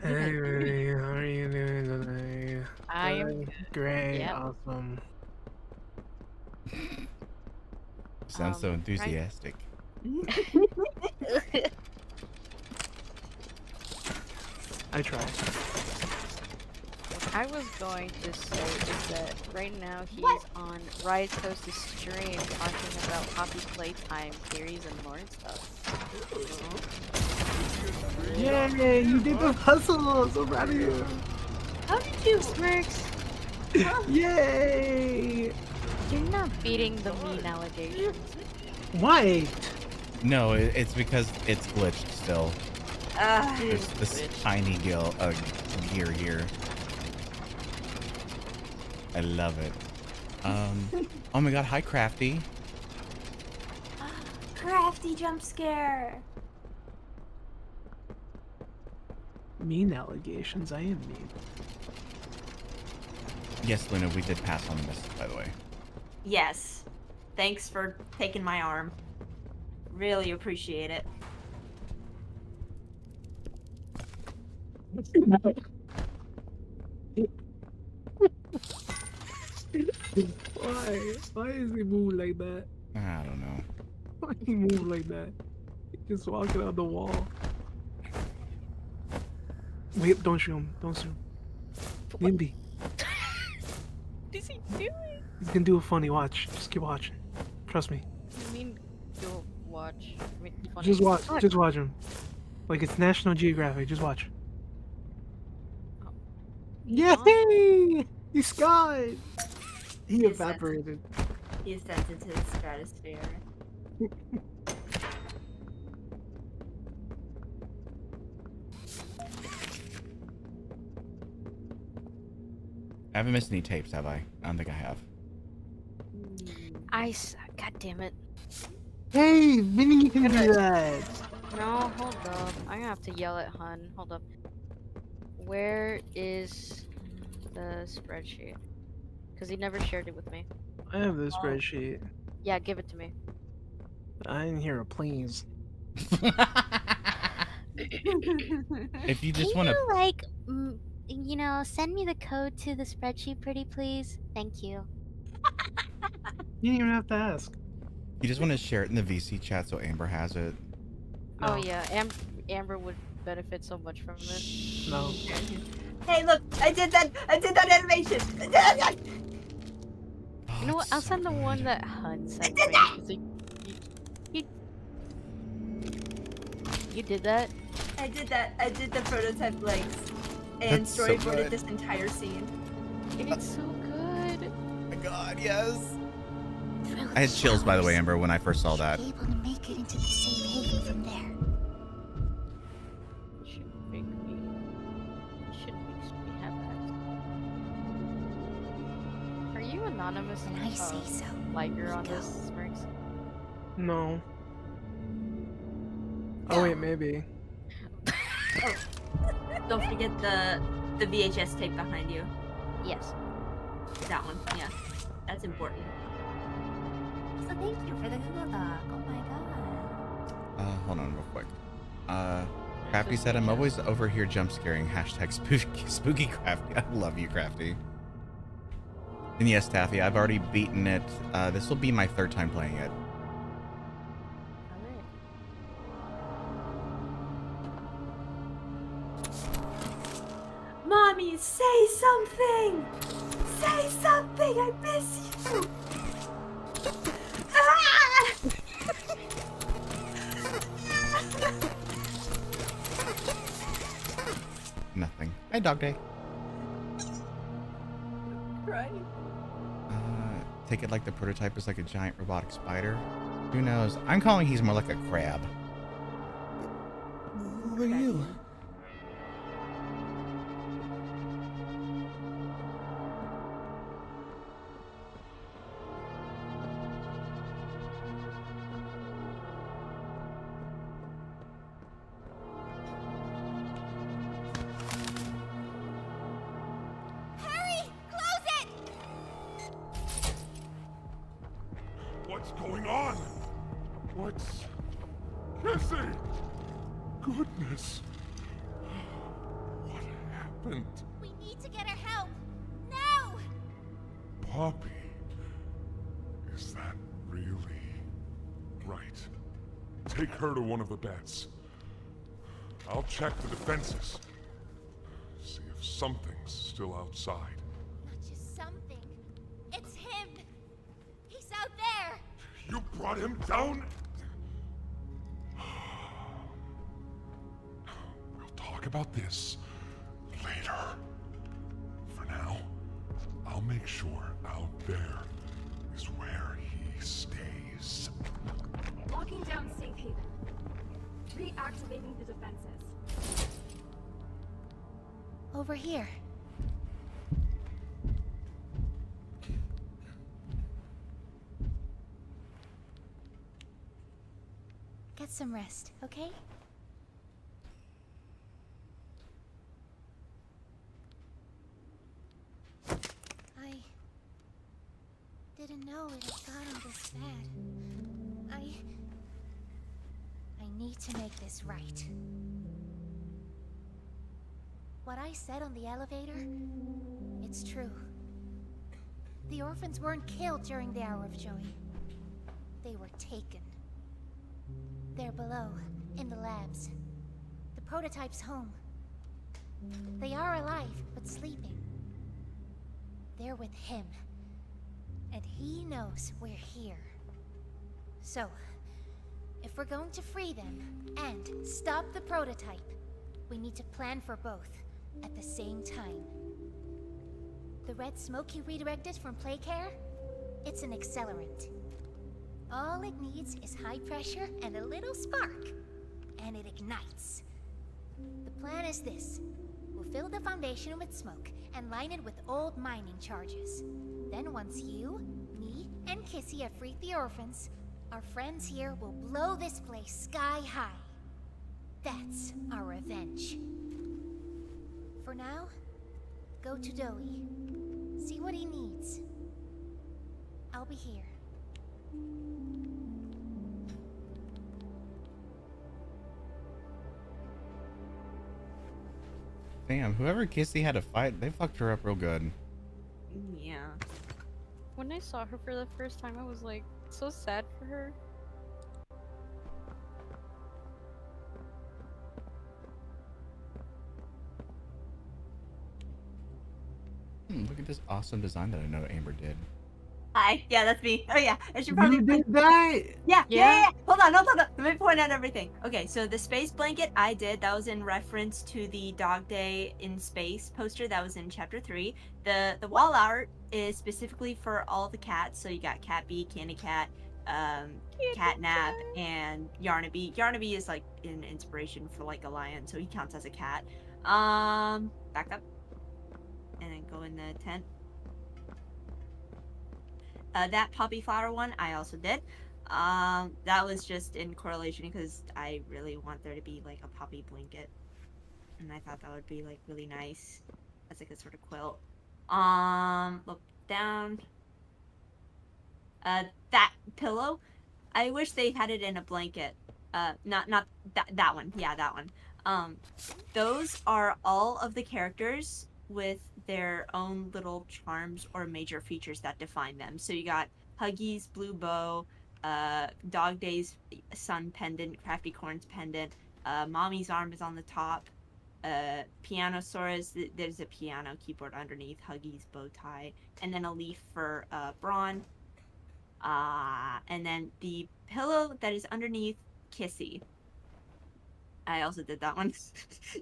Hey, Vinny, how are you doing today? I am Good. good. Great. Yep. Awesome. Sounds so enthusiastic. I tried. What I was going to say is that right now he's on Riot Coast's stream talking about Poppy Playtime theories and more stuff. Yay! You did the puzzle! So proud of you! How did you? Smirks! Yay! You're not beating the mean allegations. Why? No, it's because it's glitched still. There's this tiny gear here. I love it. Oh my god, hi Crafty. Crafty jump scare. Mean allegations. I am mean. Yes, Luna, we did pass on the message, by the way. Yes. Thanks for taking my arm. Really appreciate it. Why? Why is he moving like that? I don't know. Why he move like that? He's just walking on the wall. Wait, don't shoot him. Don't shoot him. Nimby. What is he doing? He's gonna do a funny watch. Just keep watching. Trust me. I mean, you'll watch. I mean, funny. Just watch. Fuck. Just watch him. Like it's National Geographic. Just watch. Yay! He skied! He evaporated. He ascended to the stratosphere. I haven't missed any tapes, have I? I don't think I have. God damn it. Hey, Vinny, you can do that. No, hold up. I'm gonna have to yell at Hun. Hold up. Where is the spreadsheet? Because he never shared it with me. I have the spreadsheet. Yeah, give it to me. I didn't hear a please. If you just Can want to... you, like, you know, send me the code to the spreadsheet, pretty please? Thank you. You didn't even have to ask. You just want to share it in the VC chat so Amber has it. Oh yeah, Amber would benefit so much from it. No. Hey, look! I did that animation! You know what? I'll send the one that Hun sent me. 'cause you did that? I did the prototype legs. and That's so storyboarded good. this entire scene. It's so good. Oh my god, yes. I had chills, by the way, Amber, when I first saw that. Be able to make it into the safe haven from there. You shouldn't make me. You shouldn't make me have that. Are you anonymous? When I say so, Liger on go. this, Smirks? No. Oh wait, maybe. Oh, don't forget the VHS tape behind you. Yes. That one, yeah. That's important. So thank you for the Google Doc. Oh my god. Hold on real quick. Crafty said, I'm always over here jump scaring. Hashtag spooky Crafty. I love you, Crafty. And yes, Taffy, I've already beaten it. This will be my 3rd time playing it. Mommy, say something! Say something! I miss you! Ah! Nothing. Hi, Dog Day. Right. Take it like the prototype is like a giant robotic spider. Who knows? I'm calling he's more like a crab. Who are you? Hurry! Close it! What's going on? What's... Cassie! Goodness. What happened? We need to get her help. Now! Poppy. Is that really... Right. Take her to one of the beds. I'll check the defenses. See if something's still outside. Not just something. It's him. He's out there. You brought him down? We'll talk about this later. For now, I'll make sure out there is where he stays. Locking down safe haven. Reactivating the defenses. Over here. Get some rest, okay? I didn't know it had gotten this bad. I need to make this right. What I said on the elevator, it's true. The orphans weren't killed during the Hour of Joy. They were taken. They're below, in the labs. The prototype's home. They are alive, but sleeping. They're with him. And he knows we're here. So, if we're going to free them and stop the prototype, we need to plan for both at the same time. The red smoke he redirected from Playcare? It's an accelerant. All it needs is high pressure and a little spark, and it ignites. The plan is this. We'll fill the foundation with smoke and line it with old mining charges. Then once you, me, and Kissy have freed the orphans, our friends here will blow this place sky high. That's our revenge. For now, go to Doey. See what he needs. I'll be here. Damn, whoever Kissy had to fight, they fucked her up real good. Yeah. When I saw her for the first time, I was like so sad for her. Look at this awesome design that I know Amber did. Hi. Yeah, that's me. Oh yeah, I should probably. You did that? Yeah. Hold on. Let me point out everything. Okay, so the space blanket I did, that was in reference to the Dog Day in Space poster that was in chapter 3. The wall art is specifically for all the cats. So you got Catbee, Candy Cat, Catnap, and Yarnaby. Yarnaby is like an inspiration for like a lion, so he counts as a cat. Back up, and then go in the tent. That poppy flower one I also did. That was just in correlation because I really want there to be like a poppy blanket, and I thought that would be like really nice as like a sort of quilt. Look down. That pillow, I wish they had it in a blanket. Not that one. Yeah, that one. Those are all of the characters with their own little charms or major features that define them. So you got Huggy's blue bow, Dog Day's sun pendant, Crafty Corn's pendant, Mommy's arm is on the top, Pianosaurus, there's a piano keyboard underneath, Huggy's bow tie, and then a leaf for Brawn. And then the pillow that is underneath Kissy. I also did that one.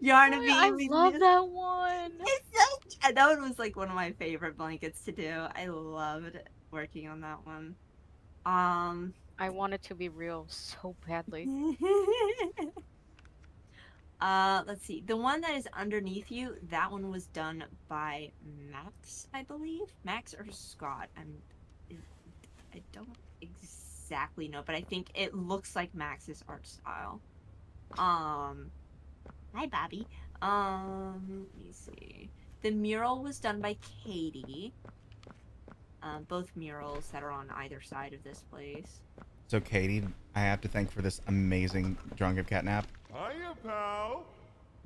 Yarnaby. I love that one. That one was like one of my favorite blankets to do. I loved working on that one. I want it to be real so badly. Let's see. The one that is underneath you, that one was done by Max, I believe. Max or Scott. I don't exactly know, but I think it looks like Max's art style. Hi Bobby. Let me see. The mural was done by Katie. Both murals that are on either side of this place. So Katie, I have to thank for this amazing drawing of Catnap. Hiya, pal.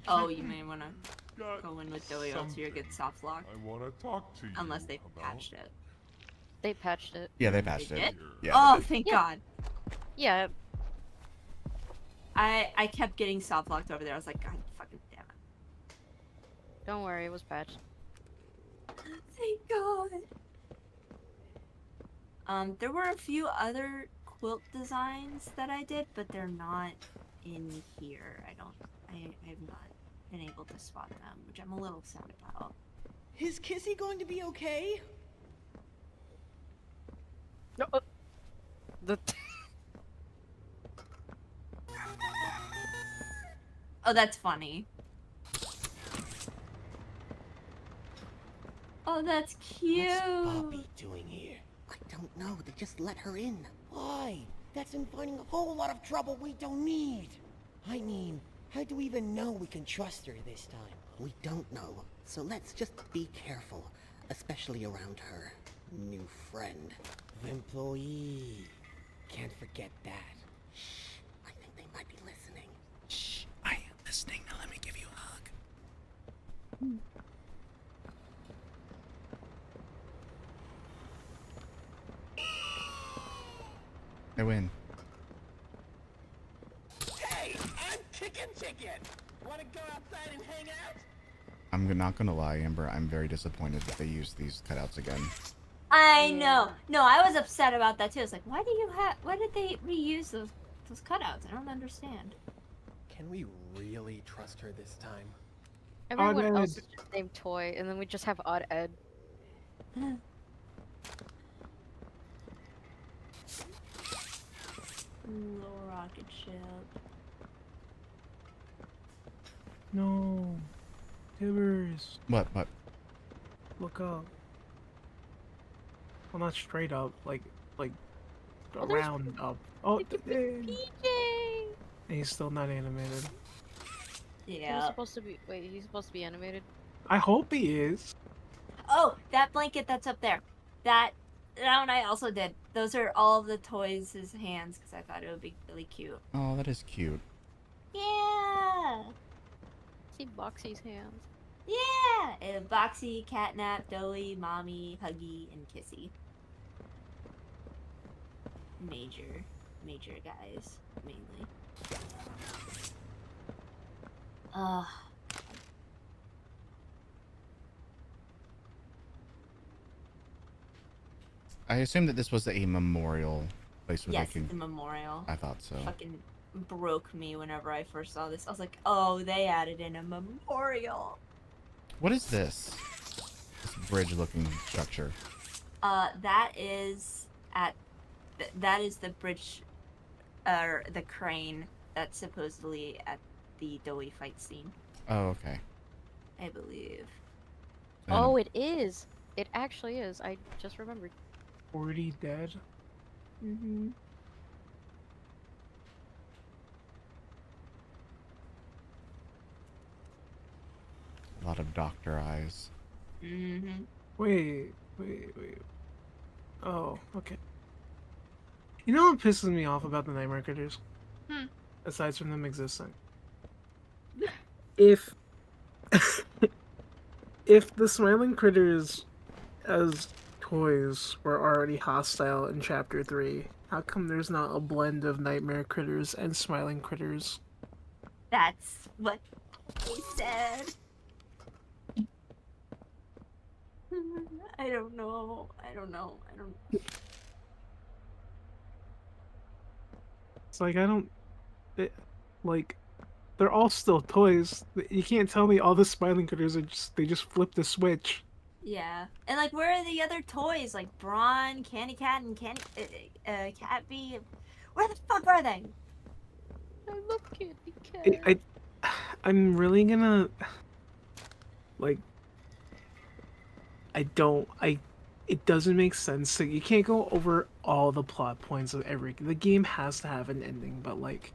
Oh, you may want to go in with Doyo so you get soft lock. I want to talk to you. Unless they patched it. They patched it. Yeah, they patched They it. did? Yeah. Oh, thank God. Yeah. I kept getting soft locked over there. I was like, God fucking damn it. Don't worry, it was patched. Thank God. There were a few other quilt designs that I did, but they're not in here. I have not been able to spot them, which I'm a little sad about. Is Kissy going to be okay? No. The. Oh, that's funny. Oh, that's cute. What's Poppy doing here? I don't know. They just let her in. Why? That's inviting a whole lot of trouble we don't need. I mean, how do we even know we can trust her this time? We don't know. So let's just be careful, especially around her new friend. Employee. Can't forget that. Shh. I think they might be listening. Shh. I am listening. Now let me give you a hug. I win. Hey, I'm Chicken. Wanna go outside and hang out? I'm not gonna lie, Amber. I'm very disappointed that they used these cutouts again. I know. No, I was upset about that too. I was like, why did they reuse those cutouts? I don't understand. Can we really trust her this time? Everyone else is just named Toy, and then we just have Odd Ed. Little rocket ship. No. Tibbers. What? Look up. Well, not straight up, like Oh, around up. Oh, PJ! and he's still not animated. Yeah. He's supposed to be. Wait, he's supposed to be animated. I hope he is. Oh, that blanket that's up there. That one I also did. Those are all of the toys' hands because I thought it would be really cute. Oh, that is cute. Yeah. See Boxy's hands. Yeah. And Boxy, Catnap, Doey, Mommy, Huggy, and Kissy. Major guys, mainly. I assumed that this was a memorial place where Yes, they can. it's a memorial. I thought so. Fucking broke me whenever I first saw this. I was like, oh, they added in a memorial. What is this? This bridge-looking structure. That is that is the bridge, the crane that's supposedly at the doughy fight scene. Oh, okay. I believe. Oh, it is. It actually is. I just remembered. 40 dead. Mm-hmm. A lot of doctor eyes. Mm-hmm. Wait. Oh, okay. You know what pisses me off about the nightmare critters? Aside from them existing. If if the smiling critters as toys were already hostile in chapter 3, how come there's not a blend of nightmare critters and smiling critters? That's what he said. I don't know. It's like they're all still toys. You can't tell me all the smiling critters are they just flip the switch. Yeah. And like, where are the other toys? Like Brawn, Candy Cat, and Cat Bee? Where the fuck are they? I love Candy Cat. I'm really gonna it doesn't make sense. You can't go over all the plot points of the game has to have an ending, but like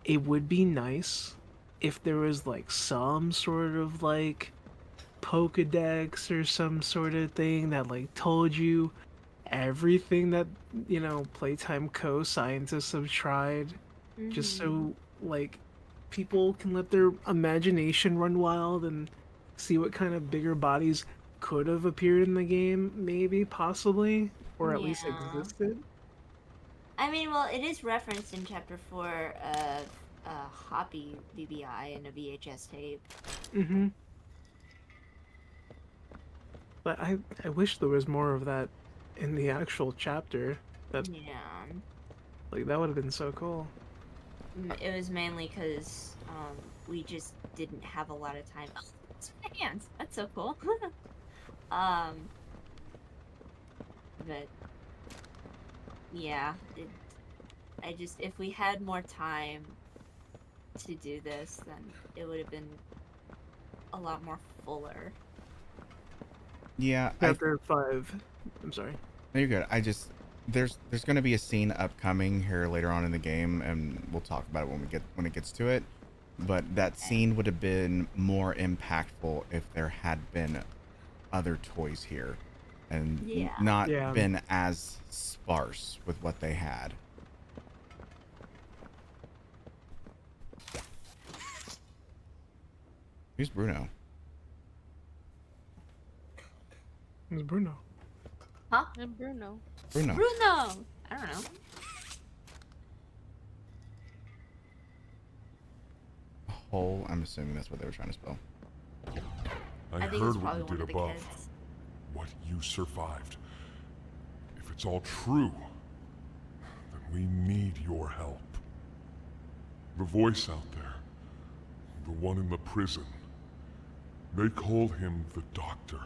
it would be nice if there was like some sort of like Pokedex or some sort of thing that like told you everything that, you know, Playtime Co scientists have tried, just so like people can let their imagination run wild and see what kind of bigger bodies could have appeared in the game, maybe, possibly, or at least existed. I mean, well, it is referenced in chapter 4 of Hoppy BBI and a VHS tape. Mm-hmm. But I wish there was more of that in the actual chapter. Like, that would have been so cool. It was mainly because we just didn't have a lot of time. Oh, it's my hands. That's so cool. But yeah, if we had more time to do this, then it would have been a lot more fuller. Yeah. Chapter 5. I'm sorry. No, you're good. There's going to be a scene upcoming here later on in the game, and we'll talk about it when it gets to it. But that scene would have been more impactful if there had been other toys here, and not been as sparse with what they had. Who's Bruno? Who's Bruno? Huh? And Bruno. Bruno. I don't know. Hole. I'm assuming that's what they were trying to spell. I think heard it's what probably you one did of the above. kids. What you survived. If it's all true, then we need your help. The voice out there, the one in the prison, they call him the Doctor.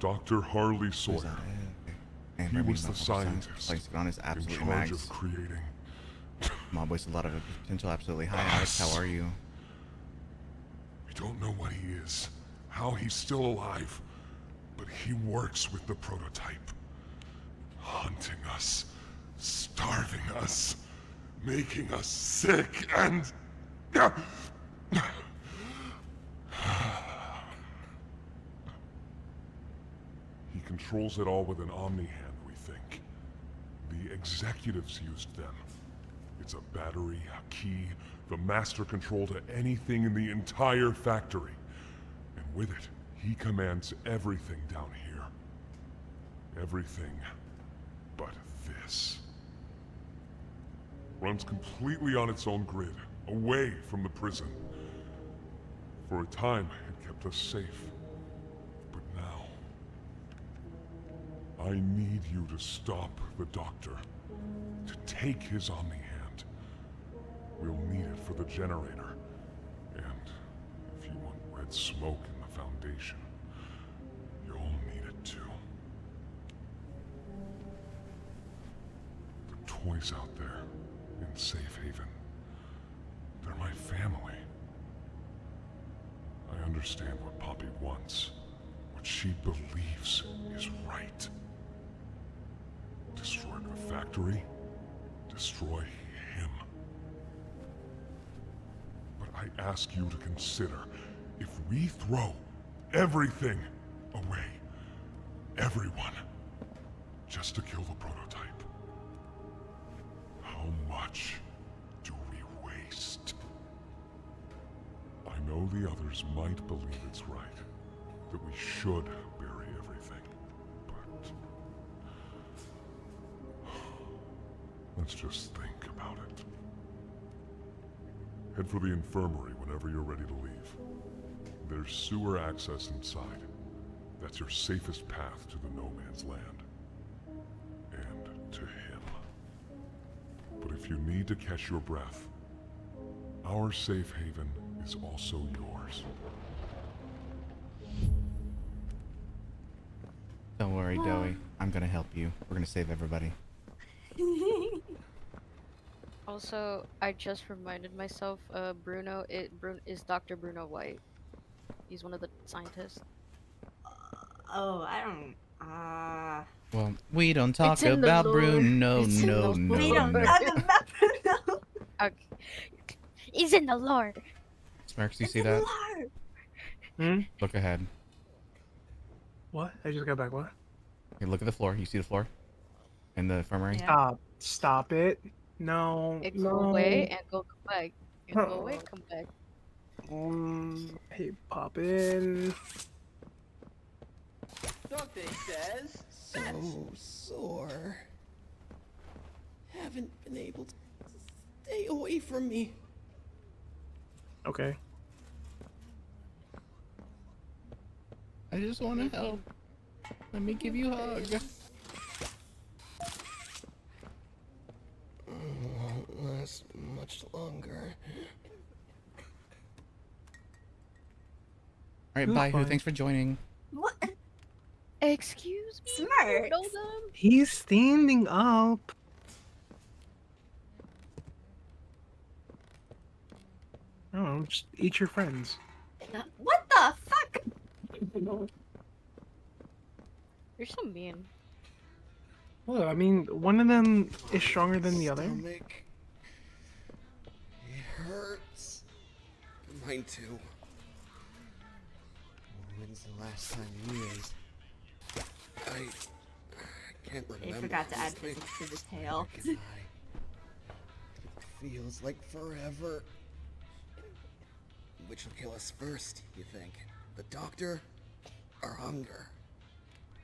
Dr. Harley Sawyer. He was the scientist on his in absolute charge max. of creating. Mob wastes a lot of potential. Absolutely. Hi, Alex. How are you? We don't know what he is, how he's still alive, but he works with the prototype. Hunting us, starving us, making us sick, and... He controls it all with an Omni-Hand, we think. The executives used them. It's a battery, a key, the master control to anything in the entire factory. And with it, he commands everything down here. Everything but this. Runs completely on its own grid, away from the prison. For a time, it kept us safe. But now... I need you to stop the doctor. To take his Omni-Hand. We'll need it for the generator. And if you want red smoke in the Foundation, you'll need it too. The toys out there in Safe Haven, they're my family. I understand what Poppy wants, what she believes is right. Destroy the factory, destroy him. But I ask you to consider, if we throw everything away, everyone, just to kill the prototype, how much do we waste? I know the others might believe it's right, that we should bury everything, but let's just think about it. Head for the infirmary whenever you're ready to leave. There's sewer access inside. That's your safest path to the No Man's Land. And to him. But if you need to catch your breath, our safe haven is also yours. Don't worry, Doey. I'm gonna help you. We're gonna save everybody. Also, I just reminded myself, Bruno is Dr. Bruno White. He's one of the scientists. Oh, I don't. Well, we don't talk It's in the about lore. Bruno, It's in the no, lore. no, We don't no. talk about Bruno. Okay. He's in the lore. Smirks, you see that? Look ahead. What? I just got back. What? Okay, look at the floor. You see the floor? In the infirmary? Stop. Stop it. No. It no. go away and go come back. It go away, come back. Hey, pop in. Doctor says. So sore. Haven't been able to stay away from me. Okay. I just want to help. Let me give you a hug. Won't last much longer. Alright, bye, Who. Thanks for joining. What? Excuse me? Smart. He's standing up. I don't know, just eat your friends. What the fuck? You're so mean. Well, I mean, one of them is stronger than the other. Stomach. It hurts. Mine too. When's the last time you ate? I can't remember. They forgot to add honestly. physics to the tale. It feels like forever. Which will kill us first, you think? The doctor or hunger?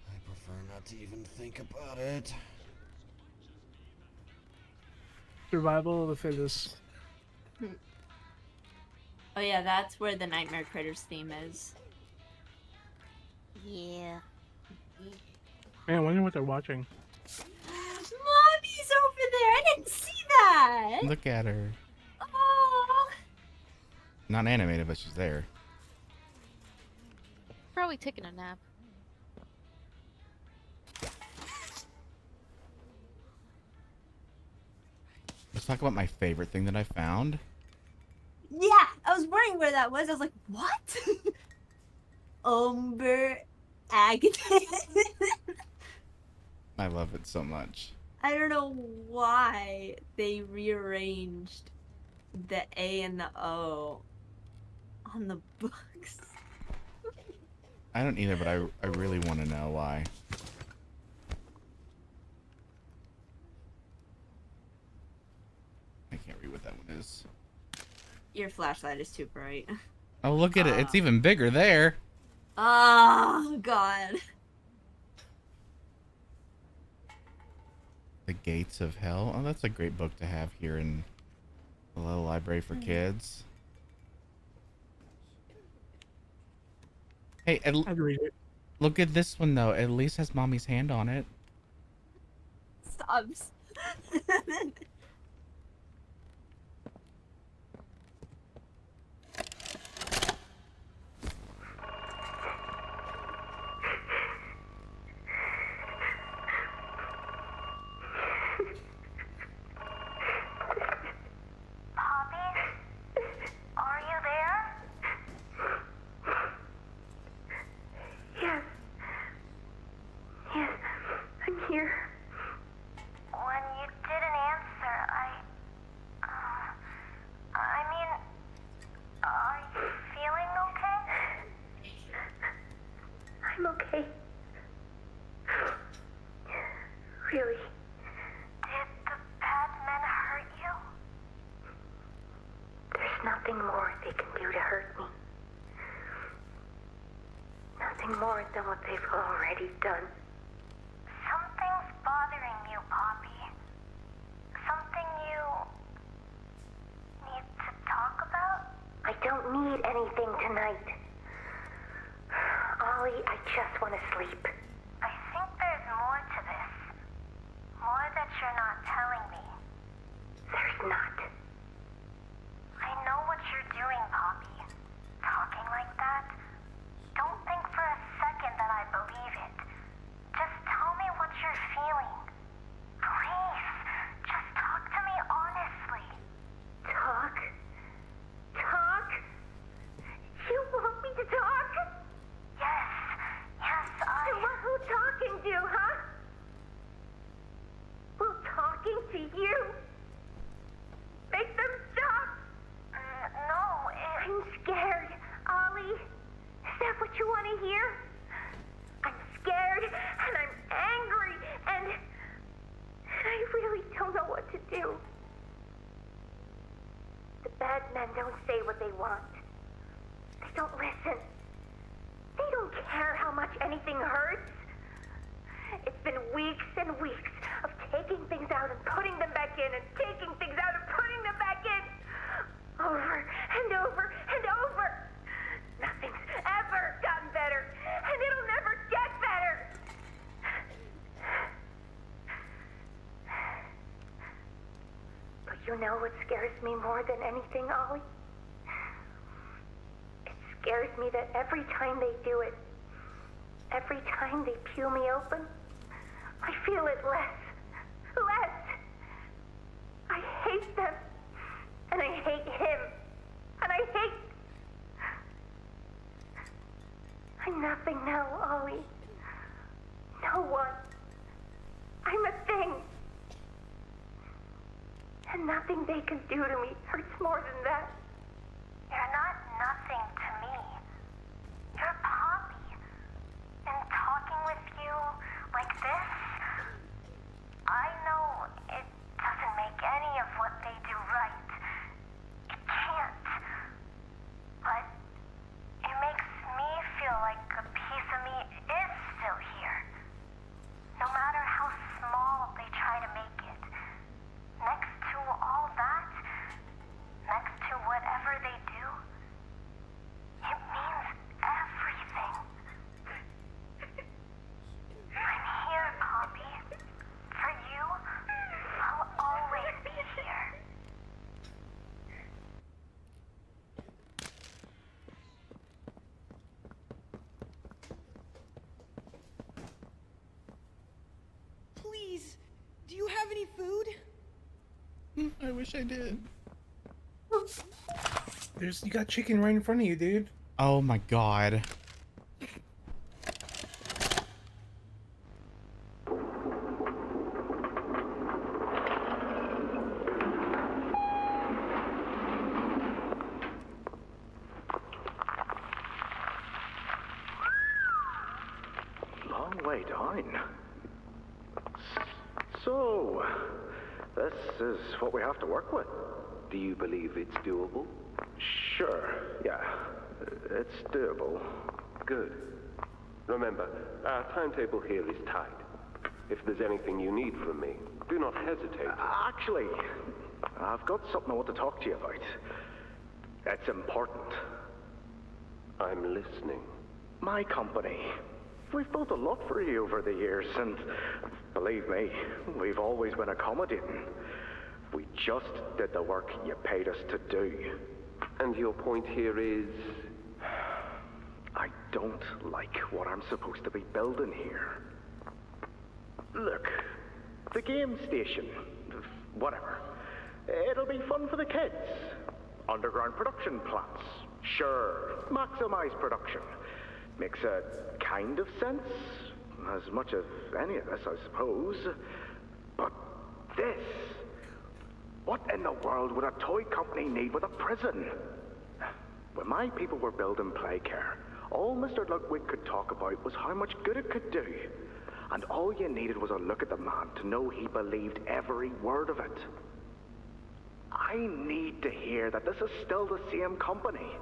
I prefer not to even think about it. Survival of the fittest. Oh yeah, that's where the Nightmare Critters theme is. Yeah. Man, I wonder what they're watching. Mommy's over there! I didn't see that! Look at her. Oh. Not animated, but she's there. Probably taking a nap. Let's talk about my favorite thing that I found. Yeah, I was wondering where that was. I was like, what? Umber Agate. I love it so much. I don't know why they rearranged the A and the O on the books. I don't either, but I really want to know why. I can't read what that one is. Your flashlight is too bright. Oh, look at it. It's even bigger there. Oh, God. The Gates of Hell. Oh, that's a great book to have here in the little library for kids. Hey, I'd read it. Look at this one though. At least has mommy's hand on it. Stops. Are you there? Yes. Yes, I'm here. When you didn't answer, I mean, are you feeling okay? I'm okay. Really. Did the bad men hurt you? There's nothing more they can do to hurt me. Nothing more than what they've already done. Something's bothering you, Poppy. Something you need to talk about? I don't need anything tonight. Ollie, I just want to sleep. I think there's more to this. More that you're not telling me. There's not. I know what you're doing, Poppy. Talking like that. Don't think for a second that I believe it. Just tell me what you're feeling. Please, just talk to me honestly. Talk? Talk? You want me to talk? Yes, I... What will talking do, huh? Will talking to you make them stop? No, I'm scared, Ollie. Is that what you want to hear? I'm scared, and I'm angry, and I really don't know what to do. The bad men don't say what they want. They don't listen. They don't care how much anything hurts. It's been weeks and weeks of taking things out and putting them back in, and taking things out and putting them back in. Over and over and over. Nothing's ever gotten better, and it'll never get better. But you know what scares me more than anything, Ollie? It scares me that every time they do it, every time they peel me open, I feel it less. Less. I hate them. And I hate him. And I hate... I'm nothing now, Ollie. No one. I'm a thing. And nothing they can do to me hurts more than that. You're not nothing to me. You're Poppy. And talking with you like this, I know it doesn't make any of what they do right. It can't. But it makes me feel like a piece of me is still here. No matter how small they try to make it. Next to all that, next to whatever they do, it means everything. I'm here, Poppy. For you, I'll always be here. Please, do you have any food? I wish I did. You got chicken right in front of you, dude. Oh my god. Long way down. So, this is what we have to work with. Do you believe it's doable? Sure, yeah. It's doable. Good. Remember, our timetable here is tight. If there's anything you need from me, do not hesitate. Actually, I've got something I want to talk to you about. It's important. I'm listening. My company, We've built a lot for you over the years, and believe me, we've always been accommodating. We just did the work you paid us to do. And your point here is? I don't like what I'm supposed to be building here. Look, the game station, whatever. It'll be fun for the kids. Underground production plants. Sure, maximize production. Makes a kind of sense. As much of any of this, I suppose. But this... What in the world would a toy company need with a prison? When my people were building Playcare, all Mr. Ludwig could talk about was how much good it could do. And all you needed was a look at the man to know he believed every word of it. I need to hear that this is still the same company.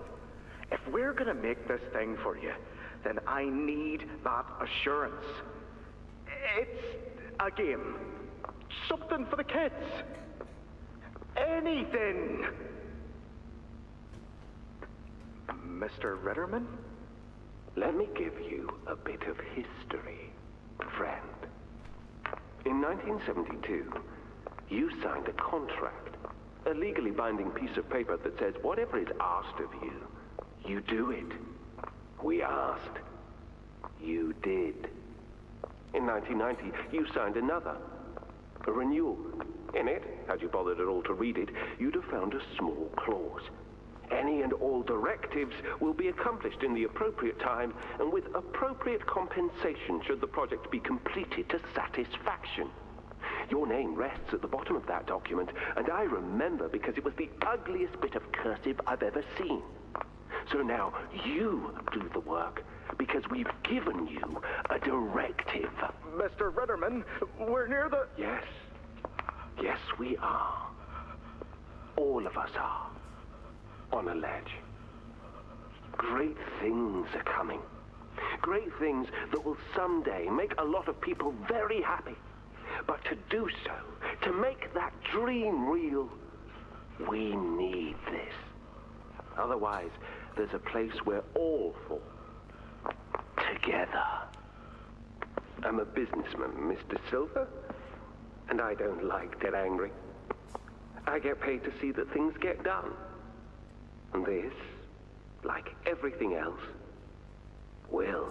If we're gonna make this thing for you, then I need that assurance. It's a game. Something for the kids. Anything. Mr. Ritterman? Let me give you a bit of history, friend. In 1972, you signed a contract, a legally binding piece of paper that says whatever is asked of you, you do it. We asked. You did. In 1990, you signed another, a renewal. In it, had you bothered at all to read it, you'd have found a small clause. Any and all directives will be accomplished in the appropriate time and with appropriate compensation should the project be completed to satisfaction. Your name rests at the bottom of that document, and I remember because it was the ugliest bit of cursive I've ever seen. So now you do the work, because we've given you a directive. Mr. Ritterman, we're near the... Yes. Yes, we are. All of us are. On a ledge. Great things are coming. Great things that will someday make a lot of people very happy. But to do so, to make that dream real, we need this. Otherwise, there's a place we're all for. Together. I'm a businessman, Mr. Silver, and I don't like to get angry. I get paid to see that things get done. And this, like everything else, will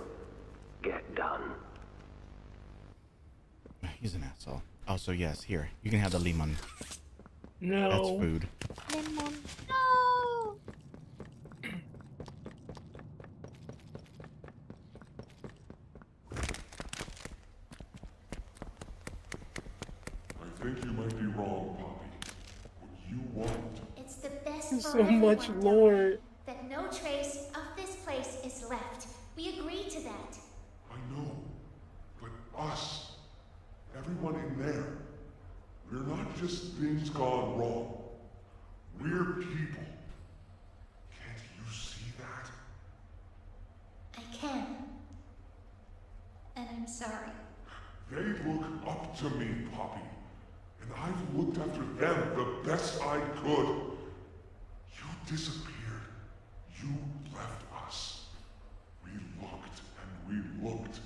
get done. He's an asshole. Also, yes, here. You can have the lemon. No. That's food. Lemon. No! I think you might be wrong, Poppy. What you want... It's the best There's for so everyone, much lore. that no trace of this place is left. We agree to that. I know, but us, everyone in there, we're not just things gone wrong. We're people. Can't you see that? I can. And I'm sorry. They look up to me, Poppy. And I've looked after them the best I could. You disappeared. You left us. We looked and we looked,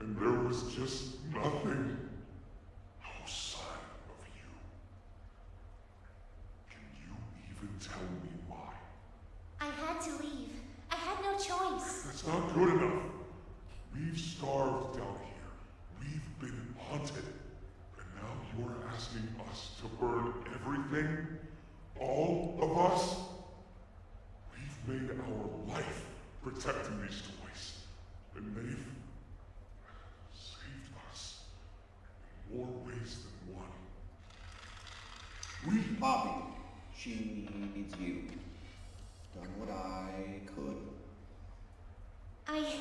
and there was just nothing. No sign of you. Can you even tell me why? I had to leave. I had no choice. That's not good enough. We've starved down here. We've been hunted. And now you're asking us to burn everything? All of us? We've made our life protecting these toys. And they've saved us in more ways than one. Poppy, she needs you. Done what I could. I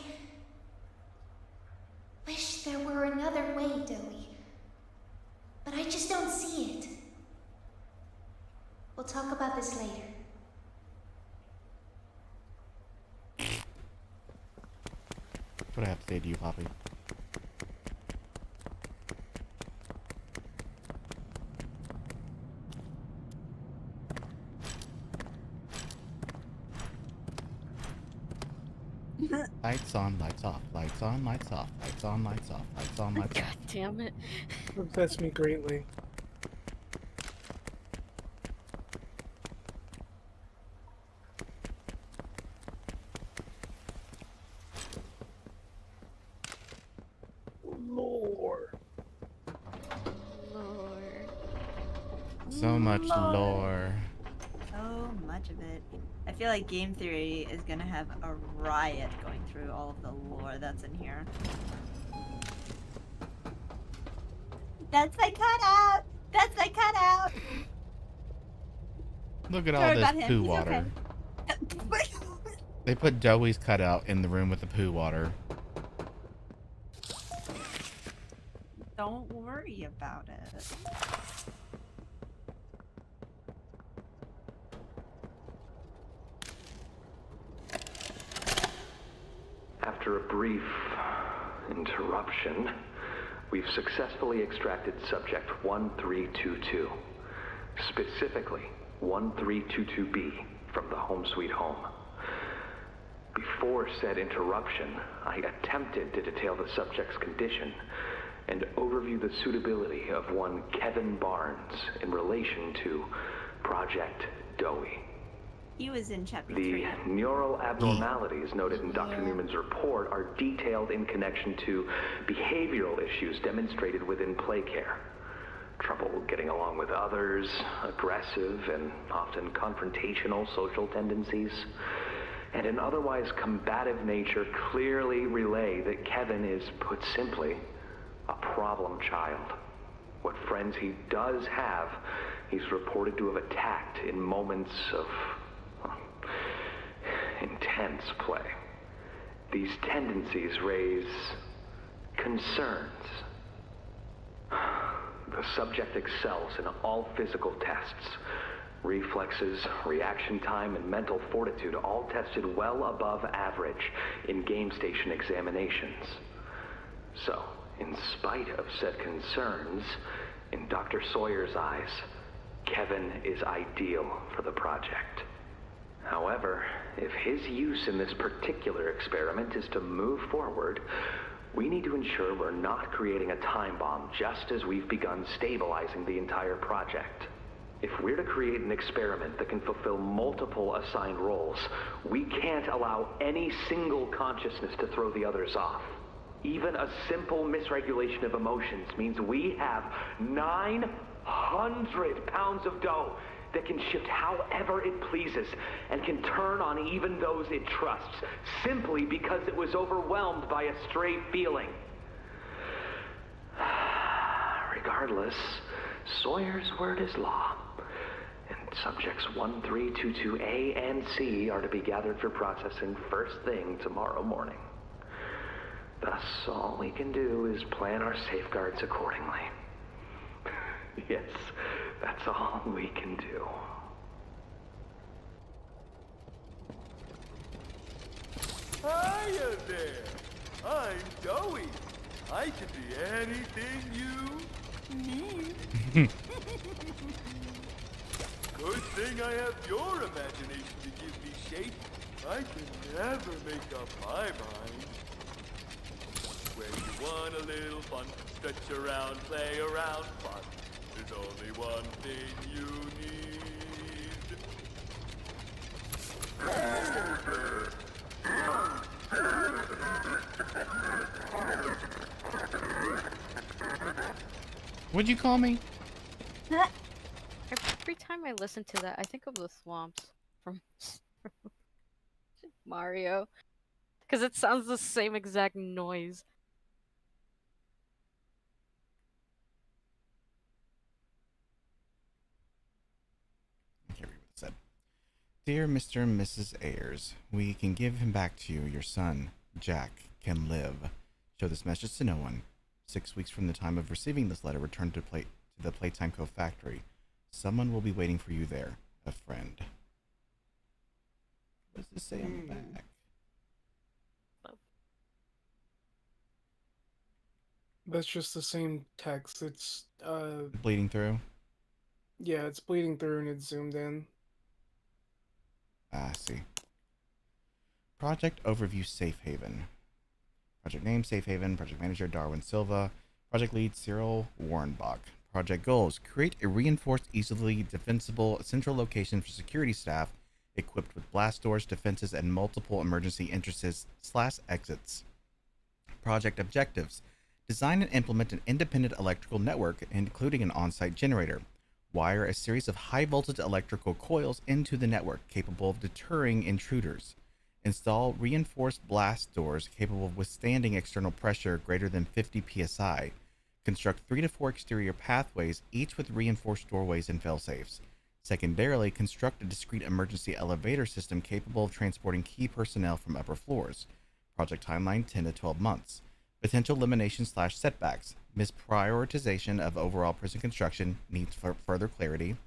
wish there were another way, Doey. But I just don't see it. We'll talk about this later. What I have to say to you, Poppy. Lights on, lights off. Lights on, lights off. Lights on, lights off. Lights on, lights off. God damn it. Upsets me greatly. Lore. So much lore. So much of it. I feel like game theory is gonna have a riot going through all of the lore that's in here. That's my cutout! That's my cutout! Look at all Sorry this about him. poo He's water. okay. They put Joey's cutout in the room with the poo water. Don't worry about it. After a brief interruption, we've successfully extracted subject 1322, specifically 1322B, from the home sweet home. Before said interruption, I attempted to detail the subject's condition and overview the suitability of one Kevin Barnes in relation to Project Dowie. He was in chapter The 3. neural abnormalities noted in Dr. Newman's report are detailed in connection to behavioral issues demonstrated within play care. Trouble getting along with others, aggressive and often confrontational social tendencies, and an otherwise combative nature clearly relay that Kevin is, put simply, a problem child. What friends he does have, he's reported to have attacked in moments of intense play. These tendencies raise concerns. The subject excels in all physical tests. Reflexes, reaction time, and mental fortitude all tested well above average in game station examinations. So, in spite of said concerns, in Dr. Sawyer's eyes, Kevin is ideal for the project. However, if his use in this particular experiment is to move forward, we need to ensure we're not creating a time bomb just as we've begun stabilizing the entire project. If we're to create an experiment that can fulfill multiple assigned roles, we can't allow any single consciousness to throw the others off. Even a simple misregulation of emotions means we have 900 pounds of dough that can shift however it pleases and can turn on even those it trusts, simply because it was overwhelmed by a stray feeling. Regardless, Sawyer's word is law, and subjects 1322A and C are to be gathered for processing first thing tomorrow morning. Thus, all we can do is plan our safeguards accordingly. Yes, that's all we can do. Hiya there! I'm Dowie. I can be anything you need. Good thing I have your imagination to give me shape. I can never make up my mind. When you want a little fun, stretch around, play around, fun. There's only one thing you need. What'd you call me? Every time I listen to that, I think of the swamps from Mario. Because it sounds the same exact noise. Said, Dear Mr. and Mrs. Ayers, we can give him back to you. Your son, Jack, can live. Show this message to no one. 6 weeks from the time of receiving this letter, return to the Playtime Co factory. Someone will be waiting for you there. A friend. What does this say on the back? That's just the same text. It's Bleeding through? yeah, it's bleeding through and it's zoomed in. Ah, I see. Project Overview Safe Haven. Project name, Safe Haven. Project manager, Darwin Silva. Project lead, Cyril Warrenbach. Project goals, create a reinforced, easily defensible central location for security staff equipped with blast doors, defenses, and multiple emergency entrances/exits. Project objectives, design and implement an independent electrical network, including an on-site generator. Wire a series of high-voltage electrical coils into the network capable of deterring intruders. Install reinforced blast doors capable of withstanding external pressure greater than 50 psi. Construct 3 to 4 exterior pathways, each with reinforced doorways and failsafes. Secondarily, construct a discrete emergency elevator system capable of transporting key personnel from upper floors. Project timeline 10 to 12 months. Potential elimination/setbacks. Misprioritization of overall prison construction needs further clarity.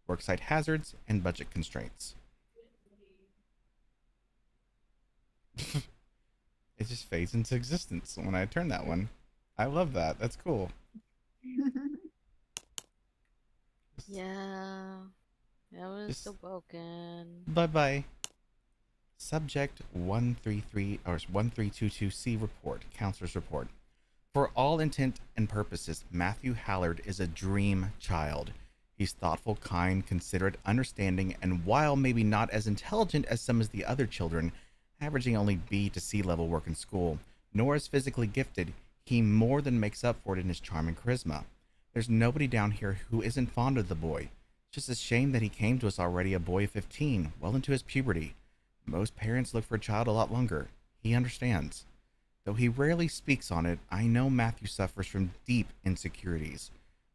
Worksite hazards and budget constraints. It just fades into existence when I turn that one. I love that. That's cool. Yeah. That was so broken. Bye-bye. Subject 133 or 1322C report, counselor's report. For all intent and purposes, Matthew Hallard is a dream child. He's thoughtful, kind, considerate, understanding, and while maybe not as intelligent as some of the other children, averaging only B to C level work in school, nor as physically gifted, he more than makes up for it in his charm and charisma. There's nobody down here who isn't fond of the boy. It's just a shame that he came to us already a boy of 15, well into his puberty. Most parents look for a child a lot longer. He understands. Though he rarely speaks on it, I know Matthew suffers from deep insecurities.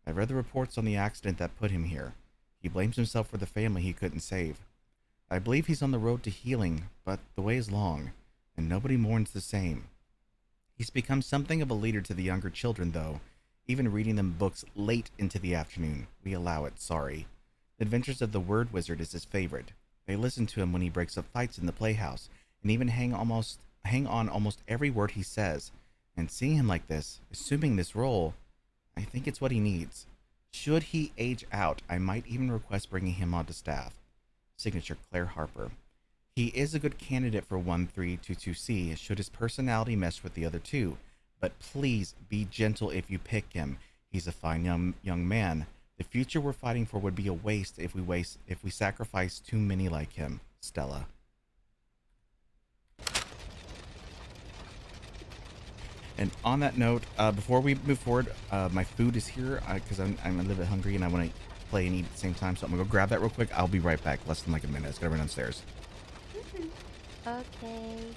I've read the reports on the accident that put him here. He blames himself for the family he couldn't save. I believe he's on the road to healing, but the way is long, and nobody mourns the same. He's become something of a leader to the younger children, though, even reading them books late into the afternoon. We allow it, sorry. The Adventures of the Word Wizard is his favorite. They listen to him when he breaks up fights in the playhouse, and even hang on almost every word he says. And seeing him like this, assuming this role, I think it's what he needs. Should he age out, I might even request bringing him onto staff. Signature, Claire Harper. He is a good candidate for 1322C should his personality mesh with the other two, but please be gentle if you pick him. He's a fine young man. The future we're fighting for would be a waste if we sacrifice too many like him. Stella. And on that note, before we move forward, my food is here because I'm a little bit hungry and I want to play and eat at the same time. So I'm gonna go grab that real quick. I'll be right back. Less than like a minute. It's gotta run downstairs. Okay.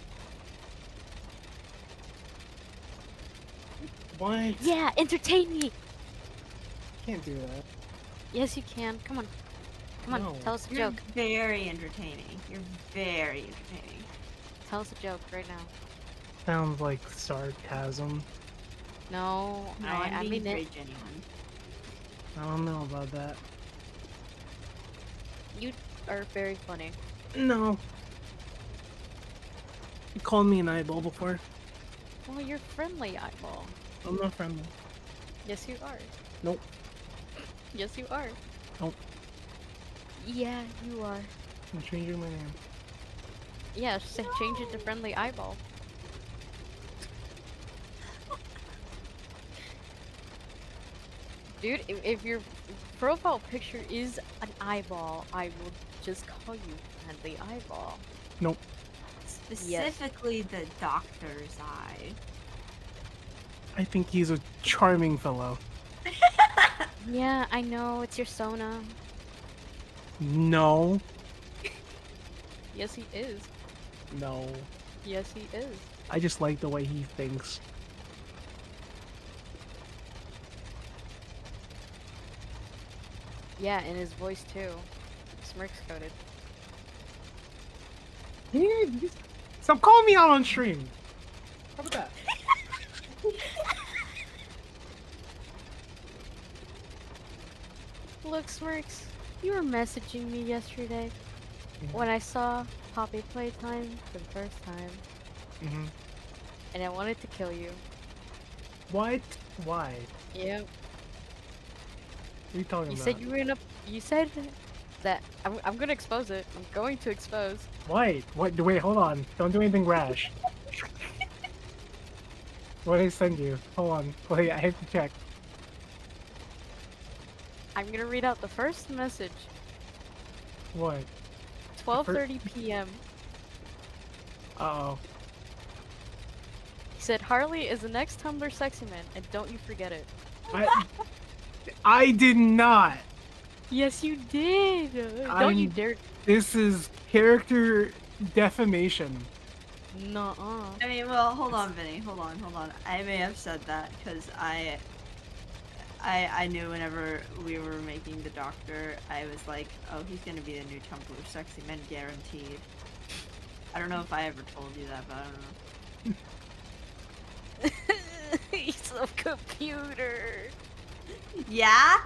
What? Yeah, entertain me. Can't do that. Yes, you can. Come on. Come on, No. tell us a You're joke. very entertaining. You're very entertaining. Tell us a joke right now. Sounds like sarcasm. No, No, I I'm being mean very it. genuine. I don't know about that. You are very funny. No. You called me an eyeball before. Well, you're friendly, eyeball. I'm not friendly. Yes, you are. Nope. Yes, you are. Nope. Yeah, you are. I'm changing my name. Yeah, change it to friendly eyeball. Dude, if your profile picture is an eyeball, I will just call you friendly eyeball. Nope. Specifically the doctor's eye. I think he's a charming fellow. Yeah, I know, it's your Sona. No. Yes, he is. No. Yes, he is. I just like the way he thinks. Yeah, and his voice too. Smirks coded. Stop calling me out on stream. How about that? Look, Smirks, you were messaging me yesterday when I saw Poppy Playtime for the first time. Mm-hmm. And I wanted to kill you. What? Why? Yep. What are you talking You about? said you were gonna. You said that I'm gonna expose it. I'm going to expose. Wait, what? Wait, hold on. Don't do anything rash. What did I send you? Hold on. Wait, I have to check. I'm gonna read out the first message. What? 12:30 p.m. Uh-oh. He said, Harley is the next Tumblr sexy man, and don't you forget it. I did not. Yes, you did. Don't you dare. This is character defamation. Nuh-uh. I mean, well, hold on, Vinny. Hold on. I may have said that because I knew whenever we were making the Doctor, I was like, oh, he's gonna be the new Tumblr sexy man, guaranteed. I don't know if I ever told you that, but I don't know. He's a computer. Yeah,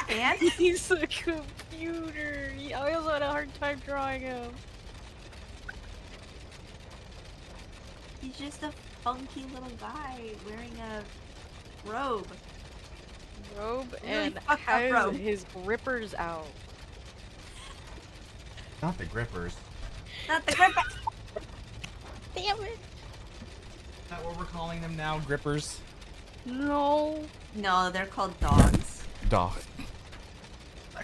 and he's a computer. I also had a hard time drawing him. He's just a funky little guy wearing a robe. And has his grippers out. Not the grippers. Not the grippers. Damn it. Is that what we're calling them now? Grippers? No. No, they're called dogs. Dog.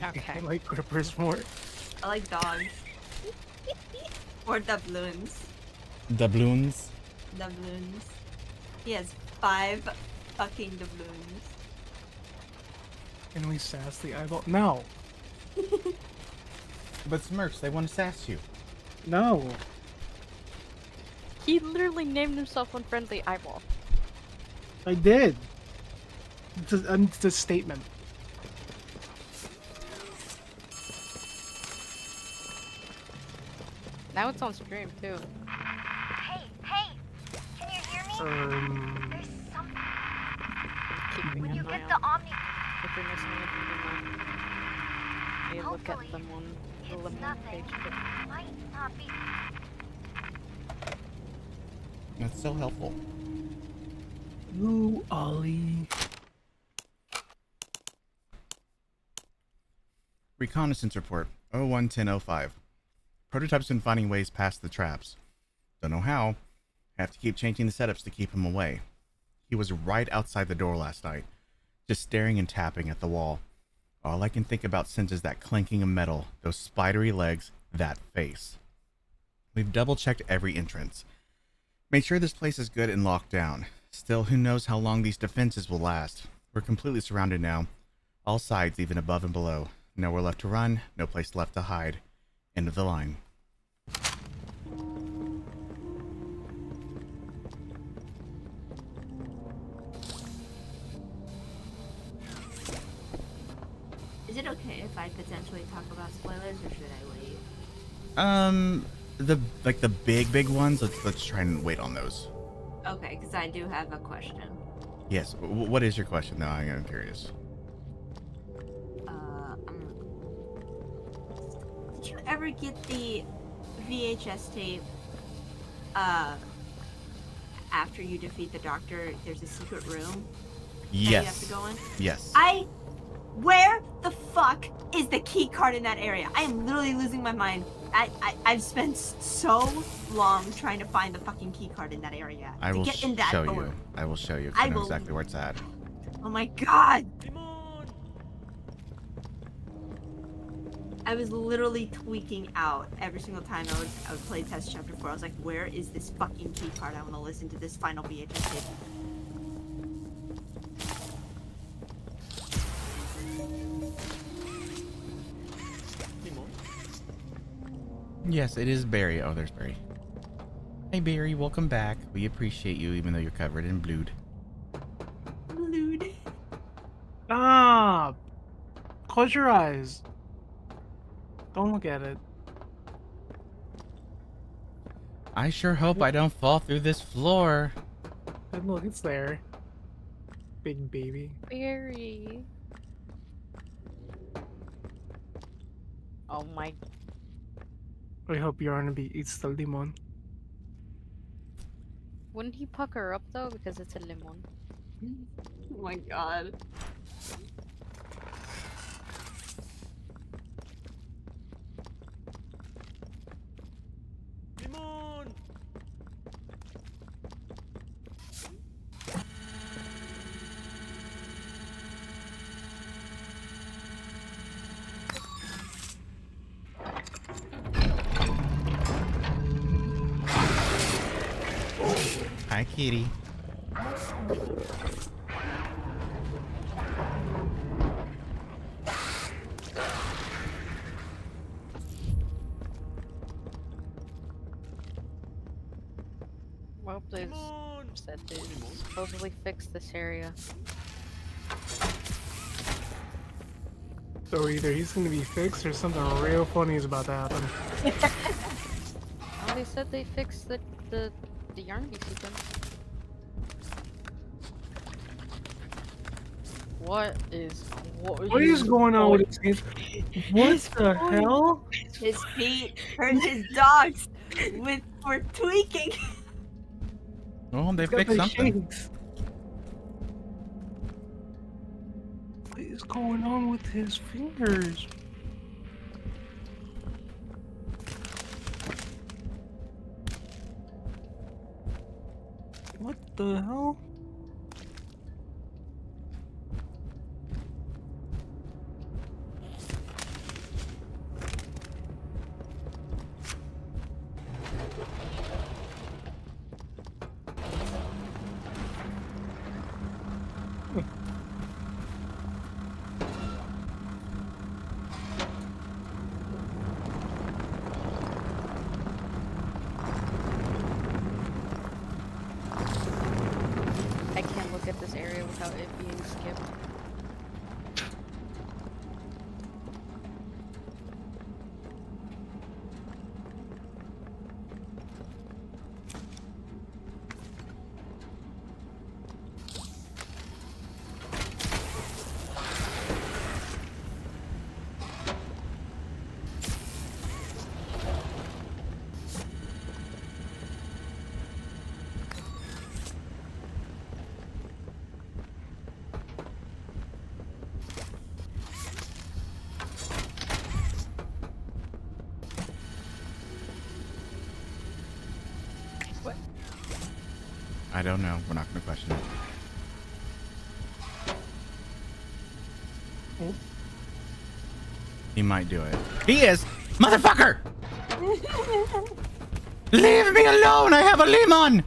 Okay. I like grippers more. I like dogs. Or doubloons. Doubloons? Doubloons. He has 5 fucking doubloons. Can we sass the eyeball? No. But Smirks, they want to sass you. No. He literally named himself Unfriendly Eyeball. I did. It's a statement. Now it's on stream too. Hey, can you hear me? There's something. When you get the Omni, If you're missing anything, you look at them on the lemon nothing. page. Might not be. That's so helpful. Ooh, Ollie. Reconnaissance report 01-10-05. Prototype's been finding ways past the traps. Don't know how. Have to keep changing the setups to keep him away. He was right outside the door last night, just staring and tapping at the wall. All I can think about since is that clanking of metal, those spidery legs, that face. We've double-checked every entrance. Made sure this place is good and locked down. Still, who knows how long these defenses will last. We're completely surrounded now. All sides, even above and below. Nowhere left to run, no place left to hide. End of the line. Is it okay if I potentially talk about spoilers, or should I wait? The big ones. Let's try and wait on those. Okay, because I do have a question. Yes. What is your question, though? I'm curious. Did you ever get the VHS tape? After you defeat the Doctor, there's a secret room. Yes. That you have to go in. Yes. Where the fuck is the key card in that area? I am literally losing my mind. I've spent so long trying to find the fucking key card in that area. I will get in that show door. you. I will show you. 'Cause I know exactly where it's at. Oh my god! I was literally tweaking out every single time I would play test chapter 4. I was like, where is this fucking key card? I want to listen to this final VHS tape. Yes, it is Barry. Oh, there's Barry. Hey, Barry, welcome back. We appreciate you, even though you're covered in blood. Blood. Stop! Close your eyes. Don't look at it. I sure hope I don't fall through this floor. And look, it's there. Big baby. Barry. Oh my. I hope Yarnaby eats the lemon. Wouldn't he pucker up though because it's a lemon? Oh my god. Hi, kitty. Well, they said they supposedly fixed this area. So either he's gonna be fixed or something real funny is about to happen. Oh, they said they fixed the Yarnaby sequence. What is going on with his hands? What the hell? His feet hurt his dogs for tweaking. Oh, they Got fixed the something. shakes. What is going on with his fingers? What the hell? I can't look at this area without it being skipped. I don't know. We're not going to question it. He might do it. He is! Motherfucker! Leave me alone! I have a lemon!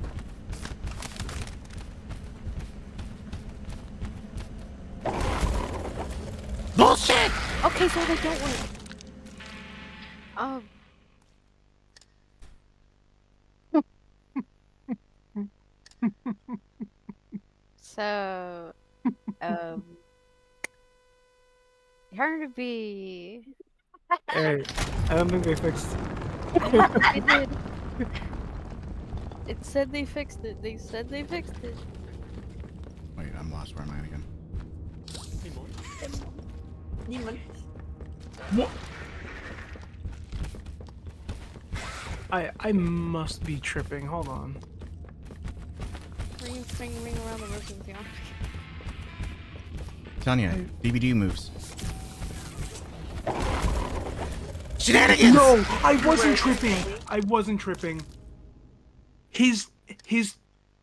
Bullshit! Okay, so they don't win. So, Yarnaby. Hey, I don't think they fixed They did. It said they fixed it. They said they fixed it. Wait, I'm lost. Where am I again? What? I must be tripping. Hold on. Ring around the rosy beyond. Telling you, DVD moves. Shenanigans! No, I wasn't tripping. I wasn't tripping. His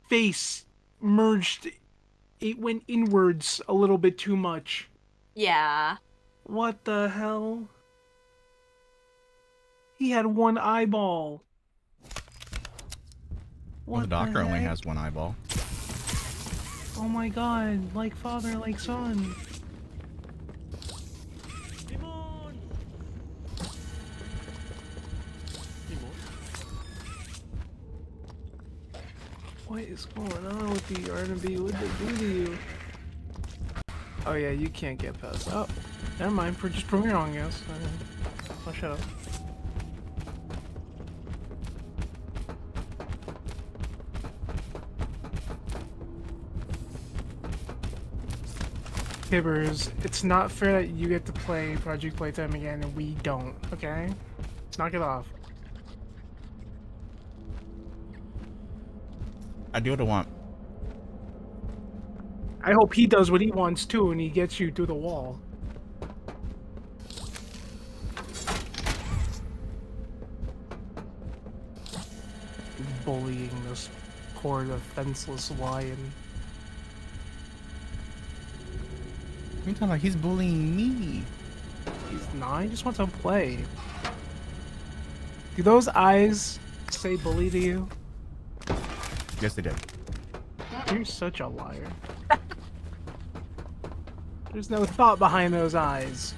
face merged. It went inwards a little bit too much. Yeah. What the hell? He had one eyeball. Well, the doctor only has one eyeball. Oh my god, like father, like son. What is going on with the Yarnaby? What did they do to you? Oh yeah, you can't get past. Oh, never mind. Just prove me wrong, yes. I'll shut up. Hibbers, it's not fair that you get to play Project Playtime again and we don't, okay? Knock it off. I do what I want. I hope he does what he wants too and he gets you through the wall. Bullying this poor defenseless lion. What are you talking about? He's bullying me. He's not, he just wants to play. Do those eyes say bully to you? Yes, they did. You're such a liar. There's no thought behind those eyes.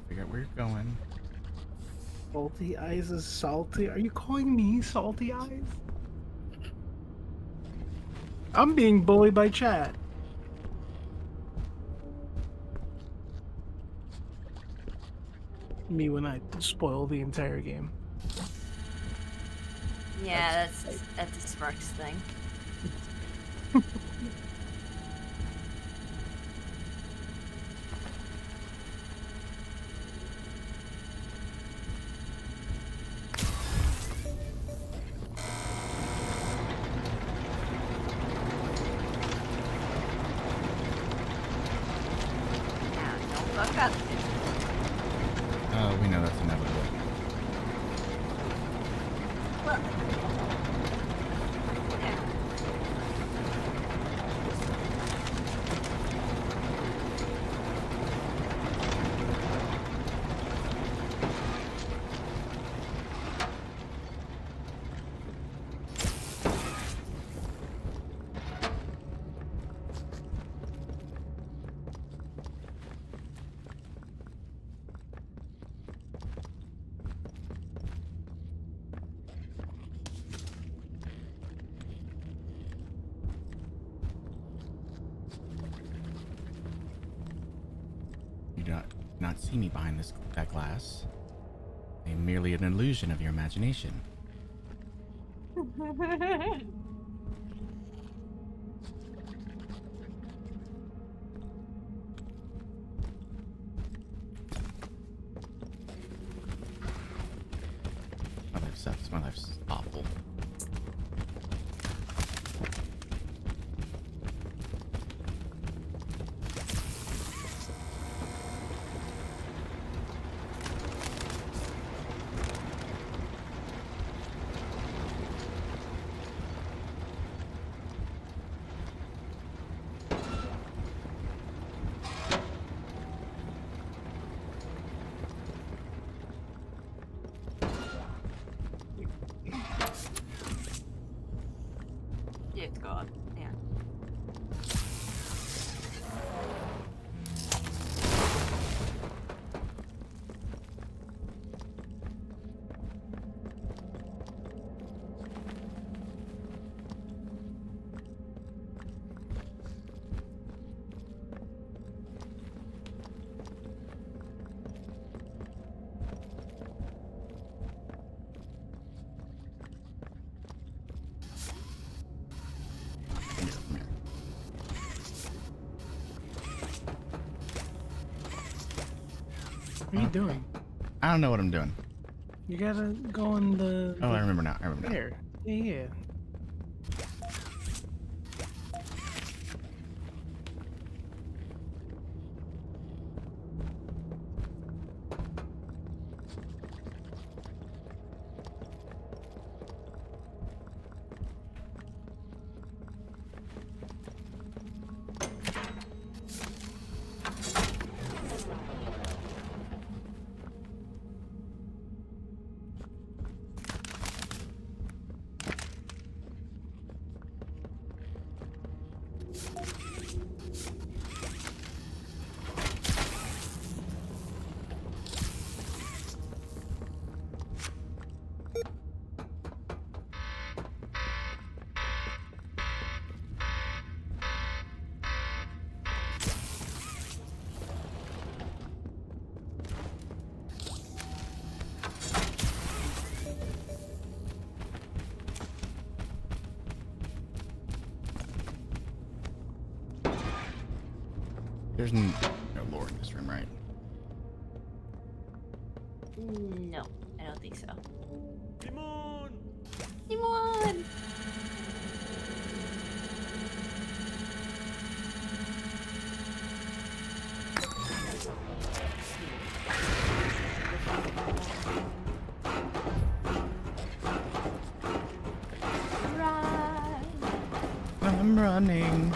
Figure out where you're going. Salty eyes is salty. Are you calling me salty eyes? I'm being bullied by chat. Me when I spoil the entire game. Yeah, that's a Sparks thing. Oh, we know that's inevitable. You do not see me behind that glass. I'm merely an illusion of your imagination. My life sucks. My life's awful. Dear God, yeah. What are you doing? I don't know what I'm doing. You gotta go on the... Oh, I remember now. I remember now. There. Yeah. There's no lore in this room, right? No, I don't think so. Timon! Timon! I'm running.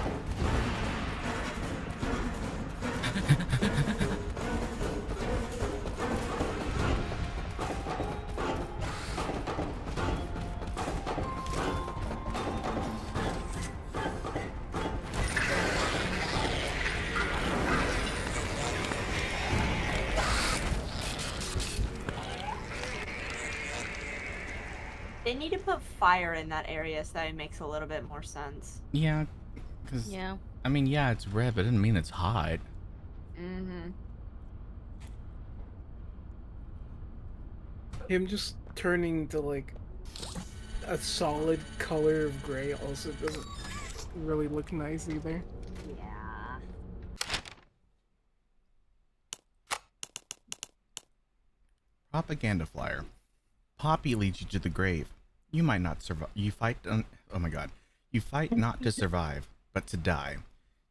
They need to put fire in that area so that it makes a little bit more sense. Yeah, because I mean, yeah, it's red, but it doesn't mean it's hot. Mm-hmm. Him just turning to like a solid color of gray also doesn't really look nice either. Yeah. Propaganda flyer. Poppy leads you to the grave. You might not survive. You fight. Oh my God. You fight not to survive, but to die.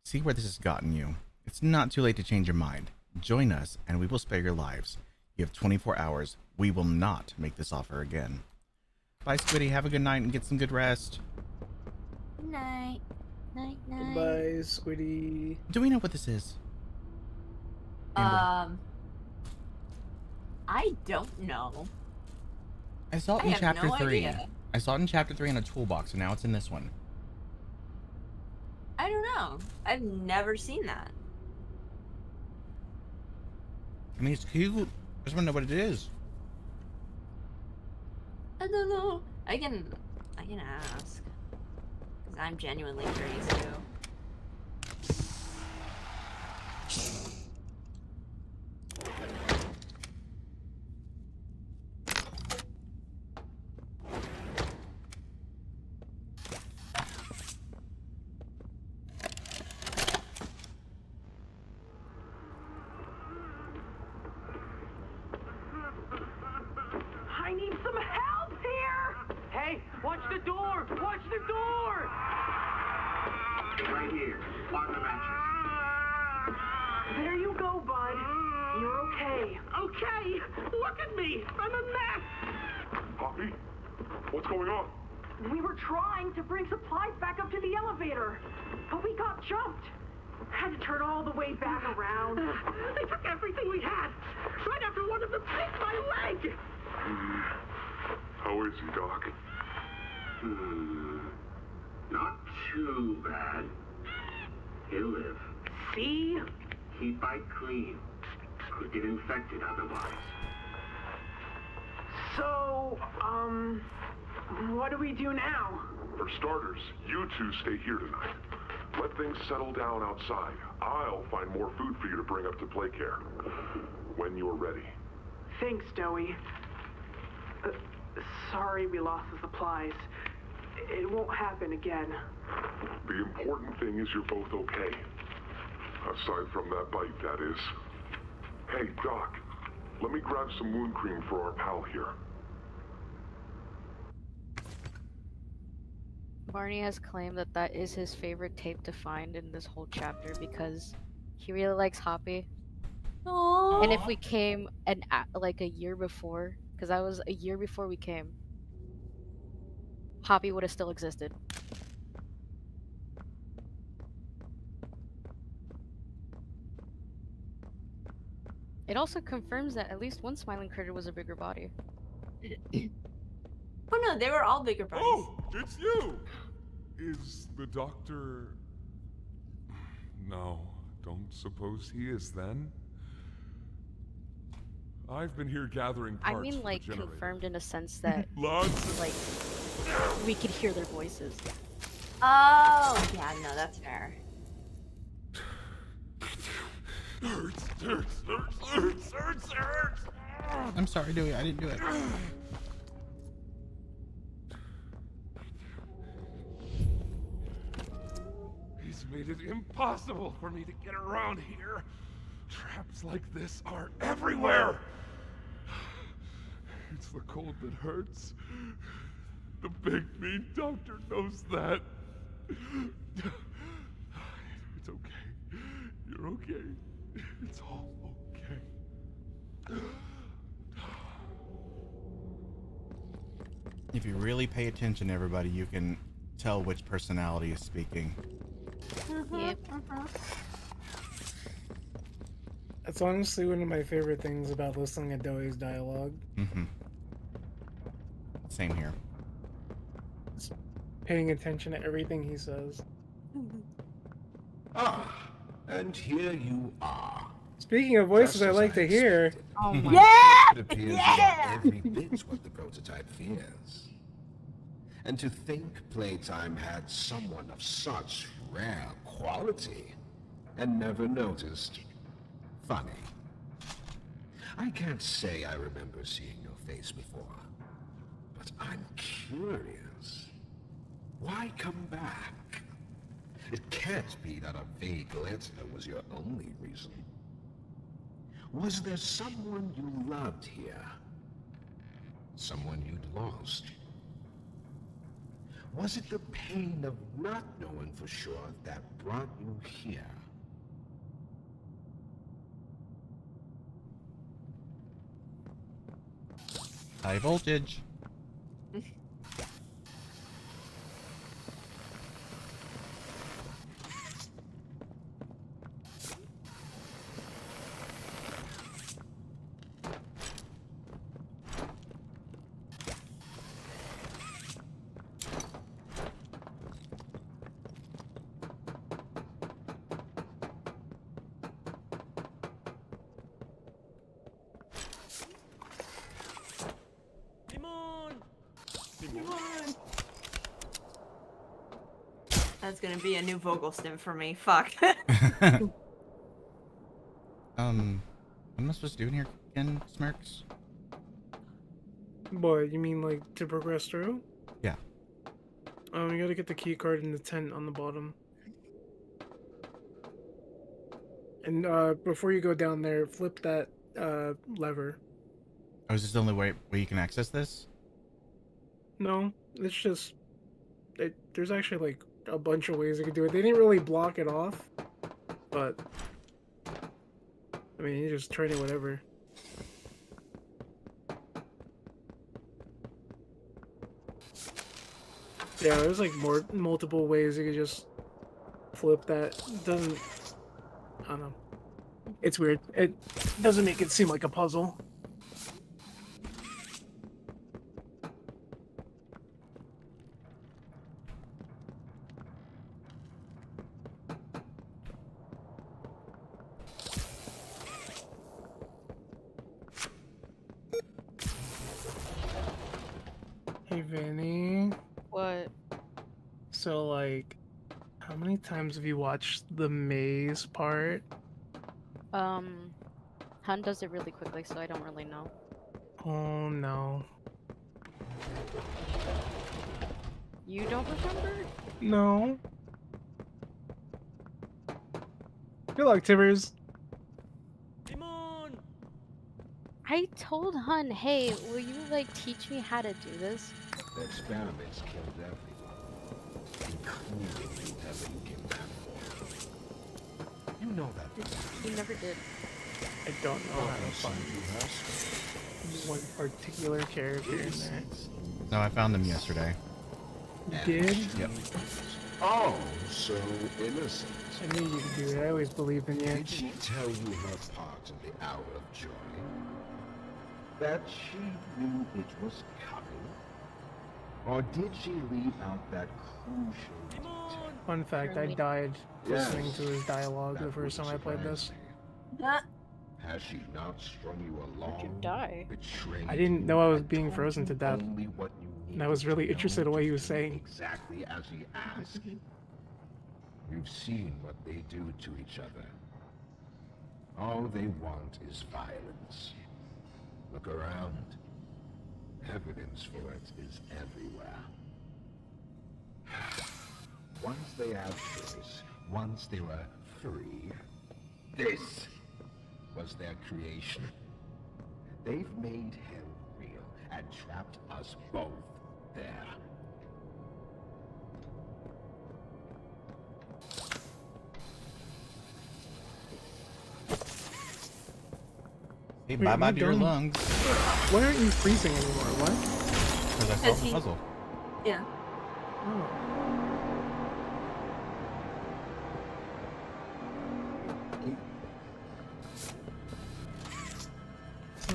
See where this has gotten you. It's not too late to change your mind. Join us, and we will spare your lives. You have 24 hours. We will not make this offer again. Bye, Squiddy. Have a good night and get some good rest. Good night. Night, night. Goodbye, Squiddy. Do we know what this is? Amber. I don't know. I saw it I in have chapter no 3. idea. I saw it in chapter 3 in a toolbox, and now it's in this one. I don't know. I've never seen that. I mean, it's cute. I just want to know what it is. I don't know. I can ask. Because I'm genuinely curious too. I need some help here! Hey, watch the door! Watch the door! Right here. On the mattress. There you go, bud. You're okay. Okay! Look at me! I'm a mess! Poppy? What's going on? We were trying to bring supplies back up to the elevator, but we got jumped. Had to turn all the way back around. They took everything we had. Right after one of them bit my leg! How is he, Doc? Not too bad. He'll live. See? Keep bite clean. Could get infected otherwise. So, what do we do now? For starters, you two stay here tonight. Let things settle down outside. I'll find more food for you to bring up to play care. When you're ready. Thanks, Joey. Sorry we lost the supplies. It won't happen again. The important thing is you're both okay. Aside from that bite, that is. Hey, Doc, let me grab some wound cream for our pal here. Barney has claimed that that is his favorite tape to find in this whole chapter because he really likes Hoppy. Aww. And if we came like a year before, because that was a year before we came, Hoppy would have still existed. It also confirms that at least one smiling critter was a bigger body. Oh no, they were all bigger bodies. Oh, it's you! Is the doctor... No, don't suppose he is then? I've been here gathering parts I mean, like, for the generator. confirmed in a sense that, Lots. like, we could hear their voices. Oh, yeah, no, that's fair. Hurts. I'm sorry, Dewey. I didn't do it. He's made it impossible for me to get around here. Traps like this are everywhere. It's the cold that hurts. The big mean doctor knows that. It's okay. You're okay. It's all okay. If you really pay attention, everybody, you can tell which personality is speaking. Yep. That's honestly one of my favorite things about listening to Doe's dialogue. Mm-hmm. Same here. Just paying attention to everything he says. Ah, and here you are. Speaking of voices I like to hear. Oh my It appears you are every bit what the prototype fears. And to think Playtime had someone of such rare quality and never noticed. Funny. I can't say I remember seeing your face before, but I'm curious. Why come back? It can't be that a vague letter was your only reason. Was there someone you loved here? Someone you'd lost? Was it the pain of not knowing for sure that brought you here? High voltage. That's gonna be a new vocal stim for me. Fuck. What am I supposed to do in here again, Smirks? Boy, you mean like to progress through? Yeah. You gotta get the key card in the tent on the bottom. And before you go down there, flip that lever. Oh, is this the only way where you can access this? No, it's just there's actually like a bunch of ways you can do it. They didn't really block it off, but I mean, you just try it whatever. Yeah, there's like multiple ways you could just flip that. It doesn't, I don't know. It's weird. It doesn't make it seem like a puzzle. Hey, Vinny. What? So, like, how many times have you watched the maze part? Hun does it really quickly, so I don't really know. Oh, no. You don't remember? No. Good luck, Tibbers. I told Hun, hey, will you, like, teach me how to do this? The experiments killed everyone, including whoever you came back for. You know that. He never did. I don't know how to find one particular character in there. No, I found them yesterday. You did? Yep. Oh, so innocent. I knew you could do it. I always believed in you. Did she tell you her part in the hour of joy? That she knew it was coming? Or did she leave out that crucial detail? Fun fact, I died listening to his dialogue the first time I played this. Has she not strung you along? How'd you die? I didn't know I was being frozen to death. Only what you And I was really interested in what he was saying. Exactly as he asked. You've seen what they do to each other. All they want is violence. Look around. Evidence for it is everywhere. Once they had choice, once they were free, this was their creation. They've made hell real and trapped us both there. Hey, Wait, bye-bye am I to your done? lungs. Why aren't you freezing anymore? What? Because I solved the puzzle. Yeah. Oh.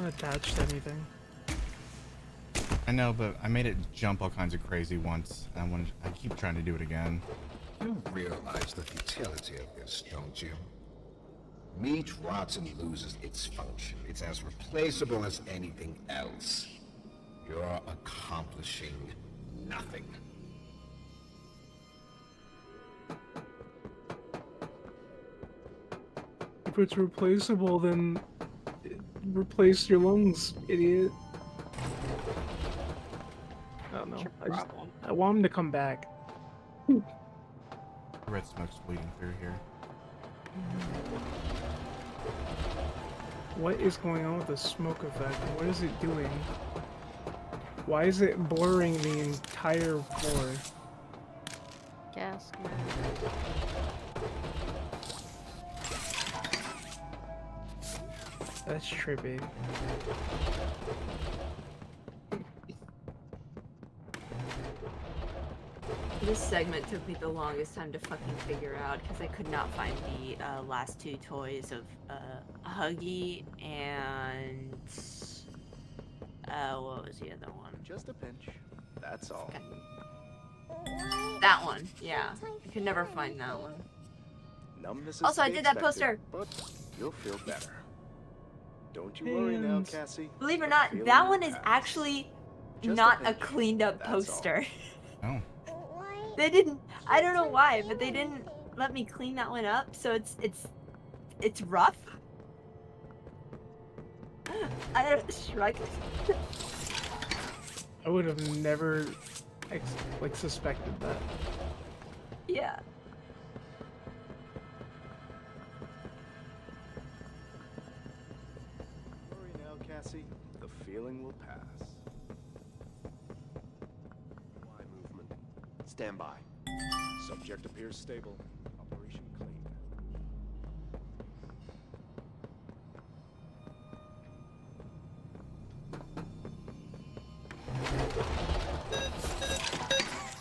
not attached to anything. I know, but I made it jump all kinds of crazy once. And I keep trying to do it again. You realize the futility of this, don't you? Meat rots and loses its function. It's as replaceable as anything else. You're accomplishing nothing. If it's replaceable, then replace your lungs, idiot. I don't know. I want him to come back. Red smoke's bleeding through here. What is going on with the smoke effect? What is it doing? Why is it blurring the entire floor? Gas. That's trippy. This segment took me the longest time to fucking figure out because I could not find the last two toys of Huggy and what was the other one? Just a pinch. That's all. Okay. That one, yeah. I could never find that one. Numbness is Also, to I be did that expected, poster. But you'll feel better. Don't you worry now, Cassie. Believe it or not, that one is actually Just not a a cleaned up poster. Oh. They didn't. I don't know why, but they didn't let me clean that one up, so it's rough. I don't shrug. I would have never suspected that. Yeah. Don't worry now, Cassie. The feeling will pass. Y movement. Stand by. Subject appears stable. Operation clean.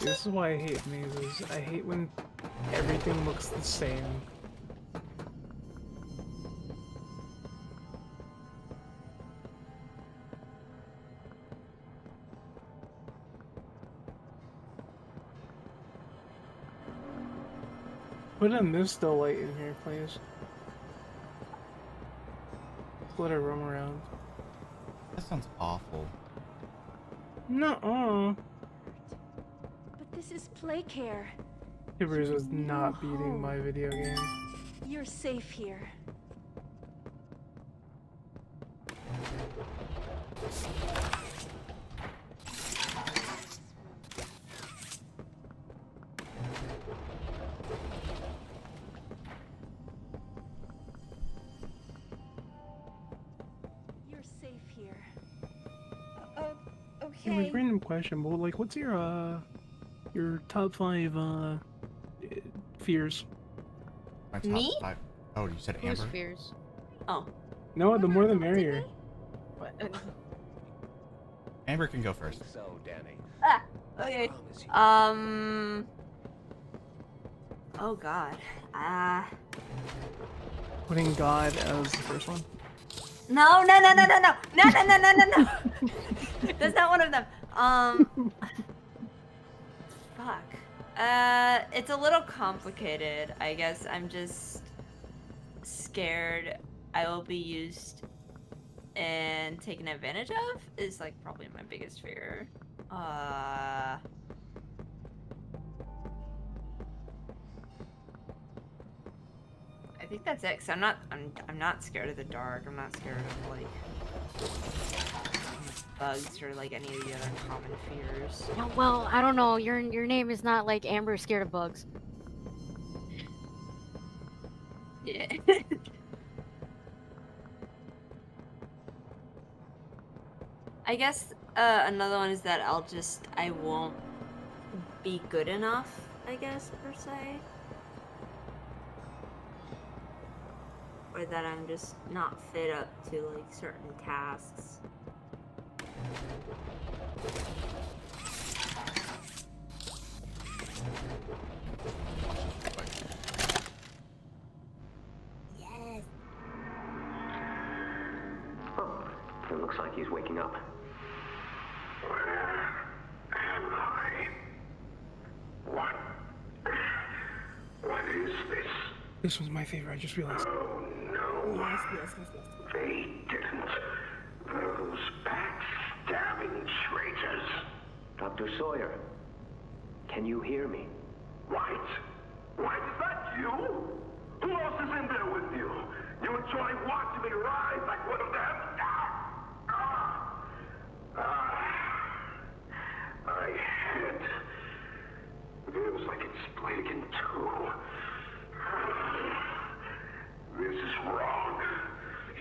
This is why I hate mazes. I hate when everything looks the same. Put a mistle light in here, please. Let her roam around. That sounds awful. Nuh-uh. But this is play care. Hibbers is not beating my video game. You're safe here. You're safe here. Hey, Okay. random question, but like, what's your top 5 fears? My top Me? 5. Oh, you said Who's Amber? fears? Oh. No, the more the merrier. Amber can go first. So, Danny. Ah. Okay. Oh God. Putting God as the first one. No. That's not one of them. Fuck. It's a little complicated. I guess I'm just scared I will be used and taken advantage of is like probably my biggest fear. I think that's it. Cause I'm not scared of the dark. I'm not scared of like bugs or like any of the other common fears. Oh, well, I don't know. Your name is not like Amber scared of bugs. Yeah. I guess another one is that I won't be good enough, I guess, per se. Or that I'm just not fit up to like certain tasks. Oh, like he's waking up. Where am I? What is this? This was my favorite, I just realized. Oh no. Yes. They didn't. Those backstabbing traitors. Dr. Sawyer, can you hear me? White? White, is that you? Who else is in there with you? You enjoy watching me rise like one of them? My head feels like it's split in two. This is wrong.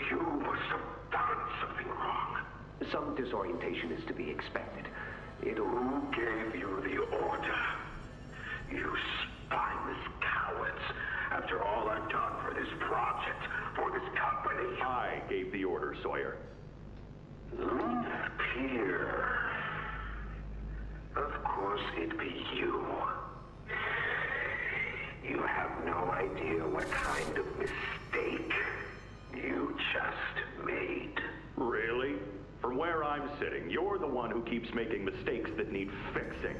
You must have done something wrong. Some disorientation is to be expected. Who gave you the order? You spineless cowards. After all I've done for this project, for this company. I gave the order, Sawyer. Peter. Of course it'd be you. You have no idea what kind of mistake you just made. Really? From where I'm sitting, you're the one who keeps making mistakes that need fixing.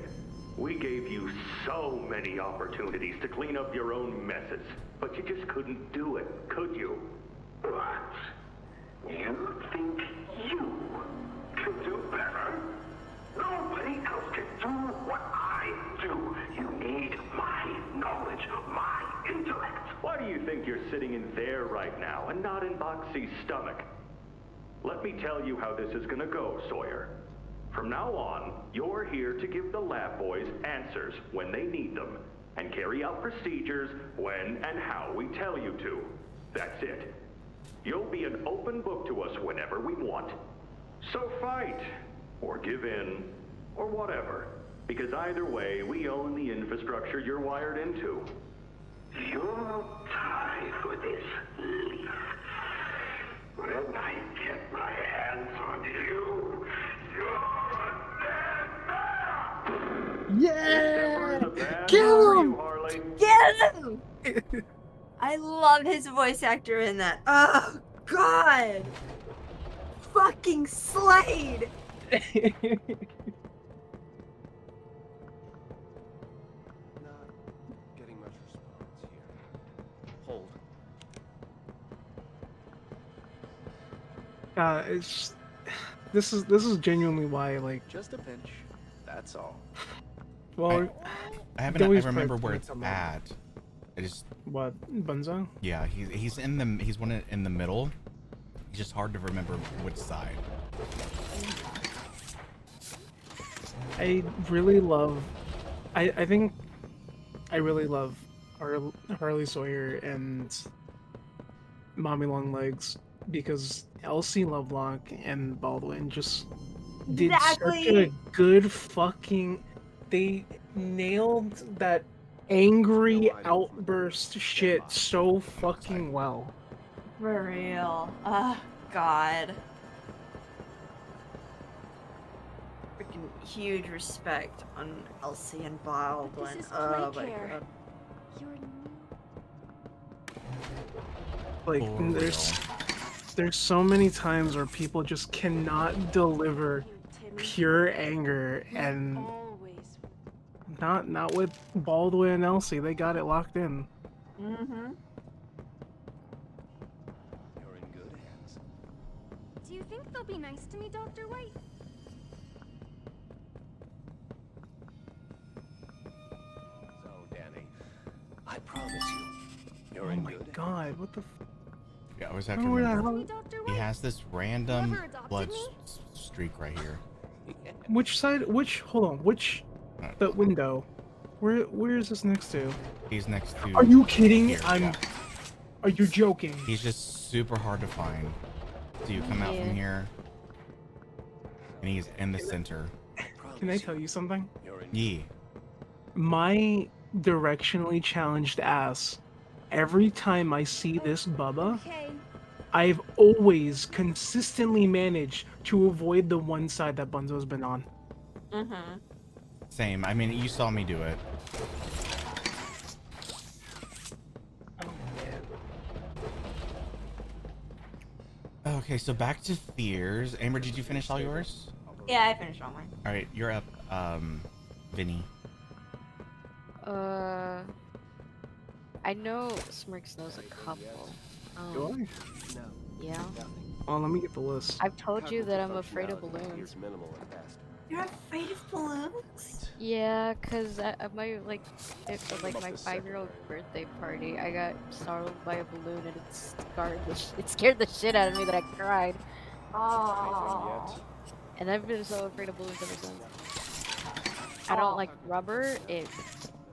We gave you so many opportunities to clean up your own messes, but you just couldn't do it, could you? What? You think you can do better? Nobody else can do what I do. You need my knowledge, my intellect. Why do you think you're sitting in there right now and not in Boxy's stomach? Let me tell you how this is gonna go, Sawyer. From now on, you're here to give the lab boys answers when they need them, and carry out procedures when and how we tell you to. That's it. You'll be an open book to us whenever we want. So fight, or give in, or whatever. Because either way, we own the infrastructure you're wired into. You'll die for this, Leaf. When I get my hands on you, you're a dead man! Yeah! Kill him! Get him! I love his voice actor in that. Oh, God! Fucking Slade! Getting much response here. Hold. This is genuinely why, like, Just a pinch. That's all. well, I Joey's remember part where can't it's come out. at. It is. What, Bunzo? Yeah, he's one in the middle. It's just hard to remember which side. I really love. I think I really love Harley Sawyer and Mommy Longlegs because Elsie Lovelock and Baldwin just did such a good fucking. They nailed that angry outburst shit so fucking well. For real. Oh, God. Freaking huge respect on Elsie and Baldwin. Oh my God. Like, there's so many times where people just cannot deliver pure anger, and not with Baldwin and Elsie. They got it locked in. Mm-hmm. You're in good hands. Do you think they'll be nice to me, Dr. White? So, Danny, I promise you, you're Oh in my good God! What the? Yeah, I always have to Oh, yeah, remember. how- He has this random blood streak right here. Which side? Which? Hold on. Which? The window. Where is this next to? He's next to. Are you kidding? here, I'm. yeah. Are you joking? He's just super hard to find. So you come out Yeah. from here, and he's in the center. Can I tell you something? Yeah. My directionally challenged ass. Every time I see this Bubba, I've always consistently managed to avoid the one side that Bunzo's been on. Mm-hmm. Same. I mean, you saw me do it. Oh Okay, so back to fears. Amber, did you finish all yours? Yeah, I finished all mine. All right, you're up, Vinny. I know Smirks knows a couple. Do I? Yeah. Oh, let me get the list. I've told you that I'm afraid of balloons. You're afraid of balloons? Yeah, cause at my like my 5-year-old birthday party, I got startled by a balloon and it scared the shit out of me that I cried. Oh. And I've been so afraid of balloons ever since. I don't like rubber.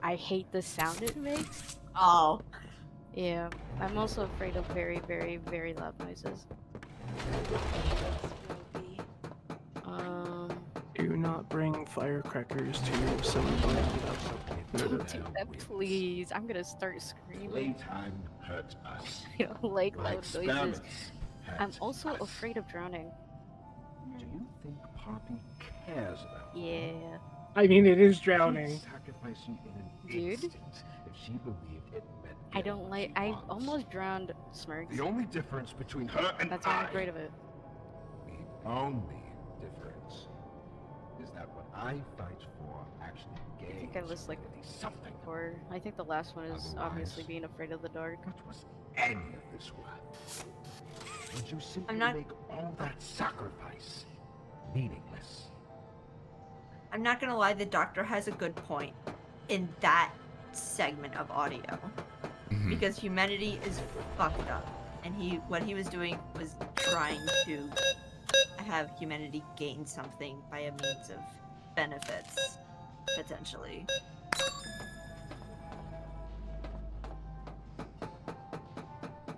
I hate the sound it makes. Oh. Yeah, I'm also afraid of very, very, very loud noises. Do not bring firecrackers to some Don't do that, please. I'm gonna start screaming. Playtime hurt us. I don't like loud noises. Experiments I'm hurt also us. afraid of drowning. Do you think Poppy cares about you? Yeah. I mean, it is drowning. She'd sacrifice you in an Dude. instant if she believed it meant I don't like. I almost drowned Smirks. The only difference between her and That's why I'm afraid of it. The only difference is that what I fight for actually gains. I think I list like something. Or I think the last one is obviously being afraid of the dark. Any of this worth? Would you simply make all that sacrifice meaningless? I'm not gonna lie, the doctor has a good point in that segment of audio. Because humanity is fucked up. And what he was doing was trying to have humanity gain something by a means of benefits, potentially.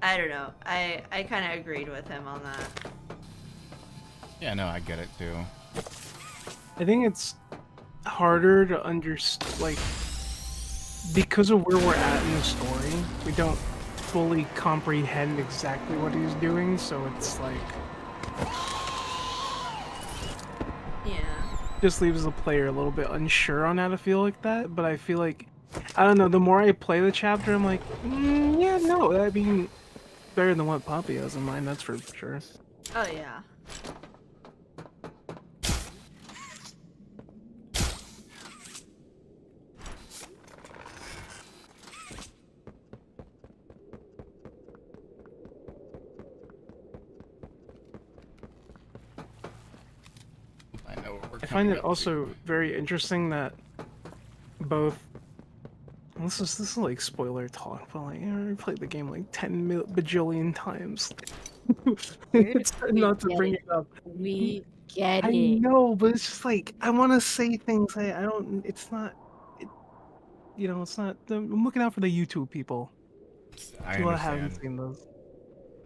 I don't know. I kind of agreed with him on that. Yeah, no, I get it too. I think it's harder to understand, like, because of where we're at in the story, we don't fully comprehend exactly what he's doing, so it's like... Yeah. Just leaves the player a little bit unsure on how to feel like that, but I feel like, I don't know, the more I play the chapter, I'm like, yeah, no, I mean, better than what Poppy has in mind, that's for sure. Oh, yeah. I find it also very interesting that both. This is like spoiler talk, but like I played the game like 10 bajillion times. It's hard not to bring it up. We get I it. know, but it's just like I want to say things. I don't. It's not. It's not. I'm looking out for the YouTube people. I People that understand. haven't seen those.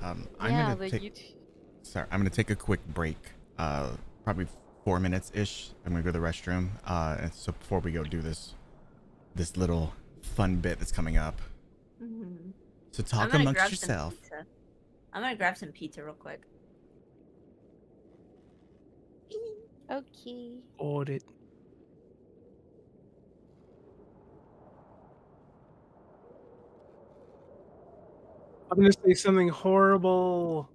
I'm Yeah, gonna the take. Sorry, I'm gonna take a quick break. Probably 4 minutes ish. I'm gonna go to the restroom. And so before we go do this little fun bit that's coming up. So talk amongst yourself. I'm gonna grab some pizza real quick. Okay. Audit. I'm gonna say something horrible.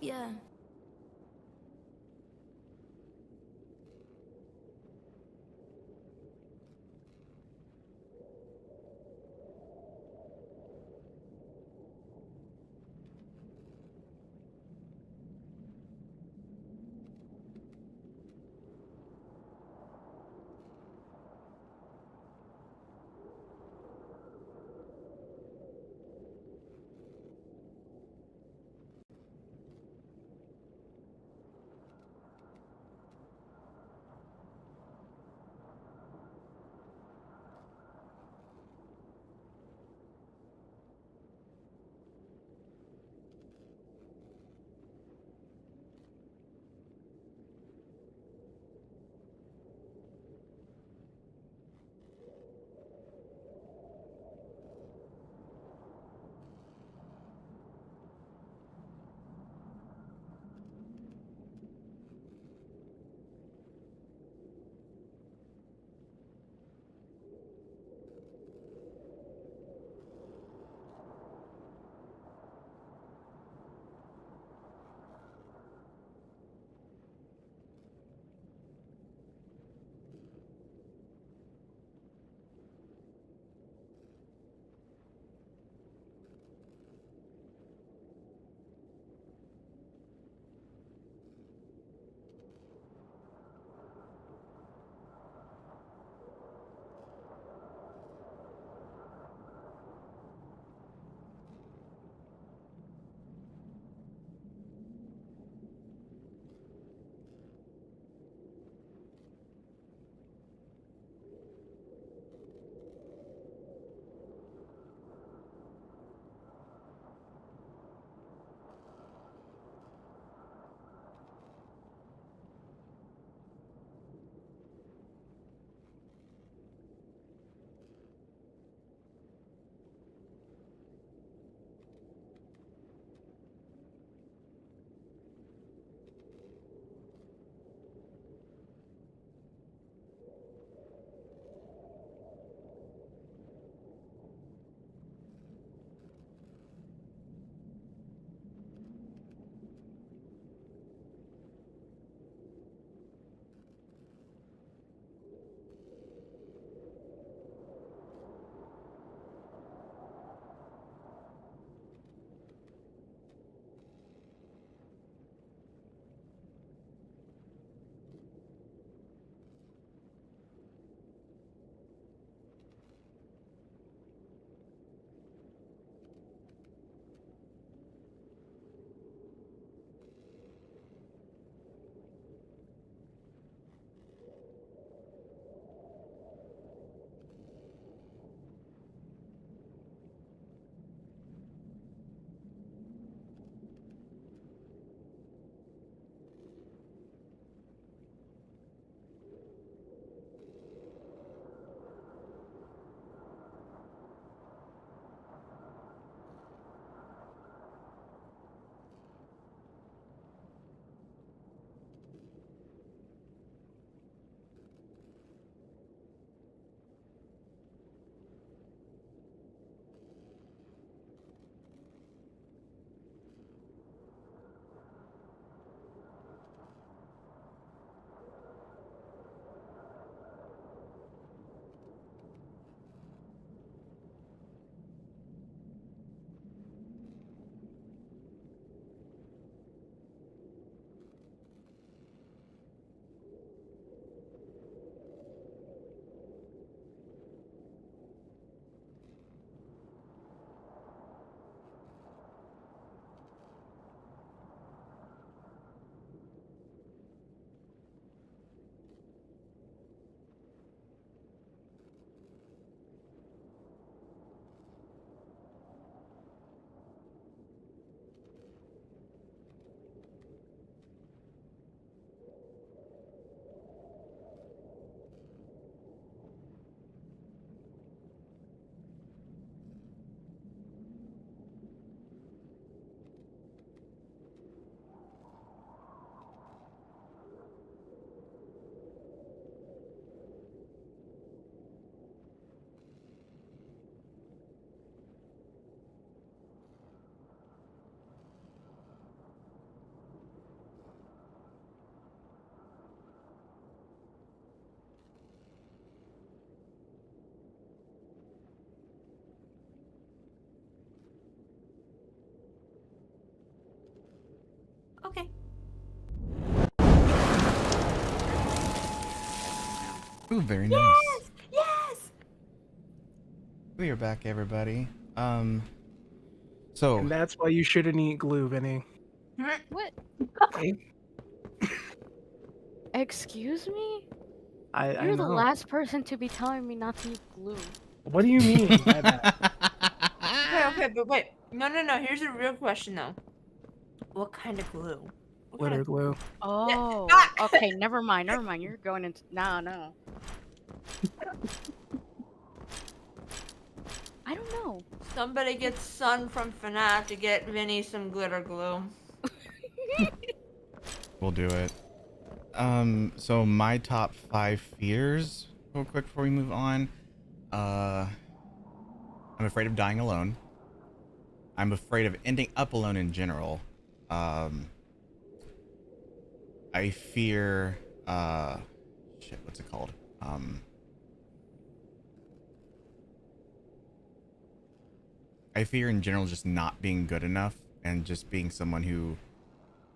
Yeah. Ooh, very nice. Yes! Yes! We are back, everybody. So And that's why you shouldn't eat glue, Vinny. What? Okay. Excuse me? I You're the know. last person to be telling me not to use glue. What do you mean by that? Okay, but wait. No. Here's a real question, though. What kind of glue? Glitter glue. Oh, okay, never mind. You're going into... No. I don't know. Somebody get Sun from FNAF to get Vinny some glitter glue. we'll do it. So my top 5 fears, real quick before we move on. I'm afraid of dying alone. I'm afraid of ending up alone in general. I fear, shit, what's it called? I fear in general just not being good enough and just being someone who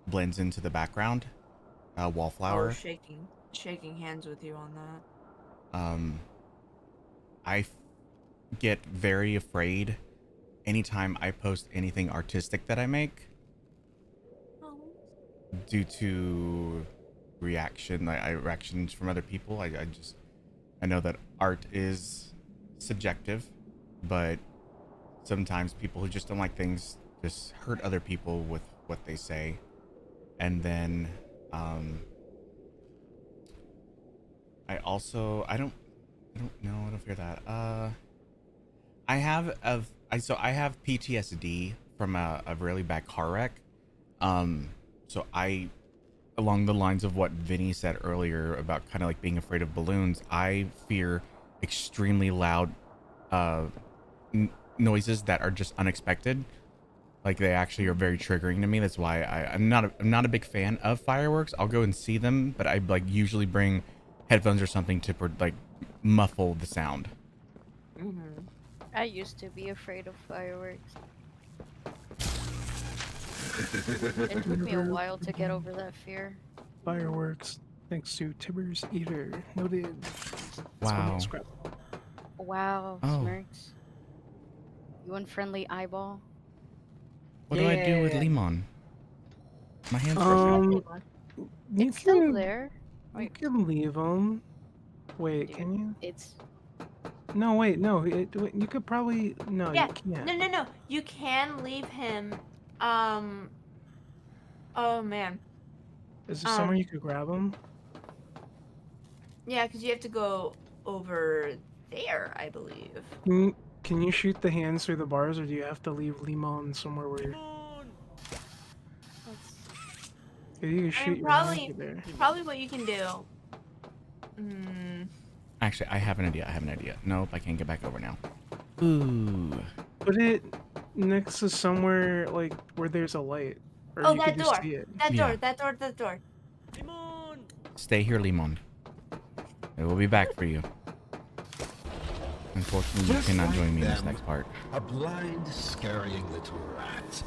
blends into the background. Wallflower. Oh, shaking hands with you on that. I get very afraid anytime I post anything artistic that I make. Due to reactions from other people. I know that art is subjective, but sometimes people who just don't like things just hurt other people with what they say. And then I don't know, I don't fear that. I have PTSD from a really bad car wreck. So along the lines of what Vinny said earlier about kind of like being afraid of balloons, I fear extremely loud noises that are just unexpected. Like they actually are very triggering to me. That's why I'm not a big fan of fireworks. I'll go and see them, but I like usually bring headphones or something to like muffle the sound. I used to be afraid of fireworks. It took me a while to get over that fear. Fireworks, thanks to Tibbers Eater. Noted. Wow. Wow, Oh. Smirks. You unfriendly eyeball. What do I do with Limon? My hands you It's still can, there. You can leave them. Wait, can you? It's... No, wait, no. You could probably... No, Yeah. you can't. No. You can leave him. Oh, man. Is there somewhere you could grab them? Yeah, because you have to go over there, I believe. Can you shoot the hands through the bars, or do you have to leave Limon somewhere where... You can shoot your hands through there. Probably what you can do. Actually, I have an idea. Nope, I can't get back over now. Ooh. Put it next to somewhere like where there's a light. Or Oh, you that could door. just see it. That door. Stay here, Limon. I will be back for you. Unfortunately, you cannot join me in this next part. A blind, scurrying little rat.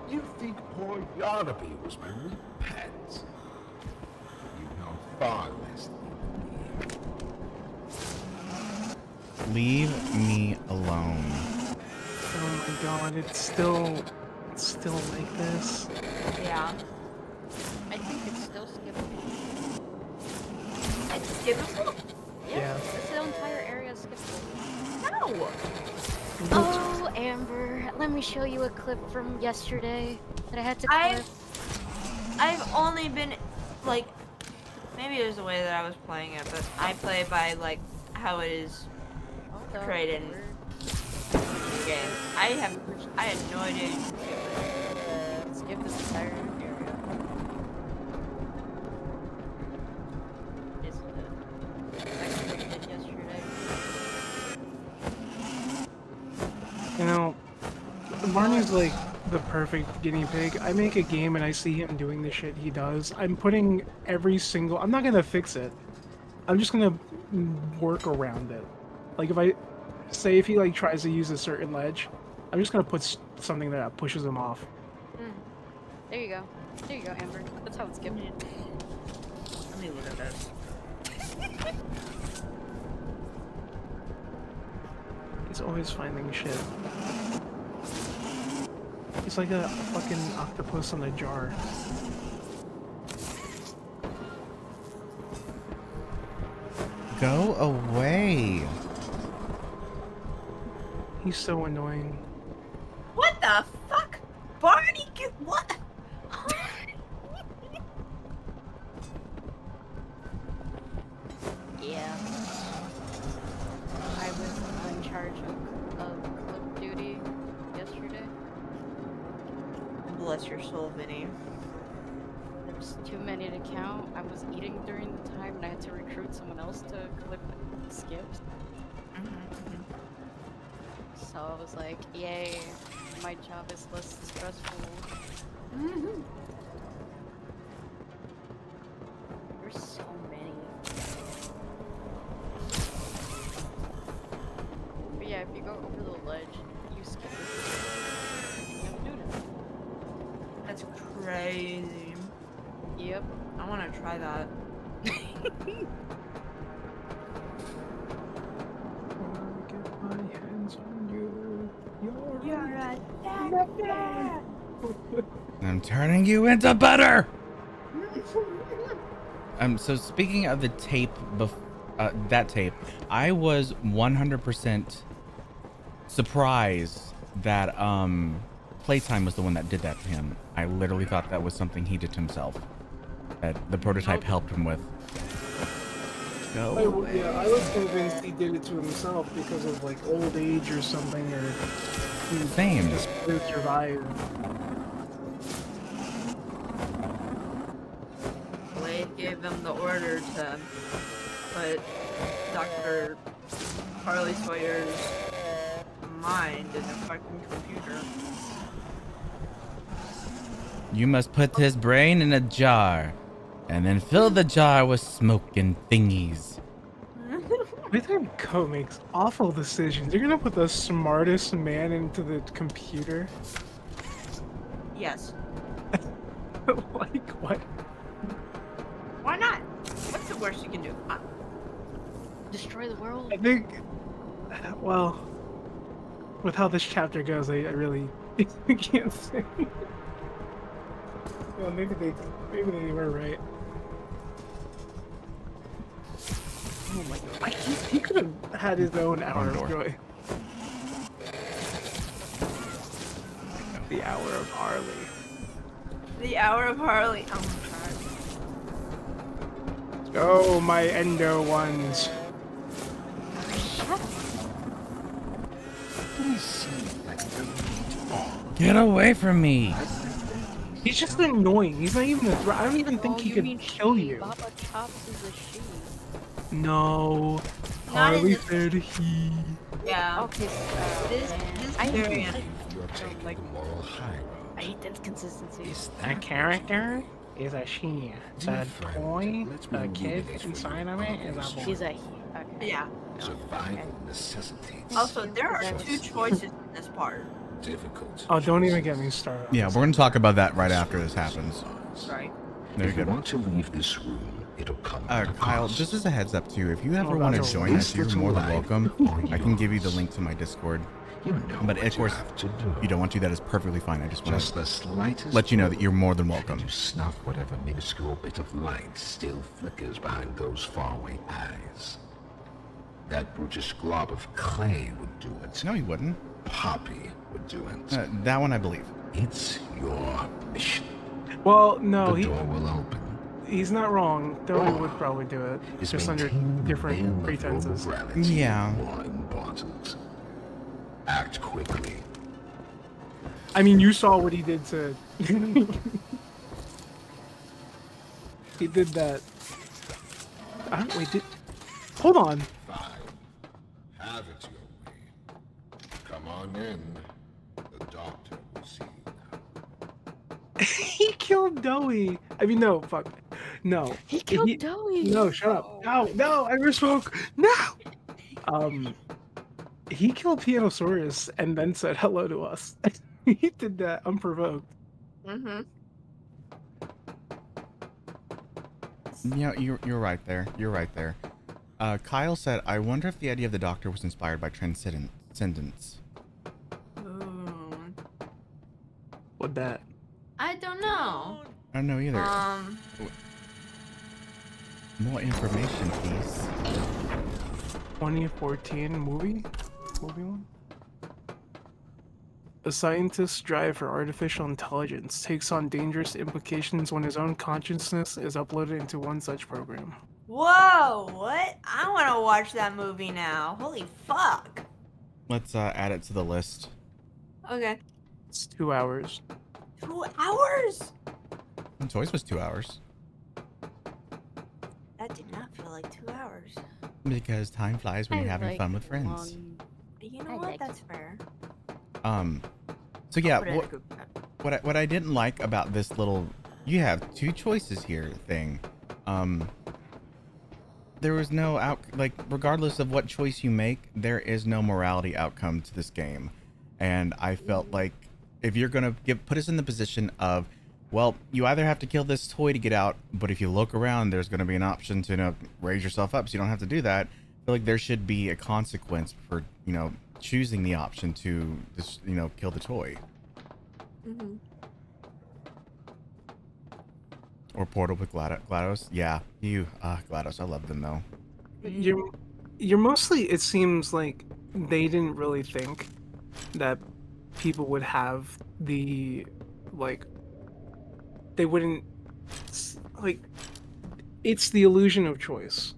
You think poor Yarnaby was my wee pet? You know far less than Leave me alone. Oh my god, it's still like this. Yeah. I think it's still skippable. It's skippable? Yeah. The entire area is skippable. No! Oh, Amber, let me show you a clip from yesterday that I had to clip. I've only been, like, maybe it was the way that I was playing it, but I play by, like, how it is portrayed in the game. I had no idea you could skip this entire area. You know, Barney's like the perfect guinea pig. I make a game and I see him doing the shit he does. I'm putting I'm not gonna fix it. I'm just gonna work around it. Like if he like tries to use a certain ledge, I'm just gonna put something that pushes him off. There you go, Amber. That's how it's skipped. Let me look at this. He's always finding shit. He's like a fucking octopus in a jar. Go away. He's so annoying. What the fuck? Barney, get what? Yeah. I was in charge of clip duty yesterday. Bless your soul, Vinny. There's too many to count. I was eating during the time and I had to recruit someone else to clip skips. So I was like, yay, my job is less stressful. There's so many. But yeah, if you go over the ledge, you skip it. You never do that. That's crazy. Yep. I want to try that. Get my hands on you. You're a dad. I'm turning you into butter. So speaking of the tape, that tape, I was 100% surprised that Playtime was the one that did that to him. I literally thought that was something he did to himself, that the prototype helped him with. Go away. Yeah, I was convinced he did it to himself because of like old age or something, or he Same. just couldn't survive. Blade gave them the order to put Dr. Harley Sawyer's mind in a fucking computer. You must put his brain in a jar, and then fill the jar with smoke and thingies. Playtime Co makes awful decisions. You're gonna put the smartest man into the computer? Yes. Like what? Why not? What's the worst you can do? Destroy the world? I think, well, with how this chapter goes, I really can't say. Well, maybe they were right. Oh my god. He could have had his own hour of joy. The hour of Harley. The hour of Harley. Oh my god. Oh, my endo ones. Get away from me. He's just annoying. He's not even a threat. I don't even think he could kill you. Baba Chops is a she. No. Not in Harley the- said he. Yeah. Okay, This I very hate I hate the inconsistency. That character is a she. The toy, the kid inside of it is a boy. She's a he. Okay. Yeah. Survival necessitates. Also, there are two choices in this part. Difficult. Oh, don't even get me started. Yeah, we're gonna talk about that right after this happens. Right. There you If you go. want to leave this room, it'll come at a Kyle, cost. just as a heads up too, if you ever Oh, want to that's join us, you're little more than life welcome. before I can give you the link to my Discord. You know But what of course, you have to do. if you don't want to, that is perfectly fine. I just want Just to the slightest let you know that you're more than welcome. to snuff whatever minuscule bit of light still flickers behind those faraway eyes. That brutish glob of clay would do it. No, he wouldn't. Poppy would do it. That one I believe. It's your mission. Well, no, The door will open. he's not wrong. Though he would probably do it, Is just under maintain the different veil of pretenses. morality Yeah. more important. Act quickly. I mean, you saw what he did to. He did that. Wait, hold on. Fine. Have it your way. Come on in. The doctor will see you. He killed Doey. I mean, no, fuck. No. He killed Doey. No, shut up. No, I misspoke. No. He killed Pianosaurus and then said hello to us. He did that unprovoked. Mm-hmm. Yeah, you're right there. You're right there. Kyle said, I wonder if the idea of the Doctor was inspired by transcendence. What that? I don't know. I don't know either. More information, please. 2014 movie one. A scientist's drive for artificial intelligence takes on dangerous implications when his own consciousness is uploaded into one such program. Whoa, what? I want to watch that movie now. Holy fuck. Let's add it to the list. Okay. It's 2 hours. 2 hours? The choice was 2 hours. That did not feel like 2 hours. Because time flies when you're having fun with friends. You know what? That's fair. So yeah, what I didn't like about this little, you have two choices here thing. There was no regardless of what choice you make, there is no morality outcome to this game. And I felt like if you're gonna put us in the position of, well, you either have to kill this toy to get out, but if you look around, there's gonna be an option to raise yourself up, so you don't have to do that. I feel like there should be a consequence for choosing the option to just kill the toy. Or Portal with GLaDOS. Yeah, GLaDOS. I love them though. You're mostly. It seems like they didn't really think that people would have the They wouldn't It's the illusion of choice.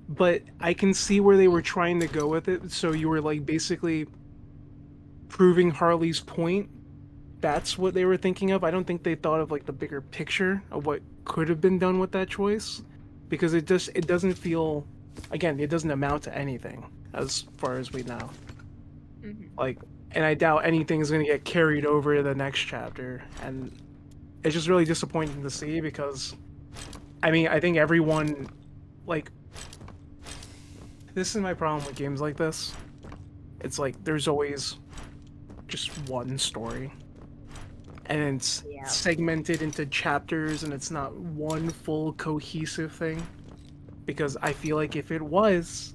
But I can see where they were trying to go with it. So you were basically proving Harley's point. That's what they were thinking of. I don't think they thought of the bigger picture of what could have been done with that choice, because it doesn't feel, again, it doesn't amount to anything as far as we know. And I doubt anything is going to get carried over to the next chapter, and it's just really disappointing to see, because I think everyone this is my problem with games like this. It's there's always just one story, and it's segmented into chapters, and it's not one full cohesive thing. Because I feel like if it was,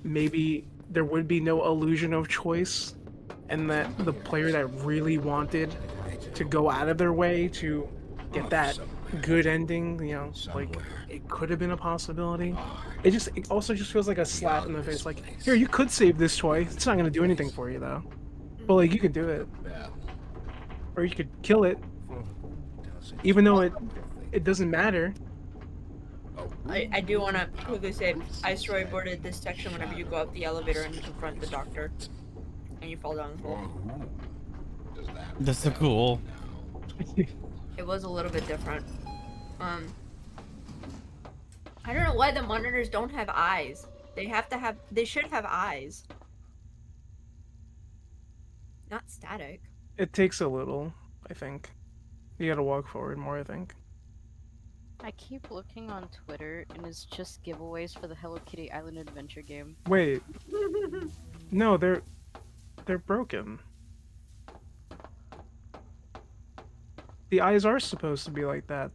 maybe there would be no illusion of choice, and that the player that really wanted to go out of their way to get that good ending, it could have been a possibility. It also just feels like a slap in the face. Here, you could save this toy. It's not gonna do anything for you though. But you could do it, or you could kill it, even though it doesn't matter. I do want to quickly say, I storyboarded this section whenever you go up the elevator and you confront the Doctor, and you fall down the hole. That's so cool. It was a little bit different. I don't know why the monitors don't have eyes. They should have eyes. Not static. It takes a little, I think. You gotta walk forward more, I think. I keep looking on Twitter, and it's just giveaways for the Hello Kitty Island Adventure game. Wait. No, they're broken. The eyes are supposed to be like that.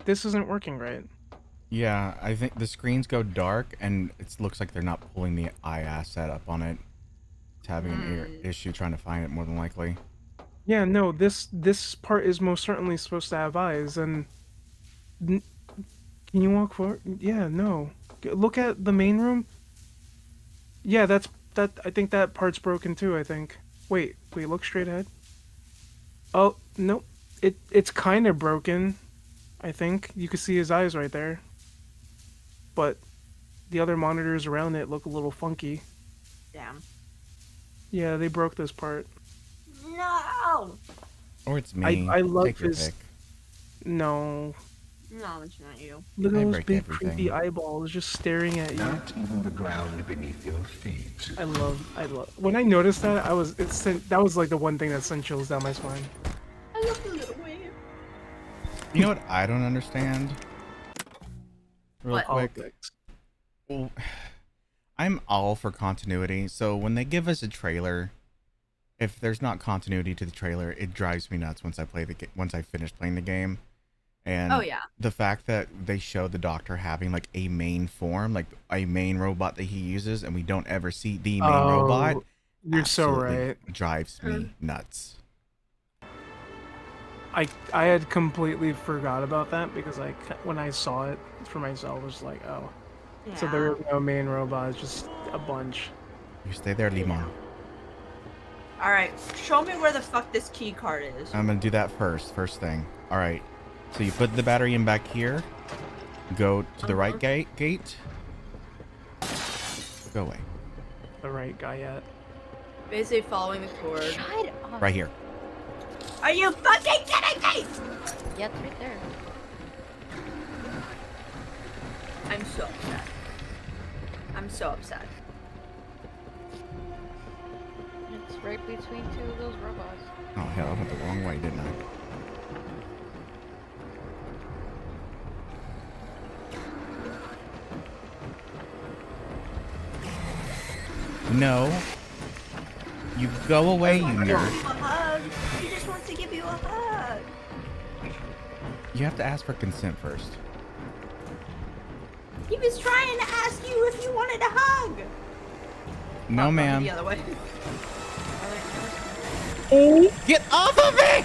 This isn't working right. Yeah, I think the screens go dark, and it looks like they're not pulling the eye asset up on it. It's having an issue trying to find it, more than likely. Yeah, no, this part is most certainly supposed to have eyes, and can you walk forward? Yeah, no. Look at the main room. Yeah, that. I think that part's broken too. I think. Wait, look straight ahead. Oh no, it's kind of broken. I think you can see his eyes right there. But the other monitors around it look a little funky. Damn. Yeah, they broke this part. No. Or it's me. I love Take your his. pick. No, No. it's not you. Look at I those break big everything. creepy eyeballs just staring at you. Not even the ground beneath your feet. I love. When I noticed that, that was the one thing that sent chills down my spine. I love the little wave. You know what I don't understand? Real quick. Well, I'm all for continuity, so when they give us a trailer, if there's not continuity to the trailer, it drives me nuts once I finish playing the game. And Oh, yeah. the fact that they show the doctor having like a main form, like a main robot that he uses, and we don't ever see the main robot, You're so absolutely right. drives me nuts. I had completely forgot about that because when I saw it for myself, I was like, oh. So there are no main robots, just a bunch. You stay there, Limon. Alright, show me where the fuck this key card is. I'm gonna do that first thing. All right. So you put the battery in back here. Go to the right gate. Go away. The right guy yet. Basically following the cord. Shut up. Right here. Are you fucking kidding me? Yeah, it's right there. I'm so upset. I'm so upset. It's right between two of those robots. Oh hell, I went the wrong way, didn't I? No. You go away, you nerd. A hug. He just wants to give you a hug. You have to ask for consent first. He was trying to ask you if you wanted a hug. No, ma'am. The other way. Oh, get off of me!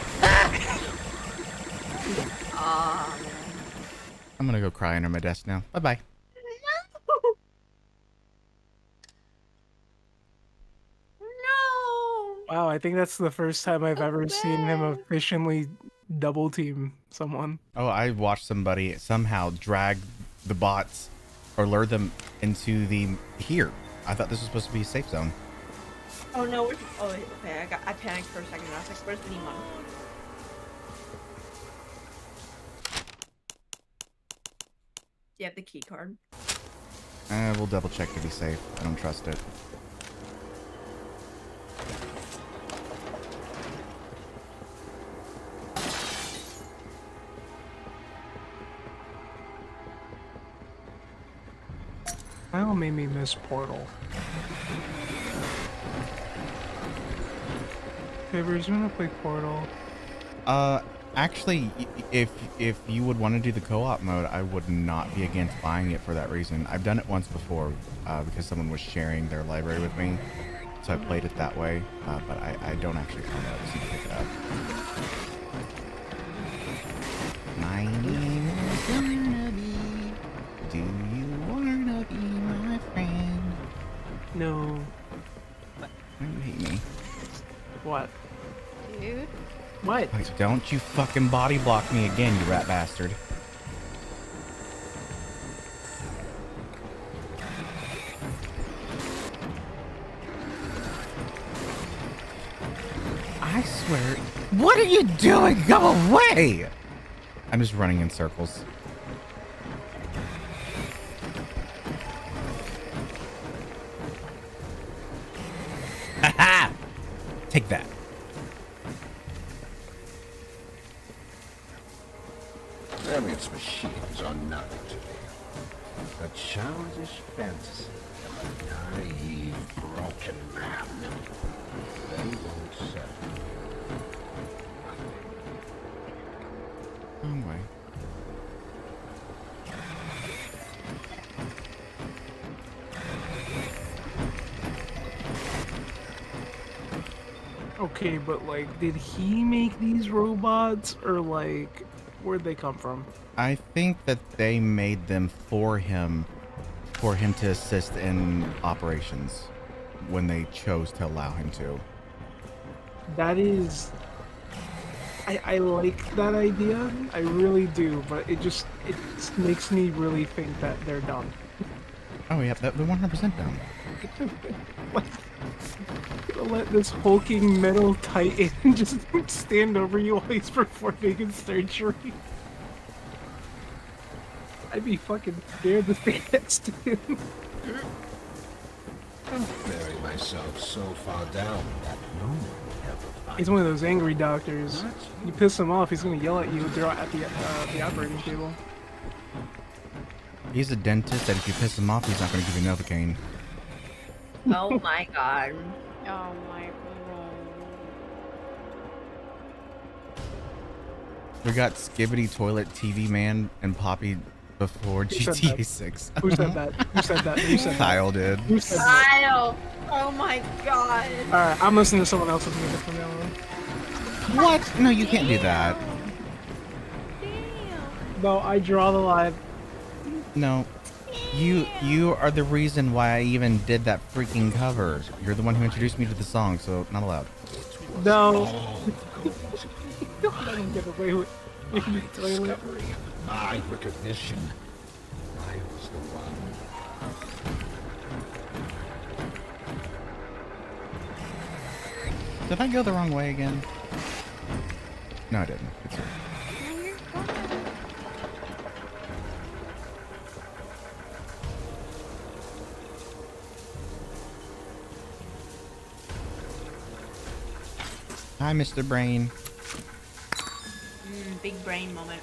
I'm gonna go cry under my desk now. Bye-bye. Wow, I think that's the first time I've ever seen him efficiently double team someone. Oh, I watched somebody somehow drag the bots or lure them into the here. I thought this was supposed to be a safe zone. Oh no, oh wait, okay, I panicked for a second. I was like, where's Limon? Do you have the key card? We'll double check to be safe. I don't trust it. That made me miss Portal. Favors, you wanna play Portal? Actually, if you would want to do the co-op mode, I would not be against buying it for that reason. I've done it once before because someone was sharing their library with me, so I played it that way. But I don't actually own it. I just need to pick it up. My name is Barnaby. Do you wanna be my friend? No. Why do you hate me? What? Dude. What? Wait, don't you fucking body block me again, you rat bastard. I swear. What are you doing? Go away! I'm just running in circles. Ha! Take that. Elliot's machines are nothing to me. A childish fantasy of a naive, broken man. They won't settle. Wrong way. Okay, but like, did he make these robots, or like, where'd they come from? I think that they made them for him to assist in operations when they chose to allow him to. That is... I like that idea, I really do, but it makes me really think that they're dumb. Oh yeah, they're 100% dumb. Let this hulking metal titan just stand over you while he's performing his surgery. I'd be fucking scared to stand next to him. Bury myself so far down that no one will ever find He's one of those angry doctors. You piss him off, he's gonna yell at you at the operating table. He's a dentist, and if you piss him off, he's not going to give you Novocaine. Oh my god. Oh my We got Skibbity Toilet TV Man and Poppy before Who said GTA that? 6. Who said that? Who said that? Who said that? Kyle did. Who said that? Kyle! Oh my god. Alright, I'm listening to someone else's music from now on. What? No, you can't do that. No, I draw the line. No. You are the reason why I even did that freaking cover. You're the one who introduced me to the song, so not allowed. No. Let him get away with toilet. My recognition. I was the one. Did I go the wrong way again? No, I didn't. It's here. Hi, Mr. Brain. Big brain moment.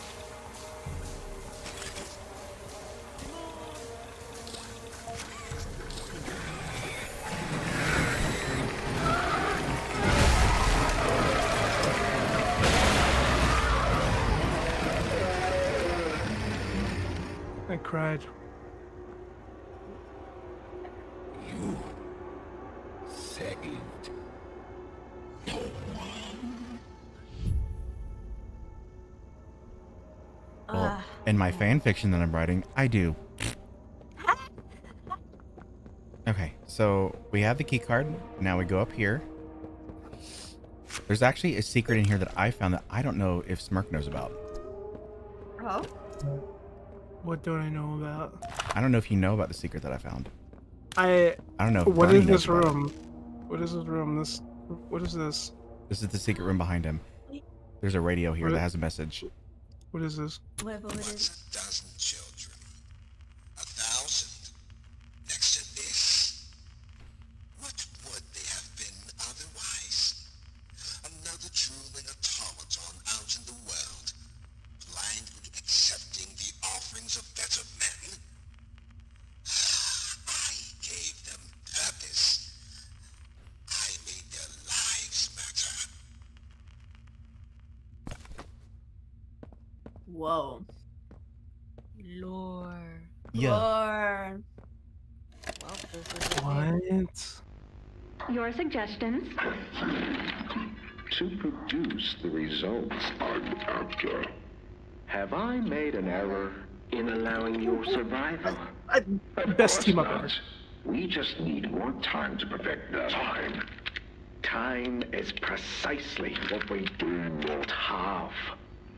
I cried. You saved. Well, in my fan fiction that I'm writing, I do. Okay, so we have the key card. Now we go up here. There's actually a secret in here that I found that I don't know if Smirk knows about. Oh? What don't I know about? I don't know if you know about the secret that I found. I don't know. If What Bernie is knows this about it. room? What is this room? What is this? This is the secret room behind him. There's a radio here What- that has a message. What is this? Whatever it is. 1,000 children. 1,000. Next to this. What would they have been otherwise? Another drooling automaton out in the world, blindly accepting the offerings of better men. I gave them purpose. I made their lives matter. Whoa. Lore. Yeah. Lore. Well, this is What? Your suggestions? To produce the results I'm after. Have I made an error in allowing your survival? Best team up ever. We just need more time to perfect that. Time? Time is precisely what we do not have.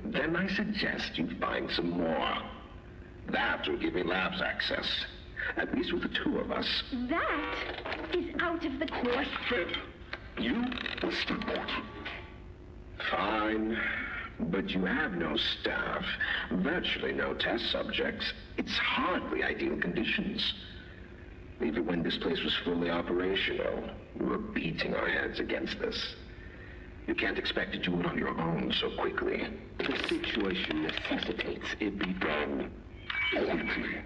Then I suggest you find some more. That will give me labs access. At least with the two of us. That is out of the question. You will support. Fine. But you have no staff, virtually no test subjects. It's hardly ideal conditions. Even when this place was fully operational, we were beating our heads against this. You can't expect to do it on your own so quickly. The situation necessitates it be done quickly.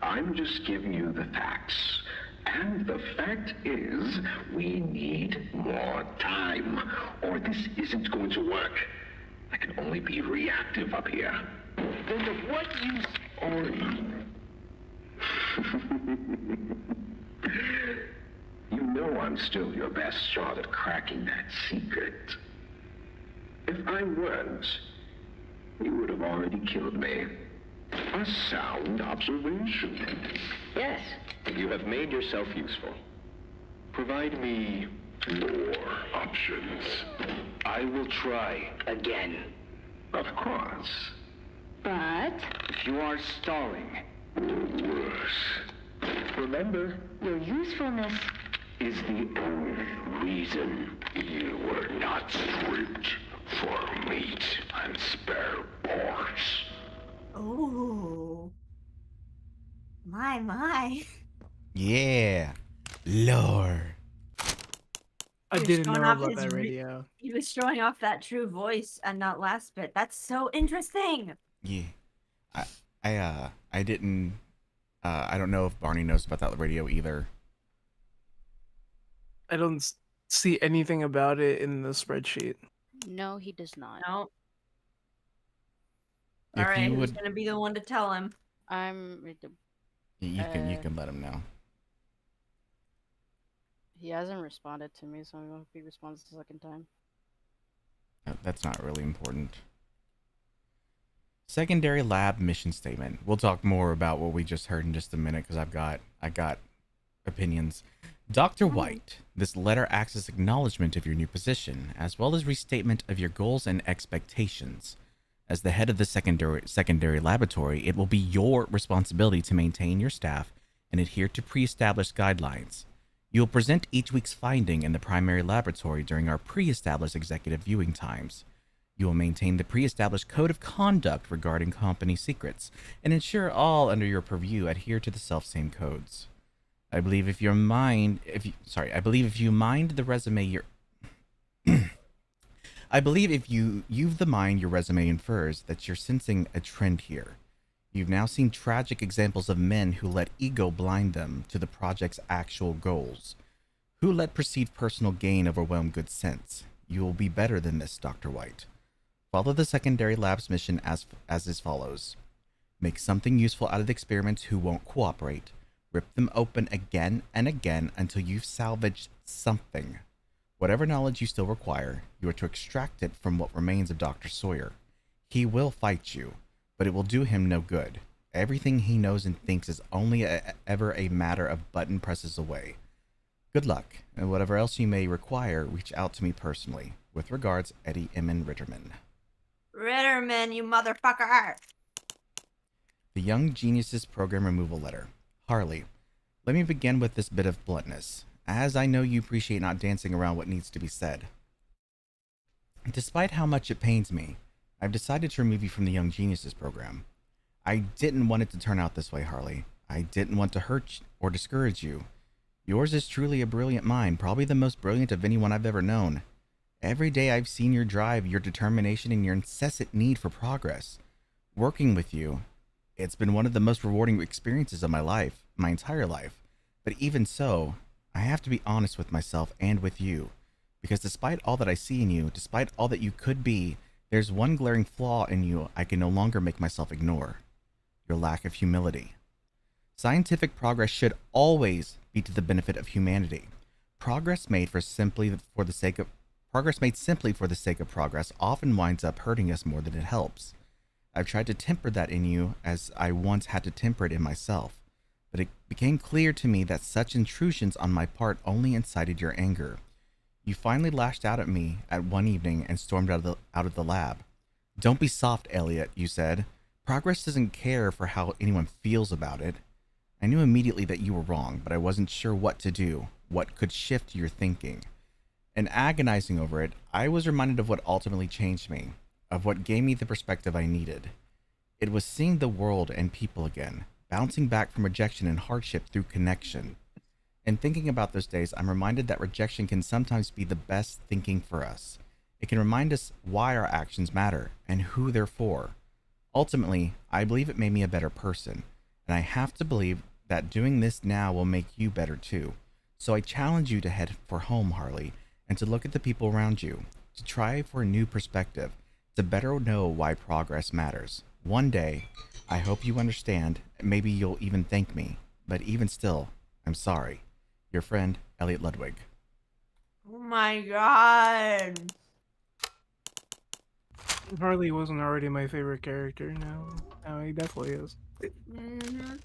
I'm just giving you the facts. And the fact is, we need more time, or this isn't going to work. I can only be reactive up here. Then of what use are you? You know I'm still your best shot at cracking that secret. If I weren't, you would have already killed me. A sound observation. Yes, you have made yourself useful. Provide me more options. I will try again. Of course. But If you are stalling, or worse, remember, your usefulness is the only reason you were not stripped for meat and spare parts. Oh. My. Yeah. Lore. I He was didn't showing know off about his that radio. He was showing off that true voice and that last bit. That's so interesting. Yeah. I didn't. I don't know if Barney knows about that radio either. I don't see anything about it in the spreadsheet. No, he does not. No. If Alright, you who's would, gonna be the one to tell him? you can let him know. He hasn't responded to me, so I'm going to be responds the second time. That's not really important. Secondary lab mission statement. We'll talk more about what we just heard in just a minute because I got opinions. Dr. White, this letter acts as acknowledgement of your new position, as well as restatement of your goals and expectations. As the head of the secondary laboratory, it will be your responsibility to maintain your staff and adhere to pre-established guidelines. You will present each week's finding in the primary laboratory during our pre-established executive viewing times. You will maintain the pre-established code of conduct regarding company secrets and ensure all under your purview adhere to the self-same codes. I believe if you mind the resume you've the mind your resume infers that you're sensing a trend here. You've now seen tragic examples of men who let ego blind them to the project's actual goals, who let perceived personal gain overwhelm good sense. You will be better than this, Dr. White. Follow the secondary lab's mission as is follows. Make something useful out of the experiments who won't cooperate. Rip them open again and again until you've salvaged something. Whatever knowledge you still require, you are to extract it from what remains of Dr. Sawyer. He will fight you, but it will do him no good. Everything he knows and thinks is only ever a matter of button presses away. Good luck, and whatever else you may require, reach out to me personally. With regards, Eddie Emin Ritterman. Ritterman, you motherfucker! The Young Geniuses Program Removal Letter. Harley, let me begin with this bit of bluntness, as I know you appreciate not dancing around what needs to be said. Despite how much it pains me, I've decided to remove you from the Young Geniuses program. I didn't want it to turn out this way, Harley. I didn't want to hurt or discourage you. Yours is truly a brilliant mind, probably the most brilliant of anyone I've ever known. Every day I've seen your drive, your determination, and your incessant need for progress. Working with you, it's been one of the most rewarding experiences of my life, my entire life. But even so, I have to be honest with myself and with you, because despite all that I see in you, despite all that you could be, there's one glaring flaw in you I can no longer make myself ignore. Your lack of humility. Scientific progress should always be to the benefit of humanity. Progress made simply for the sake of progress often winds up hurting us more than it helps. I've tried to temper that in you as I once had to temper it in myself, but it became clear to me that such intrusions on my part only incited your anger. You finally lashed out at me at one evening and stormed out of the lab. Don't be soft, Elliot, you said. Progress doesn't care for how anyone feels about it. I knew immediately that you were wrong, but I wasn't sure what to do, what could shift your thinking. And agonizing over it, I was reminded of what ultimately changed me, of what gave me the perspective I needed. It was seeing the world and people again, bouncing back from rejection and hardship through connection. In thinking about those days, I'm reminded that rejection can sometimes be the best thinking for us. It can remind us why our actions matter and who they're for. Ultimately, I believe it made me a better person, and I have to believe that doing this now will make you better too. So I challenge you to head for home, Harley, and to look at the people around you, to try for a new perspective, to better know why progress matters. One day, I hope you understand, maybe you'll even thank me, but even still, I'm sorry. Your friend, Elliot Ludwig. Oh my god. Harley wasn't already my favorite character. No, he definitely is. Mm-hmm.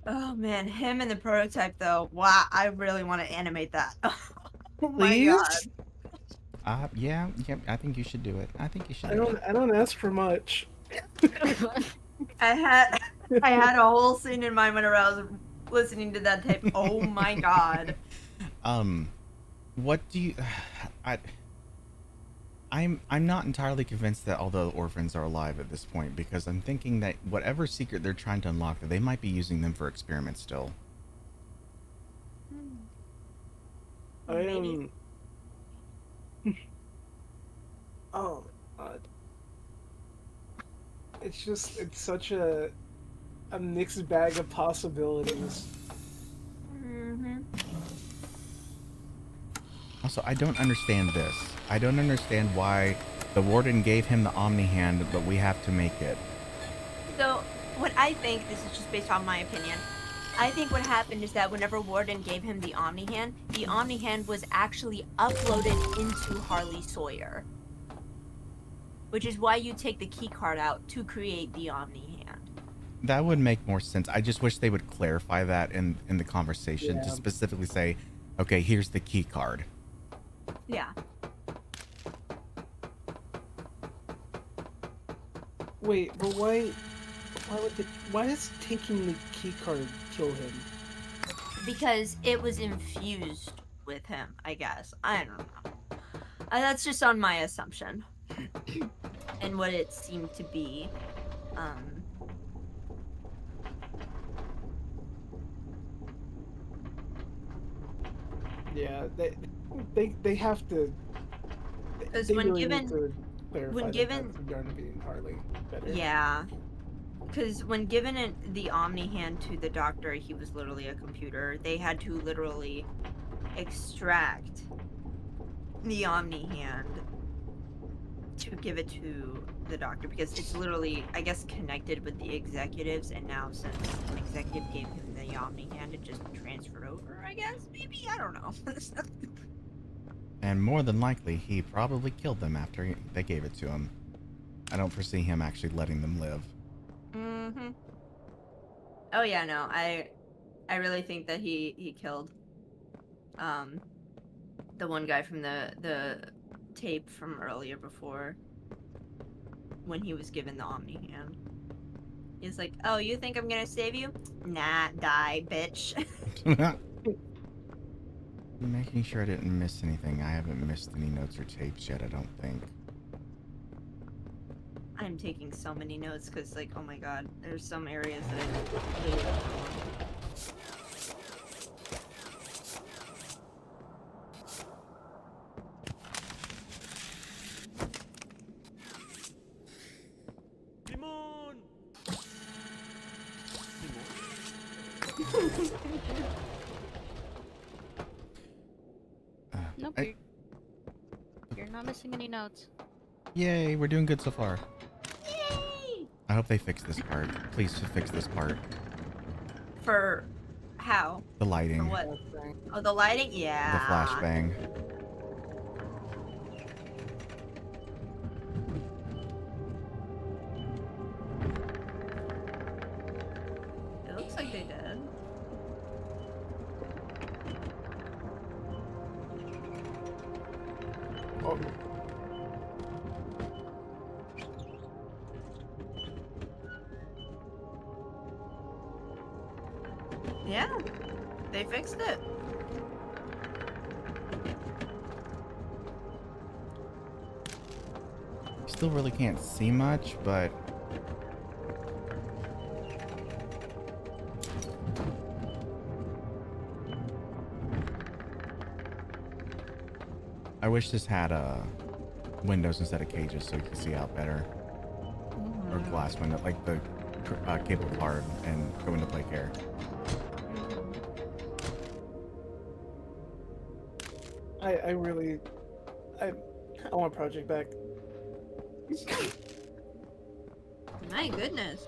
Oh man, him and the prototype though. Wow, I really want to animate that. Oh my god. Yeah, I think you should do it. I don't ask for much. I had a whole scene in mind whenever I was listening to that tape. Oh my god. What do you... I'm not entirely convinced that all the orphans are alive at this point, because I'm thinking that whatever secret they're trying to unlock, that they might be using them for experiments still. Oh god. It's such a mixed bag of possibilities. Mm-hmm. Also, I don't understand this. I don't understand why the warden gave him the Omni hand, but we have to make it. So, what I think, this is just based on my opinion, I think what happened is that whenever Warden gave him the Omni Hand was actually uploaded into Harley Sawyer. Which is why you take the key card out to create the Omni Hand. That would make more sense. I just wish they would clarify that in the conversation to Yeah. specifically say, okay, here's the key card. Yeah. Wait, but why does taking the key card kill him? Because it was infused with him, I guess. I don't know. That's just on my assumption. And what it seemed to be. Yeah, they have to. Because they when really given- need to clarify when that given- that's going to be Harley better. Yeah. Because when given the Omni Hand to the doctor, he was literally a computer. They had to literally extract the Omni Hand to give it to the doctor because it's literally, I guess, connected with the executives. And now since an executive gave him the Omni Hand, it just transferred over, I guess? Maybe? I don't know. And more than likely, he probably killed them after they gave it to him. I don't foresee him actually letting them live. Mm-hmm. Oh yeah, no, I really think that he killed the one guy from the tape from earlier before when he was given the Omni Hand. He's like, oh, you think I'm gonna save you? Nah, die, bitch. Making sure I didn't miss anything. I haven't missed any notes or tapes yet, I don't think. I'm taking so many notes because, like, oh my god, there's some areas that I really don't know. Nope, you're not missing any notes. Yay, we're doing good so far. I hope they fix this part. Please fix this part. For how? The lighting. For what? Oh, the lighting? Yeah. The flashbang. It looks like they did. Oh. Yeah, they fixed it. Still really can't see much, but I wish this had windows instead of cages so you can see out better. Or glass window, like the cable car and go into play care. I want Project back. My goodness.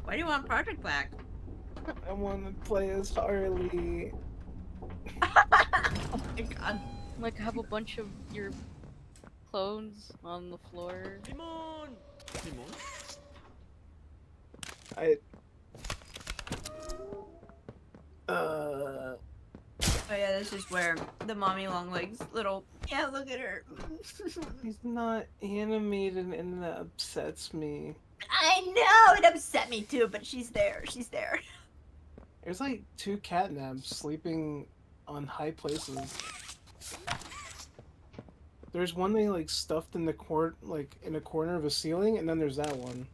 Why do you want Project back? I want to play as Harley. Oh my god. Like, have a bunch of your clones on the floor. Oh yeah, this is where the mommy long legs little, yeah, look at her. He's not animated and that upsets me. I know, it upset me too, but she's there, she's there. There's like 2 catnaps sleeping on high places. There's one they like stuffed in the in a corner of a ceiling, and then there's that one.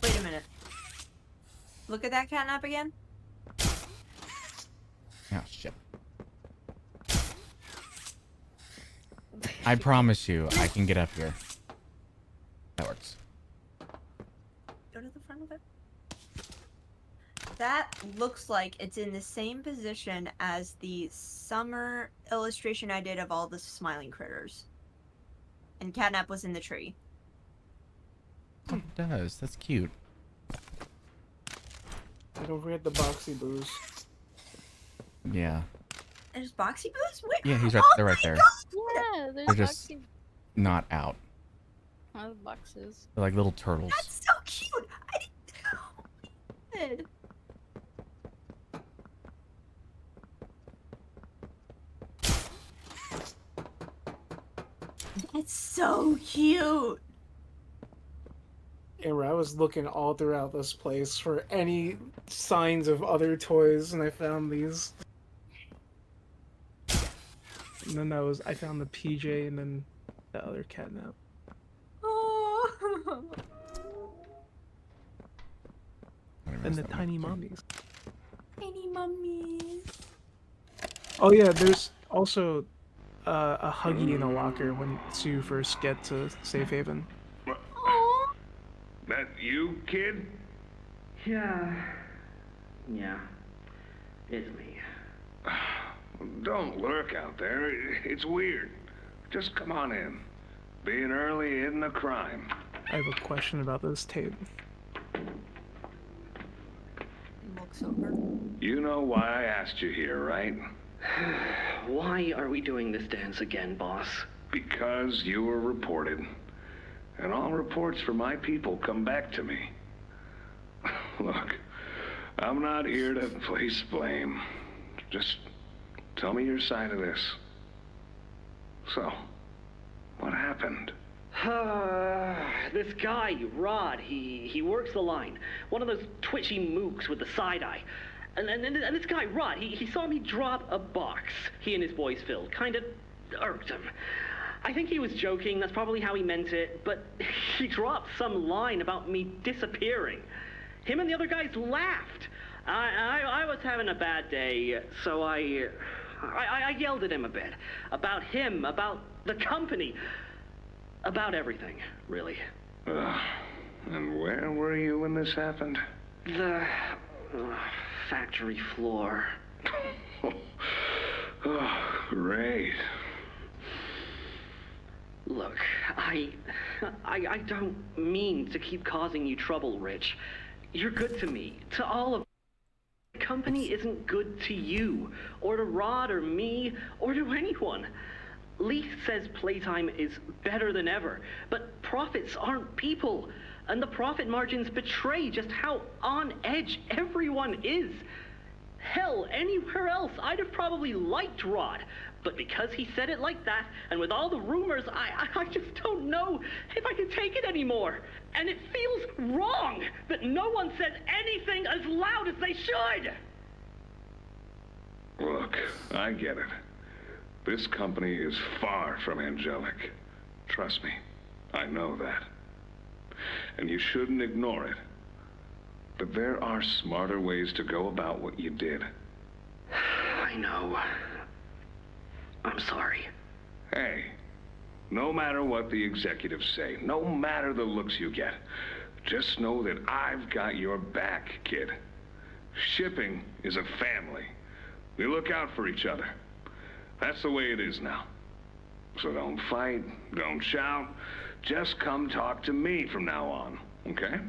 Wait a minute. Look at that catnap again. Oh, shit. I promise you, I can get up here. That works. Go to the front of it. That looks like it's in the same position as the summer illustration I did of all the smiling critters. And Catnap was in the tree. It does. That's cute. And don't forget the boxy boos. Yeah. There's Boxy Boos? Where? Yeah, he's right. Oh They're right my there. God! Yeah, there's They're just boxy not out. boxes. They're like little turtles. That's so cute! I didn't... That's so cute! And I was looking all throughout this place for any signs of other toys, and I found these. And then I found the PJ, and then the other Catnap. Oh. And the tiny mummies. Tiny mummies. Oh yeah, there's also a Huggy in a locker once you first get to Safe Haven. That you, kid? Yeah, it's me. Don't lurk out there. It's weird. Just come on in. Being early isn't a crime. I have a question about this tape. Looks over. You know why I asked you here, right? Why are we doing this dance again, boss? Because you were reported. And all reports from my people come back to me. Look, I'm not here to place blame. Just tell me your side of this. So, what happened? This guy, Rod, he works the line. One of those twitchy mooks with the side eye. And this guy, Rod, he saw me drop a box he and his boys filled. Kinda irked him. I think he was joking, that's probably how he meant it, but he dropped some line about me disappearing. Him and the other guys laughed. I was having a bad day, so I yelled at him a bit. About him, about the company, about everything, really. And where were you when this happened? The factory floor. Oh, great. Look, I don't mean to keep causing you trouble, Rich. You're good to me, to all of the company isn't good to you, or to Rod, or me, or to anyone. Leith says Playtime is better than ever, but profits aren't people, and the profit margins betray just how on edge everyone is. Hell, anywhere else, I'd have probably liked Rod. But because he said it like that, and with all the rumors, I just don't know if I can take it anymore. And it feels wrong that no one says anything as loud as they should. Look, I get it. This company is far from angelic. Trust me, I know that. And you shouldn't ignore it. But there are smarter ways to go about what you did. I know. I'm sorry. Hey, no matter what the executives say, no matter the looks you get, just know that I've got your back, kid. Shipping is a family. We look out for each other. That's the way it is now. So don't fight, don't shout. Just come talk to me from now on, okay?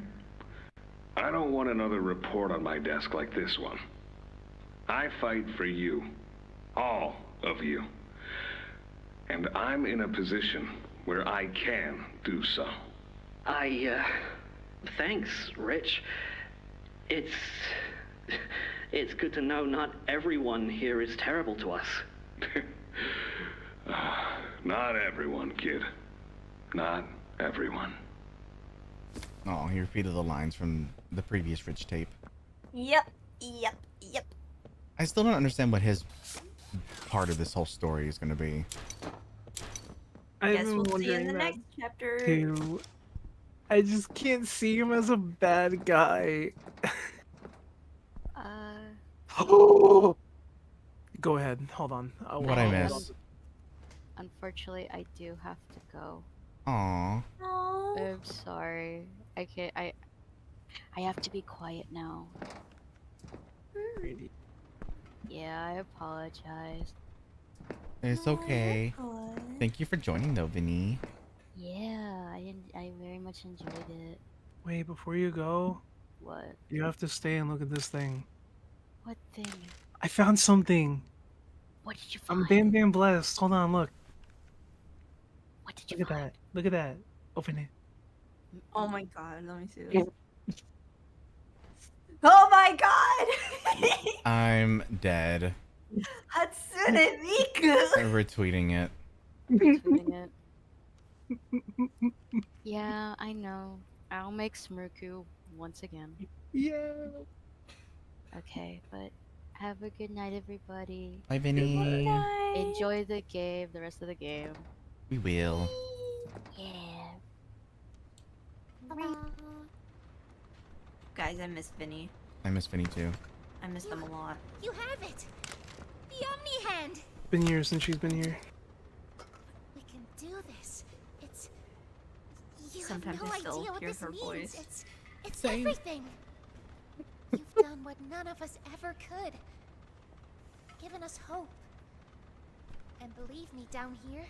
I don't want another report on my desk like this one. I fight for you. All of you. And I'm in a position where I can do so. Thanks, Rich. It's good to know not everyone here is terrible to us. Not everyone, kid. Not everyone. Oh, he repeated the lines from the previous Rich tape. Yep. I still don't understand what his part of this whole story is going to be. I guess been we'll see in the wondering next chapter. Too. I just can't see him as a bad guy. Oh! Go ahead. Hold on. What'd I miss? Unfortunately, I do have to go. Aww. I'm sorry. I can't. I have to be quiet now. pretty. Yeah, I apologize. It's okay. Thank you for joining, though, Vinny. Yeah, I very much enjoyed it. Wait, before you go, What? you have to stay and look at this thing. What thing? I found something. What did you I'm find? damn blessed. Hold on, look. What did you Look at that. Look at that. Open it. Oh my god, let me see this. Oh my god! I'm dead. Hatsune Miku! I'm retweeting it. Retweeting it. Yeah, I know. I'll make Smurku once again. Yeah. Okay, but have a good night, everybody. Bye, Vinny. Enjoy the game, the rest of the game. We will. Yeah. Guys, I miss Vinny. I miss Vinny, too. I miss them a lot. You have it! The Omni Hand! Been years since she's been here. We can do this. It's... You Sometimes have no I still idea what hear this her means. voice. It's Same. everything. You've done what none of us ever could. Given us hope. And believe me, down here,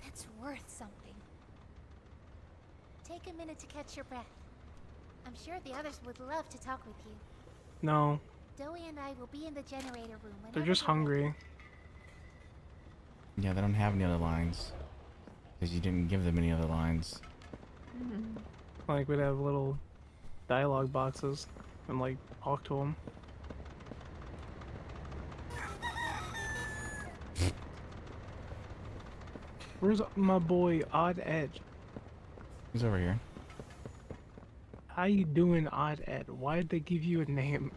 that's worth something. Take a minute to catch your breath. I'm sure the others would love to talk with you. No, Doey and I will be in the generator room whenever they're just you're ready. hungry. Yeah, they don't have any other lines. Because you didn't give them any other lines. Like, we'd have little dialogue boxes and, like, talk to them. Where's my boy, Odd Ed? He's over here. How you doing, Odd Ed? Why did they give you a name?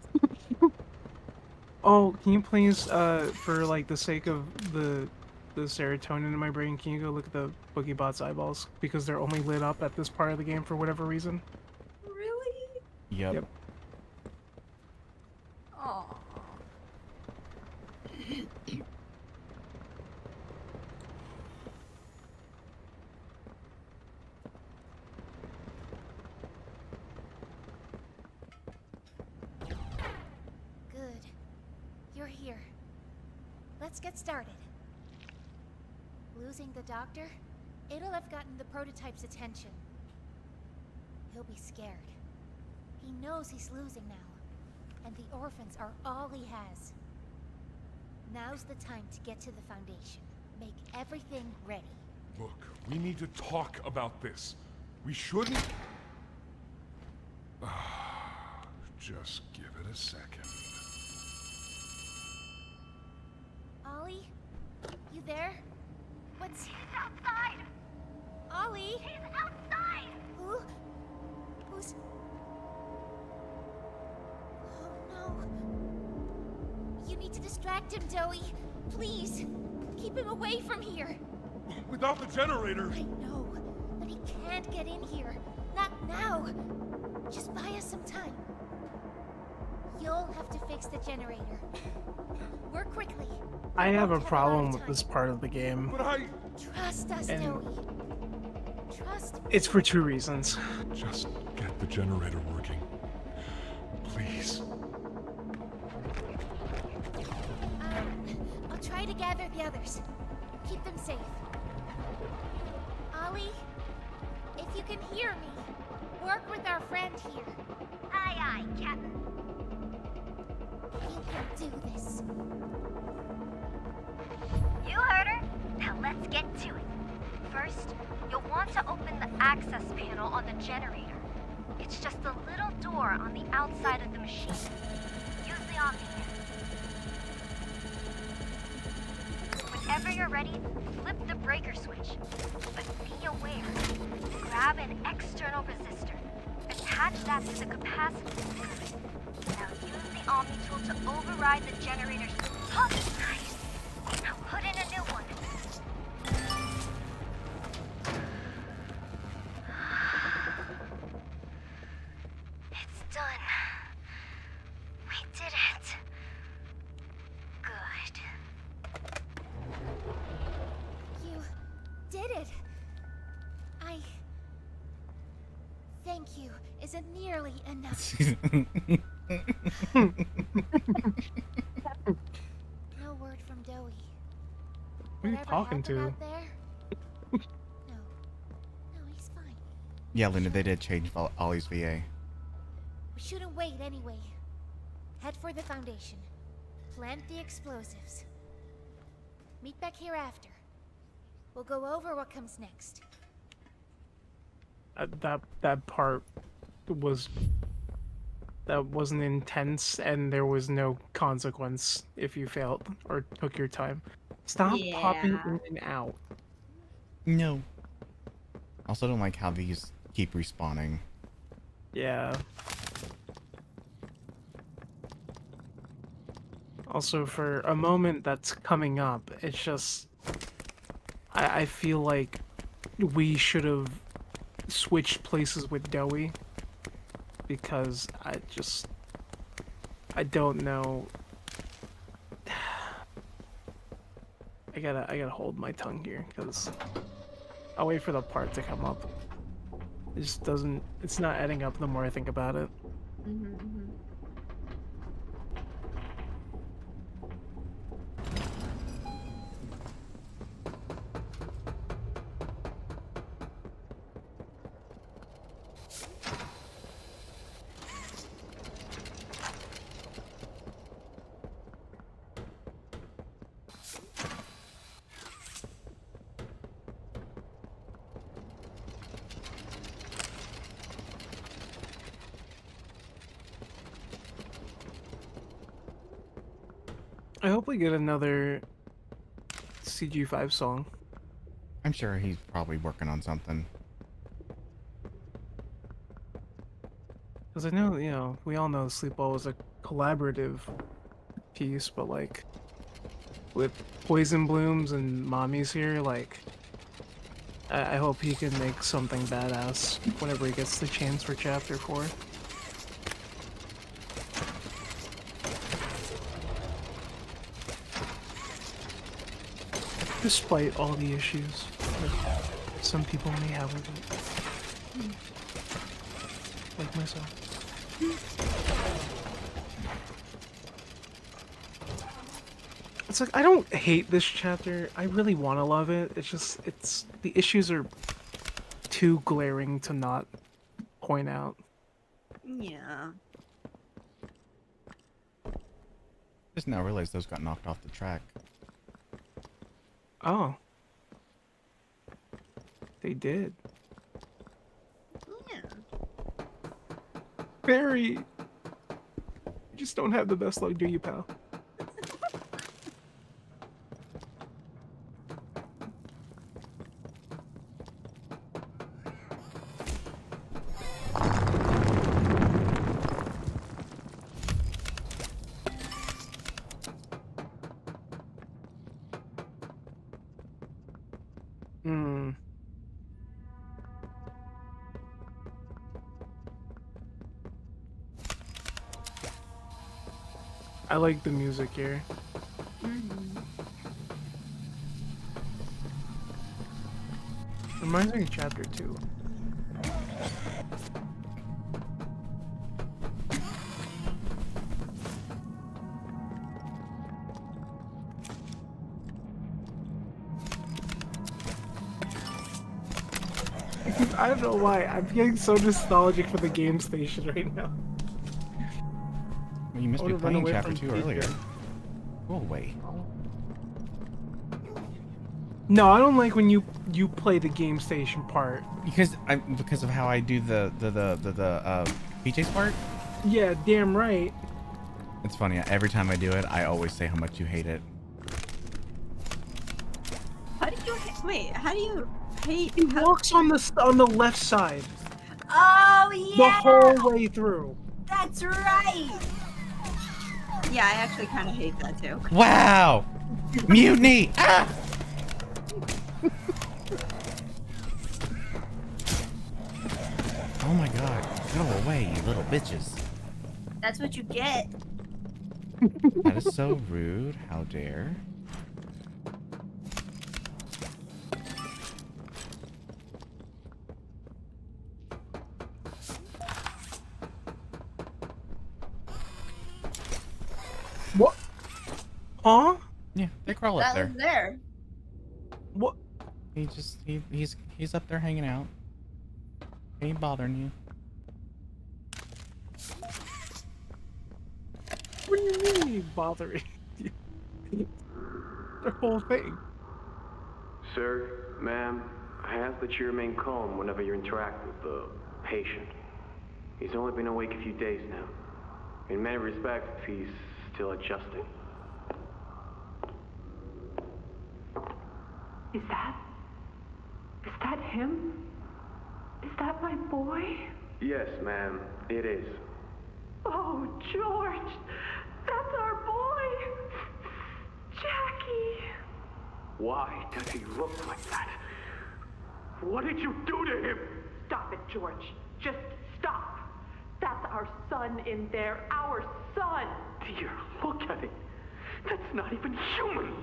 Oh, can you please, for, like, the sake of the serotonin in my brain, can you go look at the Boogiebot's eyeballs? Because they're only lit up at this part of the game for whatever reason. Really? Yep. Aww. Good. You're here. Let's get started. Losing the doctor? It'll have gotten the prototype's attention. He'll be scared. He knows he's losing now. And the orphans are all he has. Now's the time to get to the Foundation. Make everything ready. Look, we need to talk about this. We shouldn't... Just give it a second. Ollie? You there? What's... He's outside! Ollie? He's outside! Who? Who's... Oh no. You need to distract him, Doey. Please. Keep him away from here. Without the generator... I know, but he can't get in here. Not now. Just buy us some time. You'll have to fix the generator. Work quickly. I have a won't problem lot of with time. this part of the game. But I... Trust us, And- Doey. Trust me. It's for two reasons. Just get the generator working. Please. I'll try to gather the others. Keep them safe. Ollie, if you can hear me, work with our friend here. Aye, aye, Captain. You can do this. You heard her. Now let's get to it. First, you'll want to open the access panel on the generator. It's just a little door on the outside of the machine. Use the Omni hand. Whenever you're ready, flip the breaker switch. But be aware. Grab an external resistor. Attach that to the capacitor. Now use the Omni tool to override the generator's... Oh, nice! Now put in a new one. It's done. We did it. Good. You did it. Thank you isn't nearly enough. No word from Dowie. Who are you Whatever talking happened to? out there? No, he's fine. Yeah, Linda, they did change Ollie's VA. We shouldn't wait anyway. Head for the Foundation. Plant the explosives. Meet back here after. We'll go over what comes next. That part wasn't intense, and there was no consequence if you failed or took your time. Stop popping in and out. No. Also don't like how these keep respawning. Yeah. Also, for a moment that's coming up, it's just... I feel like we should have switched places with Dowie. Because I don't know. I gotta hold my tongue here, because I'll wait for the part to come up. It just doesn't, it's not adding up the more I think about it. I hope we get another CG5 song. I'm sure he's probably working on something. Because I know, you know, we all know Sleepwell was a collaborative piece, but like, with Poison Blooms and Mommies here, like, I hope he can make something badass whenever he gets the chance for Chapter 4. Despite all the issues that some people may have with it. Like myself. It's like, I don't hate this chapter. I really want to love it. It's just, the issues are too glaring to not point out. Yeah. Just now realized those got knocked off the track. Oh. They did. Yeah. Barry! You just don't have the best luck, do you, pal? I like the music here. Reminds me of Chapter 2. I don't know why, I'm getting so nostalgic for the game station right now. Well, you missed me playing Chapter 2 earlier. Go away. No, I don't like when you play the game station part. Because of how I do the PJ's part? Yeah, damn right. It's funny, every time I do it, I always say how much you hate it. How do you wait? How do you hate? He walks on the left side. Oh yeah. The whole way through. That's right. Yeah, I actually kind of hate that too. Wow! Mutiny! Ah! Oh my god, go away, you little bitches. That's what you get. That is so rude. How dare. Huh? Yeah, they crawl up That there. was there. What? He's up there hanging out. Ain't bothering you. What do you mean bothering you? The whole thing. Sir, ma'am, I ask that you remain calm whenever you interact with the patient. He's only been awake a few days now. In many respects, he's still adjusting. Is that him? Is that my boy? Yes, ma'am, it is. Oh, George, that's our boy, Jackie. Why does he look like that? What did you do to him? Stop it, George. Just stop. That's our son in there, our son. Dear, look at it. That's not even human.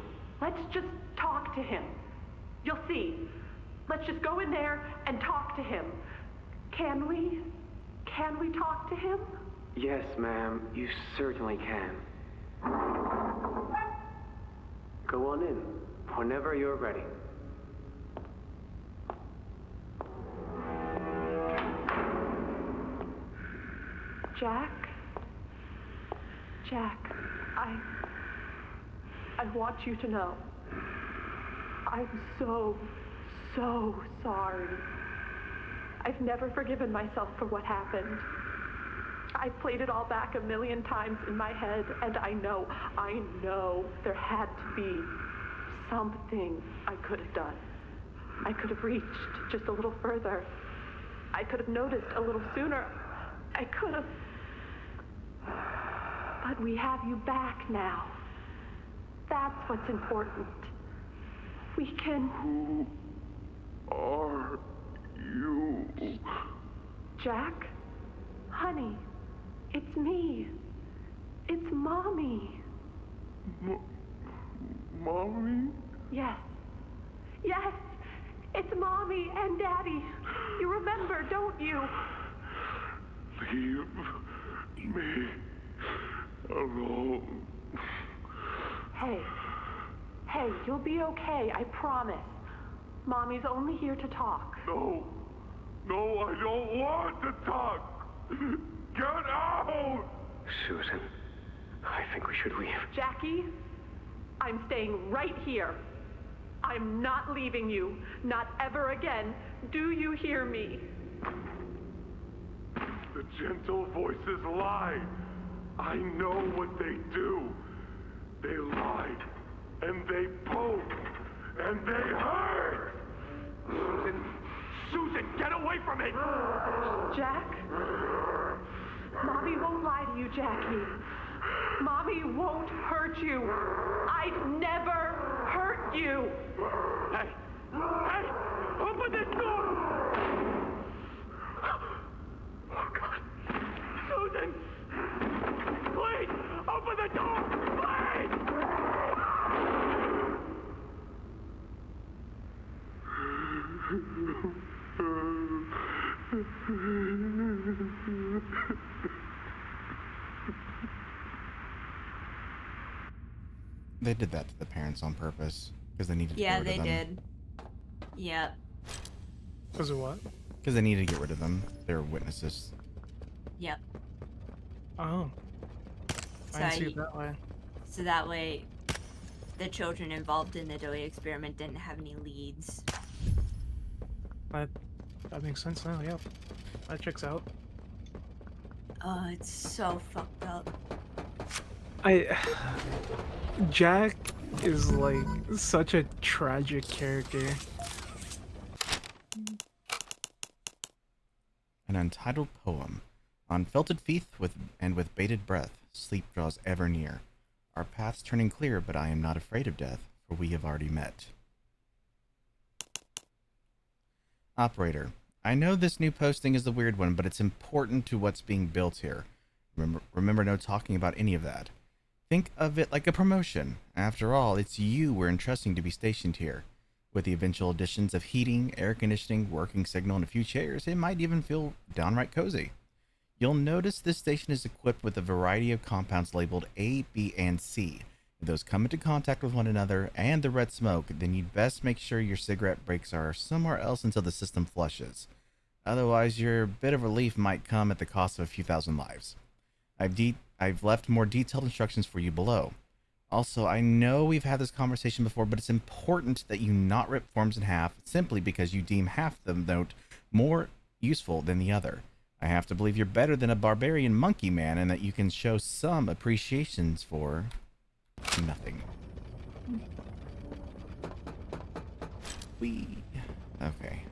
Let's just talk to him. You'll see. Let's just go in there and talk to him. Can we? Can we talk to him? Yes, ma'am, you certainly can. Go on in, whenever you're ready. Jack, I want you to know, I'm so sorry. I've never forgiven myself for what happened. I've played it all back a million times in my head, and I know there had to be something I could have done. I could have reached just a little further. I could have noticed a little sooner. I could have. But we have you back now. That's what's important. We can... Who are you? Jack? Honey, it's me. It's Mommy. Mommy? Yes. Yes! It's Mommy and Daddy. You remember, don't you? Leave me alone. Hey, you'll be okay, I promise. Mommy's only here to talk. No, I don't want to talk. Get out! Susan, I think we should leave. Jackie, I'm staying right here. I'm not leaving you. Not ever again. Do you hear me? The gentle voices lie. I know what they do. They lie, and they poke, and they hurt. Susan, get away from me! Jack? Mommy won't lie to you, Jackie. Mommy won't hurt you. I'd never hurt you. Hey! Open this door! Oh, God. Susan! Please! Open the door! Please! They did that to the parents on purpose because they needed to Yeah, get rid of them. they did. Yep. Because of what? Because they needed to get rid of them. They were witnesses. Yep. Oh. So I see it that way. So that way, the children involved in the Dewey experiment didn't have any leads. That makes sense now, yep. That checks out. Oh, it's so fucked up. Jack is like such a tragic character. An untitled poem. On felted feet and with bated breath, sleep draws ever near. Our paths turning clear, but I am not afraid of death, for we have already met. Operator, I know this new posting is a weird one, but it's important to what's being built here. Remember no talking about any of that. Think of it like a promotion. After all, it's you we're entrusting to be stationed here. With the eventual additions of heating, air conditioning, working signal, and a few chairs, it might even feel downright cozy. You'll notice this station is equipped with a variety of compounds labeled A, B, and C, If those come into contact with one another and the red smoke, then you'd best make sure your cigarette breaks are somewhere else until the system flushes. Otherwise, your bit of relief might come at the cost of a few thousand lives. I've left more detailed instructions for you below. Also, I know we've had this conversation before, but it's important that you not rip forms in half simply because you deem half the note more useful than the other. I have to believe you're better than a barbarian monkey man and that you can show some appreciations for nothing. Okay.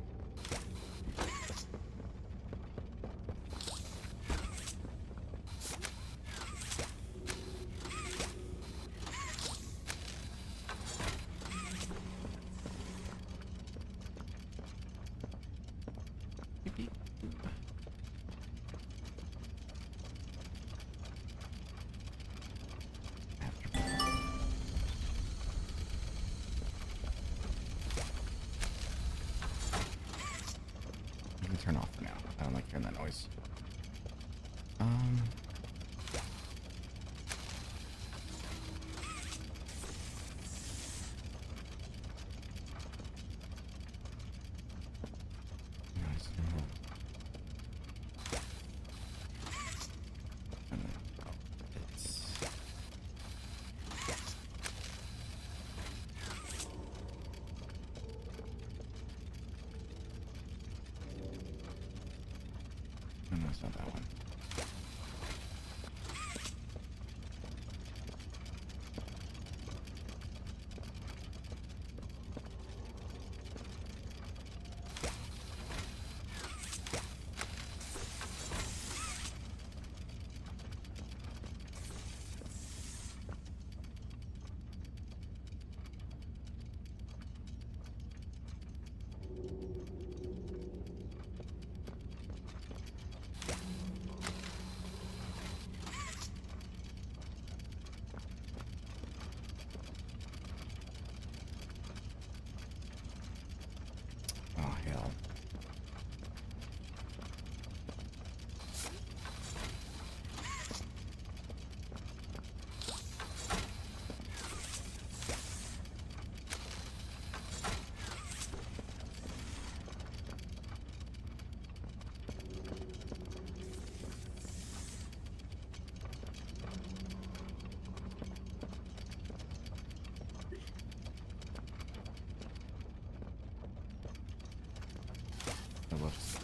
Turn off for now. I don't like hearing that noise. No, it's not that one.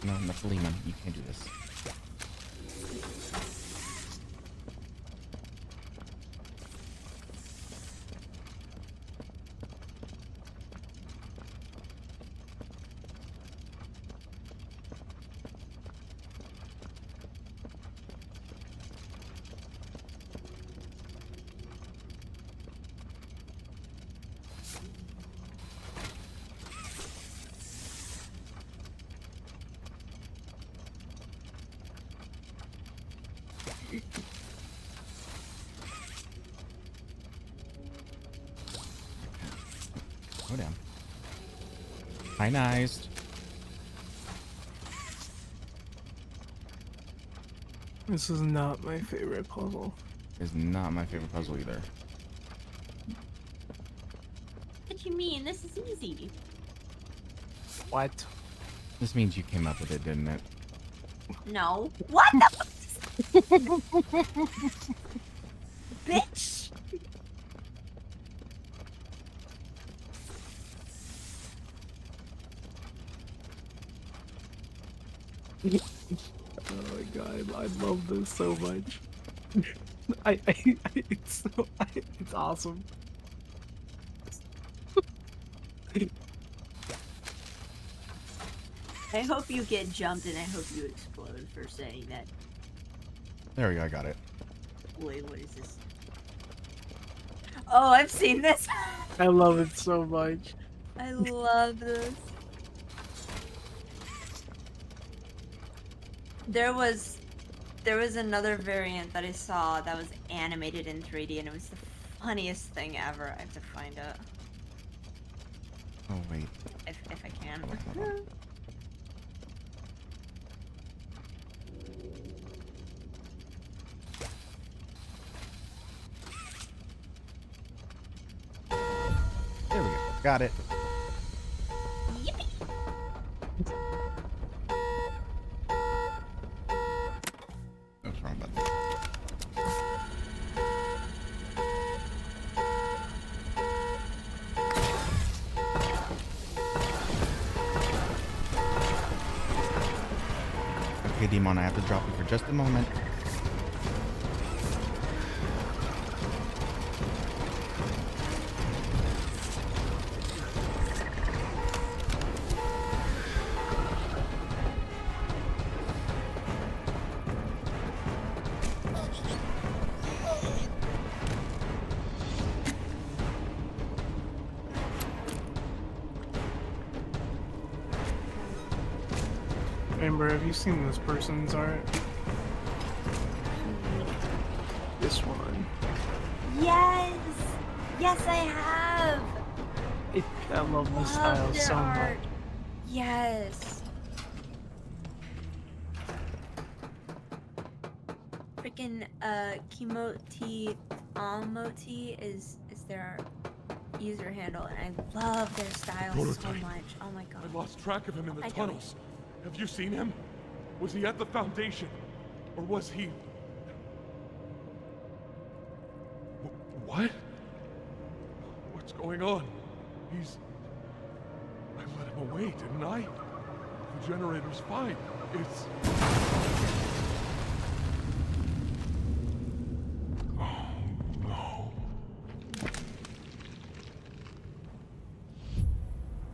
No, Nephilim, you can't do this. Go down. Ionized. This is not my favorite puzzle. Is not my favorite puzzle either. What you mean? This is easy. What? This means you came up with it, didn't it? No. What the bitch? Oh my god, I love this so much. It's awesome. I hope you get jumped and I hope you explode for saying that. There we go, I got it. Wait, what is this? Oh, I've seen this. I love it so much. I love this. There was another variant that I saw that was animated in 3D and it was the funniest thing ever. I have to find it. Oh wait. If I can. Hold on. Got it. What's wrong button? Okay, Demon, I have to drop you for just a moment. Amber, have you seen this person's art? This one. Yes! Yes, I have! I love this style their so much. art. Yes. Freaking Kimoti Almoti is their user handle, and I love their style so Prototype. much. Oh my god. I lost track of him in the I don't- tunnels. Have you seen him? Was he at the Foundation? Or was he... What? What's going on? He's... I let him away, didn't I? The generator's fine. It's... Oh, no.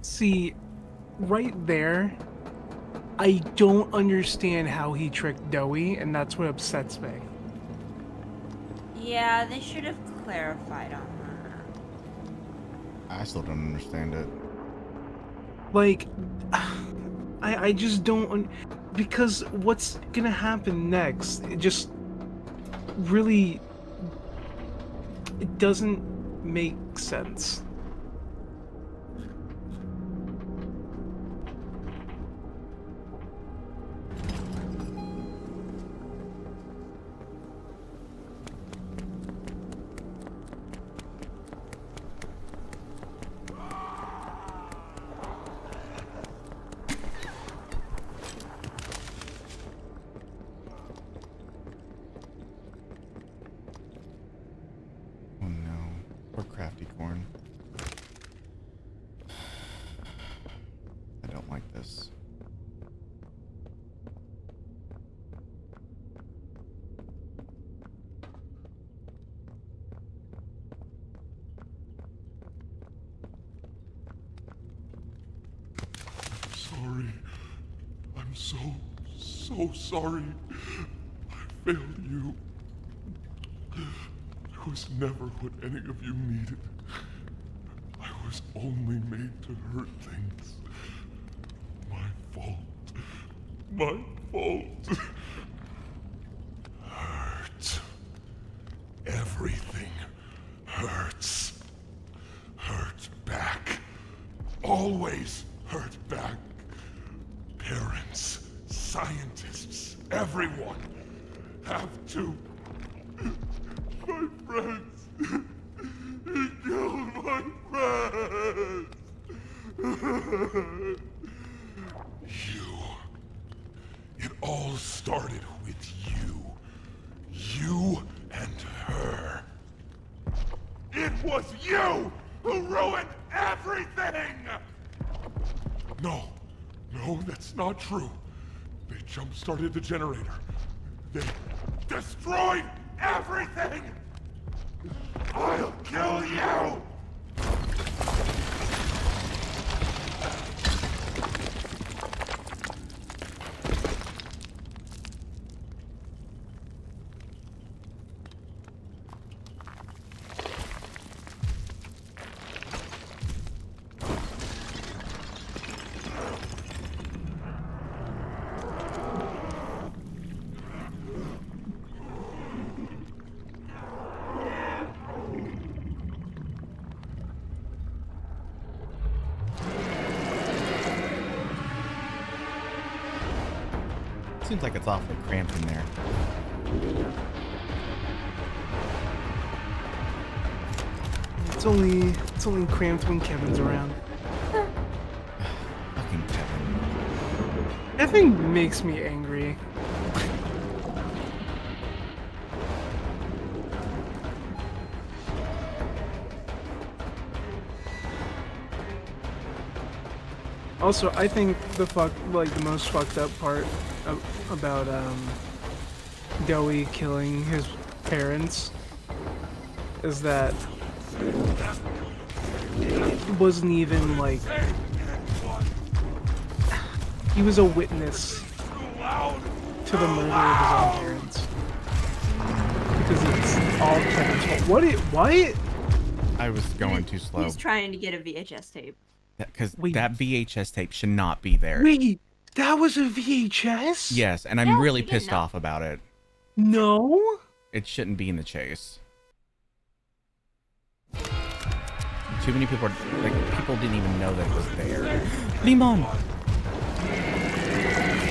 See, right there, I don't understand how he tricked Dowie, and that's what upsets me. Yeah, they should have clarified on that. I still don't understand it. Like, I just don't, because what's gonna happen next? It just really, it doesn't make sense. Oh no. Poor Crafty Corn. I don't like this. Sorry. I'm so sorry. I failed you. I was never what any of you needed. I was only made to hurt things. My fault. My fault. Hurt. Everything hurts. Hurt back. Always hurt back. Parents, scientists, everyone have to. My friends. He killed my friends. You. It all started with you. You and her. It was you who ruined everything! No, that's not true. They jump-started the generator. They destroyed everything! I'll kill you! Seems like it's awfully cramped in there. It's only cramped when Kevin's around. Fucking Kevin. Kevin makes me angry. Also, I think the most fucked up part about Joey killing his parents is that it wasn't even like he was a witness to the murder of his own parents because it's all Kevin's fault. What? I was going too slow. He's trying to get a VHS tape. Because that VHS tape should not be there. Wait, that was a VHS? Yes, and I'm really pissed off about it. No? It shouldn't be in the chase. Too many people people didn't even know that it was there. Limon!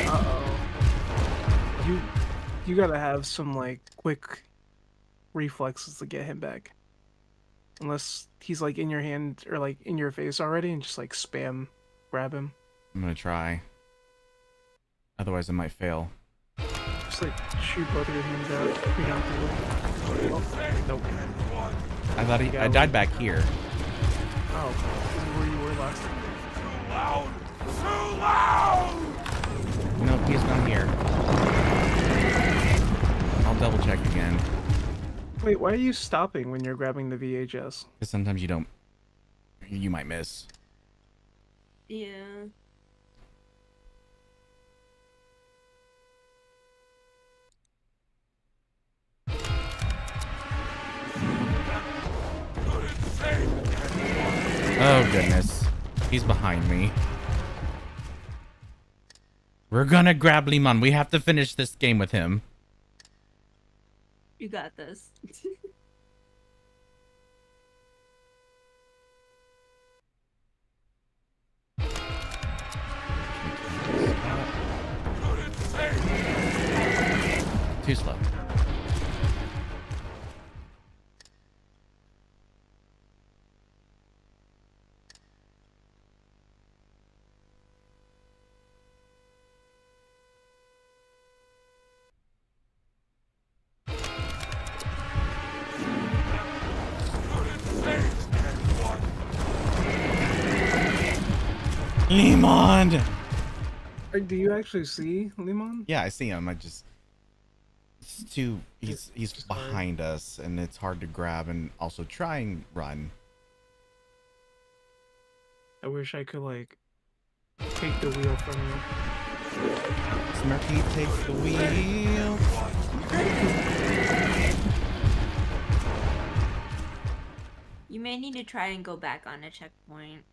Uh-oh. You gotta have some, like, quick reflexes to get him back. Unless he's, like, in your hand or, like, in your face already and just, like, spam grab him. I'm gonna try. Otherwise, I might fail. Just, like, shoot both of your hands out. We don't do it. Oh, nope. I thought I died back here. Oh, this is where you were last time. Too loud! Too loud! No, he's not here. I'll double check again. Wait, why are you stopping when you're grabbing the VHS? Because sometimes you might miss. Yeah. Oh goodness. He's behind me. We're gonna grab Limon. We have to finish this game with him. You got this. Too slow. Limon! Do you actually see Limon? Yeah, I see him. He's behind us, and it's hard to grab and also try and run. I wish I could, like, take the wheel from you. Smirky, take the wheel. You may need to try and go back on a checkpoint.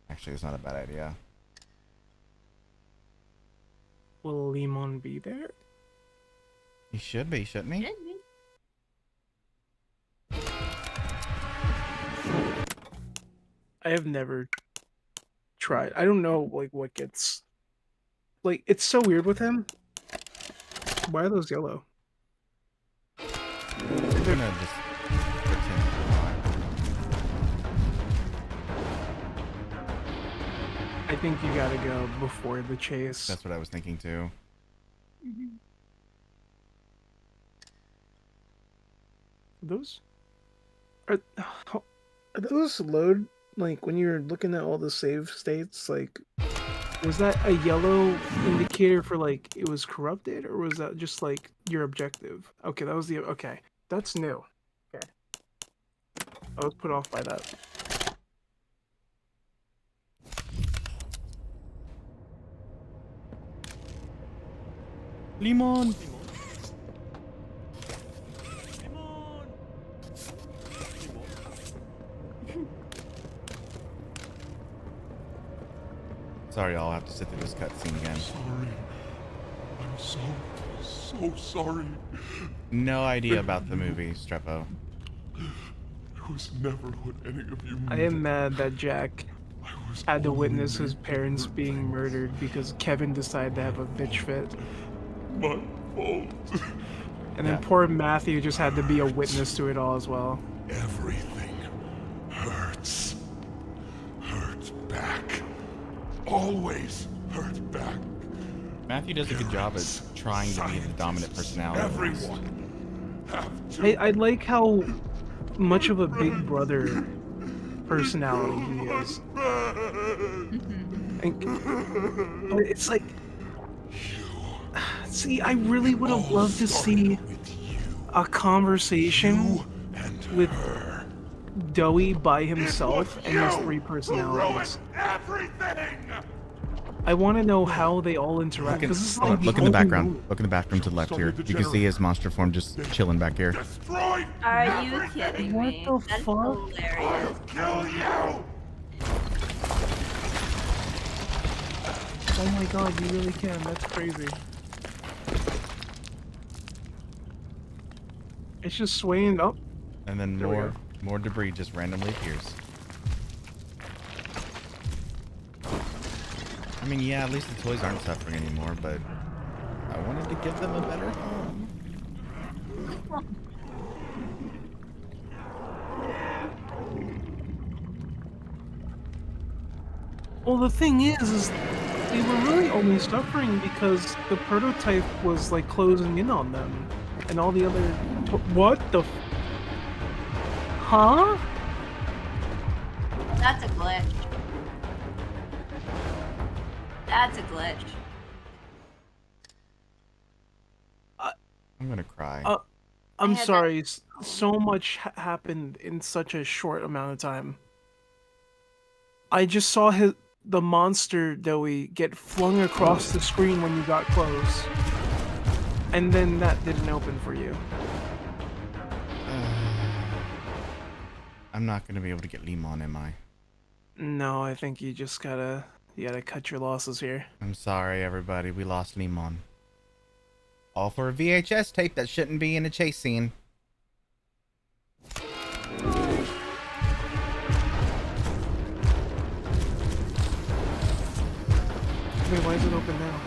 Actually, it's not a bad idea. Will Limon be there? He should be, shouldn't he? I have never tried. I don't know, like, what gets... Like, it's so weird with him. Why are those yellow? I'm gonna just pretend. I think you gotta go before the chase. That's what I was thinking too. Those are those load, like, when you're looking at all the save states, like, was that a yellow indicator for, like, it was corrupted, or was that just, like, your objective? Okay, that was the... Okay, that's new. Okay. I was put off by that. Limon! Sorry, I'll have to sit through this cutscene again. Sorry. I'm so sorry. No idea about the movie, Strepo. It was never what any of you I am mad that Jack had to witness his parents being murdered because Kevin decided to have a bitch fit. My fault. And then poor Matthew just had to be a witness to it all as well. Everything hurts. Hurt back. Always hurt back. Matthew does a good job at trying to be the dominant personality. Everyone have to. I like how much of a big brother personality he is. It's like, see, I really would have loved to see a conversation with Doey by himself and his three personalities. I want to know how they all interact. Look, This is like look in the background. Look in the bathroom to the left here. You can see his monster form just chilling back here. Are you kidding me? What the That's fuck? hilarious. Kill you! Oh my god, you really can. That's crazy. It's just swaying up. And then There we more debris just randomly appears. I mean, yeah, at least the toys aren't suffering anymore, but I wanted to give them a better home. Well, the thing is they were really only suffering because the prototype was like closing in on them, and all the other. What the? Huh? That's a glitch. That's a glitch. I'm gonna cry. I'm sorry. So much happened in such a short amount of time. I just saw the monster Doey get flung across the screen when you got close, and then that didn't open for you. I'm not gonna be able to get Limon, am I? No, I think you just gotta cut your losses here. I'm sorry, everybody. We lost Limon. All for a VHS tape that shouldn't be in a chase scene. Wait, why is it open now?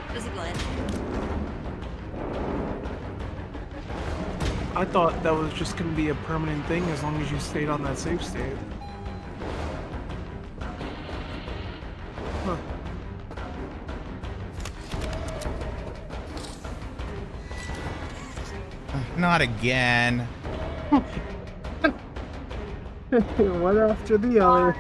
It was a glitch. I thought that was just gonna be a permanent thing as long as you stayed on that save state. Huh. Not again. One after the other.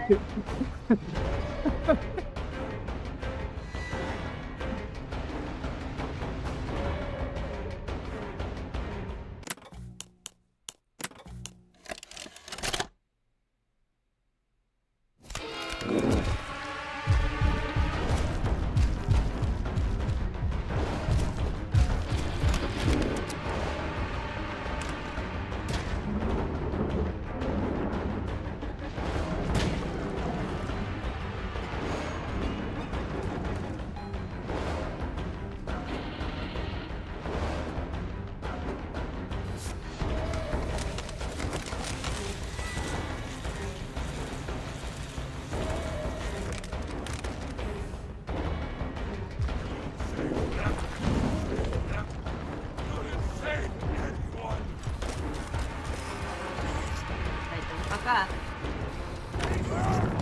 Fuck up.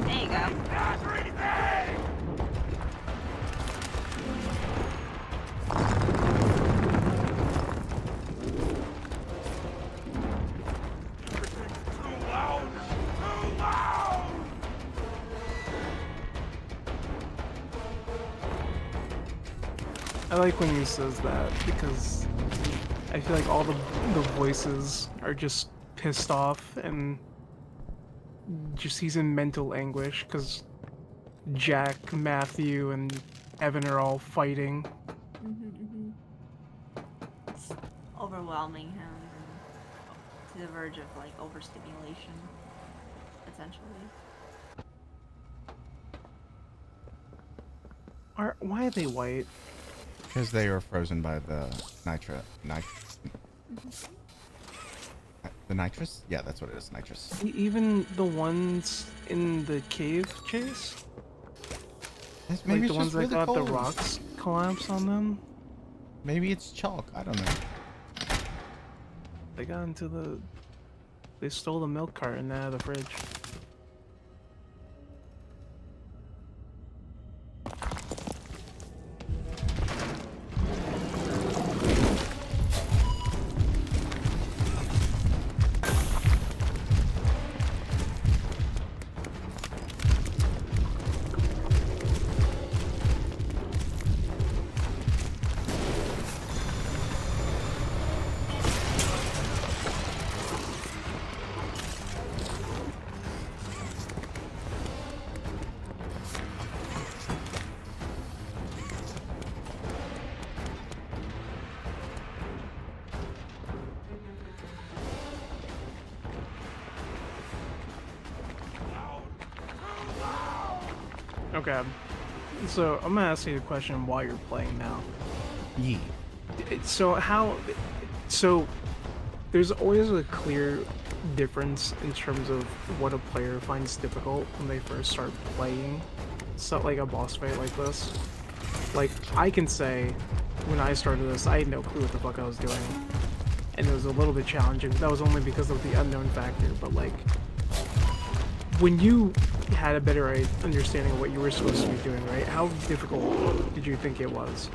There you go. I like when he says that because I feel like all the voices are just pissed off and just he's in mental anguish because Jack, Matthew, and Evan are all fighting. It's overwhelming him to the verge of like overstimulation, potentially. Why are they white? Because they were frozen by the the nitrous? Yeah, that's what it is, nitrous. Even the ones in the cave chase? Maybe Like it's the ones just that really got cold. the rocks collapse on them? Maybe it's chalk, I don't know. They got into the They stole the milk carton out of the fridge. Okay, so I'm gonna ask you a question while you're playing now. Yeah. So there's always a clear difference in terms of what a player finds difficult when they first start playing, so like a boss fight like this. Like, I can say, when I started this, I had no clue what the fuck I was doing, and it was a little bit challenging. That was only because of the unknown factor, but like, when you had a better understanding of what you were supposed to be doing, right? How difficult did you think it was?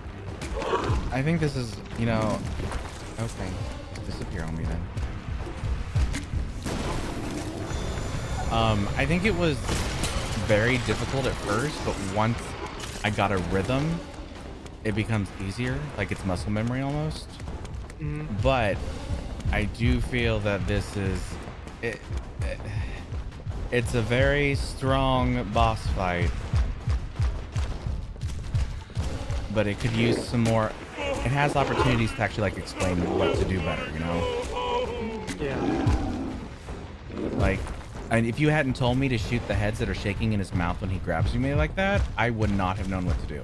I think this is, you know, okay, disappear on me then. I think it was very difficult at first, but once I got a rhythm, it becomes easier, like it's muscle memory almost. But I do feel that this is it's a very strong boss fight, but it could use some more. It has opportunities to actually like explain what to do better, you know? Yeah. Like, and if you hadn't told me to shoot the heads that are shaking in his mouth when he grabs you like that, I would not have known what to do.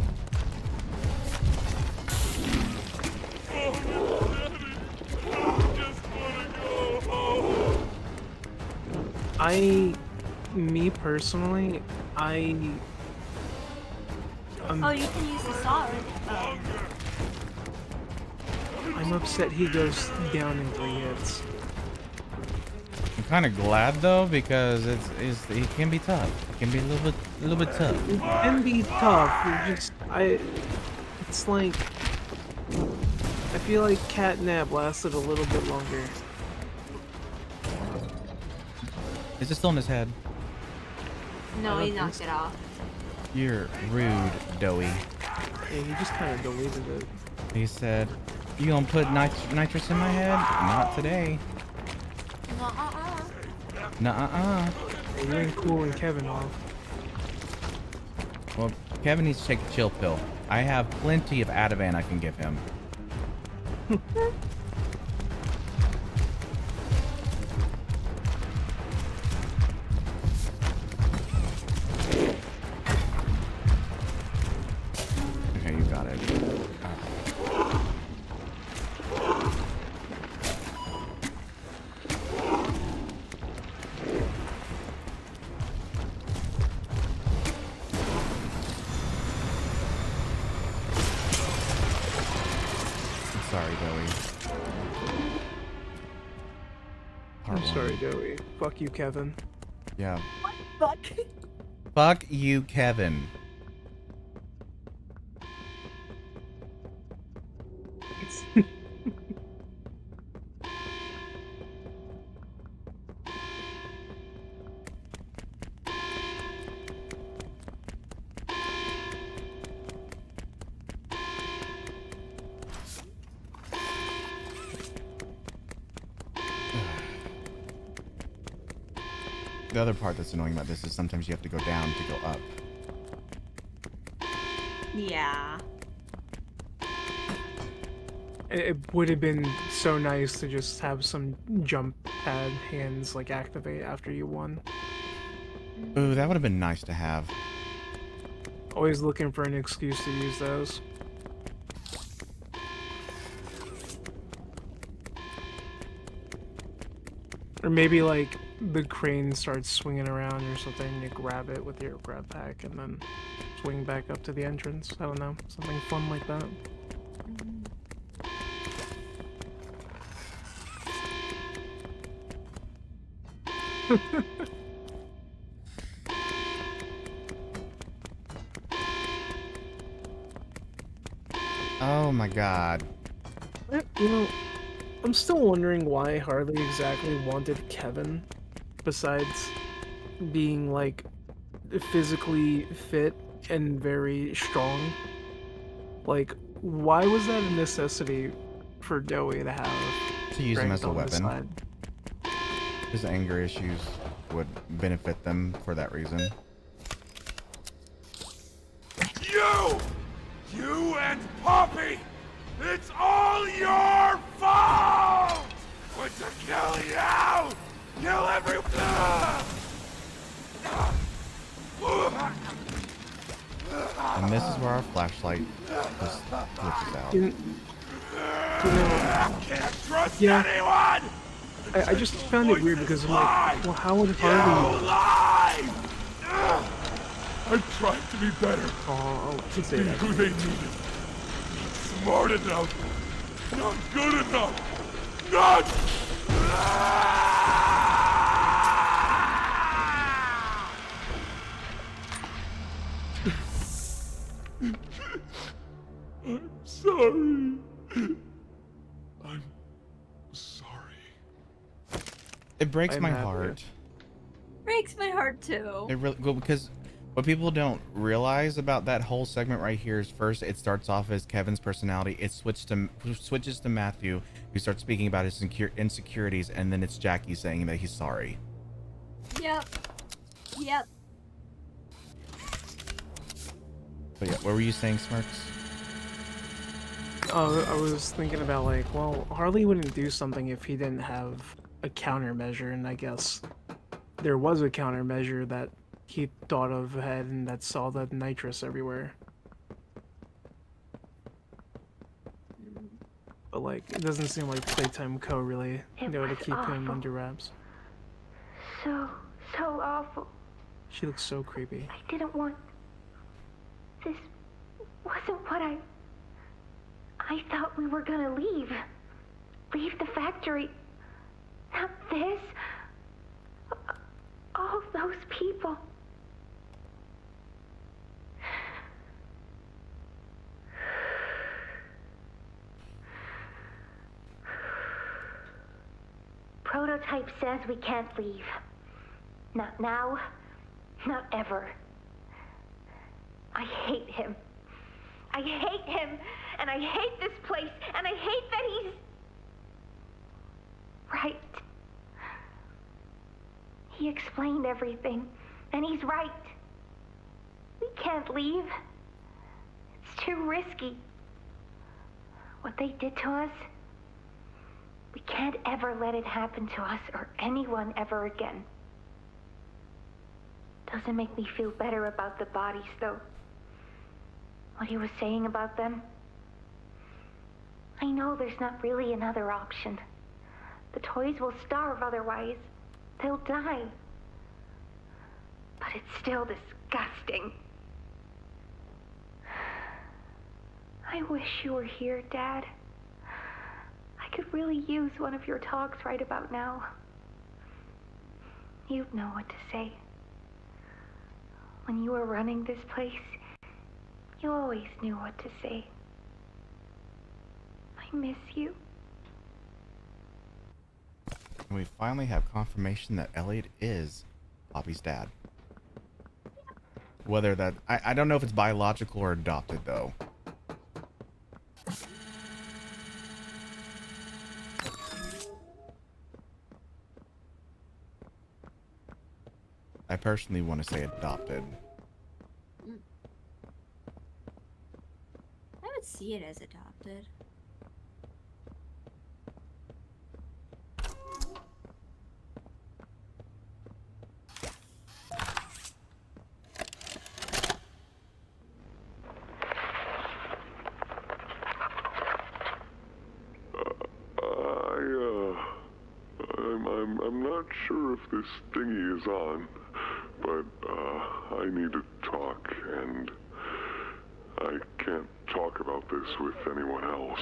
Me personally, Oh, you can use the saw. I'm upset he goes down in 3 hits. I'm kind of glad though, because it can be tough. It can be a little bit tough. It can be tough. It's like, I feel like catnap lasted a little bit longer. Is it still in his head? No, he knocked it off. You're rude, Doey. Yeah, he just kind of deleted it. He said, "You gonna put nitrous in my head? Not today." Nuh-uh. You ain't cooling Kevin off. Well, Kevin needs to take a chill pill. I have plenty of Ativan I can give him. Okay, you got it. Sorry, Doey. I'm sorry, Doey. Fuck you, Kevin. Yeah. Fuck. Fuck you, Kevin. The other part that's annoying about this is sometimes you have to go down to go up. Yeah. It would have been so nice to just have some jump pad hands like activate after you won. Ooh, that would have been nice to have. Always looking for an excuse to use those. Or maybe like the crane starts swinging around or something, you grab it with your grab pack and then swing back up to the entrance. I don't know, something fun like that. Oh my god. You know, I'm still wondering why Harley exactly wanted Kevin, besides being, like, physically fit and very strong. Like, why was that a necessity for Joey to have To use him Grant as a on the weapon. side? His anger issues would benefit them for that reason. You and Poppy! It's all your fault! Want to kill you! Kill everyone! And this is where our flashlight just glitches out. Can't trust Yeah. anyone! I just found it weird because I'm like, well, how would Harley... I tried to be better. Oh, To be who they needed. Smart enough. Not good enough. Not... I'm sorry. I'm sorry. It breaks I'm my happy. heart. Breaks my heart too. It really, well, because what people don't realize about that whole segment right here is, first it starts off as Kevin's personality. It switches to Matthew, who starts speaking about his insecurities, and then it's Jackie saying that he's sorry. Yep. Yep. But yeah, what were you saying, Smirks? Oh, I was thinking about, like, well, Harley wouldn't do something if he didn't have a countermeasure, and I guess there was a countermeasure that he thought of ahead and that saw the nitrous everywhere. But, like, it doesn't seem like Playtime Co. really know to keep him under wraps. So awful. She looks so creepy. I didn't want... This wasn't what I thought we were gonna leave. Leave the factory. Not this. All those people. Prototype says we can't leave. Not now, not ever. I hate him. I hate him, and I hate this place, and I hate that he's... right. He explained everything, and he's right. We can't leave. It's too risky. What they did to us, we can't ever let it happen to us or anyone ever again. Doesn't make me feel better about the bodies, though. What he was saying about them. I know there's not really another option. The toys will starve otherwise. They'll die. But it's still disgusting. I wish you were here, Dad. I could really use one of your talks right about now. You'd know what to say. When you were running this place, you always knew what to say. I miss you. And we finally have confirmation that Elliot is Poppy's dad. Whether that... I don't know if it's biological or adopted, though. I personally want to say adopted. I would see it as adopted. I'm not sure if this thingy is on, but I need to talk, and I can't talk about this with anyone else.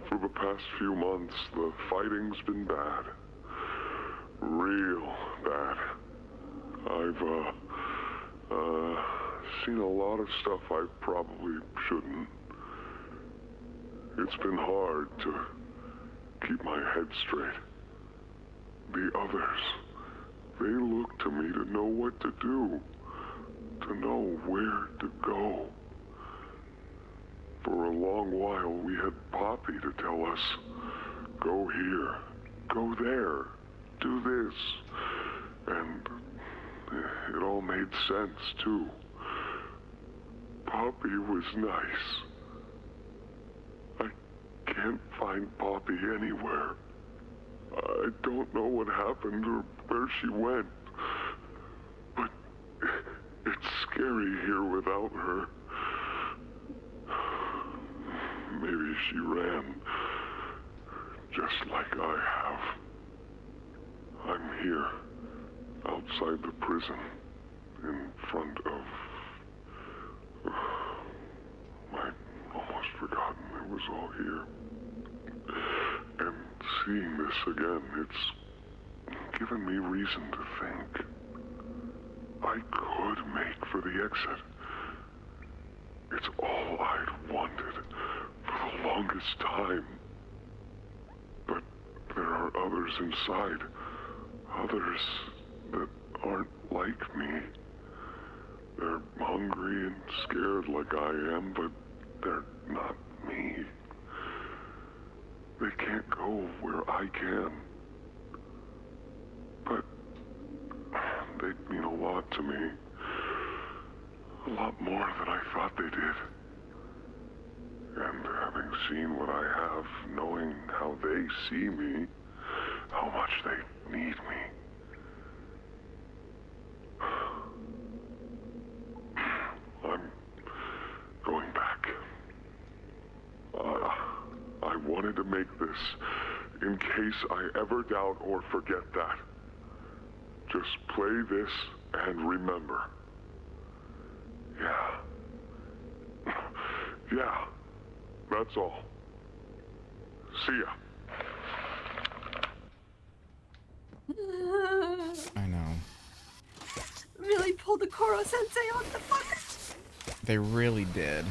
For the past few months, the fighting's been bad. real bad. I've, seen a lot of stuff I probably shouldn't. It's been hard to keep my head straight. The others, they look to me to know what to do, to know where to go. For a long while, we had Poppy to tell us, go here, go there, do this. And it all made sense, too. Poppy was nice. I can't find Poppy anywhere. I don't know what happened or where she went. But it's scary here without her. Maybe she ran, just like I have. I'm here, outside the prison, in front of... I'd almost forgotten it was all here. And seeing this again, it's given me reason to think. I could make for the exit. It's all I'd wanted for the longest time. But there are others inside. Others that aren't like me. They're hungry and scared like I am, but they're not me. They can't go where I can. But they mean a lot to me. A lot more than I thought they did. And having seen what I have, knowing how they see me, how much they need me. I'm going back. I wanted to make this in case I ever doubt or forget that. Just play this and remember. Yeah. Yeah. That's all. See ya. I know. Really pulled the Koro-sensei on the fucker. They really did.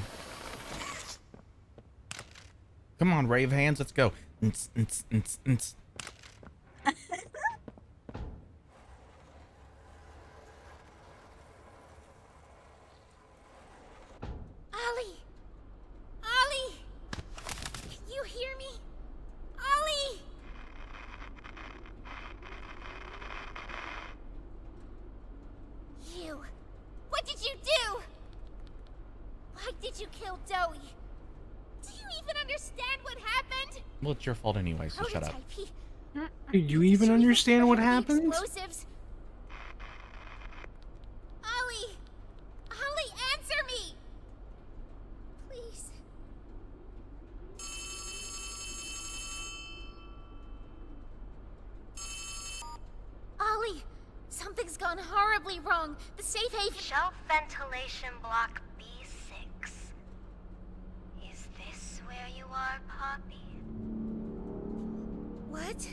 Come on, rave hands, let's go. Ollie! Ollie! Can you hear me? Ollie! You! What did you do? Why did you kill Dowie? Do you even understand what happened? Well, it's your fault anyway, so shut up. Did you even understand what happened? Explosives? Ollie! Ollie, answer me! Please. Ollie! Something's gone horribly wrong. The safe haven... Shelf ventilation block B6. Is this where you are, Poppy? What?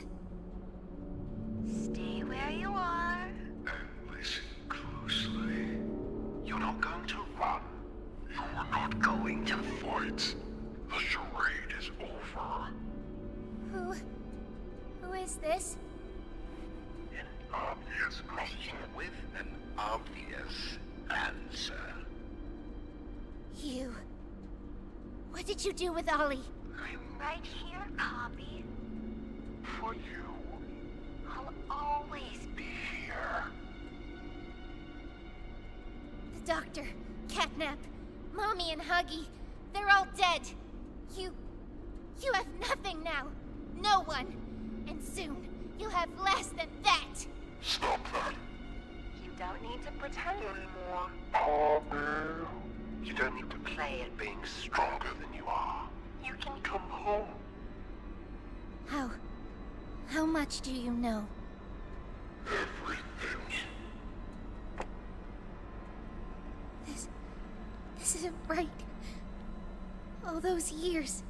Stay where you are. And listen closely. You're not going to run. You're not going to fight. The charade is over. Who is this? An obvious question with an obvious answer. You. What did you do with Ollie? I'm right here, Poppy. For you. I'll always be here. The doctor, Catnap, Mommy and Huggy, they're all dead. You have nothing now. No one. And soon, you'll have less than that. Stop that. You don't need to pretend anymore. Poppy. You don't need to play at being stronger than you are. You can come home. How much do you know? Everything. This isn't right. All those years.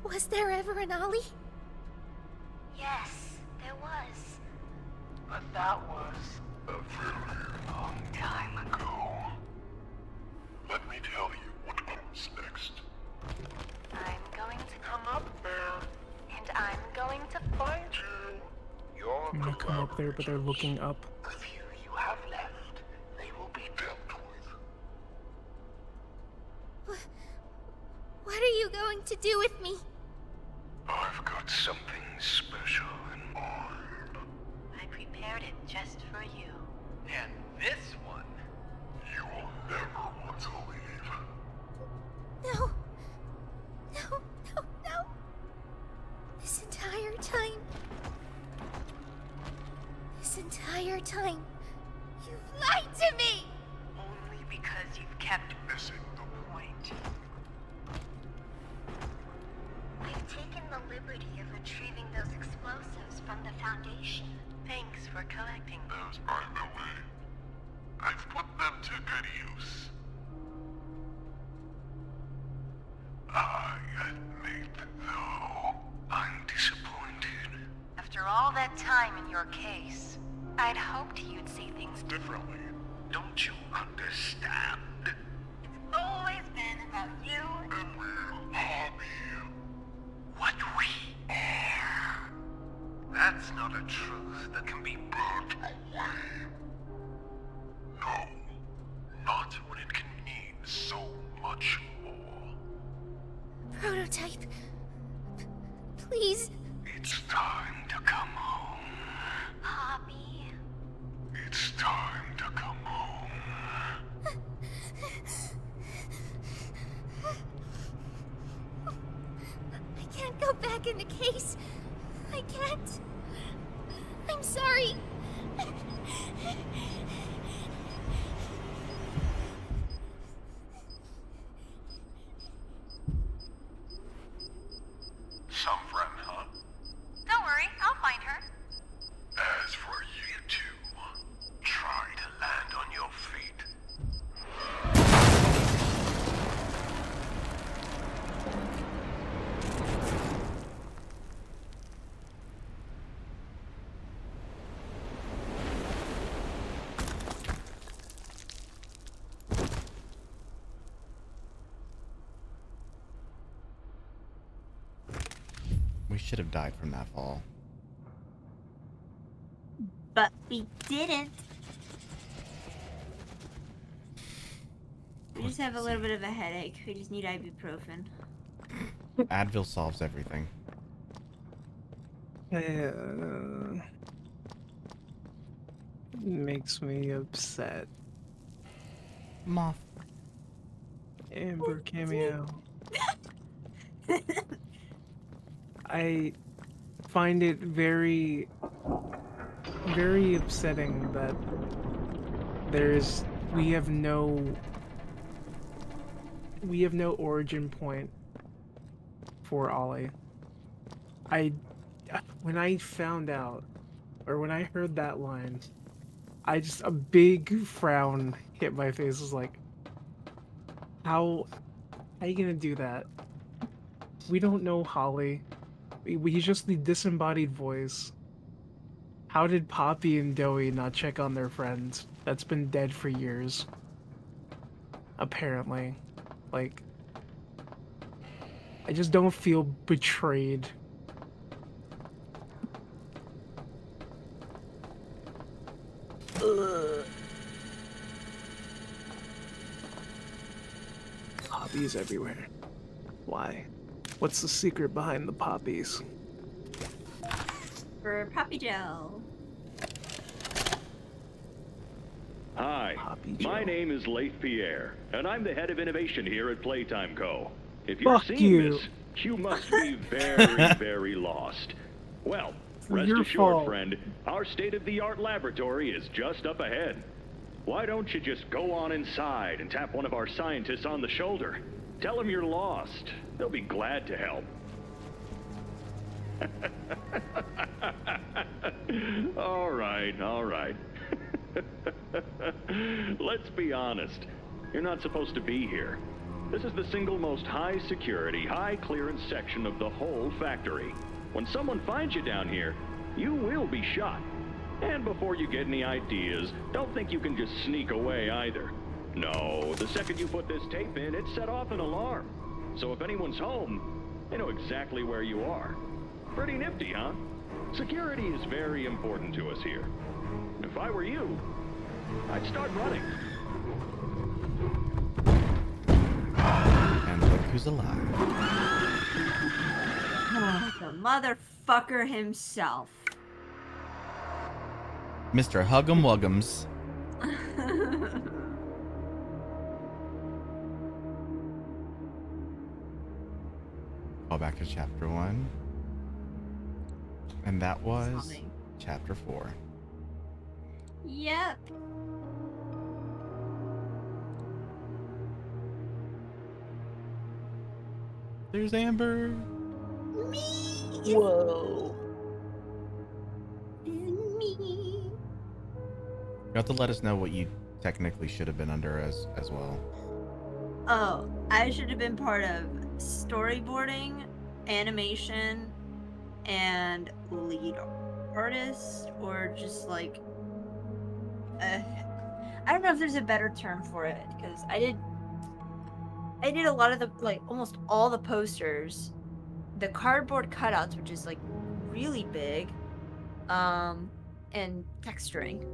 Was there ever an Ollie? Yes, there was. But that was a very long time ago. Let me tell you what comes next. I'm going to come up there, and I'm going to find you. Your I'm gonna come up there, but they're looking up. The few you have left, they will be dealt with. What are you going to do with me? I've got something special in mind. I prepared it just for you. And this one, you will never want to leave. No. No, no, no. This entire time, you've lied to me! Only because you've kept missing the point. I've taken the liberty of retrieving those explosives from the Foundation. Thanks for collecting them. Those, by the way, I've put them to good use. I admit, though, I'm disappointed. After all that time in your case, I'd hoped you'd see things Differently. Don't you understand? It's always been about you And we'll harm you. What we are. That's not a truth that can be burnt away. No. Not when it can mean so much more. Prototype. Please. It's time to come home. Poppy. It's time to come home. I can't go back in the case. I can't. I'm sorry. Some friend, huh? Don't worry, I'll find her. As for you two, try to land on your feet. We should have died from that fall. But we didn't. We just have a little bit of a headache. We just need ibuprofen. Advil solves everything. Makes me upset. Moth. Amber cameo. I find it very, very upsetting that we have no origin point for Ollie. When I found out, or when I heard that line, a big frown hit my face. I was like, how are you gonna do that? We don't know Holly. He's just the disembodied voice. How did Poppy and Doey not check on their friend that's been dead for years? Apparently. Like, I just don't feel betrayed. Ugh. Poppies everywhere. Why? What's the secret behind the poppies? For poppy gel. Hi, my name is Leif Pierre, and I'm the head of innovation here at Playtime Co. If you're Fuck seeing you. this, you must be very, very lost. Well, rest Your assured, fault. friend, our state-of-the-art laboratory is just up ahead. Why don't you just go on inside and tap one of our scientists on the shoulder? Tell them you're lost. They'll be glad to help. All right, all right. Let's be honest. You're not supposed to be here. This is the single most high security, high clearance section of the whole factory. When someone finds you down here, you will be shot. And before you get any ideas, don't think you can just sneak away either. No, the second you put this tape in, it set off an alarm. So if anyone's home, they know exactly where you are. Pretty nifty, huh? Security is very important to us here. If I were you, I'd start running. And look who's alive. Oh, the motherfucker himself. Mr. Huggum Wuggums. Call back to chapter 1. And that was chapter 4. Yep. There's Amber. Me. Whoa. Me. You have to let us know what you technically should have been under as well. Oh, I should have been part of storyboarding, animation, and lead artist, or just like I don't know if there's a better term for it, because I did a lot of the, like, almost all the posters, the cardboard cutouts, which is like really big, and texturing.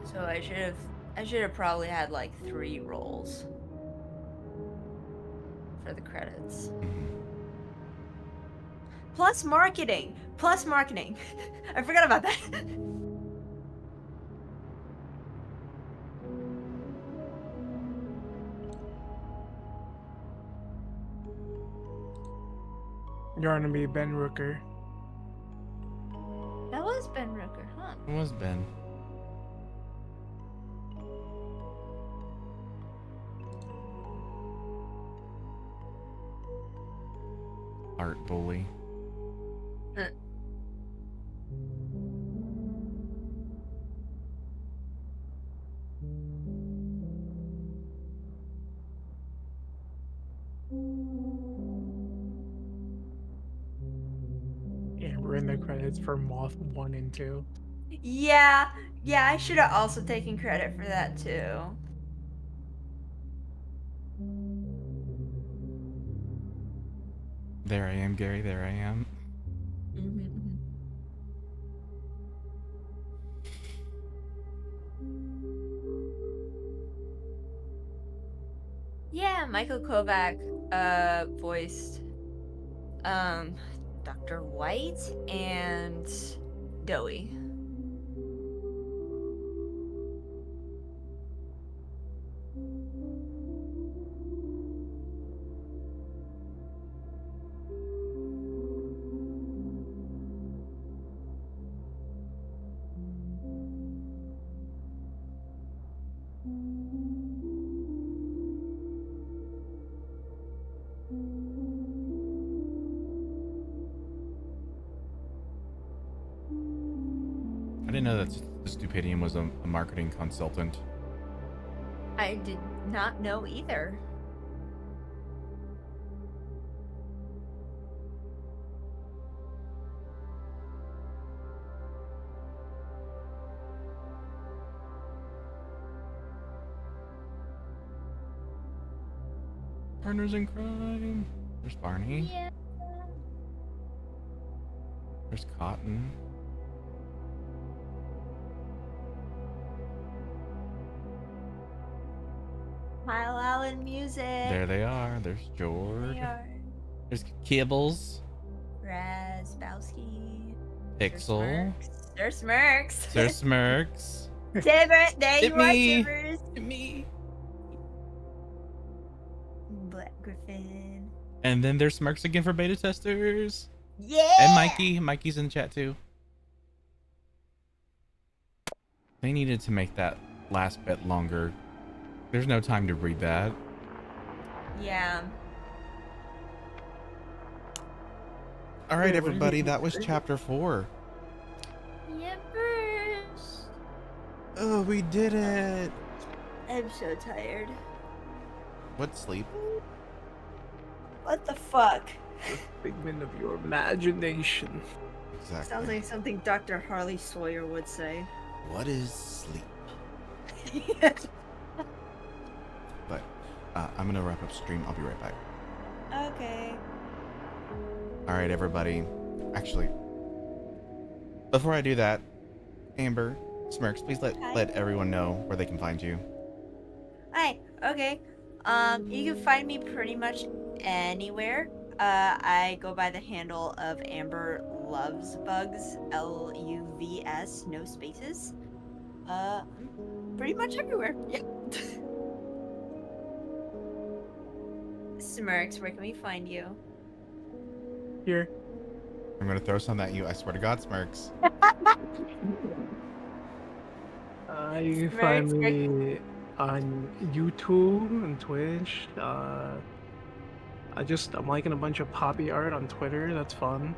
So I should have probably had like 3 roles for the credits. Plus marketing. I forgot about that. You're gonna be Ben Rooker. That was Ben Rooker, huh? It was Ben. Art bully. Yeah, we're in the credits for Moth 1 and 2. Yeah, I should have also taken credit for that too. There I am, Gary. There I am. Yeah, Michael Kovac voiced Dr. White and Dowie. I didn't know that the Stupidium was a marketing consultant. I did not know either. Partners in crime. There's Barney. Yeah. There's Cotton. Kyle Allen music. There they are. There's George. They are. There's Kibbles. Razbowski. Pixel. Sir Smirks. Sir Smirks. Tibbert, there Hit you me. are, Tibbers. Hit me. Black Griffin. And then there's Smirks again for beta testers. Yeah. And Mikey. Mikey's in chat too. They needed to make that last bit longer. There's no time to read that. Yeah. All right, everybody. That was chapter 4. Yippers. Oh, we did it. I'm so tired. What sleep? What the fuck? Figment of your imagination. Exactly. Sounds like something Dr. Harley Sawyer would say. What is sleep? But I'm gonna wrap up stream. I'll be right back. Okay. All right, everybody. Actually, before I do that, Amber, Smirks, please let everyone know where they can find you. Hi. Okay. You can find me pretty much anywhere. I go by the handle of Amber Loves Bugs, LUVS, no spaces. Pretty much everywhere. Yeah. Smirks, where can we find you? Here. I'm gonna throw something at you. I swear to God, Smirks. You can find me on YouTube and Twitch. I'm liking a bunch of Poppy art on Twitter. That's fun.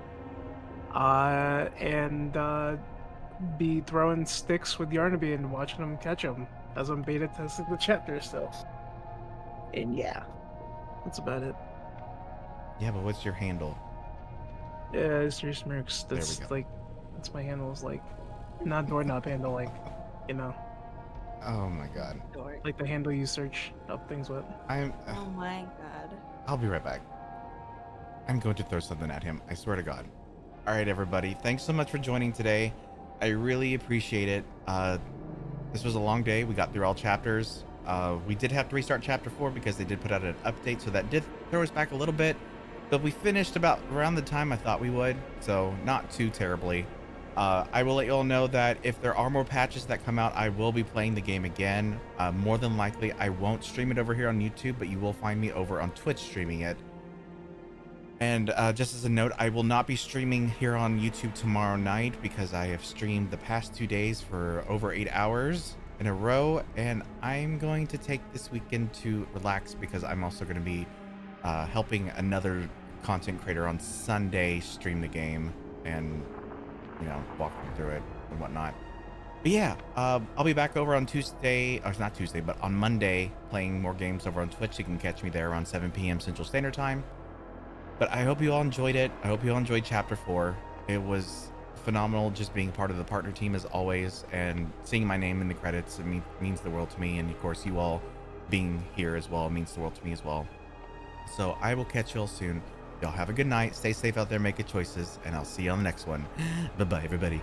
And be throwing sticks with Yarnaby and watching them catch them as I'm beta testing the chapter still. And yeah, that's about it. Yeah, but what's your handle? Yeah, it's your Smirks. There we That's go. like, that's my handle. Is like, not doorknob handle, like, you know. Oh my God. Like the handle you search up things with. Oh my god. I'll be right back. I'm going to throw something at him. I swear to God. All right, everybody. Thanks so much for joining today. I really appreciate it. This was a long day. We got through all chapters. We did have to restart chapter 4 because they did put out an update, so that did throw us back a little bit. But we finished about around the time I thought we would, so not too terribly. I will let you all know that if there are more patches that come out, I will be playing the game again. More than likely, I won't stream it over here on YouTube, but you will find me over on Twitch streaming it. And just as a note, I will not be streaming here on YouTube tomorrow night because I have streamed the past 2 days for over 8 hours in a row, and I'm going to take this weekend to relax because I'm also going to be helping another content creator on Sunday stream the game and, you know, walk them through it and whatnot. But yeah, I'll be back over on Tuesday, or not Tuesday, but on Monday playing more games over on Twitch. You can catch me there around 7 p.m. Central Standard Time. But I hope you all enjoyed it. I hope you all enjoyed Chapter 4. It was phenomenal just being part of the partner team as always, and seeing my name in the credits. It means the world to me, and of course you all being here as well means the world to me as well. So I will catch you all soon. Y'all have a good night. Stay safe out there, make good choices, and I'll see you on the next one. Bye-bye, everybody.